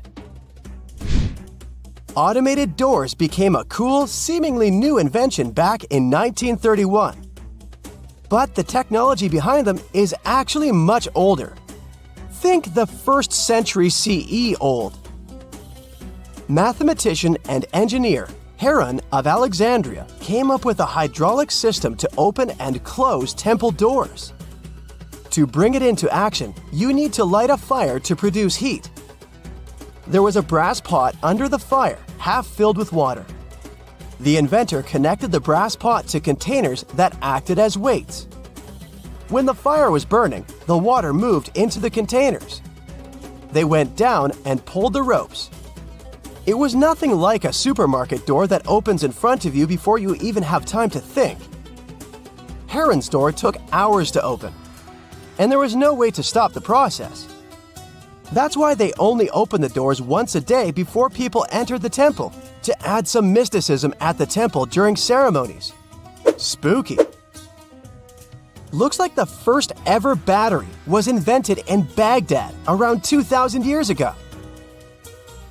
Speaker 6: Automated doors became a cool, seemingly new invention back in 1931. But the technology behind them is actually much older. Think the 1st century CE old. Mathematician and engineer Heron of Alexandria came up with a hydraulic system to open and close temple doors. To bring it into action, you need to light a fire to produce heat. There was a brass pot under the fire, half filled with water. The inventor connected the brass pot to containers that acted as weights. When the fire was burning, the water moved into the containers. They went down and pulled the ropes. It was nothing like a supermarket door that opens in front of you before you even have time to think. Heron's door took hours to open, and there was no way to stop the process. That's why they only opened the doors once a day before people entered the temple, to add some mysticism at the temple during ceremonies. Spooky. Looks like the first ever battery was invented in Baghdad around 2,000 years ago.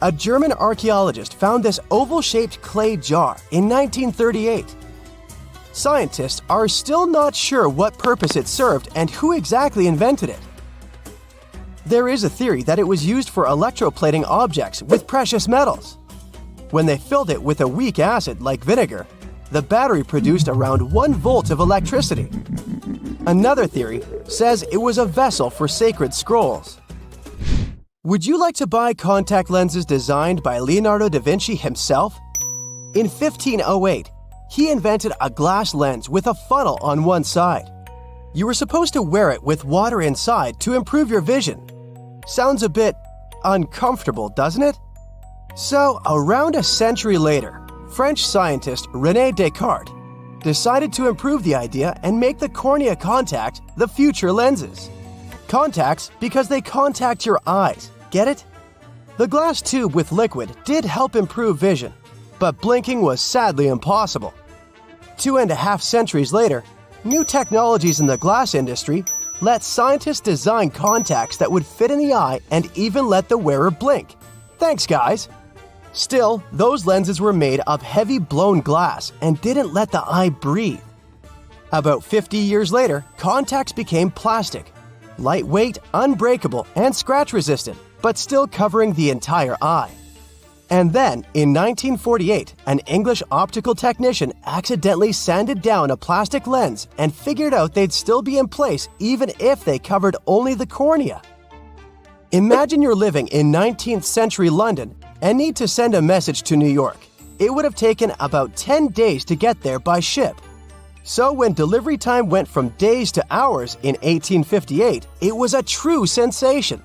Speaker 6: A German archaeologist found this oval-shaped clay jar in 1938. Scientists are still not sure what purpose it served and who exactly invented it. There is a theory that it was used for electroplating objects with precious metals. When they filled it with a weak acid like vinegar, the battery produced around 1 volt of electricity. Another theory says it was a vessel for sacred scrolls. Would you like to buy contact lenses designed by Leonardo da Vinci himself? In 1508, he invented a glass lens with a funnel on one side. You were supposed to wear it with water inside to improve your vision. Sounds a bit uncomfortable, doesn't it? So, around a century later, French scientist René Descartes decided to improve the idea and make the cornea contact the future lenses. Contacts because they contact your eyes, get it? The glass tube with liquid did help improve vision, but blinking was sadly impossible. 2.5 centuries later, new technologies in the glass industry let scientists design contacts that would fit in the eye and even let the wearer blink. Thanks, guys! Still, those lenses were made of heavy blown glass and didn't let the eye breathe. About 50 years later, contacts became plastic, lightweight, unbreakable, and scratch-resistant, but still covering the entire eye. And then, in 1948, an English optical technician accidentally sanded down a plastic lens and figured out they'd still be in place even if they covered only the cornea. Imagine you're living in 19th century London and need to send a message to New York. It would have taken about 10 days to get there by ship. So when delivery time went from days to hours in 1858, it was a true sensation.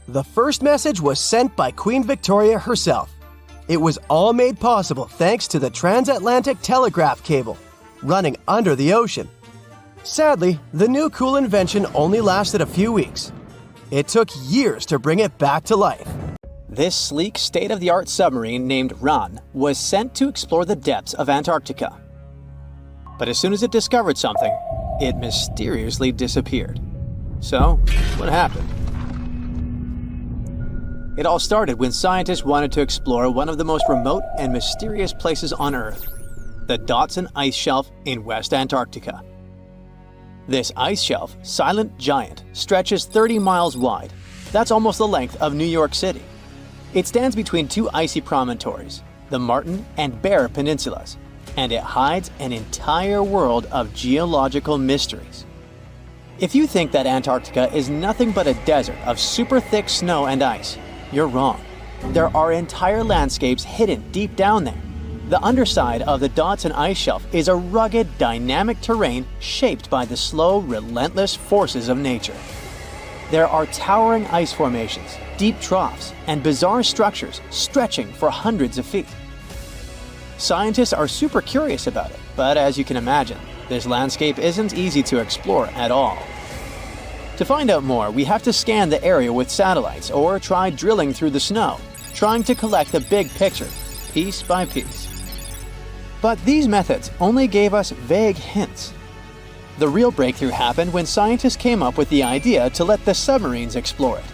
Speaker 6: The first message was sent by Queen Victoria herself. It was all made possible thanks to the transatlantic telegraph cable, running under the ocean. Sadly, the new cool invention only lasted a few weeks. It took years to bring it back to life.
Speaker 4: This sleek, state-of-the-art submarine named Ran was sent to explore the depths of Antarctica. But as soon as it discovered something, it mysteriously disappeared. So, what happened? It all started when scientists wanted to explore one of the most remote and mysterious places on Earth, the Dotson Ice Shelf in West Antarctica. This ice shelf, silent giant, stretches 30 miles wide. That's almost the length of New York City. It stands between two icy promontories, the Martin and Bear Peninsulas, and it hides an entire world of geological mysteries. If you think that Antarctica is nothing but a desert of super thick snow and ice, you're wrong. There are entire landscapes hidden deep down there. The underside of the Dotson Ice Shelf is a rugged, dynamic terrain shaped by the slow, relentless forces of nature. There are towering ice formations, deep troughs, and bizarre structures stretching for hundreds of feet. Scientists are super curious about it, but as you can imagine, this landscape isn't easy to explore at all. To find out more, we have to scan the area with satellites or try drilling through the snow, trying to collect the big picture, piece by piece. But these methods only gave us vague hints. The real breakthrough happened when scientists came up with the idea to let the submarines explore it.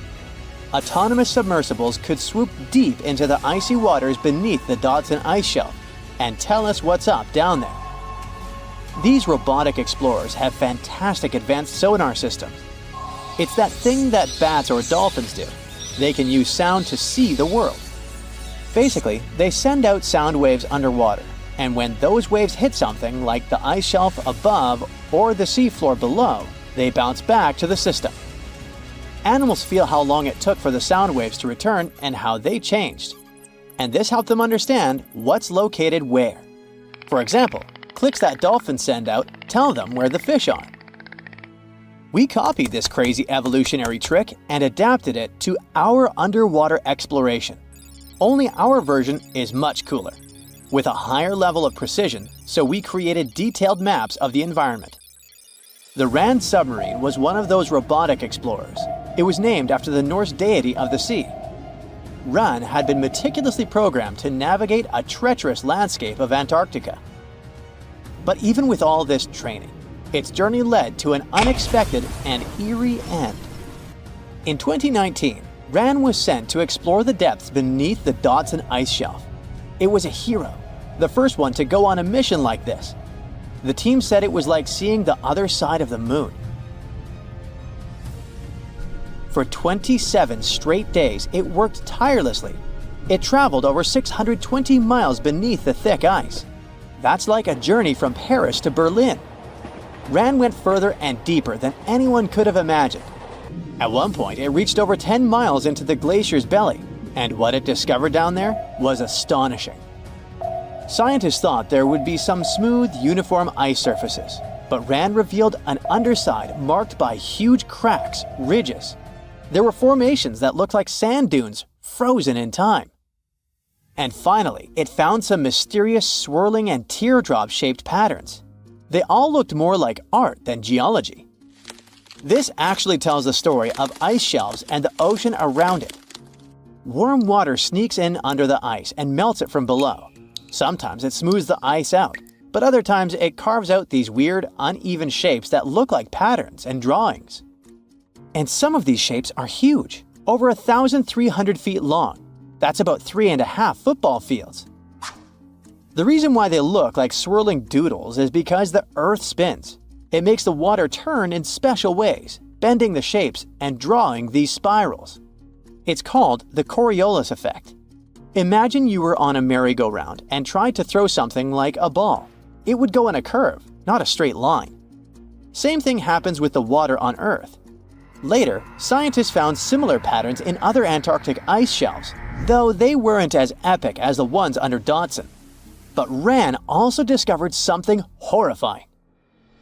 Speaker 4: Autonomous submersibles could swoop deep into the icy waters beneath the Dotson Ice Shelf and tell us what's up down there. These robotic explorers have fantastic advanced sonar systems. It's that thing that bats or dolphins do. They can use sound to see the world. Basically, they send out sound waves underwater, and when those waves hit something like the ice shelf above or the seafloor below, they bounce back to the system. Animals feel how long it took for the sound waves to return and how they changed. And this helped them understand what's located where. For example, clicks that dolphins send out tell them where the fish are. We copied this crazy evolutionary trick and adapted it to our underwater exploration. Only our version is much cooler, with a higher level of precision, so we created detailed maps of the environment. The Rand submarine was one of those robotic explorers. It was named after the Norse deity of the sea. Ran had been meticulously programmed to navigate a treacherous landscape of Antarctica. But even with all this training, its journey led to an unexpected and eerie end. In 2019, Ran was sent to explore the depths beneath the Dodson ice shelf. It was a hero, the first one to go on a mission like this. The team said it was like seeing the other side of the moon. For 27 straight days, it worked tirelessly. It traveled over 620 miles beneath the thick ice. That's like a journey from Paris to Berlin. Ran went further and deeper than anyone could have imagined. At one point, it reached over 10 miles into the glacier's belly, and what it discovered down there was astonishing. Scientists thought there would be some smooth, uniform ice surfaces, but Ran revealed an underside marked by huge cracks, ridges. There were formations that looked like sand dunes, frozen in time. And finally, it found some mysterious swirling and teardrop-shaped patterns. They all looked more like art than geology. This actually tells the story of ice shelves and the ocean around it. Warm water sneaks in under the ice and melts it from below. Sometimes it smooths the ice out, but other times it carves out these weird, uneven shapes that look like patterns and drawings. And some of these shapes are huge, over 1,300 feet long. That's about 3.5 football fields. The reason why they look like swirling doodles is because the Earth spins. It makes the water turn in special ways, bending the shapes and drawing these spirals. It's called the Coriolis effect. Imagine you were on a merry-go-round and tried to throw something like a ball. It would go in a curve, not a straight line. Same thing happens with the water on Earth. Later, scientists found similar patterns in other Antarctic ice shelves, though they weren't as epic as the ones under Dodson. But Ran also discovered something horrifying.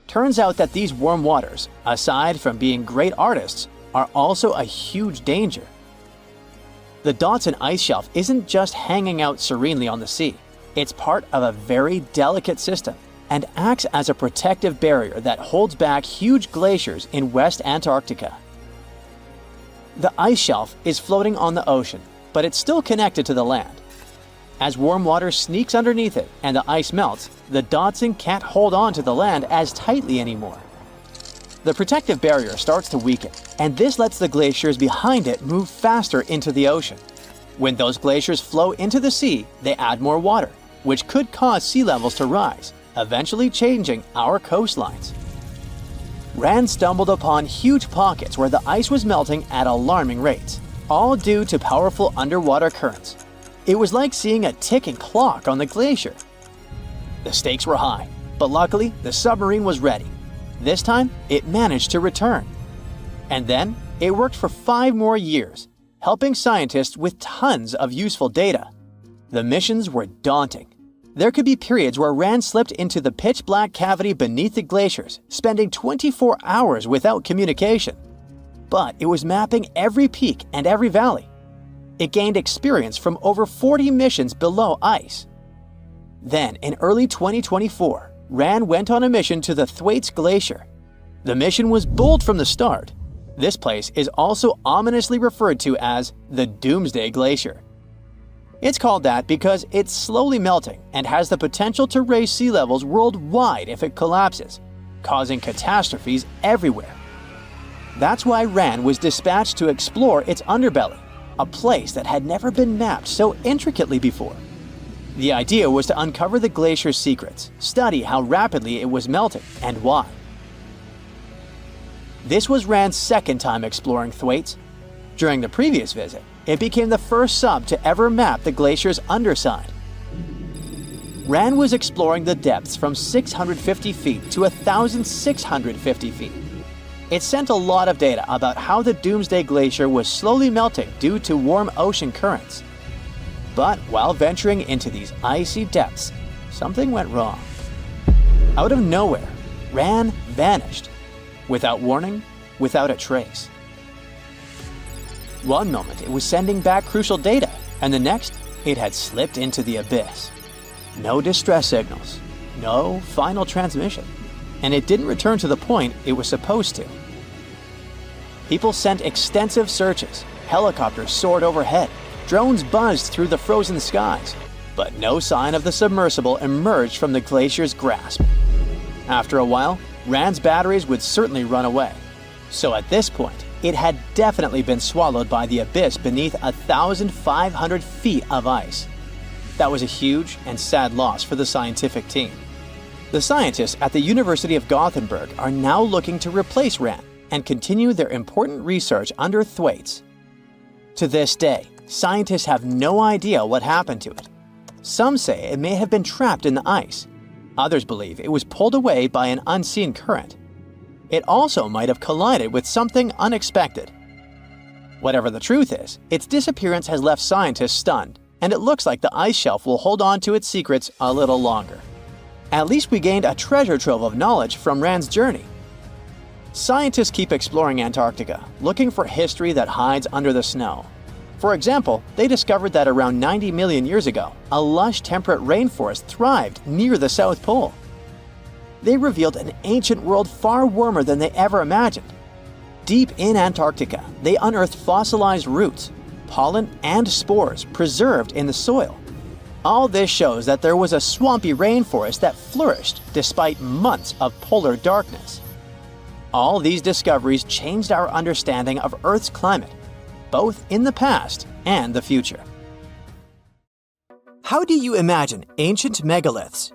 Speaker 4: Turns out that these warm waters, aside from being great artists, are also a huge danger. The Dodson ice shelf isn't just hanging out serenely on the sea. It's part of a very delicate system and acts as a protective barrier that holds back huge glaciers in West Antarctica. The ice shelf is floating on the ocean, but it's still connected to the land. As warm water sneaks underneath it and the ice melts, the Dodson can't hold on to the land as tightly anymore. The protective barrier starts to weaken, and this lets the glaciers behind it move faster into the ocean. When those glaciers flow into the sea, they add more water, which could cause sea levels to rise, eventually changing our coastlines. Ran stumbled upon huge pockets where the ice was melting at alarming rates, all due to powerful underwater currents. It was like seeing a ticking clock on the glacier. The stakes were high, but luckily the submarine was ready. This time, it managed to return. And then, it worked for 5 more years, helping scientists with tons of useful data. The missions were daunting. There could be periods where Ran slipped into the pitch-black cavity beneath the glaciers, spending 24 hours without communication. But it was mapping every peak and every valley. It gained experience from over 40 missions below ice. Then, in early 2024, Ran went on a mission to the Thwaites Glacier. The mission was bold from the start. This place is also ominously referred to as the Doomsday Glacier. It's called that because it's slowly melting and has the potential to raise sea levels worldwide if it collapses, causing catastrophes everywhere. That's why Ran was dispatched to explore its underbelly, a place that had never been mapped so intricately before. The idea was to uncover the glacier's secrets, study how rapidly it was melting, and why. This was Ran's second time exploring Thwaites. During the previous visit, it became the first sub to ever map the glacier's underside. Ran was exploring the depths from 650 feet to 1,650 feet. It sent a lot of data about how the Doomsday Glacier was slowly melting due to warm ocean currents. But while venturing into these icy depths, something went wrong. Out of nowhere, Ran vanished. Without warning, without a trace. One moment it was sending back crucial data, and the next it had slipped into the abyss. No distress signals, no final transmission, and it didn't return to the point it was supposed to. People sent extensive searches, helicopters soared overhead, drones buzzed through the frozen skies, but no sign of the submersible emerged from the glacier's grasp. After a while, Rand's batteries would certainly run away. So at this point, it had definitely been swallowed by the abyss beneath 1,500 feet of ice. That was a huge and sad loss for the scientific team. The scientists at the University of Gothenburg are now looking to replace Rand and continue their important research under Thwaites. To this day, scientists have no idea what happened to it. Some say it may have been trapped in the ice. Others believe it was pulled away by an unseen current. It also might have collided with something unexpected. Whatever the truth is, its disappearance has left scientists stunned, and it looks like the ice shelf will hold on to its secrets a little longer. At least we gained a treasure trove of knowledge from Rand's journey. Scientists keep exploring Antarctica, looking for history that hides under the snow. For example, they discovered that around 90 million years ago, a lush temperate rainforest thrived near the South Pole. They revealed an ancient world far warmer than they ever imagined. Deep in Antarctica, they unearthed fossilized roots, pollen, and spores preserved in the soil. All this shows that there was a swampy rainforest that flourished despite months of polar darkness. All these discoveries changed our understanding of Earth's climate, both in the past and the future.
Speaker 5: How do you imagine ancient megaliths?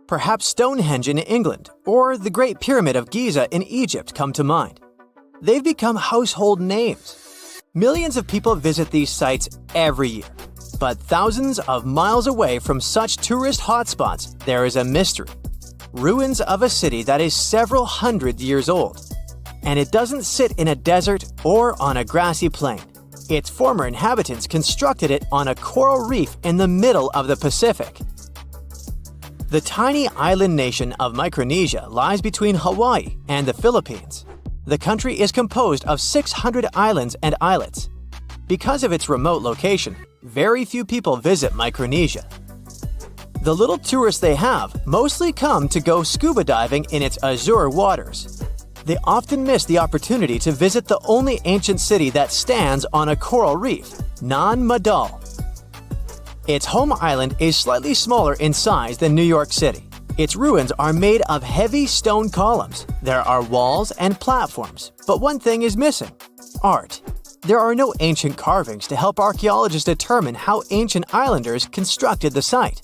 Speaker 5: Perhaps Stonehenge in England or the Great Pyramid of Giza in Egypt come to mind. They've become household names. Millions of people visit these sites every year. But thousands of miles away from such tourist hotspots, there is a mystery. Ruins of a city that is several hundred years old. And it doesn't sit in a desert or on a grassy plain. Its former inhabitants constructed it on a coral reef in the middle of the Pacific. The tiny island nation of Micronesia lies between Hawaii and the Philippines. The country is composed of 600 islands and islets. Because of its remote location, very few people visit Micronesia. The little tourists they have mostly come to go scuba diving in its azure waters. They often miss the opportunity to visit the only ancient city that stands on a coral reef, Nan Madol. Its home island is slightly smaller in size than New York City. Its ruins are made of heavy stone columns. There are walls and platforms, but one thing is missing: art. There are no ancient carvings to help archaeologists determine how ancient islanders constructed the site.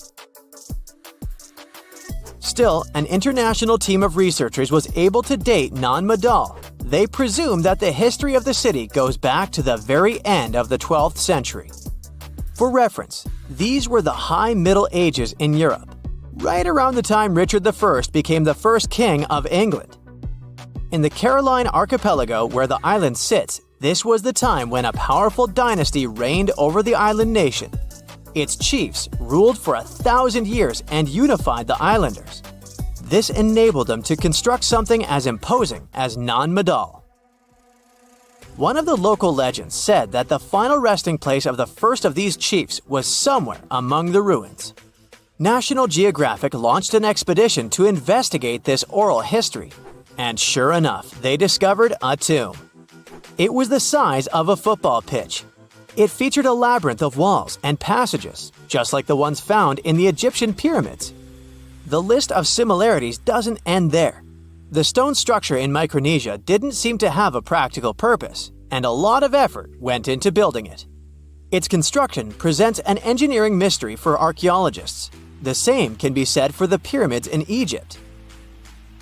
Speaker 5: Still, an international team of researchers was able to date Nan Madol. They presume that the history of the city goes back to the very end of the 12th century. For reference, these were the High Middle Ages in Europe, right around the time Richard I became the first king of England. In the Caroline Archipelago, where the island sits, this was the time when a powerful dynasty reigned over the island nation. Its chiefs ruled for 1,000 years and unified the islanders. This enabled them to construct something as imposing as Nan Madol. One of the local legends said that the final resting place of the first of these chiefs was somewhere among the ruins. National Geographic launched an expedition to investigate this oral history, and sure enough, they discovered a tomb. It was the size of a football pitch. It featured a labyrinth of walls and passages, just like the ones found in the Egyptian pyramids. The list of similarities doesn't end there. The stone structure in Micronesia didn't seem to have a practical purpose, and a lot of effort went into building it. Its construction presents an engineering mystery for archaeologists. The same can be said for the pyramids in Egypt.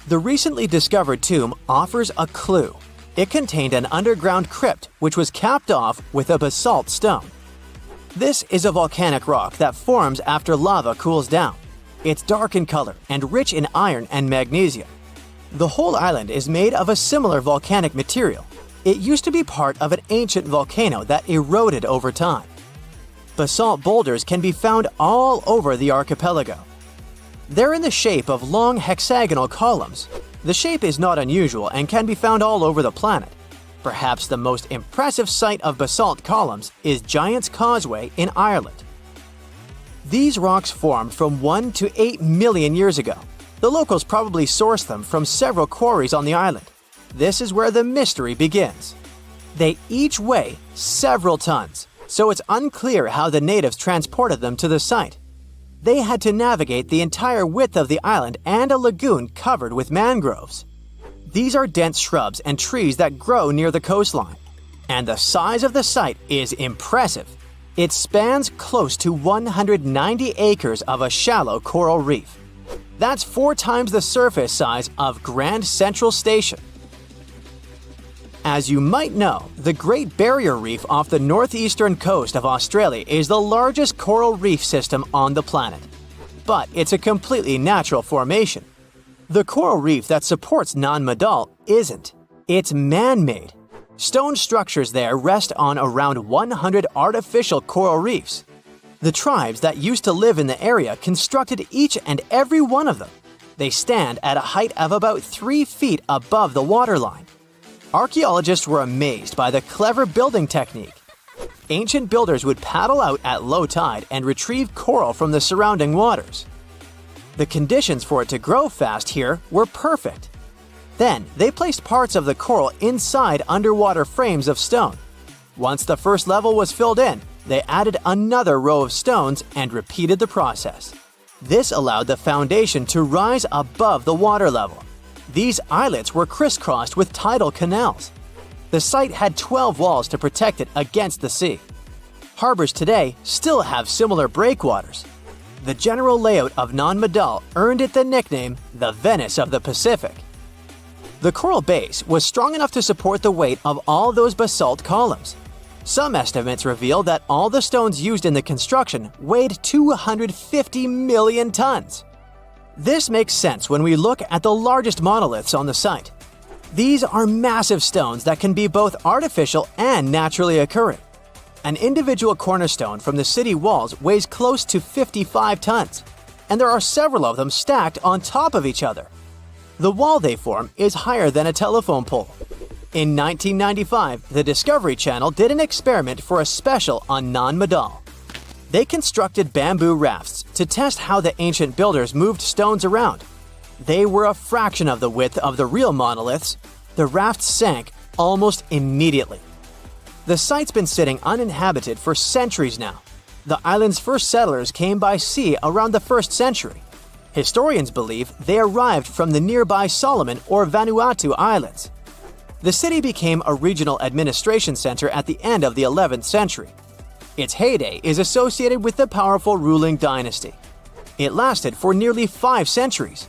Speaker 5: The recently discovered tomb offers a clue. It contained an underground crypt which was capped off with a basalt stone. This is a volcanic rock that forms after lava cools down. It's dark in color and rich in iron and magnesium. The whole island is made of a similar volcanic material. It used to be part of an ancient volcano that eroded over time. Basalt boulders can be found all over the archipelago. They're in the shape of long hexagonal columns. The shape is not unusual and can be found all over the planet. Perhaps the most impressive site of basalt columns is Giant's Causeway in Ireland. These rocks formed from 1 to 8 million years ago. The locals probably sourced them from several quarries on the island. This is where the mystery begins. They each weigh several tons, so it's unclear how the natives transported them to the site. They had to navigate the entire width of the island and a lagoon covered with mangroves. These are dense shrubs and trees that grow near the coastline. And the size of the site is impressive. It spans close to 190 acres of a shallow coral reef. That's 4 times the surface size of Grand Central Station. As you might know, the Great Barrier Reef off the northeastern coast of Australia is the largest coral reef system on the planet. But it's a completely natural formation. The coral reef that supports Nan Madol isn't. It's man-made. Stone structures there rest on around 100 artificial coral reefs. The tribes that used to live in the area constructed each and every one of them. They stand at a height of about 3 feet above the waterline. Archaeologists were amazed by the clever building technique. Ancient builders would paddle out at low tide and retrieve coral from the surrounding waters. The conditions for it to grow fast here were perfect. Then, they placed parts of the coral inside underwater frames of stone. Once the first level was filled in, they added another row of stones and repeated the process. This allowed the foundation to rise above the water level. These islets were crisscrossed with tidal canals. The site had 12 walls to protect it against the sea. Harbors today still have similar breakwaters. The general layout of Nan Madol earned it the nickname the Venice of the Pacific. The coral base was strong enough to support the weight of all those basalt columns. Some estimates reveal that all the stones used in the construction weighed 250 million tons. This makes sense when we look at the largest monoliths on the site. These are massive stones that can be both artificial and naturally occurring. An individual cornerstone from the city walls weighs close to 55 tons, and there are several of them stacked on top of each other. The wall they form is higher than a telephone pole. In 1995, the Discovery Channel did an experiment for a special on Nan Madol. They constructed bamboo rafts to test how the ancient builders moved stones around. They were a fraction of the width of the real monoliths. The rafts sank almost immediately. The site's been sitting uninhabited for centuries now. The island's first settlers came by sea around the 1st century. Historians believe they arrived from the nearby Solomon or Vanuatu Islands. The city became a regional administration center at the end of the 11th century. Its heyday is associated with the powerful ruling dynasty. It lasted for nearly 5 centuries.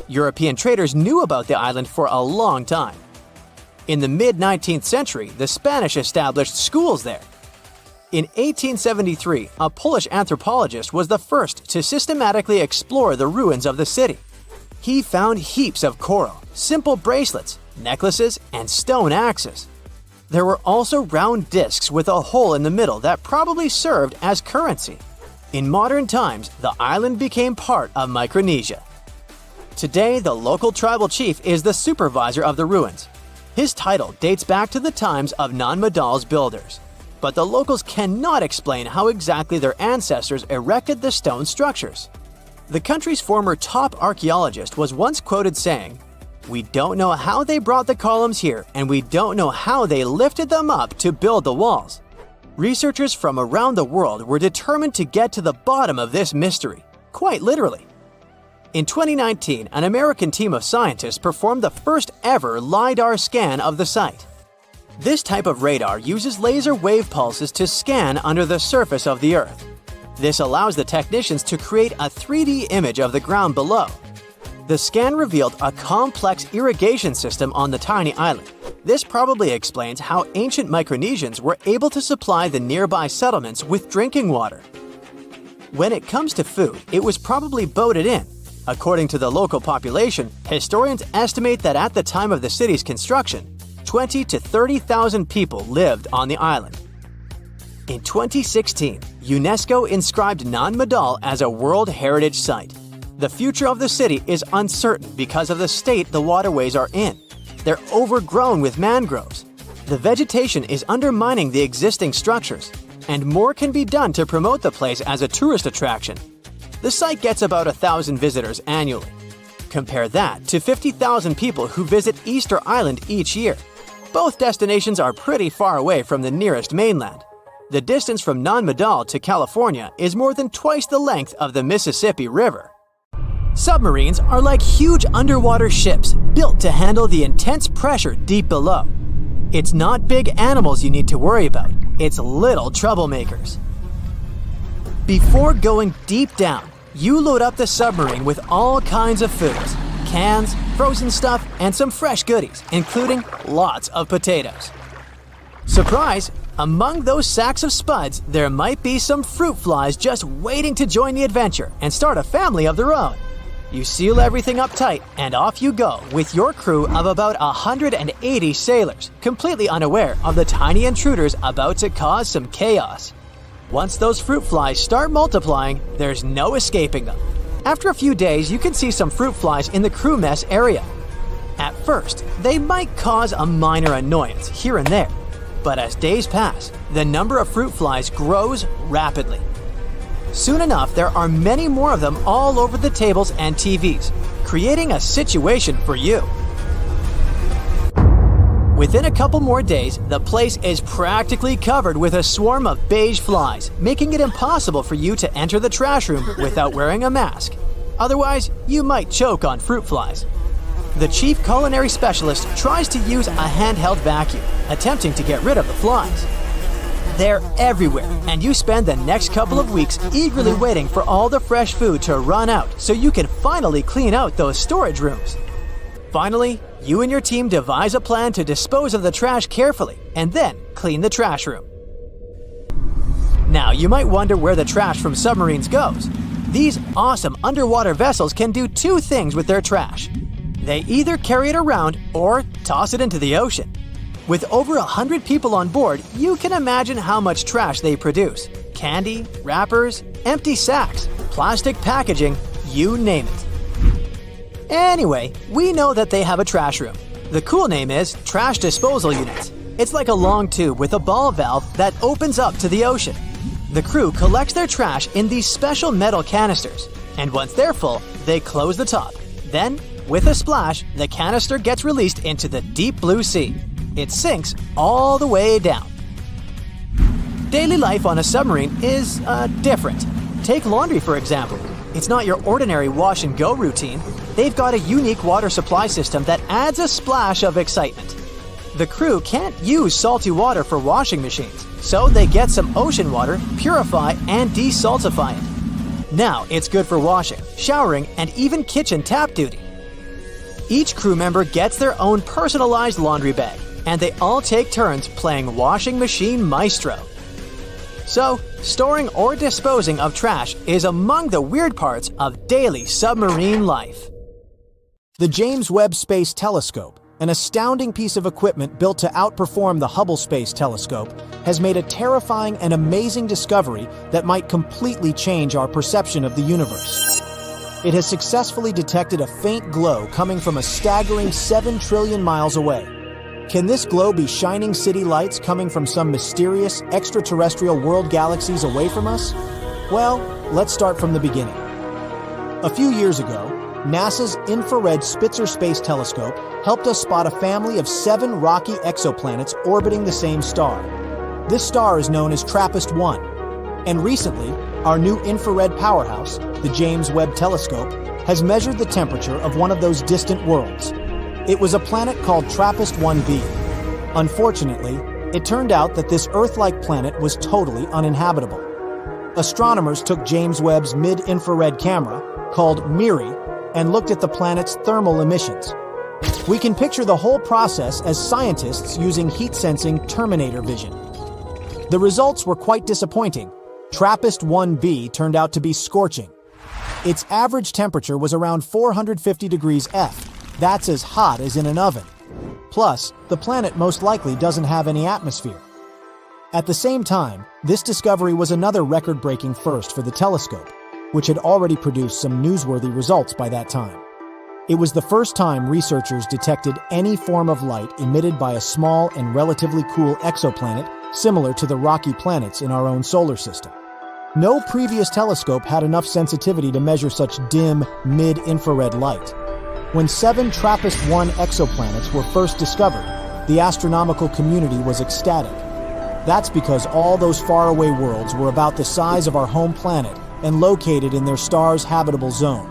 Speaker 5: European traders knew about the island for a long time. In the mid-19th century, the Spanish established schools there. In 1873, a Polish anthropologist was the first to systematically explore the ruins of the city. He found heaps of coral, simple bracelets, necklaces, and stone axes. There were also round discs with a hole in the middle that probably served as currency. In modern times, the island became part of Micronesia. Today, the local tribal chief is the supervisor of the ruins. His title dates back to the times of Nan Madol's builders. But the locals cannot explain how exactly their ancestors erected the stone structures. The country's former top archaeologist was once quoted saying, "We don't know how they brought the columns here, and we don't know how they lifted them up to build the walls." Researchers from around the world were determined to get to the bottom of this mystery, quite literally. In 2019, an American team of scientists performed the first ever LiDAR scan of the site. This type of radar uses laser wave pulses to scan under the surface of the Earth. This allows the technicians to create a 3D image of the ground below. The scan revealed a complex irrigation system on the tiny island. This probably explains how ancient Micronesians were able to supply the nearby settlements with drinking water. When it comes to food, it was probably boated in. According to the local population, historians estimate that at the time of the city's construction, 20 to 30,000 people lived on the island. In 2016, UNESCO inscribed Nan Madol as a World Heritage Site. The future of the city is uncertain because of the state the waterways are in. They're overgrown with mangroves. The vegetation is undermining the existing structures, and more can be done to promote the place as a tourist attraction. The site gets about 1,000 visitors annually. Compare that to 50,000 people who visit Easter Island each year. Both destinations are pretty far away from the nearest mainland. The distance from Non-Medall to California is more than twice the length of the Mississippi River. Submarines are like huge underwater ships built to handle the intense pressure deep below. It's not big animals you need to worry about, it's little troublemakers. Before going deep down, you load up the submarine with all kinds of foods, cans, frozen stuff, and some fresh goodies, including lots of potatoes. Surprise! Among those sacks of spuds, there might be some fruit flies just waiting to join the adventure and start a family of their own. You seal everything up tight, and off you go with your crew of about 180 sailors, completely unaware of the tiny intruders about to cause some chaos. Once those fruit flies start multiplying, there's no escaping them. After a few days, you can see some fruit flies in the crew mess area. At first, they might cause a minor annoyance here and there, but as days pass, the number of fruit flies grows rapidly. Soon enough, there are many more of them all over the tables and TVs, creating a situation for you. Within a couple more days, the place is practically covered with a swarm of beige flies, making it impossible for you to enter the trash room without wearing a mask. Otherwise, you might choke on fruit flies. The chief culinary specialist tries to use a handheld vacuum, attempting to get rid of the flies. They're everywhere, and you spend the next couple of weeks eagerly waiting for all the fresh food to run out so you can finally clean out those storage rooms. Finally, you and your team devise a plan to dispose of the trash carefully and then clean the trash room. Now, you might wonder where the trash from submarines goes. These awesome underwater vessels can do two things with their trash. They either carry it around or toss it into the ocean. With over 100 people on board, you can imagine how much trash they produce. Candy, wrappers, empty sacks, plastic packaging, you name it. Anyway, we know that they have a trash room. The cool name is Trash Disposal Unit. It's like a long tube with a ball valve that opens up to the ocean. The crew collects their trash in these special metal canisters, and once they're full, they close the top. Then, with a splash, the canister gets released into the deep blue sea. It sinks all the way down. Daily life on a submarine is different. Take laundry, for example. It's not your ordinary wash and go routine. They've got a unique water supply system that adds a splash of excitement. The crew can't use salty water for washing machines, so they get some ocean water, purify, and desaltify it. Now it's good for washing, showering, and even kitchen tap duty. Each crew member gets their own personalized laundry bag, and they all take turns playing washing machine maestro. So, storing or disposing of trash is among the weird parts of daily submarine life.
Speaker 7: The James Webb Space Telescope, an astounding piece of equipment built to outperform the Hubble Space Telescope, has made a terrifying and amazing discovery that might completely change our perception of the universe. It has successfully detected a faint glow coming from a staggering 7 trillion miles away. Can this glow be shining city lights coming from some mysterious extraterrestrial world galaxies away from us? Well, let's start from the beginning. A few years ago, NASA's Infrared Spitzer Space Telescope helped us spot a family of 7 rocky exoplanets orbiting the same star. This star is known as TRAPPIST-1, and recently, our new infrared powerhouse, the James Webb Telescope, has measured the temperature of one of those distant worlds. It was a planet called TRAPPIST-1b. Unfortunately, it turned out that this Earth-like planet was totally uninhabitable. Astronomers took James Webb's mid-infrared camera, called MIRI, and looked at the planet's thermal emissions. We can picture the whole process as scientists using heat-sensing Terminator vision. The results were quite disappointing. TRAPPIST-1b turned out to be scorching. Its average temperature was around 450 degrees F. That's as hot as in an oven. Plus, the planet most likely doesn't have any atmosphere. At the same time, this discovery was another record-breaking first for the telescope. which had already produced some newsworthy results by that time. It was the first time researchers detected any form of light emitted by a small and relatively cool exoplanet similar to the rocky planets in our own solar system. No previous telescope had enough sensitivity to measure such dim, mid-infrared light. When 7 TRAPPIST-1 exoplanets were first discovered, the astronomical community was ecstatic. That's because all those faraway worlds were about the size of our home planet and located in their star's habitable zone.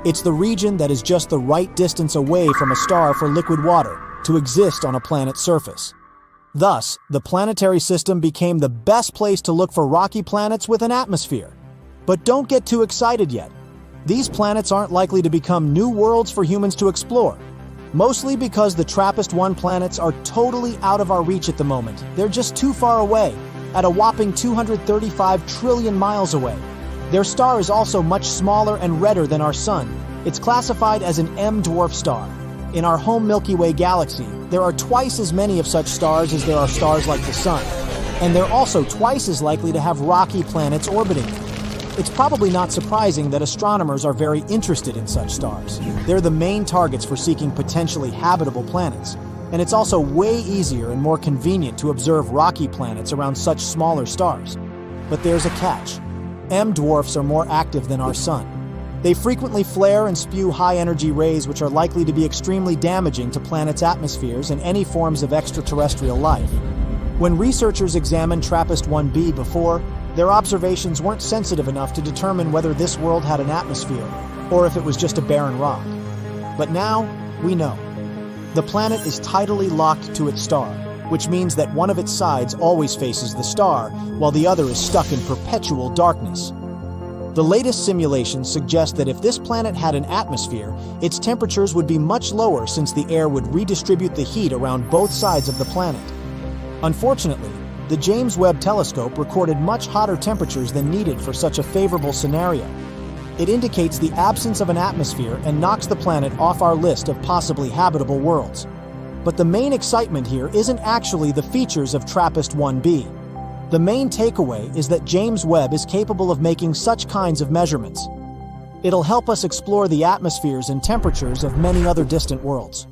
Speaker 7: It's the region that is just the right distance away from a star for liquid water to exist on a planet's surface. Thus, the planetary system became the best place to look for rocky planets with an atmosphere. But don't get too excited yet. These planets aren't likely to become new worlds for humans to explore. Mostly because the TRAPPIST-1 planets are totally out of our reach at the moment. They're just too far away, at a whopping 235 trillion miles away. Their star is also much smaller and redder than our Sun. It's classified as an M-dwarf star. In our home Milky Way galaxy, there are twice as many of such stars as there are stars like the Sun. And they're also twice as likely to have rocky planets orbiting them. It's probably not surprising that astronomers are very interested in such stars. They're the main targets for seeking potentially habitable planets. And it's also way easier and more convenient to observe rocky planets around such smaller stars. But there's a catch. M-dwarfs are more active than our Sun. They frequently flare and spew high-energy rays which are likely to be extremely damaging to planets' atmospheres and any forms of extraterrestrial life. When researchers examined TRAPPIST-1b before, their observations weren't sensitive enough to determine whether this world had an atmosphere, or if it was just a barren rock. But now, we know. The planet is tidally locked to its star, which means that one of its sides always faces the star, while the other is stuck in perpetual darkness. The latest simulations suggest that if this planet had an atmosphere, its temperatures would be much lower since the air would redistribute the heat around both sides of the planet. Unfortunately, the James Webb Telescope recorded much hotter temperatures than needed for such a favorable scenario. It indicates the absence of an atmosphere and knocks the planet off our list of possibly habitable worlds. But the main excitement here isn't actually the features of TRAPPIST-1b. The main takeaway is that James Webb is capable of making such kinds of measurements. It'll help us explore the atmospheres and temperatures of many other distant worlds.